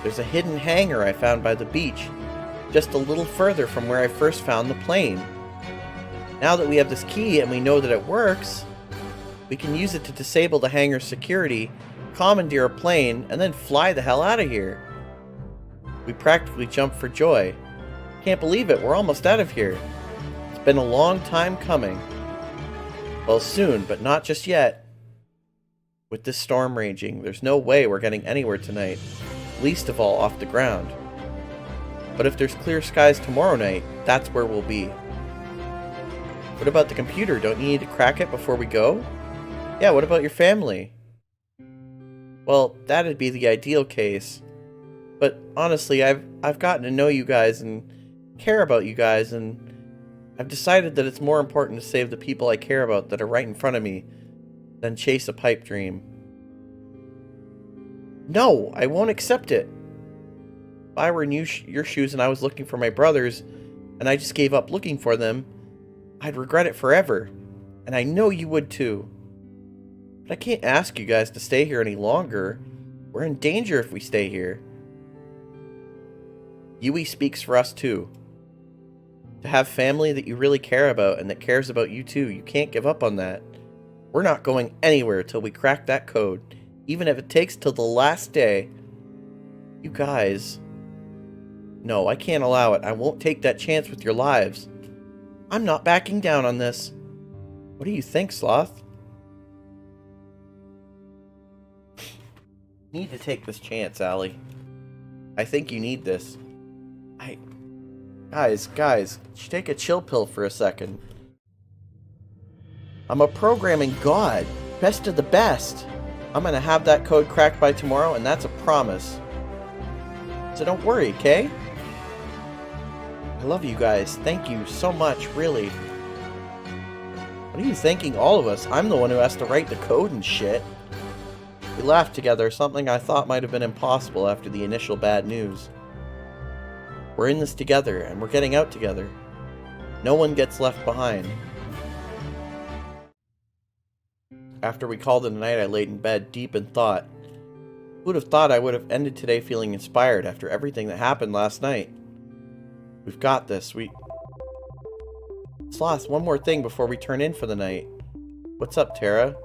There's a hidden hangar I found by the beach, just a little further from where I first found the plane. Now that we have this key and we know that it works, we can use it to disable the hangar's security, commandeer a plane, and then fly the hell out of here. We practically jumped for joy. Can't believe it, we're almost out of here. It's been a long time coming. Well, soon, but not just yet. With this storm raging, there's no way we're getting anywhere tonight, least of all off the ground. But if there's clear skies tomorrow night, that's where we'll be. What about the computer? Don't you need to crack it before we go? Yeah, what about your family? Well, that'd be the ideal case. But honestly, I've gotten to know you guys and care about you guys, and I've decided that it's more important to save the people I care about that are right in front of me than chase a pipe dream. No, I won't accept it. If I were in your shoes and I was looking for my brothers, and I just gave up looking for them, I'd regret it forever. And I know you would too. But I can't ask you guys to stay here any longer. We're in danger if we stay here. Yui speaks for us too. To have family that you really care about and that cares about you too, you can't give up on that. We're not going anywhere till we crack that code, even if it takes till the last day. You guys... No, I can't allow it. I won't take that chance with your lives. I'm not backing down on this. What do you think, Sloth? You need to take this chance, Allie. I think you need this. Guys, take a chill pill for a second. I'm a programming god. Best of the best. I'm gonna have that code cracked by tomorrow, and that's a promise. So don't worry, okay? I love you guys. Thank you so much, really. What are you thanking all of us? I'm the one who has to write the code and shit. We laughed together, something I thought might have been impossible after the initial bad news. We're in this together, and we're getting out together. No one gets left behind. After we called it a night, I laid in bed, deep in thought. Who would have thought I would have ended today feeling inspired after everything that happened last night? We've got this. Sloth, one more thing before we turn in for the night. What's up, Tara?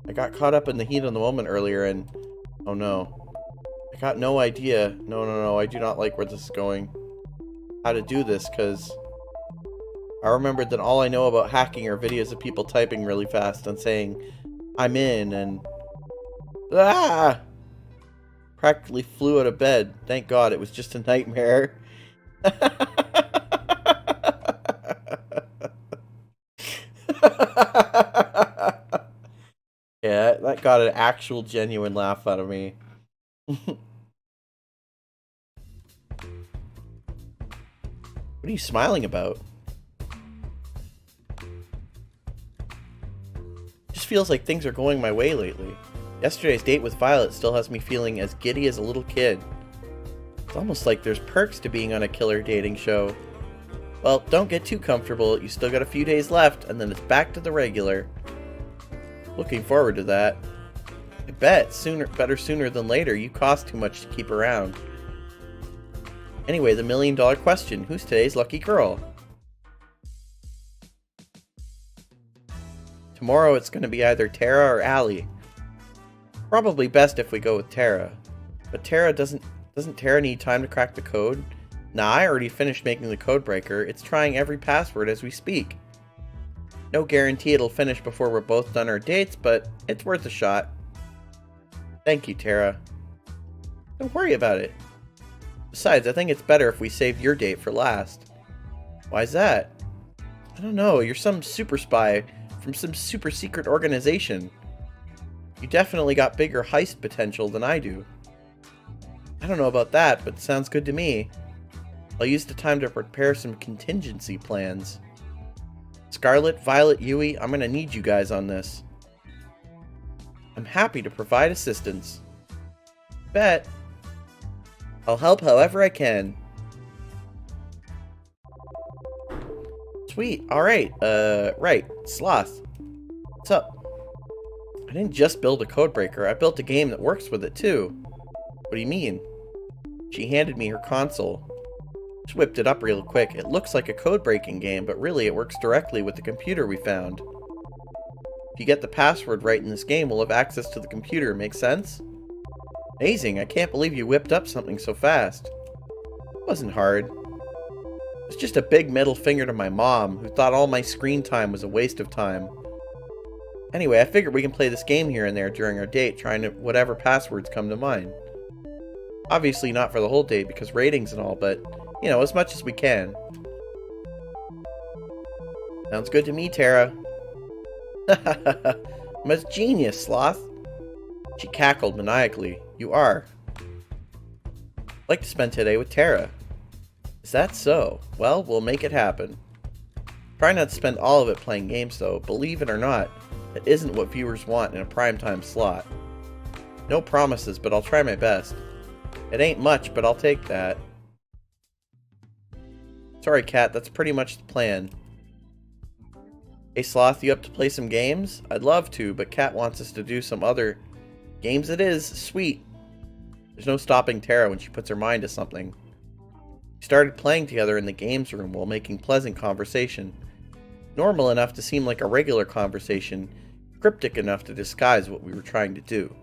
I got caught up in the heat of the moment earlier and... Oh no. I got no idea. No, I do not like where this is going. How to do this, because... I remembered that all I know about hacking are videos of people typing really fast and saying, I'm in, and... Ah! Practically flew out of bed. Thank God it was just a nightmare. Yeah, that got an actual genuine laugh out of me. What are you smiling about? Just feels like things are going my way lately. Yesterday's date with Violet still has me feeling as giddy as a little kid. It's almost like there's perks to being on a killer dating show. Well, don't get too comfortable, you still got a few days left, and then it's back to the regular. Looking forward to that. I bet, better sooner than later, you cost too much to keep around. Anyway, the million-dollar question, who's today's lucky girl? Tomorrow it's going to be either Tara or Allie. Probably best if we go with Tara. But doesn't Tara need time to crack the code? Nah, I already finished making the code breaker. It's trying every password as we speak. No guarantee it'll finish before we're both done our dates, but it's worth a shot. Thank you, Tara. Don't worry about it. Besides, I think it's better if we saved your date for last. Why's that? I don't know, you're some super spy from some super secret organization. You definitely got bigger heist potential than I do. I don't know about that, but it sounds good to me. I'll use the time to prepare some contingency plans. Scarlet, Violet, Yui, I'm gonna need you guys on this. I'm happy to provide assistance. Bet. I'll help however I can. Sweet, alright, right, Sloth. What's up? I didn't just build a codebreaker, I built a game that works with it too. What do you mean? She handed me her console. Just whipped it up real quick. It looks like a code-breaking game, but really it works directly with the computer we found. If you get the password right in this game, we'll have access to the computer. Make sense? Amazing, I can't believe you whipped up something so fast. It wasn't hard. It's just a big middle finger to my mom, who thought all my screen time was a waste of time. Anyway, I figured we can play this game here and there during our date, trying to whatever passwords come to mind. Obviously not for the whole date because ratings and all, but, you know, as much as we can. Sounds good to me, Tara. I'm a genius, Sloth. She cackled maniacally. You are. I'd like to spend today with Tara. Is that so? Well, we'll make it happen. Try not to spend all of it playing games, though. Believe it or not, that isn't what viewers want in a primetime slot. No promises, but I'll try my best. It ain't much, but I'll take that. Sorry, Cat, that's pretty much the plan. Hey, Sloth, you up to play some games? I'd love to, but Cat wants us to do some other games it is. Sweet. There's no stopping Tara when she puts her mind to something. We started playing together in the games room while making pleasant conversation. Normal enough to seem like a regular conversation, cryptic enough to disguise what we were trying to do.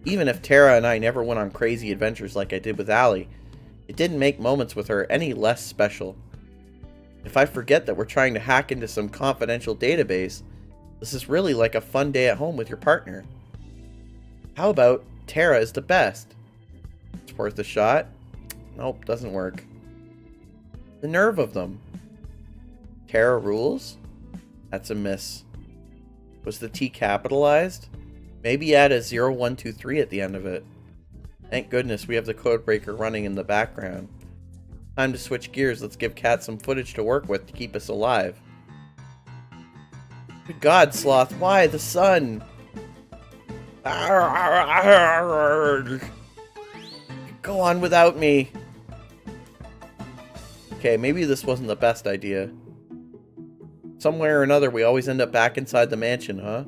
Even if Tara and I never went on crazy adventures like I did with Allie, it didn't make moments with her any less special. If I forget that we're trying to hack into some confidential database, this is really like a fun day at home with your partner. How about Tara is the best? It's worth a shot. Nope, doesn't work. The nerve of them. Tara rules? That's a miss. Was the T capitalized? Maybe add a 0123 at the end of it. Thank goodness we have the codebreaker running in the background. Time to switch gears. Let's give Kat some footage to work with to keep us alive. Good God, Sloth, why? The sun! Go on without me. Okay, maybe this wasn't the best idea. Somewhere or another, we always end up back inside the mansion, huh?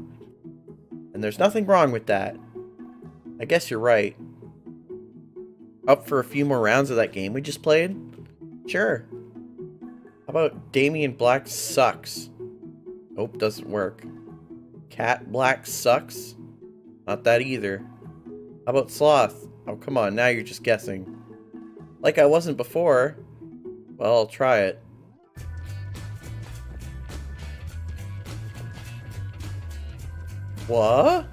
And there's nothing wrong with that. I guess you're right. Up for a few more rounds of that game we just played? Sure. How about Damien Black sucks? Nope, doesn't work. Cat Black sucks? Not that either. How about Sloth? Oh, come on, now you're just guessing. Like I wasn't before. Well, I'll try it. What?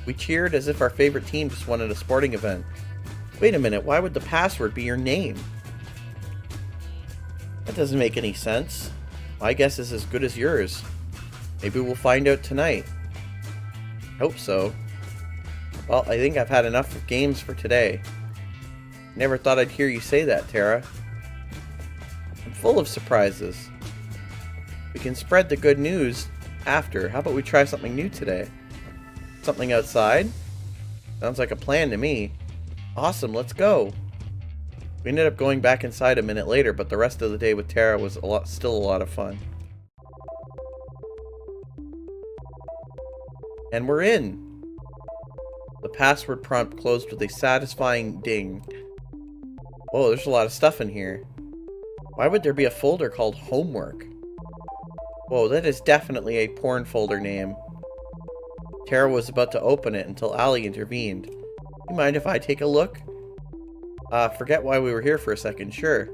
We cheered as if our favorite team just won at a sporting event. Wait a minute, why would the password be your name? That doesn't make any sense. My guess is as good as yours. Maybe we'll find out tonight. Hope so. Well, I think I've had enough of games for today. Never thought I'd hear you say that, Tara. I'm full of surprises. We can spread the good news after. How about we try something new today? Something outside? Sounds like a plan to me. Awesome, let's go. We ended up going back inside a minute later, but the rest of the day with Tara was still a lot of fun. And we're in. The password prompt closed with a satisfying ding. Whoa, there's a lot of stuff in here. Why would there be a folder called Homework? Whoa, that is definitely a porn folder name. Tara was about to open it until Allie intervened. You mind if I take a look? Forget why we were here for a second, sure.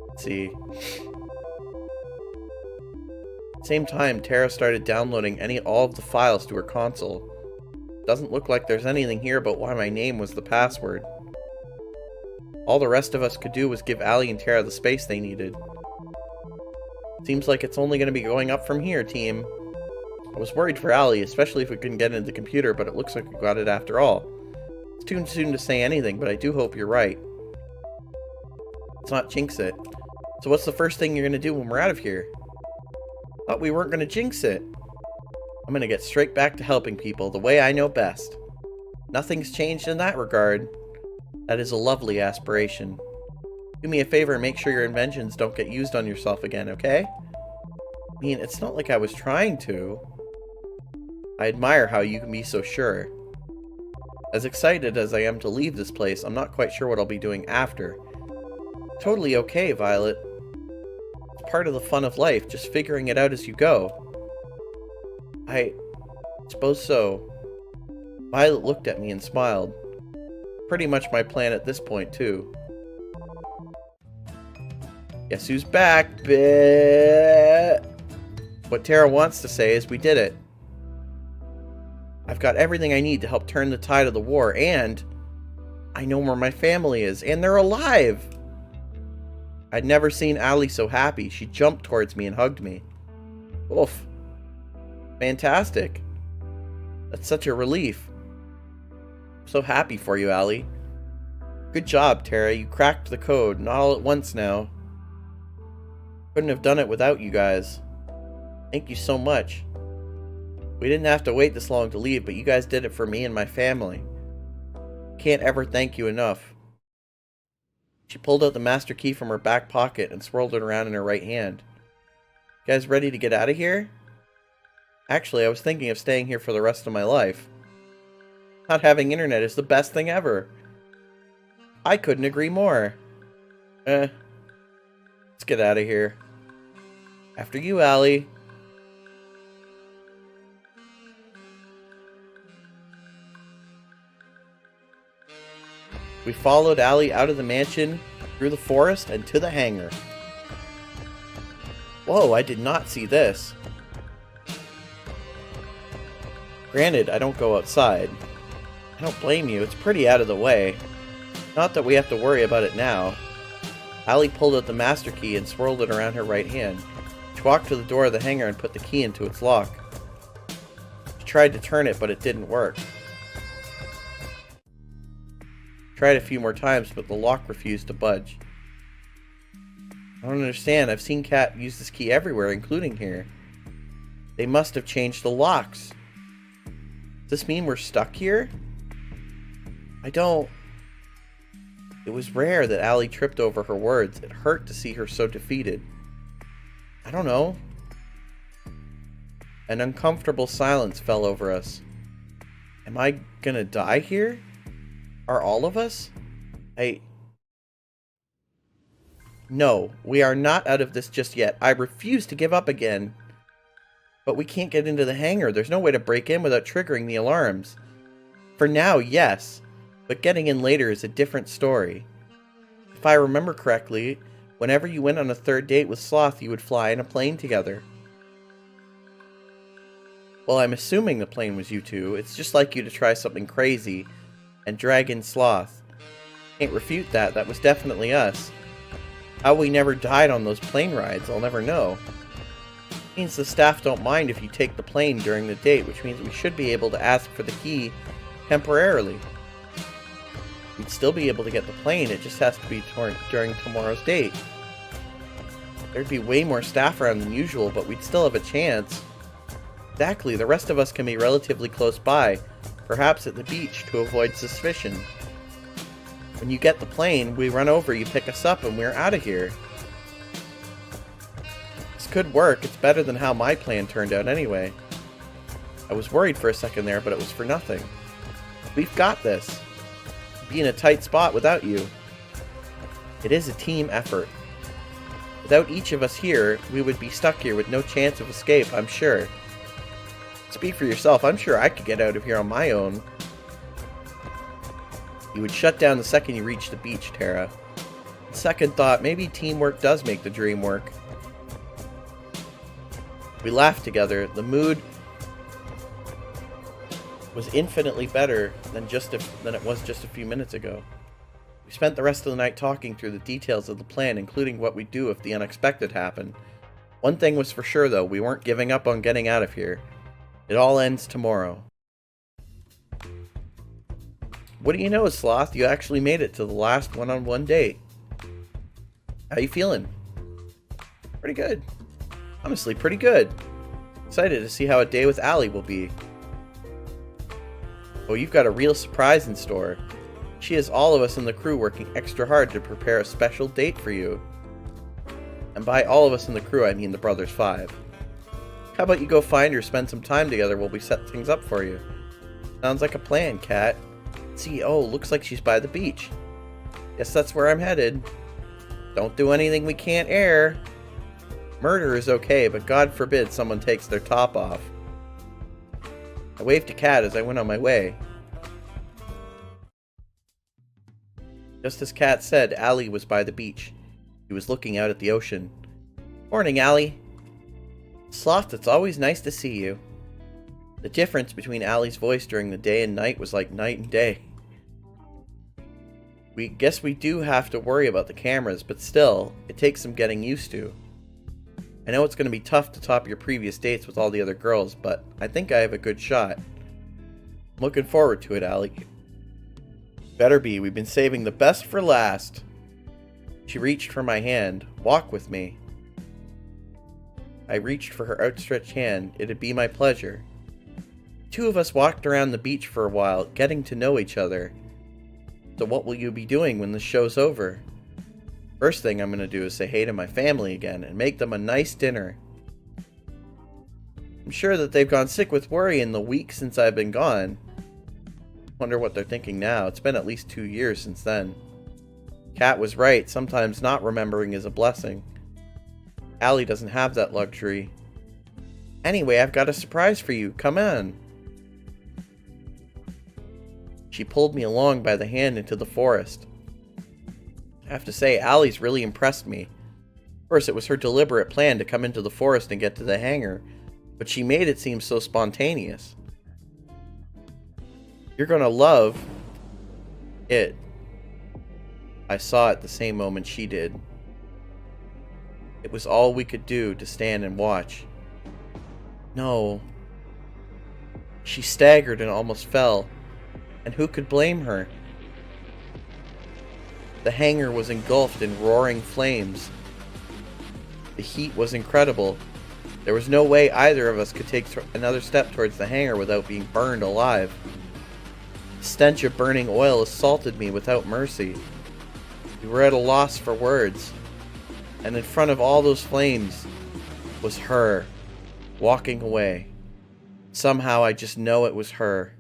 Let's see. Same time, Tara started downloading all of the files to her console. Doesn't look like there's anything here about why my name was the password. All the rest of us could do was give Allie and Tara the space they needed. Seems like it's only going to be going up from here, team. I was worried for Allie, especially if we couldn't get into the computer, but it looks like we got it after all. It's too soon to say anything, but I do hope you're right. Let's not jinx it. So what's the first thing you're going to do when we're out of here? Thought we weren't going to jinx it. I'm going to get straight back to helping people the way I know best. Nothing's changed in that regard. That is a lovely aspiration. Do me a favor and make sure your inventions don't get used on yourself again, okay? I mean, it's not like I was trying to. I admire how you can be so sure. As excited as I am to leave this place, I'm not quite sure what I'll be doing after. Totally okay, Violet. It's part of the fun of life, just figuring it out as you go. I suppose so. Violet looked at me and smiled. Pretty much my plan at this point, too. Guess who's back, bitch? What Tara wants to say is we did it. I've got everything I need to help turn the tide of the war, and I know where my family is, and they're alive! I'd never seen Allie so happy. She jumped towards me and hugged me. Oof. Fantastic. That's such a relief. I'm so happy for you, Allie. Good job, Tara. You cracked the code, not all at once now. Couldn't have done it without you guys. Thank you so much. We didn't have to wait this long to leave, but you guys did it for me and my family. Can't ever thank you enough. She pulled out the master key from her back pocket and swirled it around in her right hand. You guys ready to get out of here? Actually, I was thinking of staying here for the rest of my life. Not having internet is the best thing ever. I couldn't agree more. Let's get out of here. After you, Allie. We followed Allie out of the mansion, through the forest, and to the hangar. Whoa, I did not see this. Granted, I don't go outside. I don't blame you, it's pretty out of the way. Not that we have to worry about it now. Allie pulled out the master key and swirled it around her right hand. She walked to the door of the hangar and put the key into its lock. She tried to turn it, but it didn't work. Tried a few more times, but the lock refused to budge. I don't understand. I've seen Kat use this key everywhere, including here. They must have changed the locks. Does this mean we're stuck here? I don't... It was rare that Allie tripped over her words. It hurt to see her so defeated. I don't know. An uncomfortable silence fell over us. Am I gonna die here? Are all of us? No, we are not out of this just yet. I refuse to give up again. But we can't get into the hangar. There's no way to break in without triggering the alarms. For now, yes. But getting in later is a different story. If I remember correctly, whenever you went on a third date with Sloth, you would fly in a plane together. Well, I'm assuming the plane was you two. It's just like you to try something crazy and drag in Sloth. Can't refute that. That was definitely us. How we never died on those plane rides, I'll never know. Means the staff don't mind if you take the plane during the date, which means we should be able to ask for the key temporarily. We'd still be able to get the plane, it just has to be during tomorrow's date. There'd be way more staff around than usual, but we'd still have a chance. Exactly, the rest of us can be relatively close by, perhaps at the beach, to avoid suspicion. When you get the plane, we run over, you pick us up, and we're out of here. This could work, it's better than how my plan turned out anyway. I was worried for a second there, but it was for nothing. We've got this. Be in a tight spot without you. It is a team effort. Without each of us here, we would be stuck here with no chance of escape, I'm sure. Speak for yourself, I'm sure I could get out of here on my own. You would shut down the second you reach the beach, Tara. Second thought, maybe teamwork does make the dream work. We laughed together. The mood was infinitely better than it was just a few minutes ago. We spent the rest of the night talking through the details of the plan, including what we'd do if the unexpected happened. One thing was for sure, though, we weren't giving up on getting out of here. It all ends tomorrow. What do you know, Sloth? You actually made it to the last one-on-one date. How you feeling? Pretty good. Honestly, pretty good. Excited to see how a day with Allie will be. Oh, you've got a real surprise in store. She has all of us in the crew working extra hard to prepare a special date for you. And by all of us in the crew, I mean the Brothers 5. How about you go find her, spend some time together while we set things up for you? Sounds like a plan, Kat. See, oh, looks like she's by the beach. Guess that's where I'm headed. Don't do anything we can't air. Murder is okay, but God forbid someone takes their top off. I waved to Kat as I went on my way. Just as Kat said, Allie was by the beach. She was looking out at the ocean. Morning, Allie. Sloth, it's always nice to see you. The difference between Allie's voice during the day and night was like night and day. We guess we do have to worry about the cameras, but still, it takes some getting used to. I know it's going to be tough to top your previous dates with all the other girls, but I think I have a good shot. I'm looking forward to it, Allie. Better be, we've been saving the best for last. She reached for my hand. Walk with me. I reached for her outstretched hand. It'd be my pleasure. The two of us walked around the beach for a while, getting to know each other. So what will you be doing when the show's over? First thing I'm going to do is say hey to my family again and make them a nice dinner. I'm sure that they've gone sick with worry in the week since I've been gone. Wonder what they're thinking now. It's been at least 2 years since then. Kat was right. Sometimes not remembering is a blessing. Allie doesn't have that luxury. Anyway, I've got a surprise for you. Come on. She pulled me along by the hand into the forest. I have to say, Allie's really impressed me. course, it was her deliberate plan to come into the forest and get to the hangar, but she made it seem so spontaneous. You're gonna love it. I saw it the same moment she did. It was all we could do to stand and watch. No. She staggered and almost fell. And who could blame her? The hangar was engulfed in roaring flames. The heat was incredible. There was no way either of us could take another step towards the hangar without being burned alive. The stench of burning oil assaulted me without mercy. We were at a loss for words. And in front of all those flames was her, walking away. Somehow I just know it was her.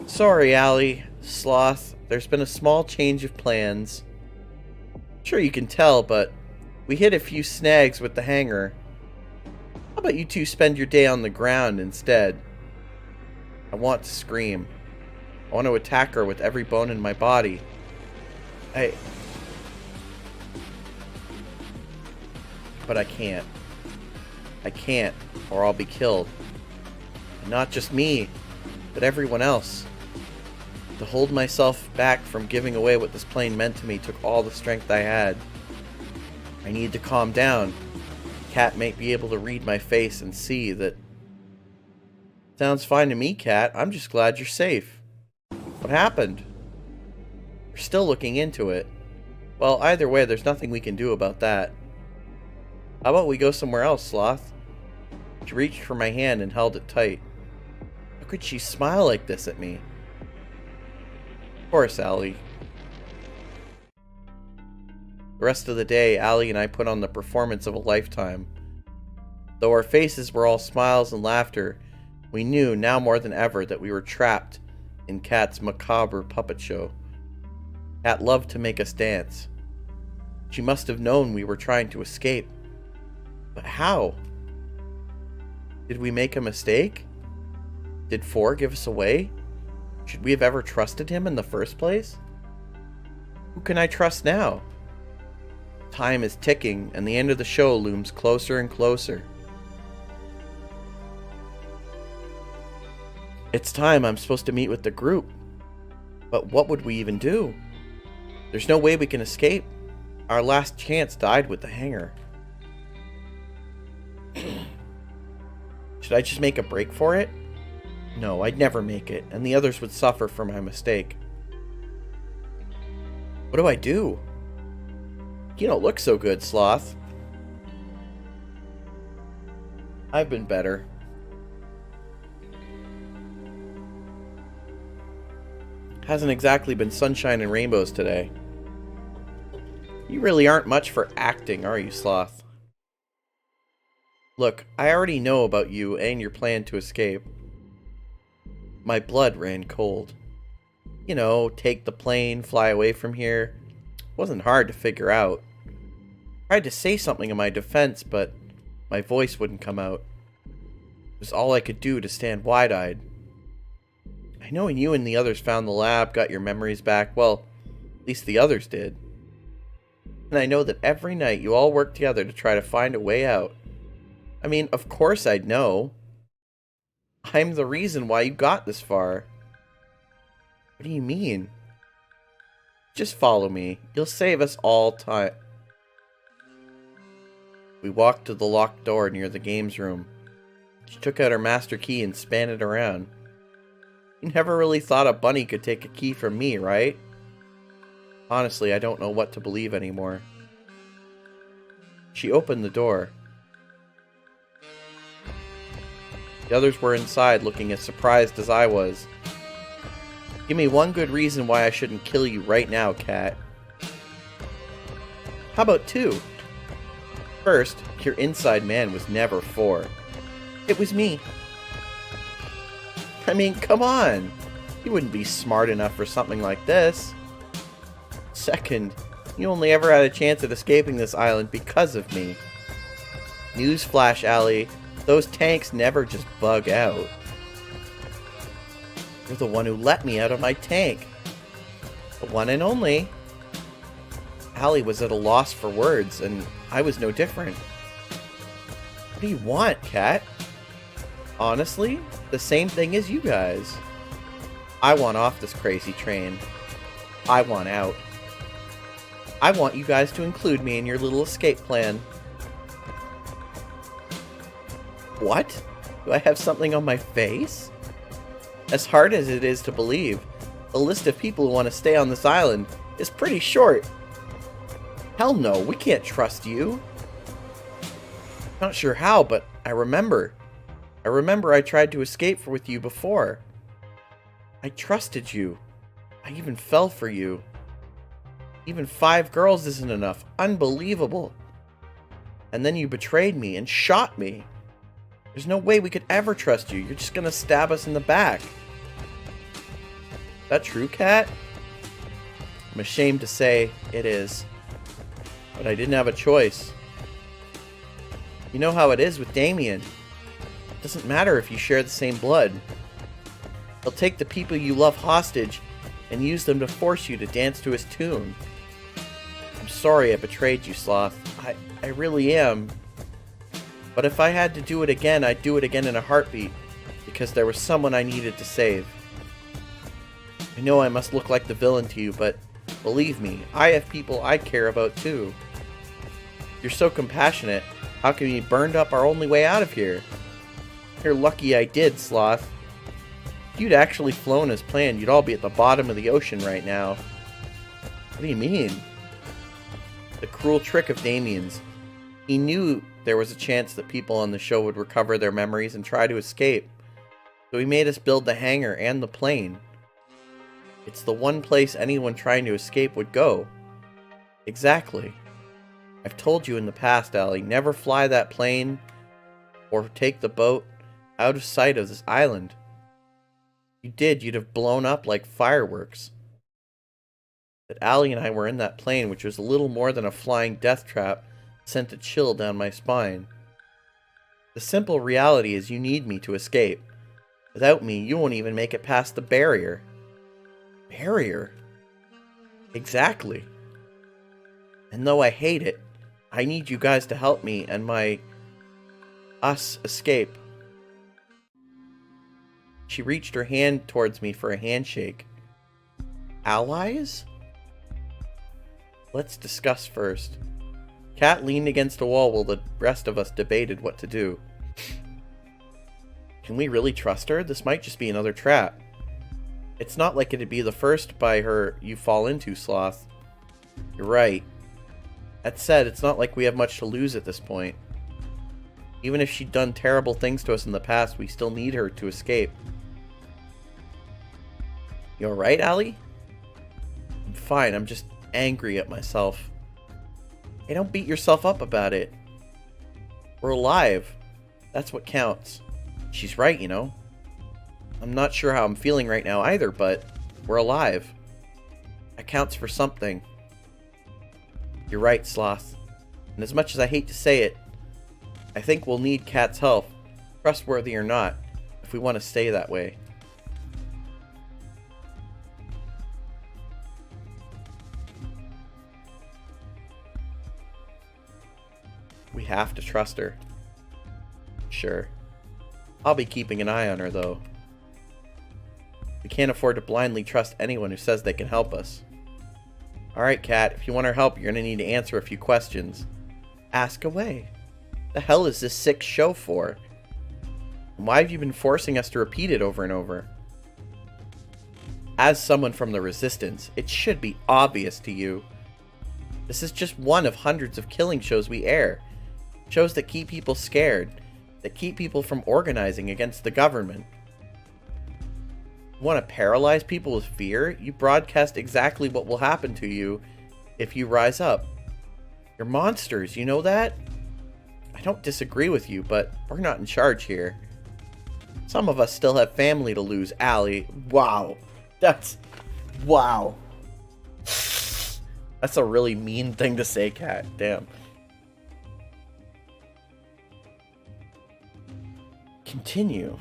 Sorry, Allie, Sloth. There's been a small change of plans. Sure you can tell, but we hit a few snags with the hangar. How about you two spend your day on the ground instead? I want to scream. I want to attack her with every bone in my body. But I can't. I can't, or I'll be killed. And not just me, but everyone else. To hold myself back from giving away what this plane meant to me took all the strength I had. I need to calm down. Cat may be able to read my face and see that... Sounds fine to me, Cat. I'm just glad you're safe. What happened? We're still looking into it. Well, either way, there's nothing we can do about that. How about we go somewhere else, Sloth? She reached for my hand and held it tight. How could she smile like this at me? Of course, Allie. The rest of the day, Allie and I put on the performance of a lifetime. Though our faces were all smiles and laughter, we knew now more than ever that we were trapped in Kat's macabre puppet show. Kat loved to make us dance. She must have known we were trying to escape. But how? Did we make a mistake? Did 4 give us away? Should we have ever trusted him in the first place? Who can I trust now? Time is ticking, and the end of the show looms closer and closer. It's time. I'm supposed to meet with the group. But what would we even do? There's no way we can escape. Our last chance died with the hangar. Should I just make a break for it? No, I'd never make it, and the others would suffer for my mistake. What do I do? You don't look so good, Sloth. I've been better. Hasn't exactly been sunshine and rainbows today. You really aren't much for acting, are you, Sloth? Look, I already know about you and your plan to escape. My blood ran cold. You know, take the plane, fly away from here. Wasn't hard to figure out. Tried to say something in my defense, but my voice wouldn't come out. It was all I could do to stand wide-eyed. I know when you and the others found the lab, got your memories back, well, at least the others did. And I know that every night you all worked together to try to find a way out. I mean, of course I'd know. I'm the reason why you got this far. What do you mean? Just follow me. You'll save us all time. We walked to the locked door near the games room. She took out her master key and span it around. You never really thought a bunny could take a key from me, right? Honestly, I don't know what to believe anymore. She opened the door. The others were inside, looking as surprised as I was. Give me one good reason why I shouldn't kill you right now, Cat. How about 2? First, your inside man was never 4. It was me. I mean, come on! You wouldn't be smart enough for something like this. Second, you only ever had a chance at escaping this island because of me. Newsflash, Allie. Those tanks never just bug out. You're the one who let me out of my tank. The one and only. Allie was at a loss for words, and I was no different. What do you want, Kat? Honestly, the same thing as you guys. I want off this crazy train. I want out. I want you guys to include me in your little escape plan. What? Do I have something on my face? As hard as it is to believe, the list of people who want to stay on this island is pretty short. Hell no, we can't trust you. Not sure how, but I remember. I tried to escape with you before. I trusted you. I even fell for you. Even 5 girls isn't enough. Unbelievable. And then you betrayed me and shot me. There's no way we could ever trust you. You're just gonna stab us in the back. Is that true, Kat? I'm ashamed to say it is. But I didn't have a choice. You know how it is with Damien. It doesn't matter if you share the same blood. He'll take the people you love hostage and use them to force you to dance to his tune. I'm sorry I betrayed you, Sloth. I really am. But if I had to do it again, I'd do it again in a heartbeat, because there was someone I needed to save. I know I must look like the villain to you, but believe me, I have people I care about too. You're so compassionate. How can we burned up our only way out of here? You're lucky I did, Sloth. If you'd actually flown as planned, you'd all be at the bottom of the ocean right now. What do you mean? The cruel trick of Damien's. He knew there was a chance that people on the show would recover their memories and try to escape. So he made us build the hangar and the plane. It's the one place anyone trying to escape would go. Exactly. I've told you in the past, Allie, never fly that plane or take the boat out of sight of this island. If you did, you'd have blown up like fireworks. But Allie and I were in that plane, which was a little more than a flying death trap, sent a chill down my spine. The simple reality is you need me to escape. Without me, you won't even make it past the barrier. Barrier? Exactly. And though I hate it, I need you guys to help me and us escape. She reached her hand towards me for a handshake. Allies? Let's discuss first. Kat leaned against a wall while the rest of us debated what to do. Can we really trust her? This might just be another trap. It's not like it'd be the first by her you fall into, Sloth. You're right. That said, it's not like we have much to lose at this point. Even if she'd done terrible things to us in the past, we still need her to escape. You alright, Allie? I'm fine, I'm just angry at myself. Hey, don't beat yourself up about it. We're alive. That's what counts. She's right, you know. I'm not sure how I'm feeling right now either, but we're alive. That counts for something. You're right, Sloth. And as much as I hate to say it, I think we'll need Kat's help, trustworthy or not, if we want to stay that way. We have to trust her. Sure. I'll be keeping an eye on her, though. We can't afford to blindly trust anyone who says they can help us. Alright, Kat, if you want our help, you're gonna need to answer a few questions. Ask away. The hell is this sick show for? And why have you been forcing us to repeat it over and over? As someone from the Resistance, it should be obvious to you. This is just one of hundreds of killing shows we air. Shows that keep people scared, that keep people from organizing against the government. You want to paralyze people with fear? You broadcast exactly what will happen to you if you rise up. You're monsters, you know that? I don't disagree with you, but we're not in charge here. Some of us still have family to lose, Allie. Wow. Wow. That's a really mean thing to say, Kat. Damn. Continue.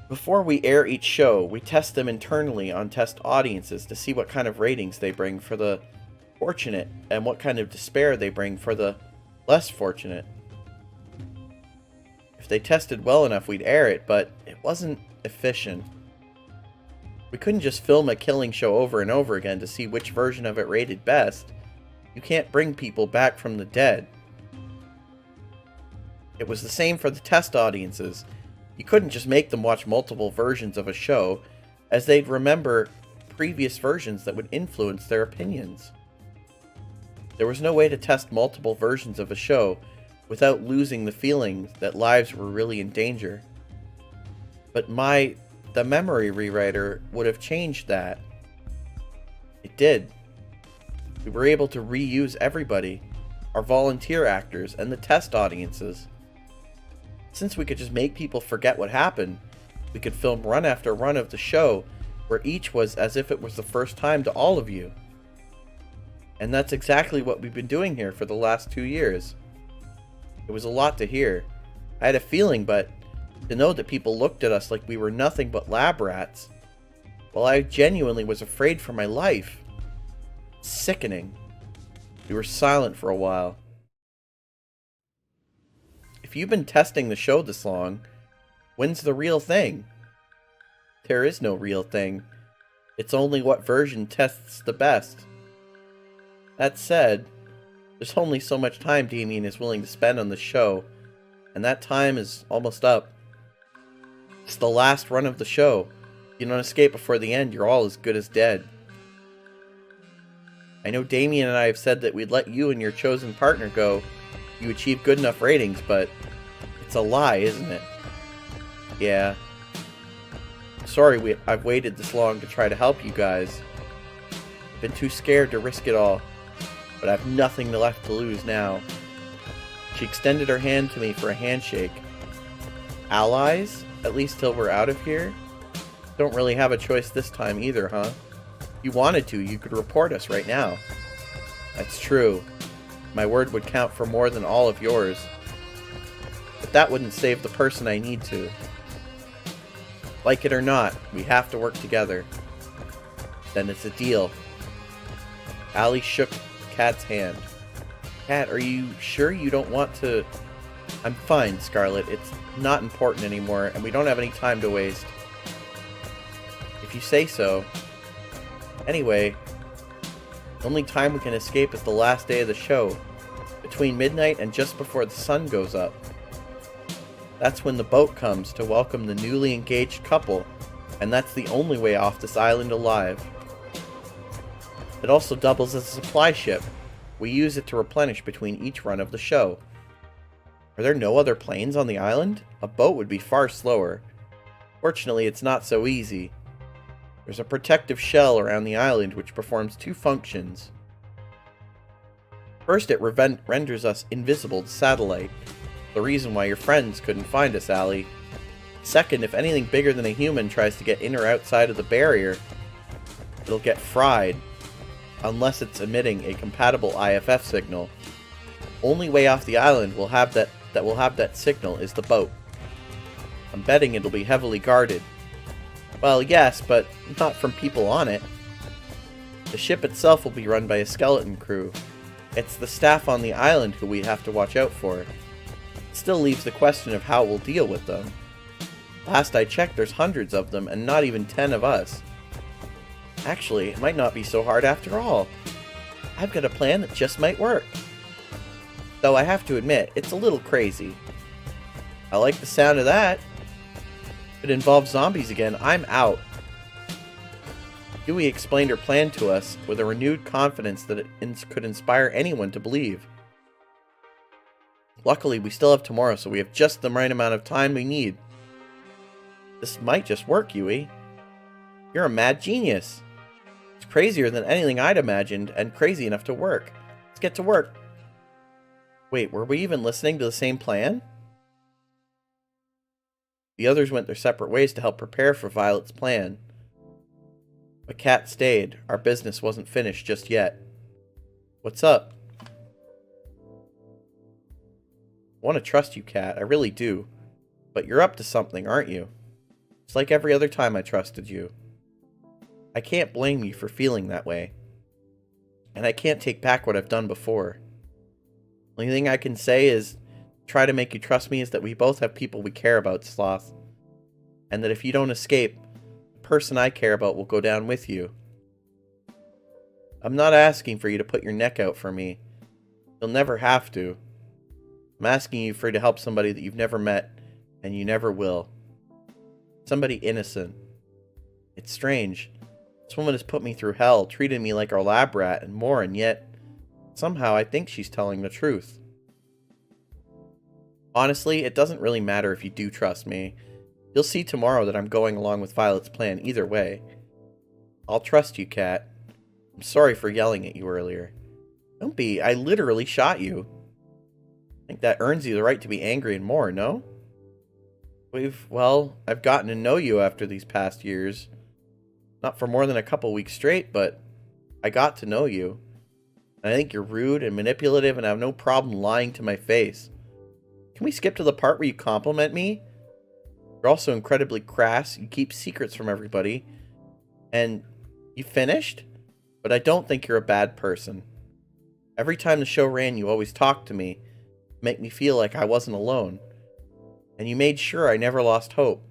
Before we air each show, we test them internally on test audiences to see what kind of ratings they bring for the fortunate and what kind of despair they bring for the less fortunate. If they tested well enough, we'd air it, but it wasn't efficient. We couldn't just film a killing show over and over again to see which version of it rated best. You can't bring people back from the dead. It was the same for the test audiences. You couldn't just make them watch multiple versions of a show, as they'd remember previous versions that would influence their opinions. There was no way to test multiple versions of a show without losing the feeling that lives were really in danger. But the memory rewriter would have changed that. It did. We were able to reuse everybody, our volunteer actors, and the test audiences. Since we could just make people forget what happened, we could film run after run of the show where each was as if it was the first time to all of you. And that's exactly what we've been doing here for the last 2 years. It was a lot to hear. I had a feeling, but to know that people looked at us like we were nothing but lab rats, well, I genuinely was afraid for my life. Sickening. We were silent for a while. If you've been testing the show this long, when's the real thing? There is no real thing. It's only what version tests the best. That said, there's only so much time Damien is willing to spend on the show, and that time is almost up. It's the last run of the show. If you don't escape before the end, you're all as good as dead. I know Damien and I have said that we'd let you and your chosen partner go if you achieve good enough ratings, but it's a lie, isn't it? Yeah. Sorry I've waited this long to try to help you guys. I've been too scared to risk it all, but I have nothing left to lose now. She extended her hand to me for a handshake. Allies? At least till we're out of here? Don't really have a choice this time either, huh? If you wanted to, you could report us right now. That's true. My word would count for more than all of yours. But that wouldn't save the person I need to. Like it or not, we have to work together. Then it's a deal. Allie shook Kat's hand. Kat, are you sure you don't want to... I'm fine, Scarlet. It's not important anymore, and we don't have any time to waste. If you say so. Anyway, the only time we can escape is the last day of the show, between midnight and just before the sun goes up. That's when the boat comes to welcome the newly engaged couple, and that's the only way off this island alive. It also doubles as a supply ship. We use it to replenish between each run of the show. Are there no other planes on the island? A boat would be far slower. Fortunately, it's not so easy. There's a protective shell around the island which performs two functions. First, it renders us invisible to satellite, the reason why your friends couldn't find us, Allie. Second, if anything bigger than a human tries to get in or outside of the barrier, it'll get fried, unless it's emitting a compatible IFF signal. Only way off the island will have that will have that signal is the boat. I'm betting it'll be heavily guarded. Well, yes, but not from people on it. The ship itself will be run by a skeleton crew. It's the staff on the island who we have to watch out for. It still leaves the question of how we'll deal with them. Last I checked, there's hundreds of them, and not even 10 of us. Actually, it might not be so hard after all. I've got a plan that just might work. Though I have to admit, it's a little crazy. I like the sound of that. If it involves zombies again, I'm out. Dewey explained her plan to us with a renewed confidence that it could inspire anyone to believe. Luckily, we still have tomorrow, so we have just the right amount of time we need. This might just work, Yui. You're a mad genius. It's crazier than anything I'd imagined, and crazy enough to work. Let's get to work. Wait, were we even listening to the same plan? The others went their separate ways to help prepare for Violet's plan. But Kat stayed. Our business wasn't finished just yet. What's up? I want to trust you, Kat. I really do. But you're up to something, aren't you? It's like every other time I trusted you. I can't blame you for feeling that way. and I can't take back what I've done before. The only thing I can say is try to make you trust me is that we both have people we care about, Sloth. And that if you don't escape, the person I care about will go down with you. I'm not asking for you to put your neck out for me. You'll never have to. I'm asking you for you to help somebody that you've never met, and you never will. Somebody innocent. It's strange. This woman has put me through hell, treated me like a lab rat and more, and yet, somehow I think she's telling the truth. Honestly, it doesn't really matter if you do trust me. You'll see tomorrow that I'm going along with Violet's plan either way. I'll trust you, Kat. I'm sorry for yelling at you earlier. Don't be. I literally shot you. I think that earns you the right to be angry and more, no? I've gotten to know you after these past years. Not for more than a couple weeks straight, but I got to know you. And I think you're rude and manipulative and have no problem lying to my face. Can we skip to the part where you compliment me? You're also incredibly crass, you keep secrets from everybody, and you finished? But I don't think you're a bad person. Every time the show ran, you always talked to me, make me feel like I wasn't alone. And you made sure I never lost hope.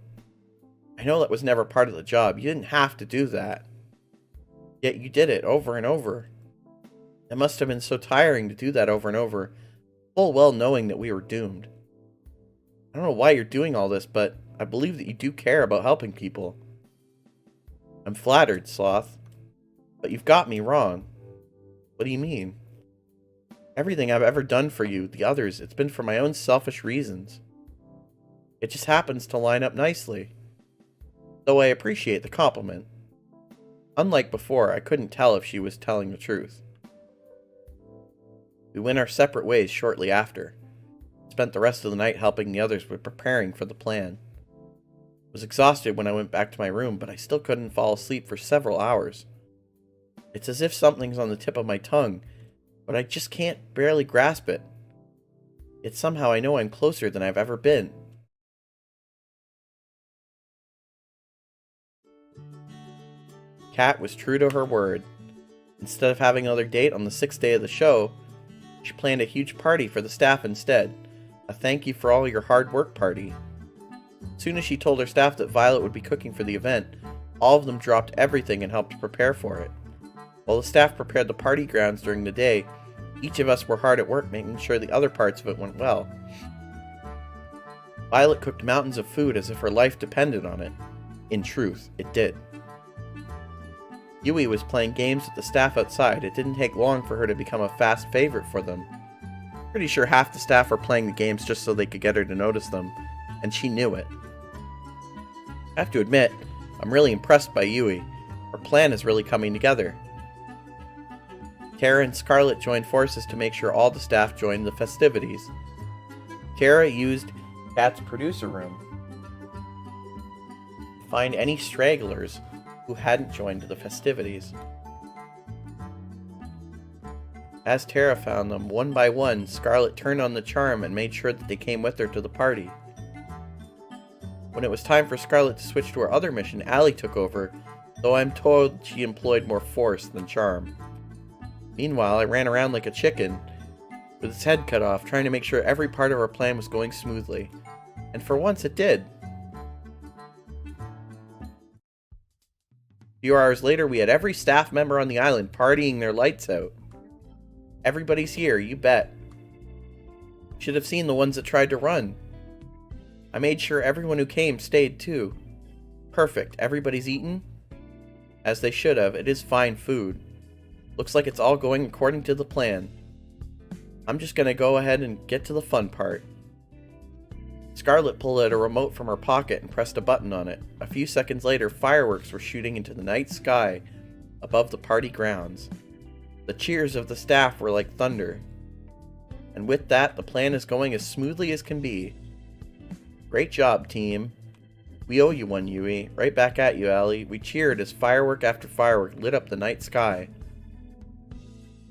I know that was never part of the job. You didn't have to do that. Yet you did it over and over. It must have been so tiring to do that over and over, full well knowing that we were doomed. I don't know why you're doing all this, but I believe that you do care about helping people. I'm flattered, Sloth. But you've got me wrong. What do you mean? Everything I've ever done for you, the others, it's been for my own selfish reasons. It just happens to line up nicely. Though I appreciate the compliment. Unlike before, I couldn't tell if she was telling the truth. We went our separate ways shortly after. Spent the rest of the night helping the others with preparing for the plan. Was exhausted when I went back to my room, but I still couldn't fall asleep for several hours. It's as if something's on the tip of my tongue, but I just can't barely grasp it. Yet somehow I know I'm closer than I've ever been. Kat was true to her word. Instead of having another date on the 6th day of the show, she planned a huge party for the staff instead. A thank you for all your hard work party. As soon as she told her staff that Violet would be cooking for the event, all of them dropped everything and helped prepare for it. While the staff prepared the party grounds during the day, each of us were hard at work making sure the other parts of it went well. Violet cooked mountains of food as if her life depended on it. In truth, it did. Yui was playing games with the staff outside. It didn't take long for her to become a fast favorite for them. Pretty sure half the staff were playing the games just so they could get her to notice them, and she knew it. I have to admit, I'm really impressed by Yui. Her plan is really coming together. Tara and Scarlet joined forces to make sure all the staff joined the festivities. Tara used Kat's producer room to find any stragglers who hadn't joined the festivities. As Tara found them, one by one, Scarlet turned on the charm and made sure that they came with her to the party. When it was time for Scarlet to switch to her other mission, Allie took over, though I'm told she employed more force than charm. Meanwhile, I ran around like a chicken, with its head cut off, trying to make sure every part of our plan was going smoothly. And for once, it did. A few hours later, we had every staff member on the island partying their lights out. Everybody's here, you bet. Should have seen the ones that tried to run. I made sure everyone who came stayed too. Perfect. Everybody's eaten? As they should have. It is fine food. Looks like it's all going according to the plan. I'm just gonna go ahead and get to the fun part. Scarlet pulled out a remote from her pocket and pressed a button on it. A few seconds later, fireworks were shooting into the night sky above the party grounds. The cheers of the staff were like thunder. And with that, the plan is going as smoothly as can be. Great job, team. We owe you one, Yui. Right back at you, Allie. We cheered as firework after firework lit up the night sky.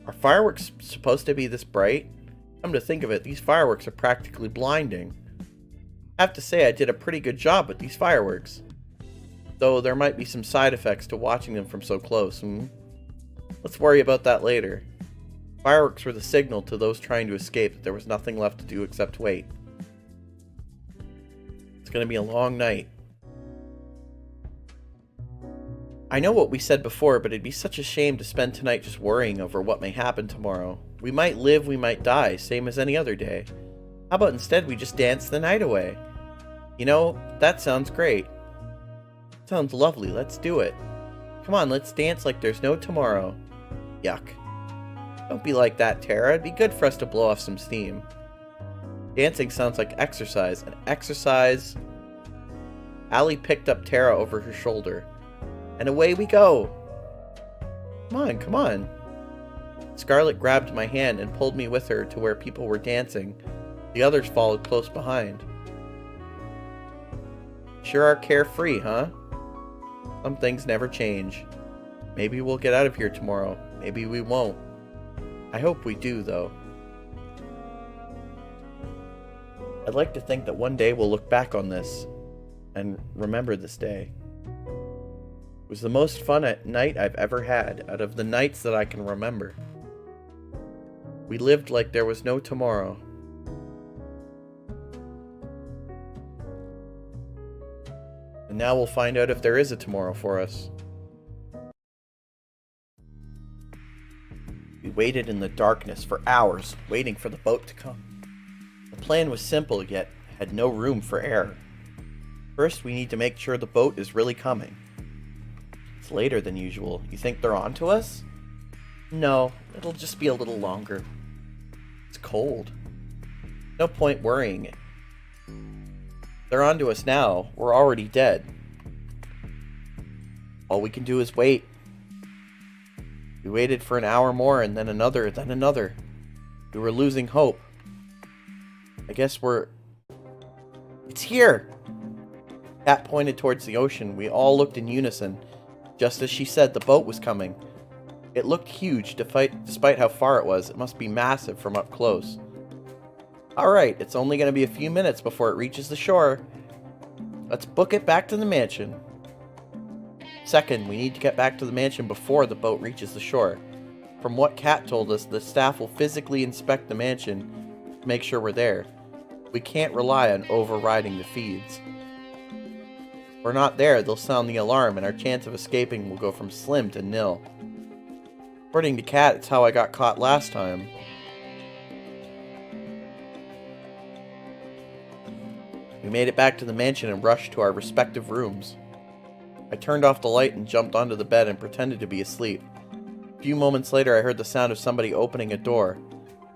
Are fireworks supposed to be this bright? Come to think of it, these fireworks are practically blinding. I have to say I did a pretty good job with these fireworks. Though there might be some side effects to watching them from so close, Let's worry about that later. Fireworks were the signal to those trying to escape that there was nothing left to do except wait. It's gonna be a long night. I know what we said before, but it'd be such a shame to spend tonight just worrying over what may happen tomorrow. We might live, we might die, same as any other day. How about instead we just dance the night away? You know, that sounds great. Sounds lovely, let's do it. Come on, let's dance like there's no tomorrow. Yuck. Don't be like that, Tara. It'd be good for us to blow off some steam. Dancing sounds like exercise, and exercise... Allie picked up Tara over her shoulder. And away we go! Come on, come on. Scarlet grabbed my hand and pulled me with her to where people were dancing. The others followed close behind. Sure are carefree, huh? Some things never change. Maybe we'll get out of here tomorrow. Maybe we won't. I hope we do, though. I'd like to think that one day we'll look back on this and remember this day. It was the most fun night I've ever had out of the nights that I can remember. We lived like there was no tomorrow. And now we'll find out if there is a tomorrow for us. We waited in the darkness for hours, waiting for the boat to come. The plan was simple, yet had no room for error. First, we need to make sure the boat is really coming. It's later than usual. You think they're on to us? No, it'll just be a little longer. It's cold. No point worrying. They're on to us now. We're already dead. All we can do is wait. We waited for an hour more, and then another, then another. We were losing hope. I guess It's here! Kat pointed towards the ocean. We all looked in unison. Just as she said, the boat was coming. It looked huge, despite how far it was. It must be massive from up close. Alright, it's only going to be a few minutes before it reaches the shore. Let's book it back to the mansion. Second, we need to get back to the mansion before the boat reaches the shore. From what Kat told us, the staff will physically inspect the mansion to make sure we're there. We can't rely on overriding the feeds. If we're not there, they'll sound the alarm and our chance of escaping will go from slim to nil. According to Kat, it's how I got caught last time. We made it back to the mansion and rushed to our respective rooms. I turned off the light and jumped onto the bed and pretended to be asleep. A few moments later, I heard the sound of somebody opening a door.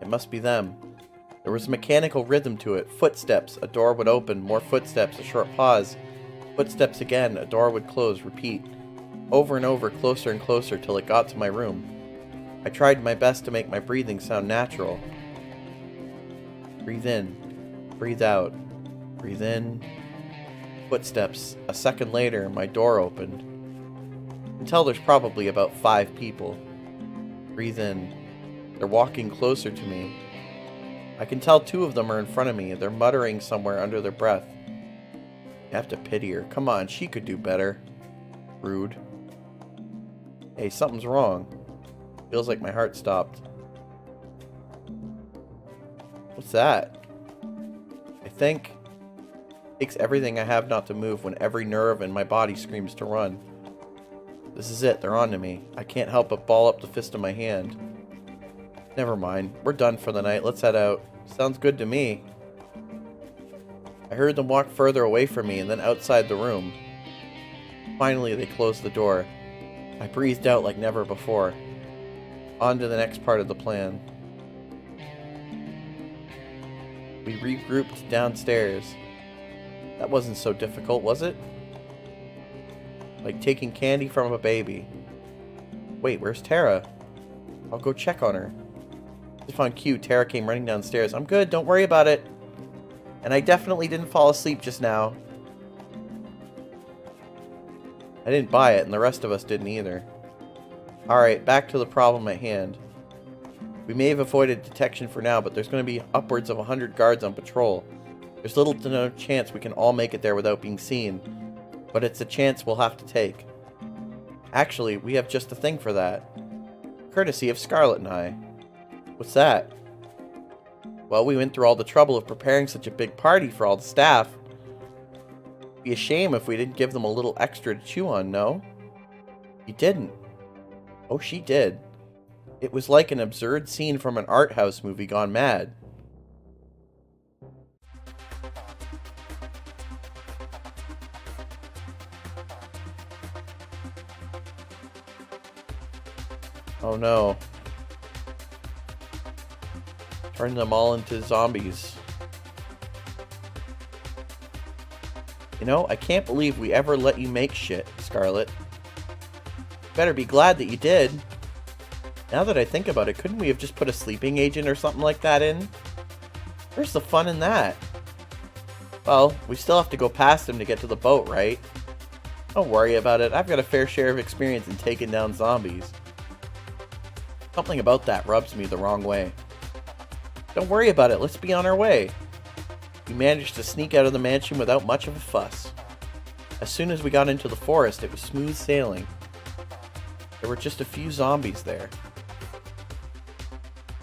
It must be them. There was a mechanical rhythm to it. Footsteps, a door would open, more footsteps, a short pause. Footsteps again, a door would close, repeat. Over and over, closer and closer, till it got to my room. I tried my best to make my breathing sound natural. Breathe in, breathe out, breathe in. Footsteps. A second later, my door opened. I can tell there's probably about 5 people. Breathe in. They're walking closer to me. I can tell 2 of them are in front of me. They're muttering somewhere under their breath. I have to pity her. Come on, she could do better. Rude. Hey, something's wrong. Feels like my heart stopped. What's that? I think it takes everything I have not to move when every nerve in my body screams to run. This is it. They're on to me. I can't help but ball up the fist in my hand. Never mind. We're done for the night. Let's head out. Sounds good to me. I heard them walk further away from me and then outside the room. Finally, they closed the door. I breathed out like never before. On to the next part of the plan. We regrouped downstairs. That wasn't so difficult, was it? Like taking candy from a baby. Wait, where's Tara? I'll go check on her. Just on cue, Tara came running downstairs. I'm good, don't worry about it. And I definitely didn't fall asleep just now. I didn't buy it, and the rest of us didn't either. Alright, back to the problem at hand. We may have avoided detection for now, but there's going to be upwards of 100 guards on patrol. There's little to no chance we can all make it there without being seen, but it's a chance we'll have to take. Actually, we have just the thing for that. Courtesy of Scarlet and I. What's that? Well, we went through all the trouble of preparing such a big party for all the staff. It'd be a shame if we didn't give them a little extra to chew on, no? You didn't. Oh, she did. It was like an absurd scene from an art house movie gone mad. Oh no. Turn them all into zombies. You know, I can't believe we ever let you make shit, Scarlet. Better be glad that you did. Now that I think about it, couldn't we have just put a sleeping agent or something like that in? Where's the fun in that? Well, we still have to go past him to get to the boat, right? Don't worry about it. I've got a fair share of experience in taking down zombies. Something about that rubs me the wrong way. Don't worry about it. Let's be on our way. We managed to sneak out of the mansion without much of a fuss. As soon as we got into the forest, it was smooth sailing. There were just a few zombies there.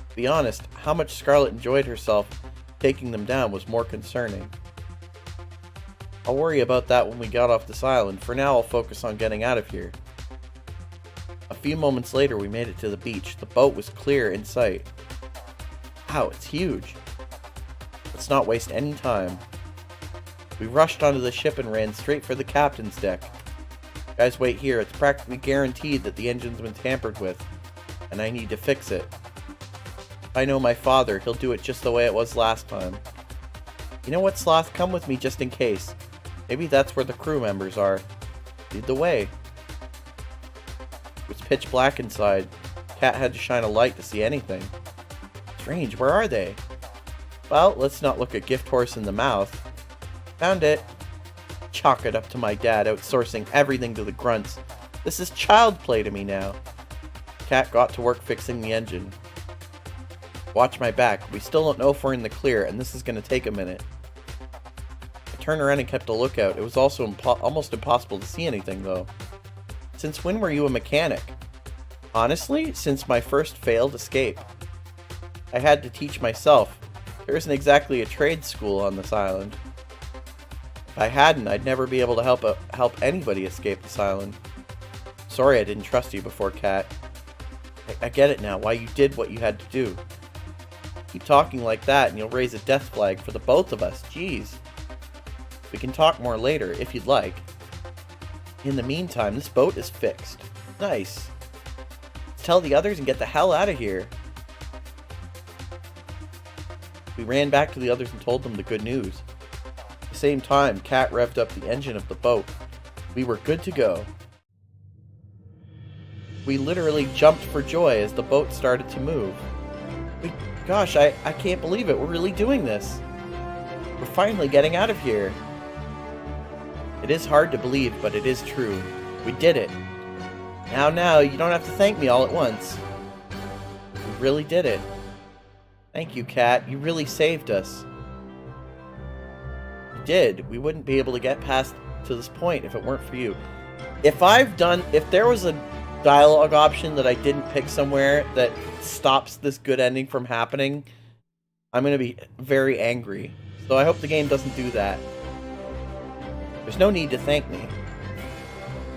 To be honest, how much Scarlet enjoyed herself taking them down was more concerning. I'll worry about that when we get off this island. For now, I'll focus on getting out of here. A few moments later, we made it to the beach. The boat was clear in sight. Wow, it's huge. Let's not waste any time. We rushed onto the ship and ran straight for the captain's deck. Guys, wait here. It's practically guaranteed that the engine's been tampered with, and I need to fix it. If I know my father, he'll do it just the way it was last time. You know what, Sloth? Come with me just in case. Maybe that's where the crew members are. Lead the way. It was pitch black inside. Cat had to shine a light to see anything. Strange, where are they? Well, let's not look a gift horse in the mouth. Found it. Chalk it up to my dad, outsourcing everything to the grunts. This is child play to me now. Cat got to work fixing the engine. Watch my back. We still don't know if we're in the clear, and this is going to take a minute. I turned around and kept a lookout. It was also almost impossible to see anything, though. Since when were you a mechanic? Honestly, since my first failed escape. I had to teach myself. There isn't exactly a trade school on this island. If I hadn't, I'd never be able to help anybody escape this island. Sorry I didn't trust you before, Cat. I get it now, why you did what you had to do. Keep talking like that and you'll raise a death flag for the both of us. Jeez. We can talk more later, if you'd like. In the meantime, this boat is fixed. Nice. Let's tell the others and get the hell out of here. We ran back to the others and told them the good news. At the same time, Cat revved up the engine of the boat. We were good to go. We literally jumped for joy as the boat started to move. Gosh, I can't believe it. We're really doing this. We're finally getting out of here. It is hard to believe, but it is true. We did it. Now, you don't have to thank me all at once. We really did it. Thank you, Cat. You really saved us. You did. We wouldn't be able to get past to this point if it weren't for you. If there was a dialogue option that I didn't pick somewhere that stops this good ending from happening, I'm going to be very angry. So I hope the game doesn't do that. There's no need to thank me.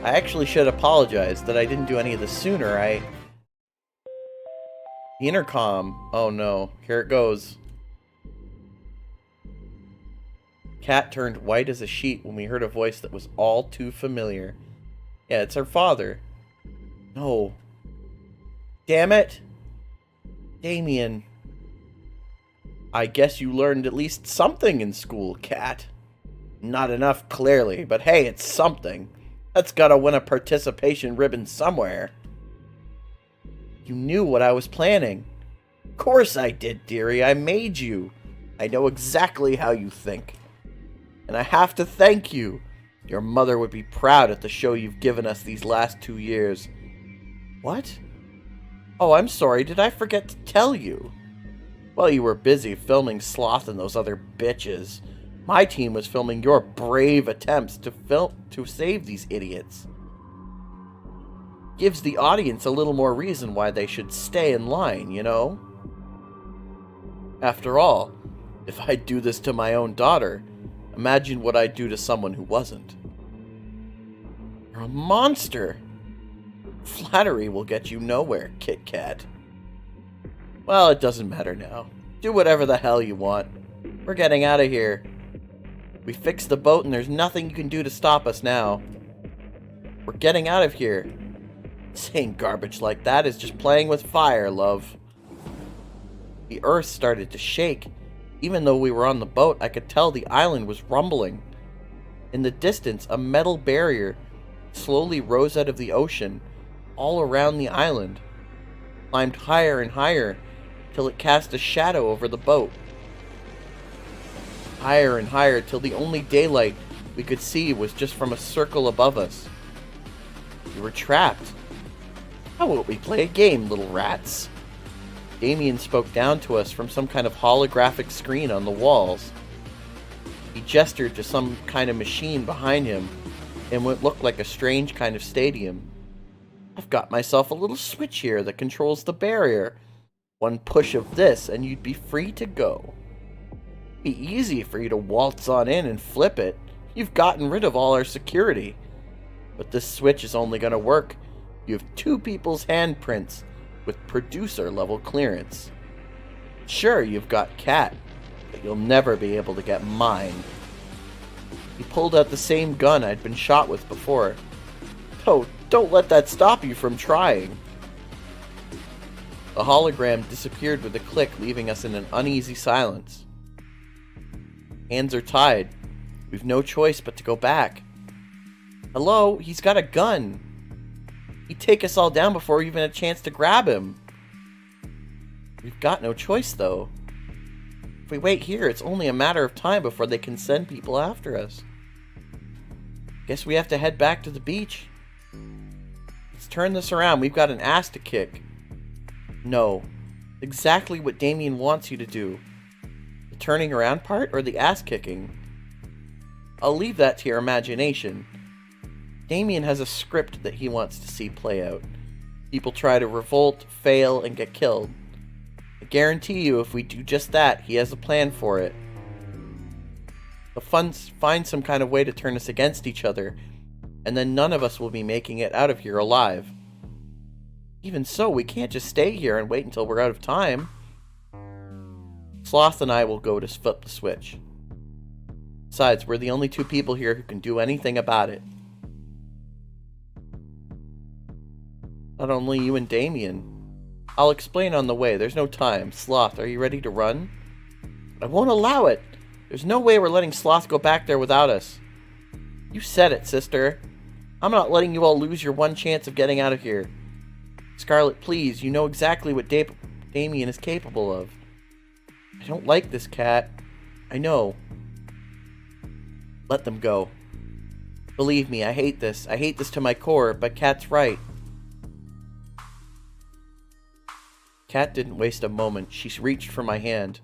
I actually should apologize that I didn't do any of this sooner. The intercom. Oh no, here it goes. Cat turned white as a sheet when we heard a voice that was all too familiar. Yeah, it's her father. No. Damn it! Damien. I guess you learned at least something in school, Cat. Not enough, clearly, but hey, it's something. That's gotta win a participation ribbon somewhere. You knew what I was planning. Of course I did, dearie. I made you. I know exactly how you think. And I have to thank you. Your mother would be proud at the show you've given us these last 2 years. What? Oh, I'm sorry. Did I forget to tell you? Well, you were busy filming Sloth and those other bitches. My team was filming your brave attempts to save these idiots. Gives the audience a little more reason why they should stay in line, you know? After all, if I do this to my own daughter, imagine what I'd do to someone who wasn't. You're a monster! Flattery will get you nowhere, Kit Kat. Well, it doesn't matter now. Do whatever the hell you want. We're getting out of here. We fixed the boat and there's nothing you can do to stop us now. We're getting out of here. Saying garbage like that is just playing with fire, love. The earth started to shake. Even though we were on the boat, I could tell the island was rumbling. In the distance, a metal barrier slowly rose out of the ocean, all around the island, climbed higher and higher, till it cast a shadow over the boat. Higher and higher, till the only daylight we could see was just from a circle above us. We were trapped. How about we play a game, little rats? Damien spoke down to us from some kind of holographic screen on the walls. He gestured to some kind of machine behind him in what looked like a strange kind of stadium. I've got myself a little switch here that controls the barrier. One push of this and you'd be free to go. Be easy for you to waltz on in and flip it. You've gotten rid of all our security. But this switch is only going to work. You have 2 people's handprints with producer level clearance. Sure, you've got Kat, but you'll never be able to get mine. He pulled out the same gun I'd been shot with before. Oh, don't let that stop you from trying. The hologram disappeared with a click, leaving us in an uneasy silence. Hands are tied. We've no choice but to go back. Hello, he's got a gun. He'd take us all down before we even had a chance to grab him. We've got no choice, though. If we wait here, it's only a matter of time before they can send people after us. Guess we have to head back to the beach. Let's turn this around. We've got an ass to kick. No. Exactly what Damien wants you to do. The turning around part or the ass kicking? I'll leave that to your imagination. Damien has a script that he wants to see play out. People try to revolt, fail, and get killed. I guarantee you if we do just that, he has a plan for it. He'll find some kind of way to turn us against each other, and then none of us will be making it out of here alive. Even so, we can't just stay here and wait until we're out of time. Sloth and I will go to flip the switch. Besides, we're the only 2 people here who can do anything about it. Not only you and Damien. I'll explain on the way. There's no time. Sloth, are you ready to run? I won't allow it. There's no way we're letting Sloth go back there without us. You said it, sister. I'm not letting you all lose your one chance of getting out of here. Scarlet, please, you know exactly what Damien is capable of. I don't like this cat. I know. Let them go. Believe me, I hate this. I hate this to my core, but Kat's right. Kat didn't waste a moment. She reached for my hand.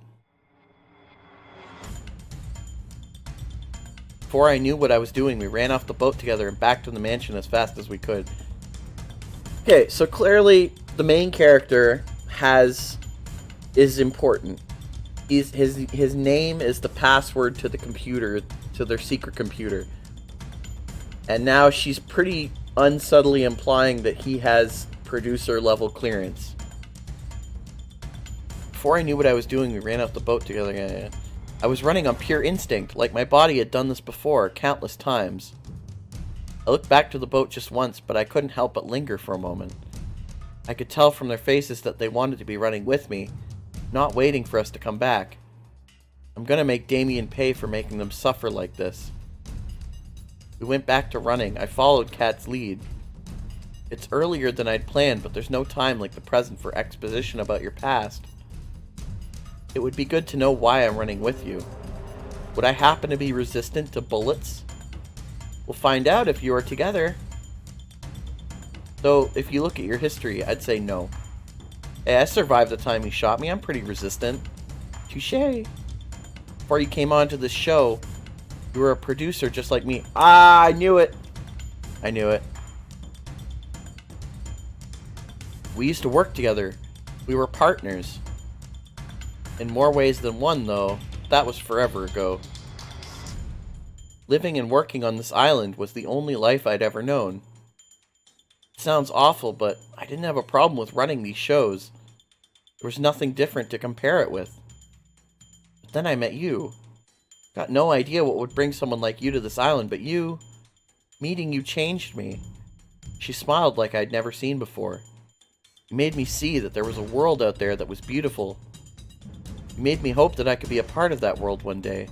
Before I knew what I was doing, we ran off the boat together and back to the mansion as fast as we could. Okay, so clearly the main character is important. His name is the password to the computer, to their secret computer. And now she's pretty unsubtly implying that he has producer level clearance. Before I knew what I was doing, we ran off the boat together. I was running on pure instinct, like my body had done this before, countless times. I looked back to the boat just once, but I couldn't help but linger for a moment. I could tell from their faces that they wanted to be running with me, not waiting for us to come back. I'm gonna make Damien pay for making them suffer like this. We went back to running. I followed Kat's lead. It's earlier than I'd planned, but there's no time like the present for exposition about your past. It would be good to know why I'm running with you. Would I happen to be resistant to bullets? We'll find out if you are together. Though, if you look at your history, I'd say no. Hey, I survived the time you shot me. I'm pretty resistant. Touché. Before you came on to this show, you were a producer just like me. Ah, I knew it. I knew it. We used to work together. We were partners. In more ways than one, though. That was forever ago. Living and working on this island was the only life I'd ever known. It sounds awful, but I didn't have a problem with running these shows. There was nothing different to compare it with. But then I met you. Got no idea what would bring someone like you to this island, but meeting you changed me. She smiled like I'd never seen before. You made me see that there was a world out there that was beautiful. You made me hope that I could be a part of that world one day.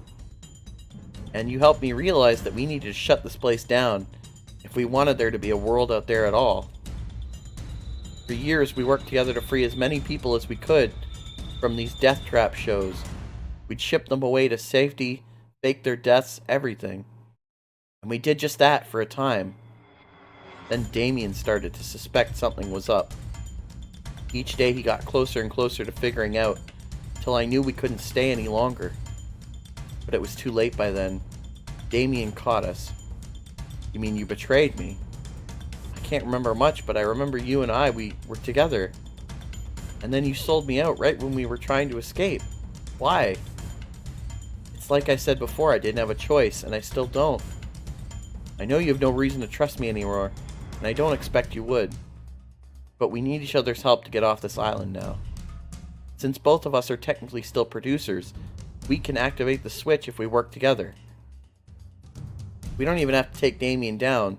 And you helped me realize that we needed to shut this place down if we wanted there to be a world out there at all. For years, we worked together to free as many people as we could from these death trap shows. We'd ship them away to safety, fake their deaths, everything. And we did just that for a time. Then Damien started to suspect something was up. Each day he got closer and closer to figuring out, till I knew we couldn't stay any longer. But it was too late by then. Damien caught us. You mean you betrayed me? I can't remember much, but I remember you and we were together. And then you sold me out right when we were trying to escape. Why? It's like I said before, I didn't have a choice, and I still don't. I know you have no reason to trust me anymore, and I don't expect you would. But we need each other's help to get off this island now. Since both of us are technically still producers, we can activate the switch if we work together. We don't even have to take Damien down,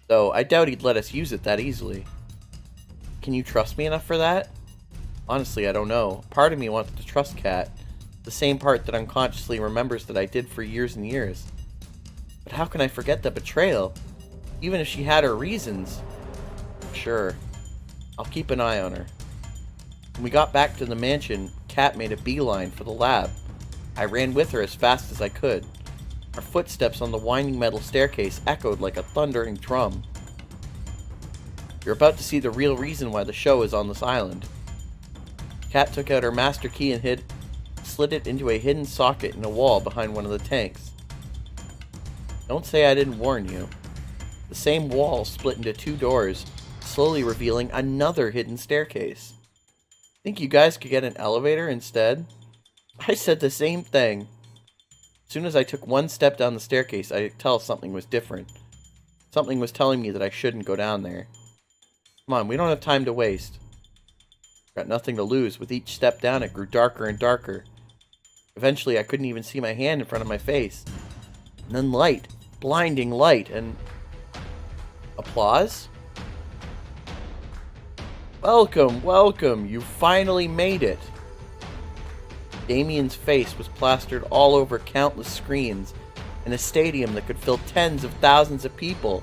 though I doubt he'd let us use it that easily. Can you trust me enough for that? Honestly, I don't know. Part of me wants to trust Kat, the same part that unconsciously remembers that I did for years and years. But how can I forget the betrayal? Even if she had her reasons. Sure. I'll keep an eye on her. When we got back to the mansion, Kat made a beeline for the lab. I ran with her as fast as I could. Our footsteps on the winding metal staircase echoed like a thundering drum. You're about to see the real reason why the show is on this island. Kat took out her master key and slid it into a hidden socket in a wall behind one of the tanks. Don't say I didn't warn you. The same wall split into two doors, slowly revealing another hidden staircase. Think you guys could get an elevator instead? I said the same thing. As soon as I took one step down the staircase, I could tell something was different. Something was telling me that I shouldn't go down there. Come on, we don't have time to waste. Got nothing to lose. With each step down, it grew darker and darker. Eventually, I couldn't even see my hand in front of my face. And then light. Blinding light, and... applause? Welcome, welcome. You finally made it. Damien's face was plastered all over countless screens in a stadium that could fill tens of thousands of people.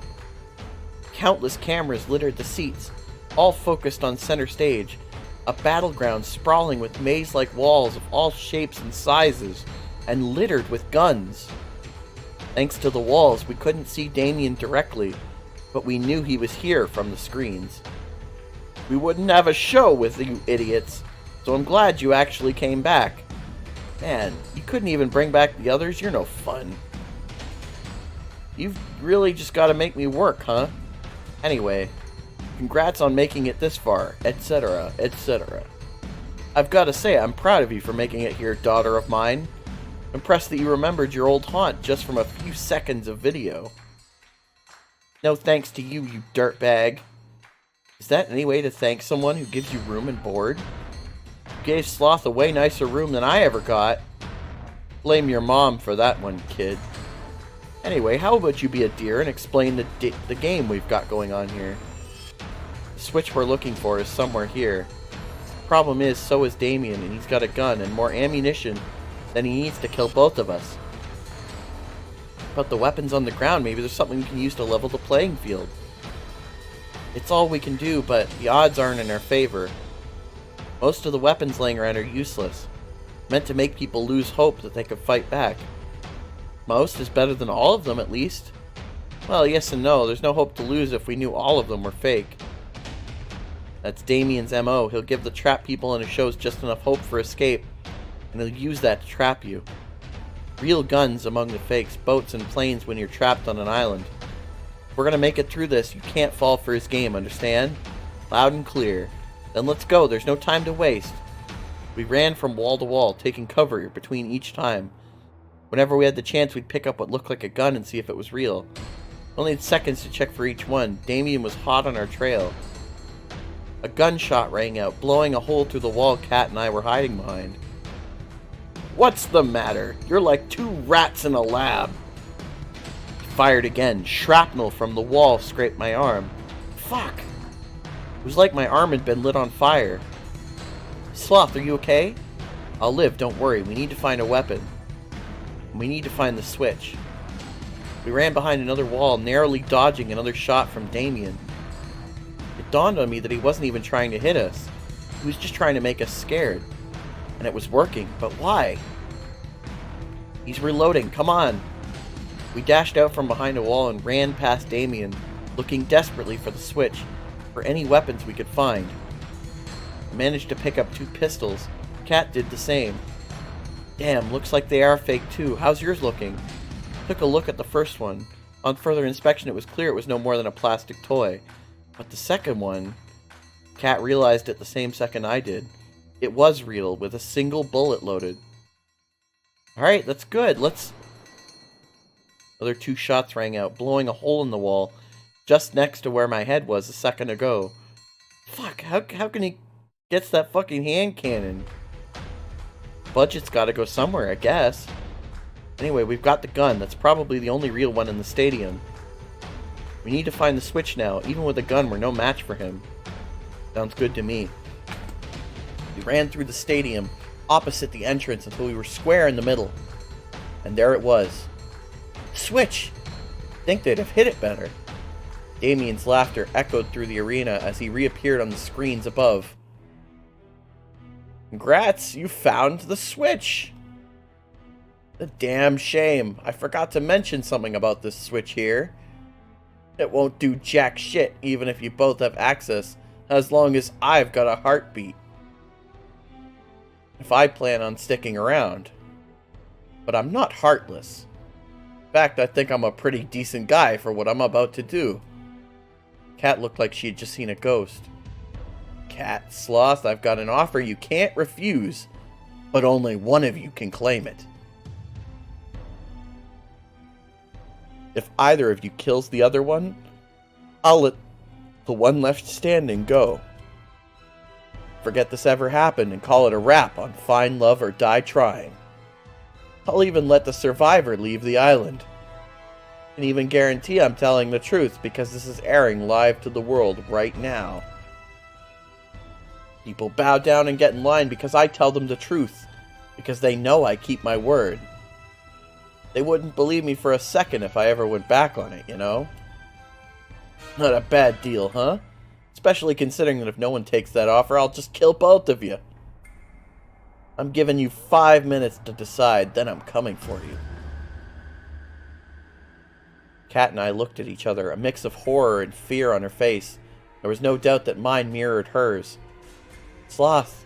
Countless cameras littered the seats, all focused on center stage, a battleground sprawling with maze-like walls of all shapes and sizes, and littered with guns. Thanks to the walls, we couldn't see Damien directly, but we knew he was here from the screens. We wouldn't have a show with you idiots, so I'm glad you actually came back. Man, you couldn't even bring back the others? You're no fun. You've really just got to make me work, huh? Anyway, congrats on making it this far, etc., etc. I've got to say, I'm proud of you for making it here, daughter of mine. Impressed that you remembered your old haunt just from a few seconds of video. No thanks to you, you dirtbag. Is that any way to thank someone who gives you room and board? You gave Sloth a way nicer room than I ever got. Blame your mom for that one, kid. Anyway, how about you be a dear and explain the game we've got going on here? The switch we're looking for is somewhere here. Problem is, so is Damien, and he's got a gun and more ammunition than he needs to kill both of us. But the weapons on the ground, maybe there's something we can use to level the playing field. It's all we can do, but the odds aren't in our favor. Most of the weapons laying around are useless, meant to make people lose hope that they could fight back. Most is better than all of them, at least. Well, yes and no. There's no hope to lose if we knew all of them were fake. That's Damien's MO. He'll give the trapped people in his shows just enough hope for escape, and he'll use that to trap you. Real guns among the fakes, boats and planes when you're trapped on an island. If we're gonna make it through this, you can't fall for his game, understand? Loud and clear. Then let's go, there's no time to waste. We ran from wall to wall, taking cover between each time. Whenever we had the chance, we'd pick up what looked like a gun and see if it was real. Only had seconds to check for each one. Damien was hot on our trail. A gunshot rang out, blowing a hole through the wall Kat and I were hiding behind. What's the matter? You're like two rats in a lab. Fired again. Shrapnel from the wall scraped my arm. Fuck! It was like my arm had been lit on fire. Sloth, are you okay? I'll live, don't worry. We need to find a weapon. And we need to find the switch. We ran behind another wall, narrowly dodging another shot from Damien. It dawned on me that he wasn't even trying to hit us. He was just trying to make us scared. And it was working, but why? He's reloading, come on! We dashed out from behind a wall and ran past Damien, looking desperately for the switch, for any weapons we could find. I managed to pick up 2 pistols. Kat did the same. Damn, looks like they are fake too. How's yours looking? Took a look at the first one. On further inspection, it was clear it was no more than a plastic toy. But the second one, Kat realized it the same second I did. It was real, with a single bullet loaded. Alright, that's good. Other 2 shots rang out, blowing a hole in the wall, just next to where my head was a second ago. Fuck, how can he get that fucking hand cannon? Budget's gotta go somewhere, I guess. Anyway, we've got the gun. That's probably the only real one in the stadium. We need to find the switch now. Even with a gun, we're no match for him. Sounds good to me. We ran through the stadium, opposite the entrance, until we were square in the middle. And there it was. Switch! Think they'd have hit it better. Damien's laughter echoed through the arena as he reappeared on the screens above. Congrats, you found the switch! The damn shame. I forgot to mention something about this switch here. It won't do jack shit even if you both have access, as long as I've got a heartbeat. If I plan on sticking around. But I'm not heartless. In fact, I think I'm a pretty decent guy for what I'm about to do. Kat looked like she had just seen a ghost. Kat, Sloth, I've got an offer you can't refuse, but only one of you can claim it. If either of you kills the other one, I'll let the one left standing go. Forget this ever happened and call it a wrap on Find Love or Die Trying. I'll even let the survivor leave the island. And even guarantee I'm telling the truth because this is airing live to the world right now. People bow down and get in line because I tell them the truth, because they know I keep my word. They wouldn't believe me for a second if I ever went back on it, you know? Not a bad deal, huh? Especially considering that if no one takes that offer, I'll just kill both of you. I'm giving you 5 minutes to decide, then I'm coming for you. Kat and I looked at each other, a mix of horror and fear on her face. There was no doubt that mine mirrored hers. Sloth,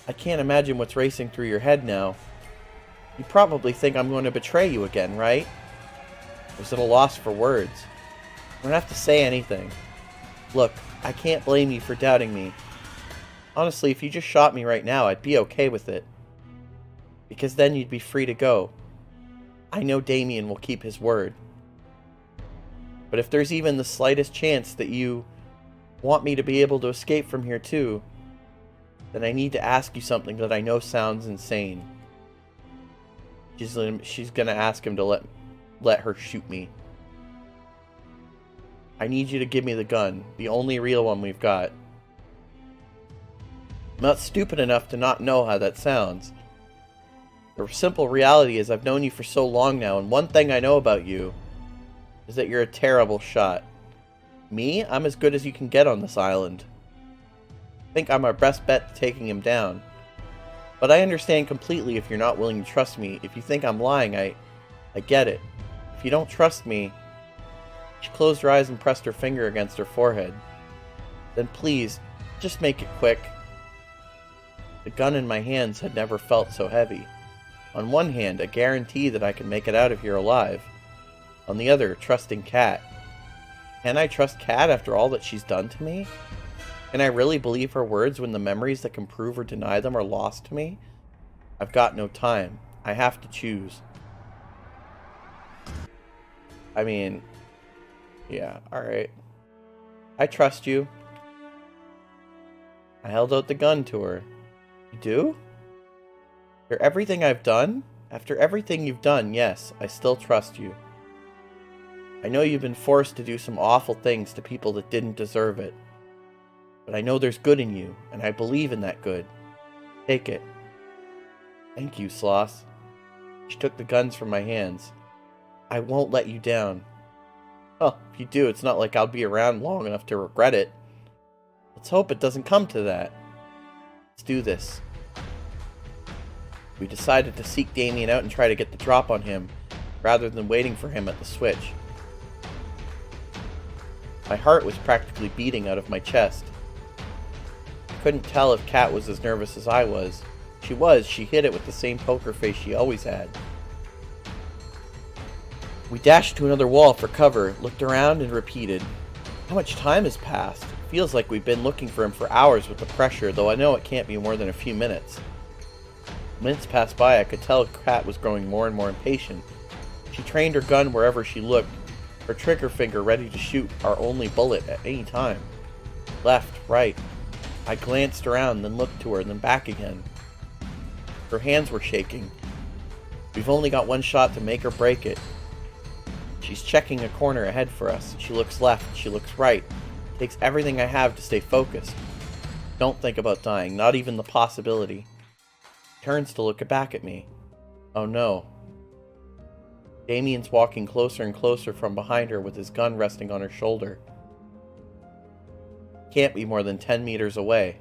I can't imagine what's racing through your head now. You probably think I'm going to betray you again, right? I was at a loss for words. I don't have to say anything. Look, I can't blame you for doubting me. Honestly, if you just shot me right now, I'd be okay with it. Because then you'd be free to go. I know Damien will keep his word. But if there's even the slightest chance that you want me to be able to escape from here too, then I need to ask you something that I know sounds insane. She's gonna ask him to let her shoot me. I need you to give me the gun, the only real one we've got. I'm not stupid enough to not know how that sounds. The simple reality is I've known you for so long now, and one thing I know about you is that you're a terrible shot. Me? I'm as good as you can get on this island. I think I'm our best bet at taking him down. But I understand completely if you're not willing to trust me. If you think I'm lying, I get it. If you don't trust me... She closed her eyes and pressed her finger against her forehead. Then please, just make it quick. The gun in my hands had never felt so heavy. On one hand, a guarantee that I can make it out of here alive. On the other, trusting Kat. Can I trust Kat after all that she's done to me? Can I really believe her words when the memories that can prove or deny them are lost to me? I've got no time. I have to choose. I mean, yeah, alright. I trust you. I held out the gun to her. You do? After everything I've done? After everything you've done, yes, I still trust you. I know you've been forced to do some awful things to people that didn't deserve it. But I know there's good in you, and I believe in that good. Take it. Thank you, Sloth. She took the guns from my hands. I won't let you down. Oh, if you do, it's not like I'll be around long enough to regret it. Let's hope it doesn't come to that. Let's do this. We decided to seek Damien out and try to get the drop on him, rather than waiting for him at the switch. My heart was practically beating out of my chest. I couldn't tell if Kat was as nervous as I was. She was. She hid it with the same poker face she always had. We dashed to another wall for cover, looked around, and repeated. How much time has passed? It feels like we've been looking for him for hours with the pressure, though I know it can't be more than a few minutes. Minutes passed by. I could tell Kat was growing more and more impatient. She trained her gun wherever she looked, her trigger finger ready to shoot our only bullet at any time. Left, right. I glanced around, then looked to her, then back again. Her hands were shaking. We've only got one shot to make or break it. She's checking a corner ahead for us. She looks left, she looks right. It takes everything I have to stay focused. Don't think about dying, not even the possibility. She turns to look back at me. Oh no. Damien's walking closer and closer from behind her with his gun resting on her shoulder. Can't be more than 10 meters away.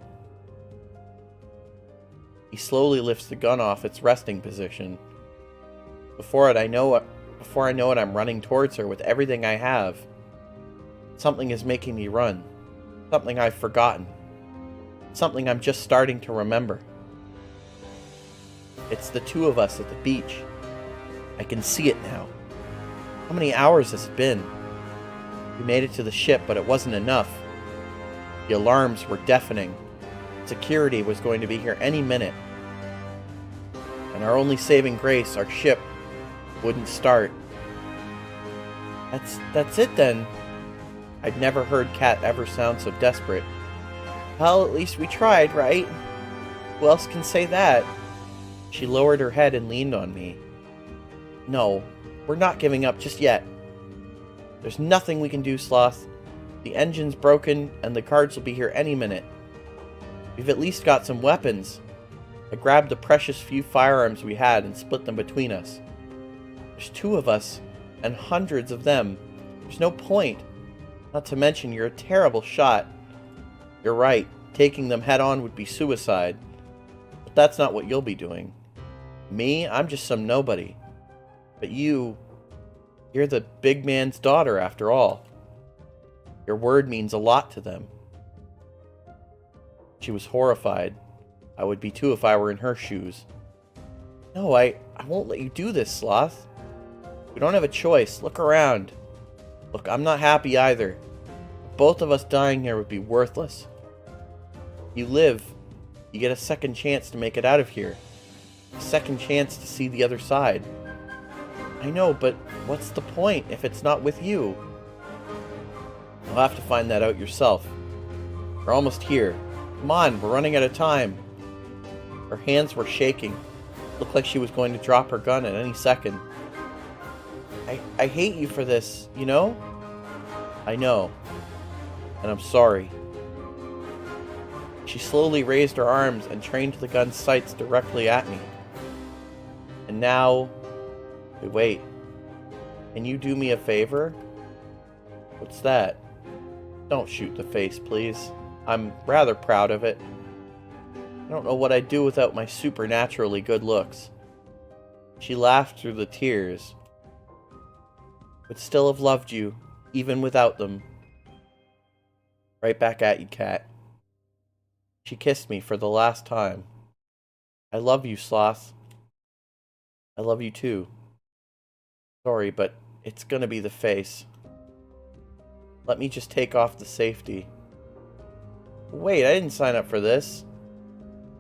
He slowly lifts the gun off its resting position. Before I know it, I'm running towards her with everything I have. Something is making me run. Something I've forgotten. Something I'm just starting to remember. It's the two of us at the beach. I can see it now. How many hours has it been? We made it to the ship, but it wasn't enough. The alarms were deafening. Security was going to be here any minute. And our only saving grace, our ship, wouldn't start. That's it then. I'd never heard Kat ever sound so desperate. Well, at least we tried, right? Who else can say that? She lowered her head and leaned on me. No, we're not giving up just yet. There's nothing we can do, Sloth. The engine's broken, and the guards will be here any minute. We've at least got some weapons. I grabbed the precious few firearms we had and split them between us. There's two of us, and hundreds of them. There's no point. Not to mention, you're a terrible shot. You're right, taking them head-on would be suicide. But that's not what you'll be doing. Me, I'm just some nobody. But you're the big man's daughter after all. Your word means a lot to them. She was horrified. I would be too if I were in her shoes. No, I won't let you do this, Sloth. We don't have a choice. Look around. Look, I'm not happy either. Both of us dying here would be worthless. You live. You get a second chance to make it out of here. A second chance to see the other side. I know, but what's the point if it's not with you? You'll have to find that out yourself. We're almost here. Come on, we're running out of time. Her hands were shaking. Looked like she was going to drop her gun at any second. I hate you for this, you know? I know. And I'm sorry. She slowly raised her arms and trained the gun's sights directly at me. And now... Wait. Can you do me a favor? What's that? Don't shoot the face, please. I'm rather proud of it. I don't know what I'd do without my supernaturally good looks. She laughed through the tears. Would still have loved you, even without them. Right back at you, Kat. She kissed me for the last time. I love you, Sloth. I love you too. Sorry, but it's gonna be the face. Let me just take off the safety. Wait, I didn't sign up for this.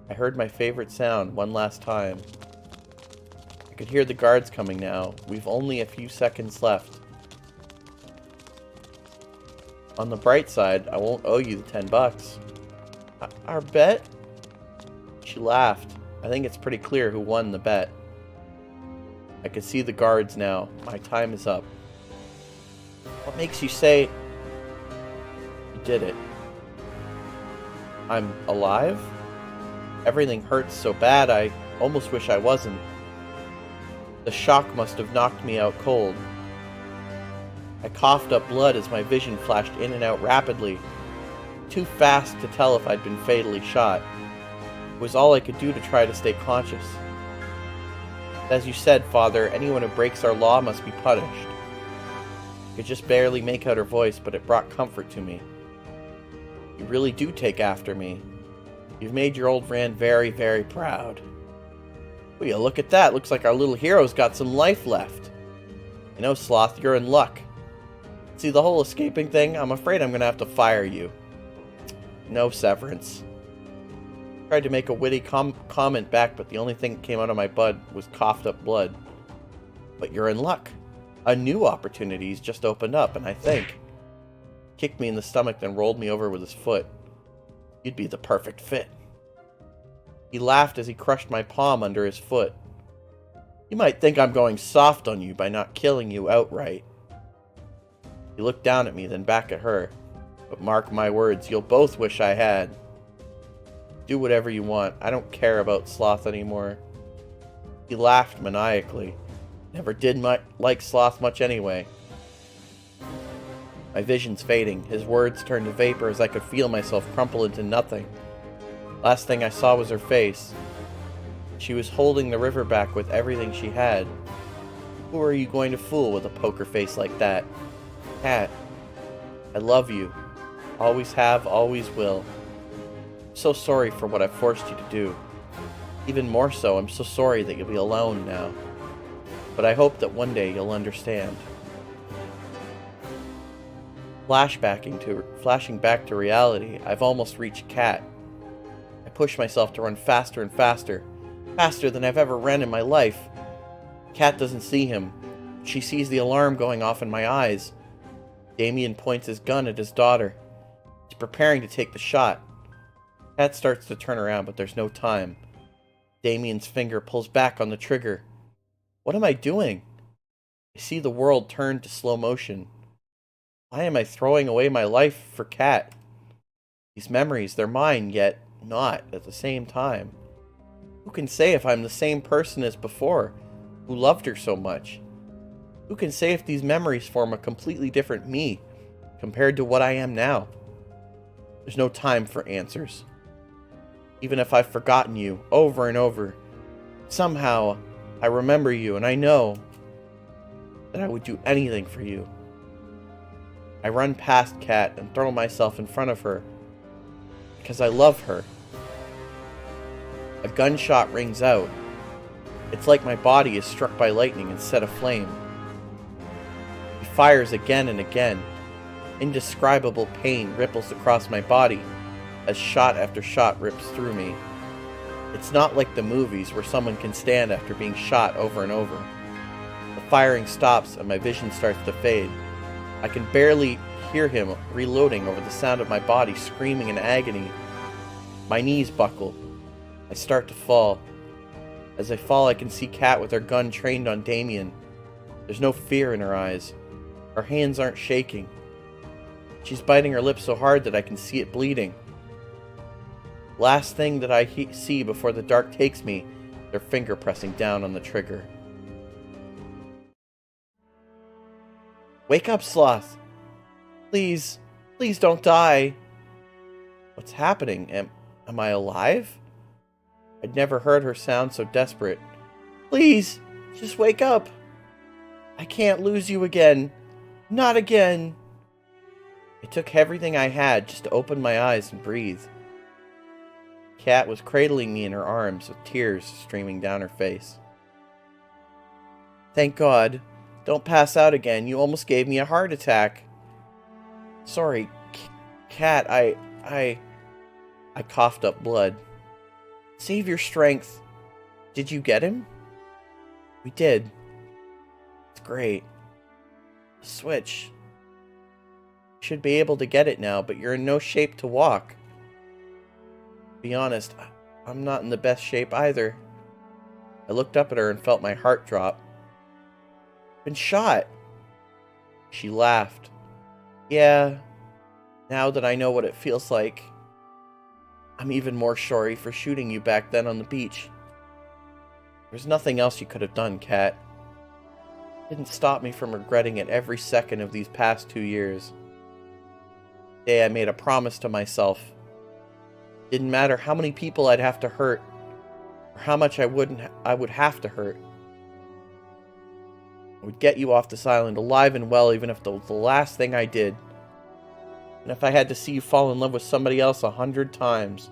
I heard my favorite sound one last time. I could hear the guards coming now. We've only a few seconds left. On the bright side, I won't owe you the $10. Our bet? She laughed. I think it's pretty clear who won the bet. I can see the guards now. My time is up. What makes you say you did it? I'm alive? Everything hurts so bad I almost wish I wasn't. The shock must have knocked me out cold. I coughed up blood as my vision flashed in and out rapidly, too fast to tell if I'd been fatally shot. It was all I could do to try to stay conscious. As you said, Father, anyone who breaks our law must be punished. I could just barely make out her voice, but it brought comfort to me. You really do take after me. You've made your old Rand very, very proud. Will you look at that? Looks like our little hero's got some life left. You know, Sloth, you're in luck. See, the whole escaping thing, I'm afraid I'm gonna have to fire you. No severance. Tried to make a witty comment back, but the only thing that came out of my bud was coughed up blood. But you're in luck. A new opportunity's just opened up, and I think... Kicked me in the stomach, then rolled me over with his foot. You'd be the perfect fit. He laughed as he crushed my palm under his foot. You might think I'm going soft on you by not killing you outright. He looked down at me, then back at her. But mark my words, you'll both wish I had. Do whatever you want. I don't care about Sloth anymore. He laughed maniacally. Never did like Sloth much anyway. My vision's fading. His words turned to vapor as I could feel myself crumple into nothing. Last thing I saw was her face. She was holding the river back with everything she had. Who are you going to fool with a poker face like that? Cat, I love you. Always have, always will. I'm so sorry for what I've forced you to do. Even more so, I'm so sorry that you'll be alone now. But I hope that one day you'll understand. Flashing back to reality, I've almost reached Cat. I push myself to run faster and faster. Faster than I've ever run in my life. Cat doesn't see him. She sees the alarm going off in my eyes. Damien points his gun at his daughter. He's preparing to take the shot. Cat starts to turn around, but there's no time. Damien's finger pulls back on the trigger. What am I doing? I see the world turn to slow motion. Why am I throwing away my life for Cat? These memories, they're mine, yet not at the same time. Who can say if I'm the same person as before, who loved her so much? Who can say if these memories form a completely different me compared to what I am now? There's no time for answers. Even if I've forgotten you over and over, somehow I remember you and I know that I would do anything for you. I run past Cat and throw myself in front of her because I love her. A gunshot rings out. It's like my body is struck by lightning and set aflame. He fires again and again. Indescribable pain ripples across my body as shot after shot rips through me. It's not like the movies where someone can stand after being shot over and over. The firing stops and my vision starts to fade. I can barely hear him reloading over the sound of my body screaming in agony. My knees buckle. I start to fall. As I fall, I can see Cat with her gun trained on Damien. There's no fear in her eyes. Her hands aren't shaking. She's biting her lip so hard that I can see it bleeding. Last thing that I see before the dark takes me, their finger pressing down on the trigger. Wake up, Sloth! Please, please don't die! What's happening? Am I alive? I'd never heard her sound so desperate. Please, just wake up! I can't lose you again. Not again! It took everything I had just to open my eyes and breathe. Cat was cradling me in her arms with tears streaming down her face. Thank God. Don't pass out again. You almost gave me a heart attack. Sorry, Cat, I coughed up blood. Save your strength. Did you get him? We did. It's great. The switch. You should be able to get it now, but you're in no shape to walk. To be honest, I'm not in the best shape either. I looked up at her and felt my heart drop. Been shot. She laughed. Yeah, now that I know what it feels like, I'm even more sorry for shooting you back then on the beach. There's nothing else you could have done, Kat. It didn't stop me from regretting it every second of these past 2 years. The day I made a promise to myself. Didn't matter how many people I'd have to hurt, or how much I would have to hurt. I would get you off this island alive and well, even if it was the last thing I did. And if I had to see you fall in love with somebody else 100 times.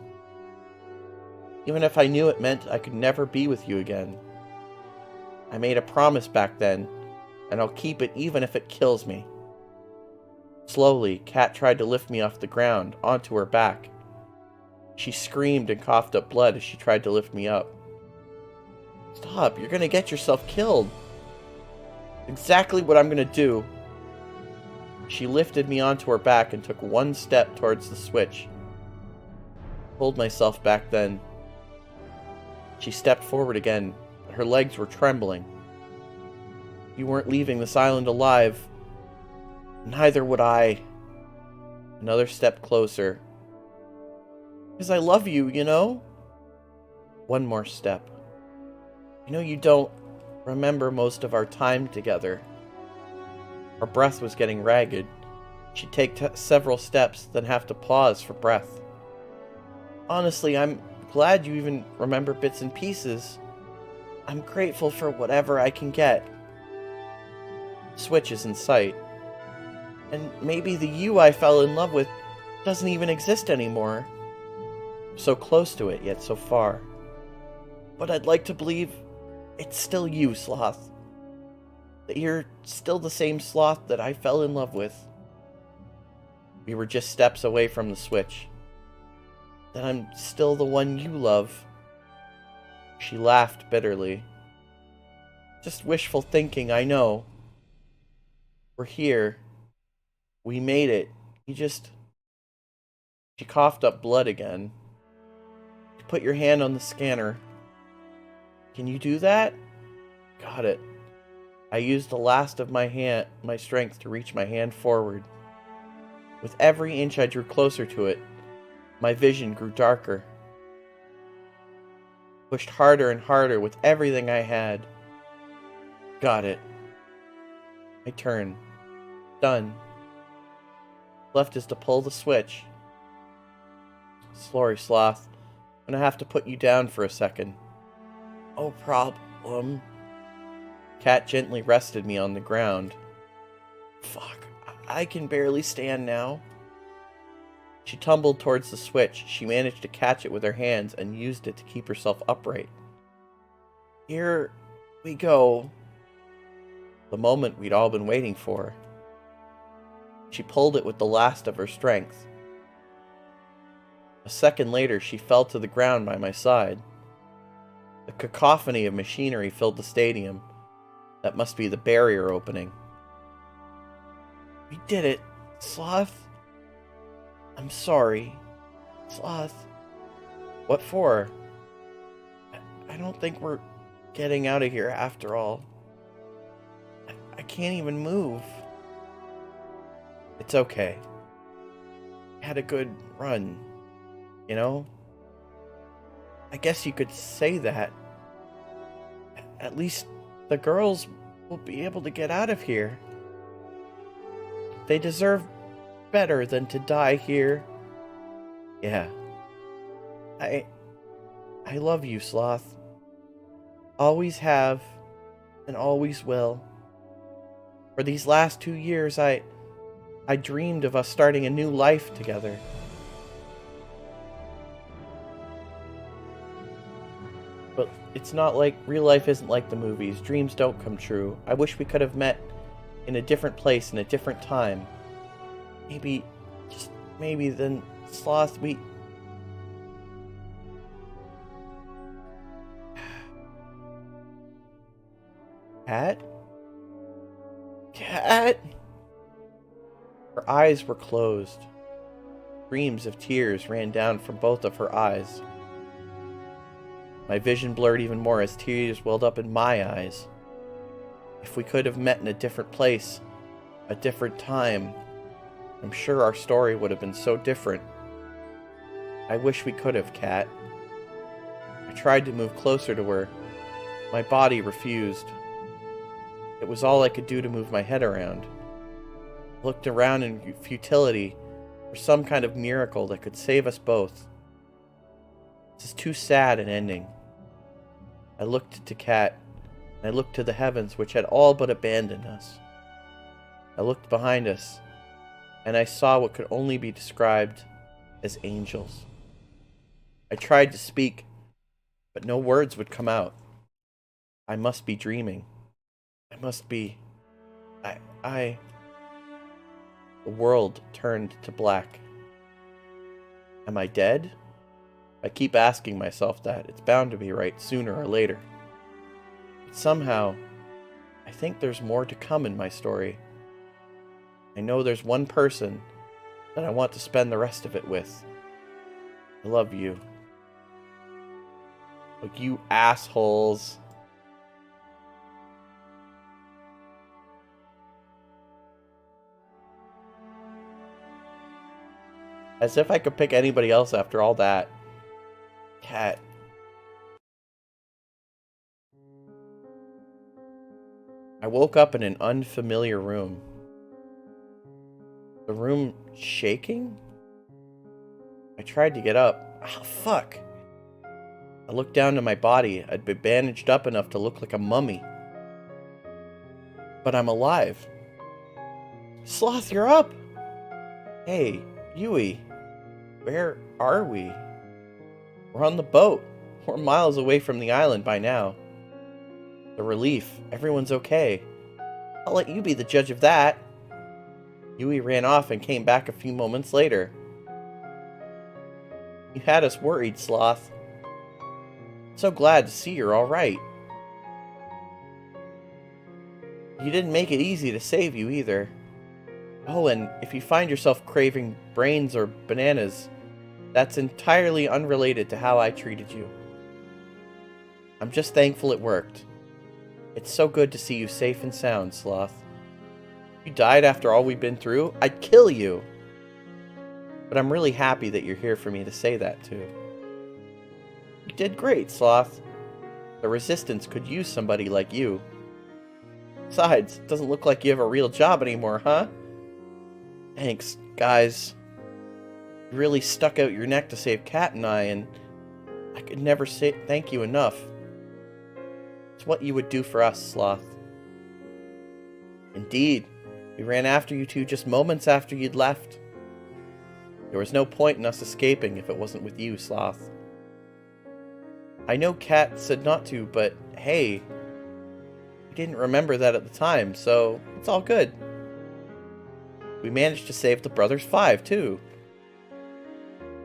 Even if I knew it meant I could never be with you again. I made a promise back then, and I'll keep it even if it kills me. Slowly, Kat tried to lift me off the ground, onto her back. She screamed and coughed up blood as she tried to lift me up. Stop, you're gonna get yourself killed. Exactly what I'm gonna do. She lifted me onto her back and took one step towards the switch. I pulled myself back then. She stepped forward again, but her legs were trembling. You weren't leaving this island alive. Neither would I. Another step closer. Because I love you, you know? One more step. I know you don't remember most of our time together. Her breath was getting ragged. She'd take several steps, then have to pause for breath. Honestly, I'm glad you even remember bits and pieces. I'm grateful for whatever I can get. Switch is in sight. And maybe the you I fell in love with doesn't even exist anymore. I'm so close to it, yet so far. But I'd like to believe it's still you, Sloth. That you're still the same Sloth that I fell in love with. We were just steps away from the switch. That I'm still the one you love. She laughed bitterly. Just wishful thinking, I know. We're here. We made it. She coughed up blood again. You put your hand on the scanner. Can you do that? Got it. I used the last of my strength to reach my hand forward. With every inch I drew closer to it, my vision grew darker. Pushed harder and harder with everything I had. Got it. I turn. Done. Left is to pull the switch. Sorry, Sloth. I'm gonna have to put you down for a second. No problem. Kat gently rested me on the ground. Fuck. I can barely stand now. She tumbled towards the switch. She managed to catch it with her hands and used it to keep herself upright. Here we go. The moment we'd all been waiting for. She pulled it with the last of her strength. A second later, she fell to the ground by my side. The cacophony of machinery filled the stadium. That must be the barrier opening. We did it, Sloth. I'm sorry, Sloth. What for? I don't think we're getting out of here after all. I can't even move. It's okay. I had a good run, you know? I guess you could say that. At least the girls will be able to get out of here. They deserve better than to die here. Yeah. I love you, Sloth. Always have, and always will. For these last 2 years, I dreamed of us starting a new life together. But it's not like real life isn't like the movies. Dreams don't come true. I wish we could have met in a different place in a different time. Maybe, just maybe then, Sloth, we Cat? Cat? Her eyes were closed. Streams of tears ran down from both of her eyes. My vision blurred even more as tears welled up in my eyes. If we could have met in a different place, a different time, I'm sure our story would have been so different. I wish we could have, Cat. I tried to move closer to her. My body refused. It was all I could do to move my head around. I looked around in futility for some kind of miracle that could save us both. This is too sad an ending. I looked to Cat, and I looked to the heavens which had all but abandoned us. I looked behind us, and I saw what could only be described as angels. I tried to speak, but no words would come out. I must be dreaming. I must be... The world turned to black. Am I dead? I keep asking myself that. It's bound to be right sooner or later. But somehow, I think there's more to come in my story. I know there's one person that I want to spend the rest of it with. I love you. Like, you assholes. As if I could pick anybody else after all that. Cat. I woke up in an unfamiliar room. The room shaking? I tried to get up. Ah, fuck. I looked down to my body. I'd been bandaged up enough to look like a mummy. But I'm alive. Sloth, you're up! Hey, Yui. Where are we? We're on the boat. We're miles away from the island by now. The relief. Everyone's okay. I'll let you be the judge of that. Yui ran off and came back a few moments later. You had us worried, Sloth. So glad to see you're alright. You didn't make it easy to save you either. Oh, and if you find yourself craving brains or bananas, that's entirely unrelated to how I treated you. I'm just thankful it worked. It's so good to see you safe and sound, Sloth. If you died after all we've been through, I'd kill you. But I'm really happy that you're here for me to say that to. You did great, Sloth. The Resistance could use somebody like you. Besides, it doesn't look like you have a real job anymore, huh? Thanks, guys. You really stuck out your neck to save Cat and I could never say thank you enough. It's what you would do for us, Sloth. Indeed, we ran after you two just moments after you'd left. There was no point in us escaping if it wasn't with you, Sloth. I know Cat said not to, but hey, I didn't remember that at the time, so it's all good. We managed to save the Brothers 5, too.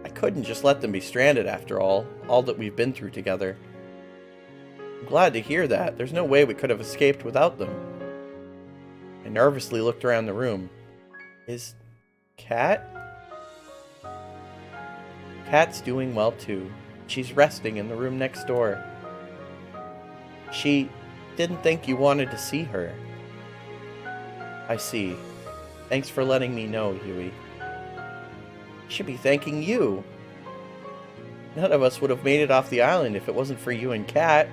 I couldn't just let them be stranded after all that we've been through together. I'm glad to hear that. There's no way we could have escaped without them. I nervously looked around the room. Is Cat? Cat's doing well, too. She's resting in the room next door. She didn't think you wanted to see her. I see. Thanks for letting me know, Huey. I should be thanking you. None of us would have made it off the island if it wasn't for you and Cat.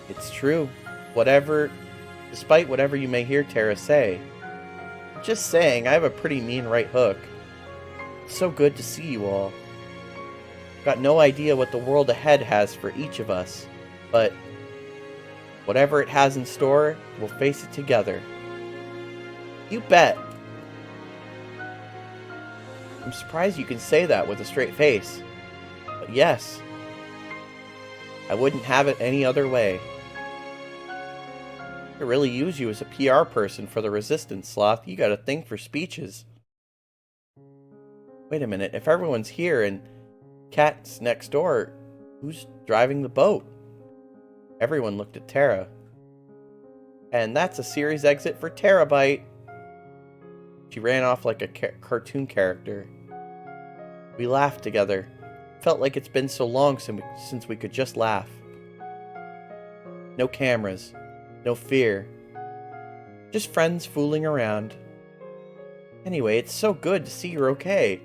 It's true. Despite whatever you may hear Tara say. Just saying, I have a pretty mean right hook. It's so good to see you all. Got no idea what the world ahead has for each of us, but whatever it has in store, we'll face it together. You bet. I'm surprised you can say that with a straight face. But yes, I wouldn't have it any other way. I could really use you as a PR person for the Resistance, Sloth. You got a thing for speeches. Wait a minute, if everyone's here and Cat's next door, who's driving the boat? Everyone looked at Tara. And that's a series exit for Terabyte. She ran off like a cartoon character. We laughed together. Felt like it's been so long since we could just laugh. No cameras. No fear. Just friends fooling around. Anyway, it's so good to see you're okay.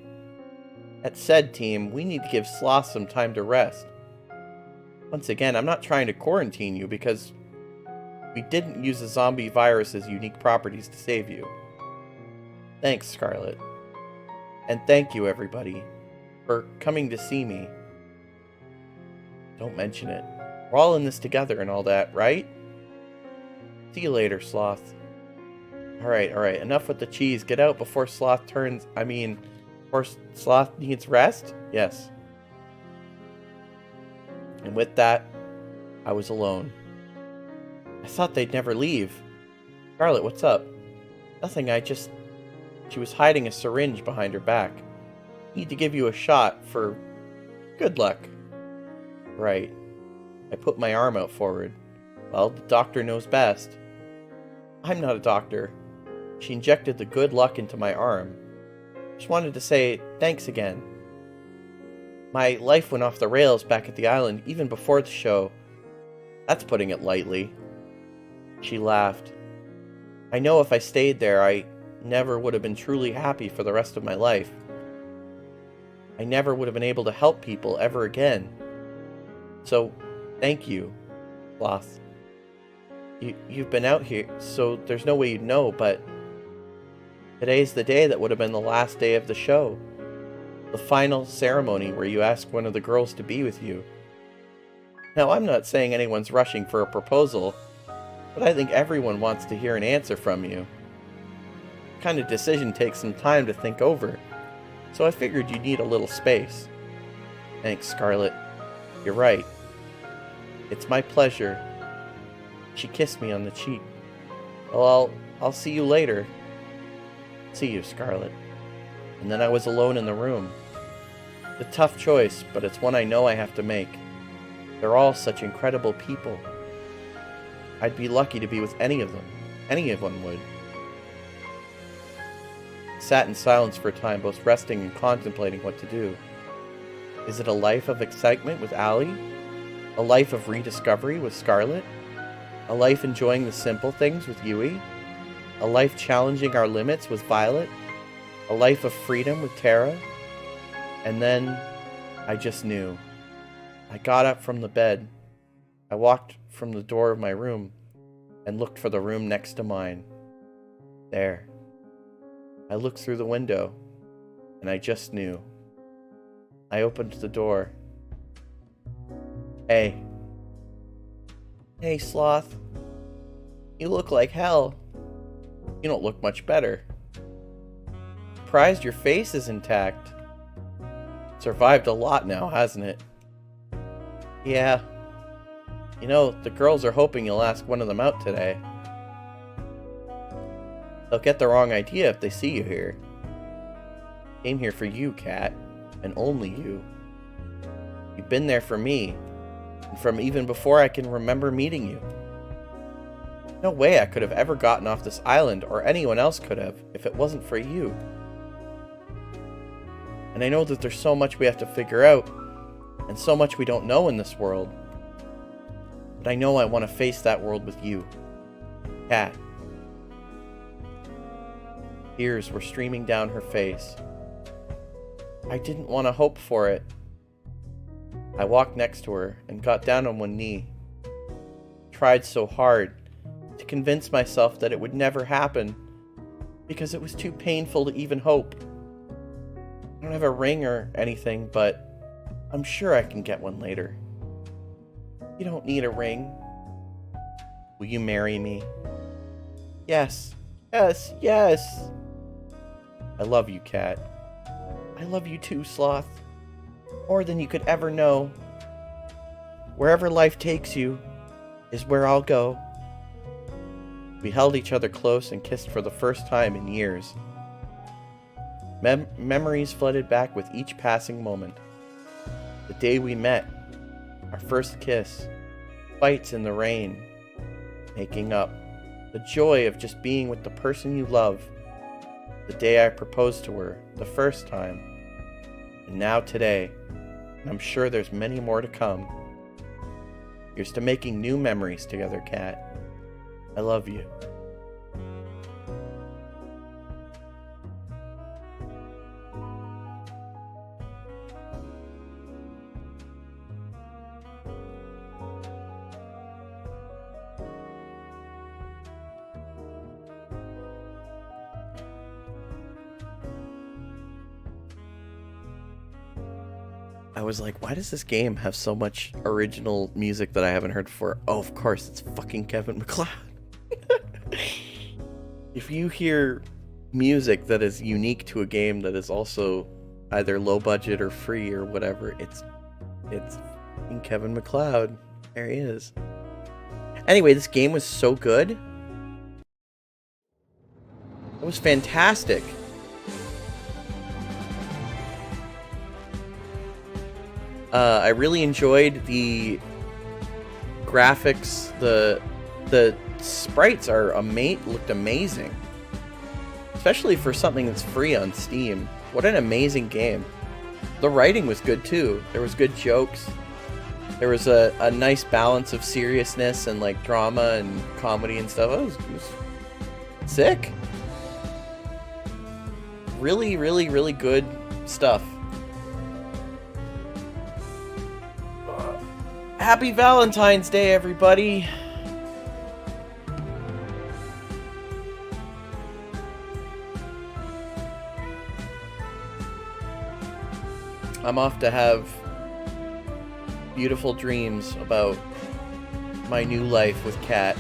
That said, team, we need to give Sloth some time to rest. Once again, I'm not trying to quarantine you because we didn't use the zombie virus's unique properties to save you. Thanks, Scarlet. And thank you, everybody, for coming to see me. Don't mention it. We're all in this together and all that, right? See you later, Sloth. Alright, enough with the cheese. Get out before Sloth before Sloth needs rest? Yes. And with that, I was alone. I thought they'd never leave. Scarlet, what's up? Nothing, She was hiding a syringe behind her back. Need to give you a shot for good luck. Right. I put my arm out forward. Well, the doctor knows best. I'm not a doctor. She injected the good luck into my arm. Just wanted to say thanks again. My life went off the rails back at the island even before the show. That's putting it lightly. She laughed. I know if I stayed there, I never would have been truly happy for the rest of my life. I never would have been able to help people ever again. So, thank you, Sloth. You've been out here, so there's no way you'd know, but today's the day that would have been the last day of the show. The final ceremony where you ask one of the girls to be with you. Now, I'm not saying anyone's rushing for a proposal, but I think everyone wants to hear an answer from you. That kind of decision takes some time to think over, so I figured you'd need a little space. Thanks, Scarlet. You're right. It's my pleasure. She kissed me on the cheek. Well, I'll see you later. See you, Scarlet. And then I was alone in the room. It's a tough choice, but it's one I know I have to make. They're all such incredible people. I'd be lucky to be with any of them. Anyone would. I sat in silence for a time, both resting and contemplating what to do. Is it a life of excitement with Allie? A life of rediscovery with Scarlet? A life enjoying the simple things with Yui? A life challenging our limits with Violet? A life of freedom with Tara? And then, I just knew. I got up from the bed. I walked from the door of my room and looked for the room next to mine. There. I looked through the window, and I just knew. I opened the door. Hey. Hey, Sloth. You look like hell. You don't look much better. Surprised your face is intact. Survived a lot now, hasn't it? Yeah. You know, the girls are hoping you'll ask one of them out today. They'll get the wrong idea if they see you here. Came here for you, Kat, and only you. You've been there for me, and from even before I can remember meeting you. No way I could have ever gotten off this island, or anyone else could have, if it wasn't for you. And I know that there's so much we have to figure out, and so much we don't know in this world. But I know I want to face that world with you, Kat. Tears were streaming down her face. I didn't want to hope for it. I walked next to her and got down on one knee. Tried so hard to convince myself that it would never happen because it was too painful to even hope. I don't have a ring or anything, but I'm sure I can get one later. You don't need a ring. Will you marry me? Yes, yes, yes. I love you, Kat. I love you too, Sloth. More than you could ever know. Wherever life takes you is where I'll go. We held each other close and kissed for the first time in years. Memories flooded back with each passing moment. The day we met, our first kiss, fights in the rain, making up, the joy of just being with the person you love, the day I proposed to her the first time, and now today, and I'm sure there's many more to come. Here's to making new memories together, Kat. I love you. I was like, why does this game have so much original music that I haven't heard before? Oh, of course, it's fucking Kevin MacLeod. If you hear music that is unique to a game that is also either low budget or free or whatever, it's fucking Kevin MacLeod. There he is. Anyway, this game was so good. It was fantastic. I really enjoyed the graphics. The sprites looked amazing, especially for something that's free on Steam. What an amazing game! The writing was good too. There was good jokes. There was a nice balance of seriousness and like drama and comedy and stuff. It was sick. Really, really, really good stuff. Happy Valentine's Day, everybody! I'm off to have beautiful dreams about my new life with Kat.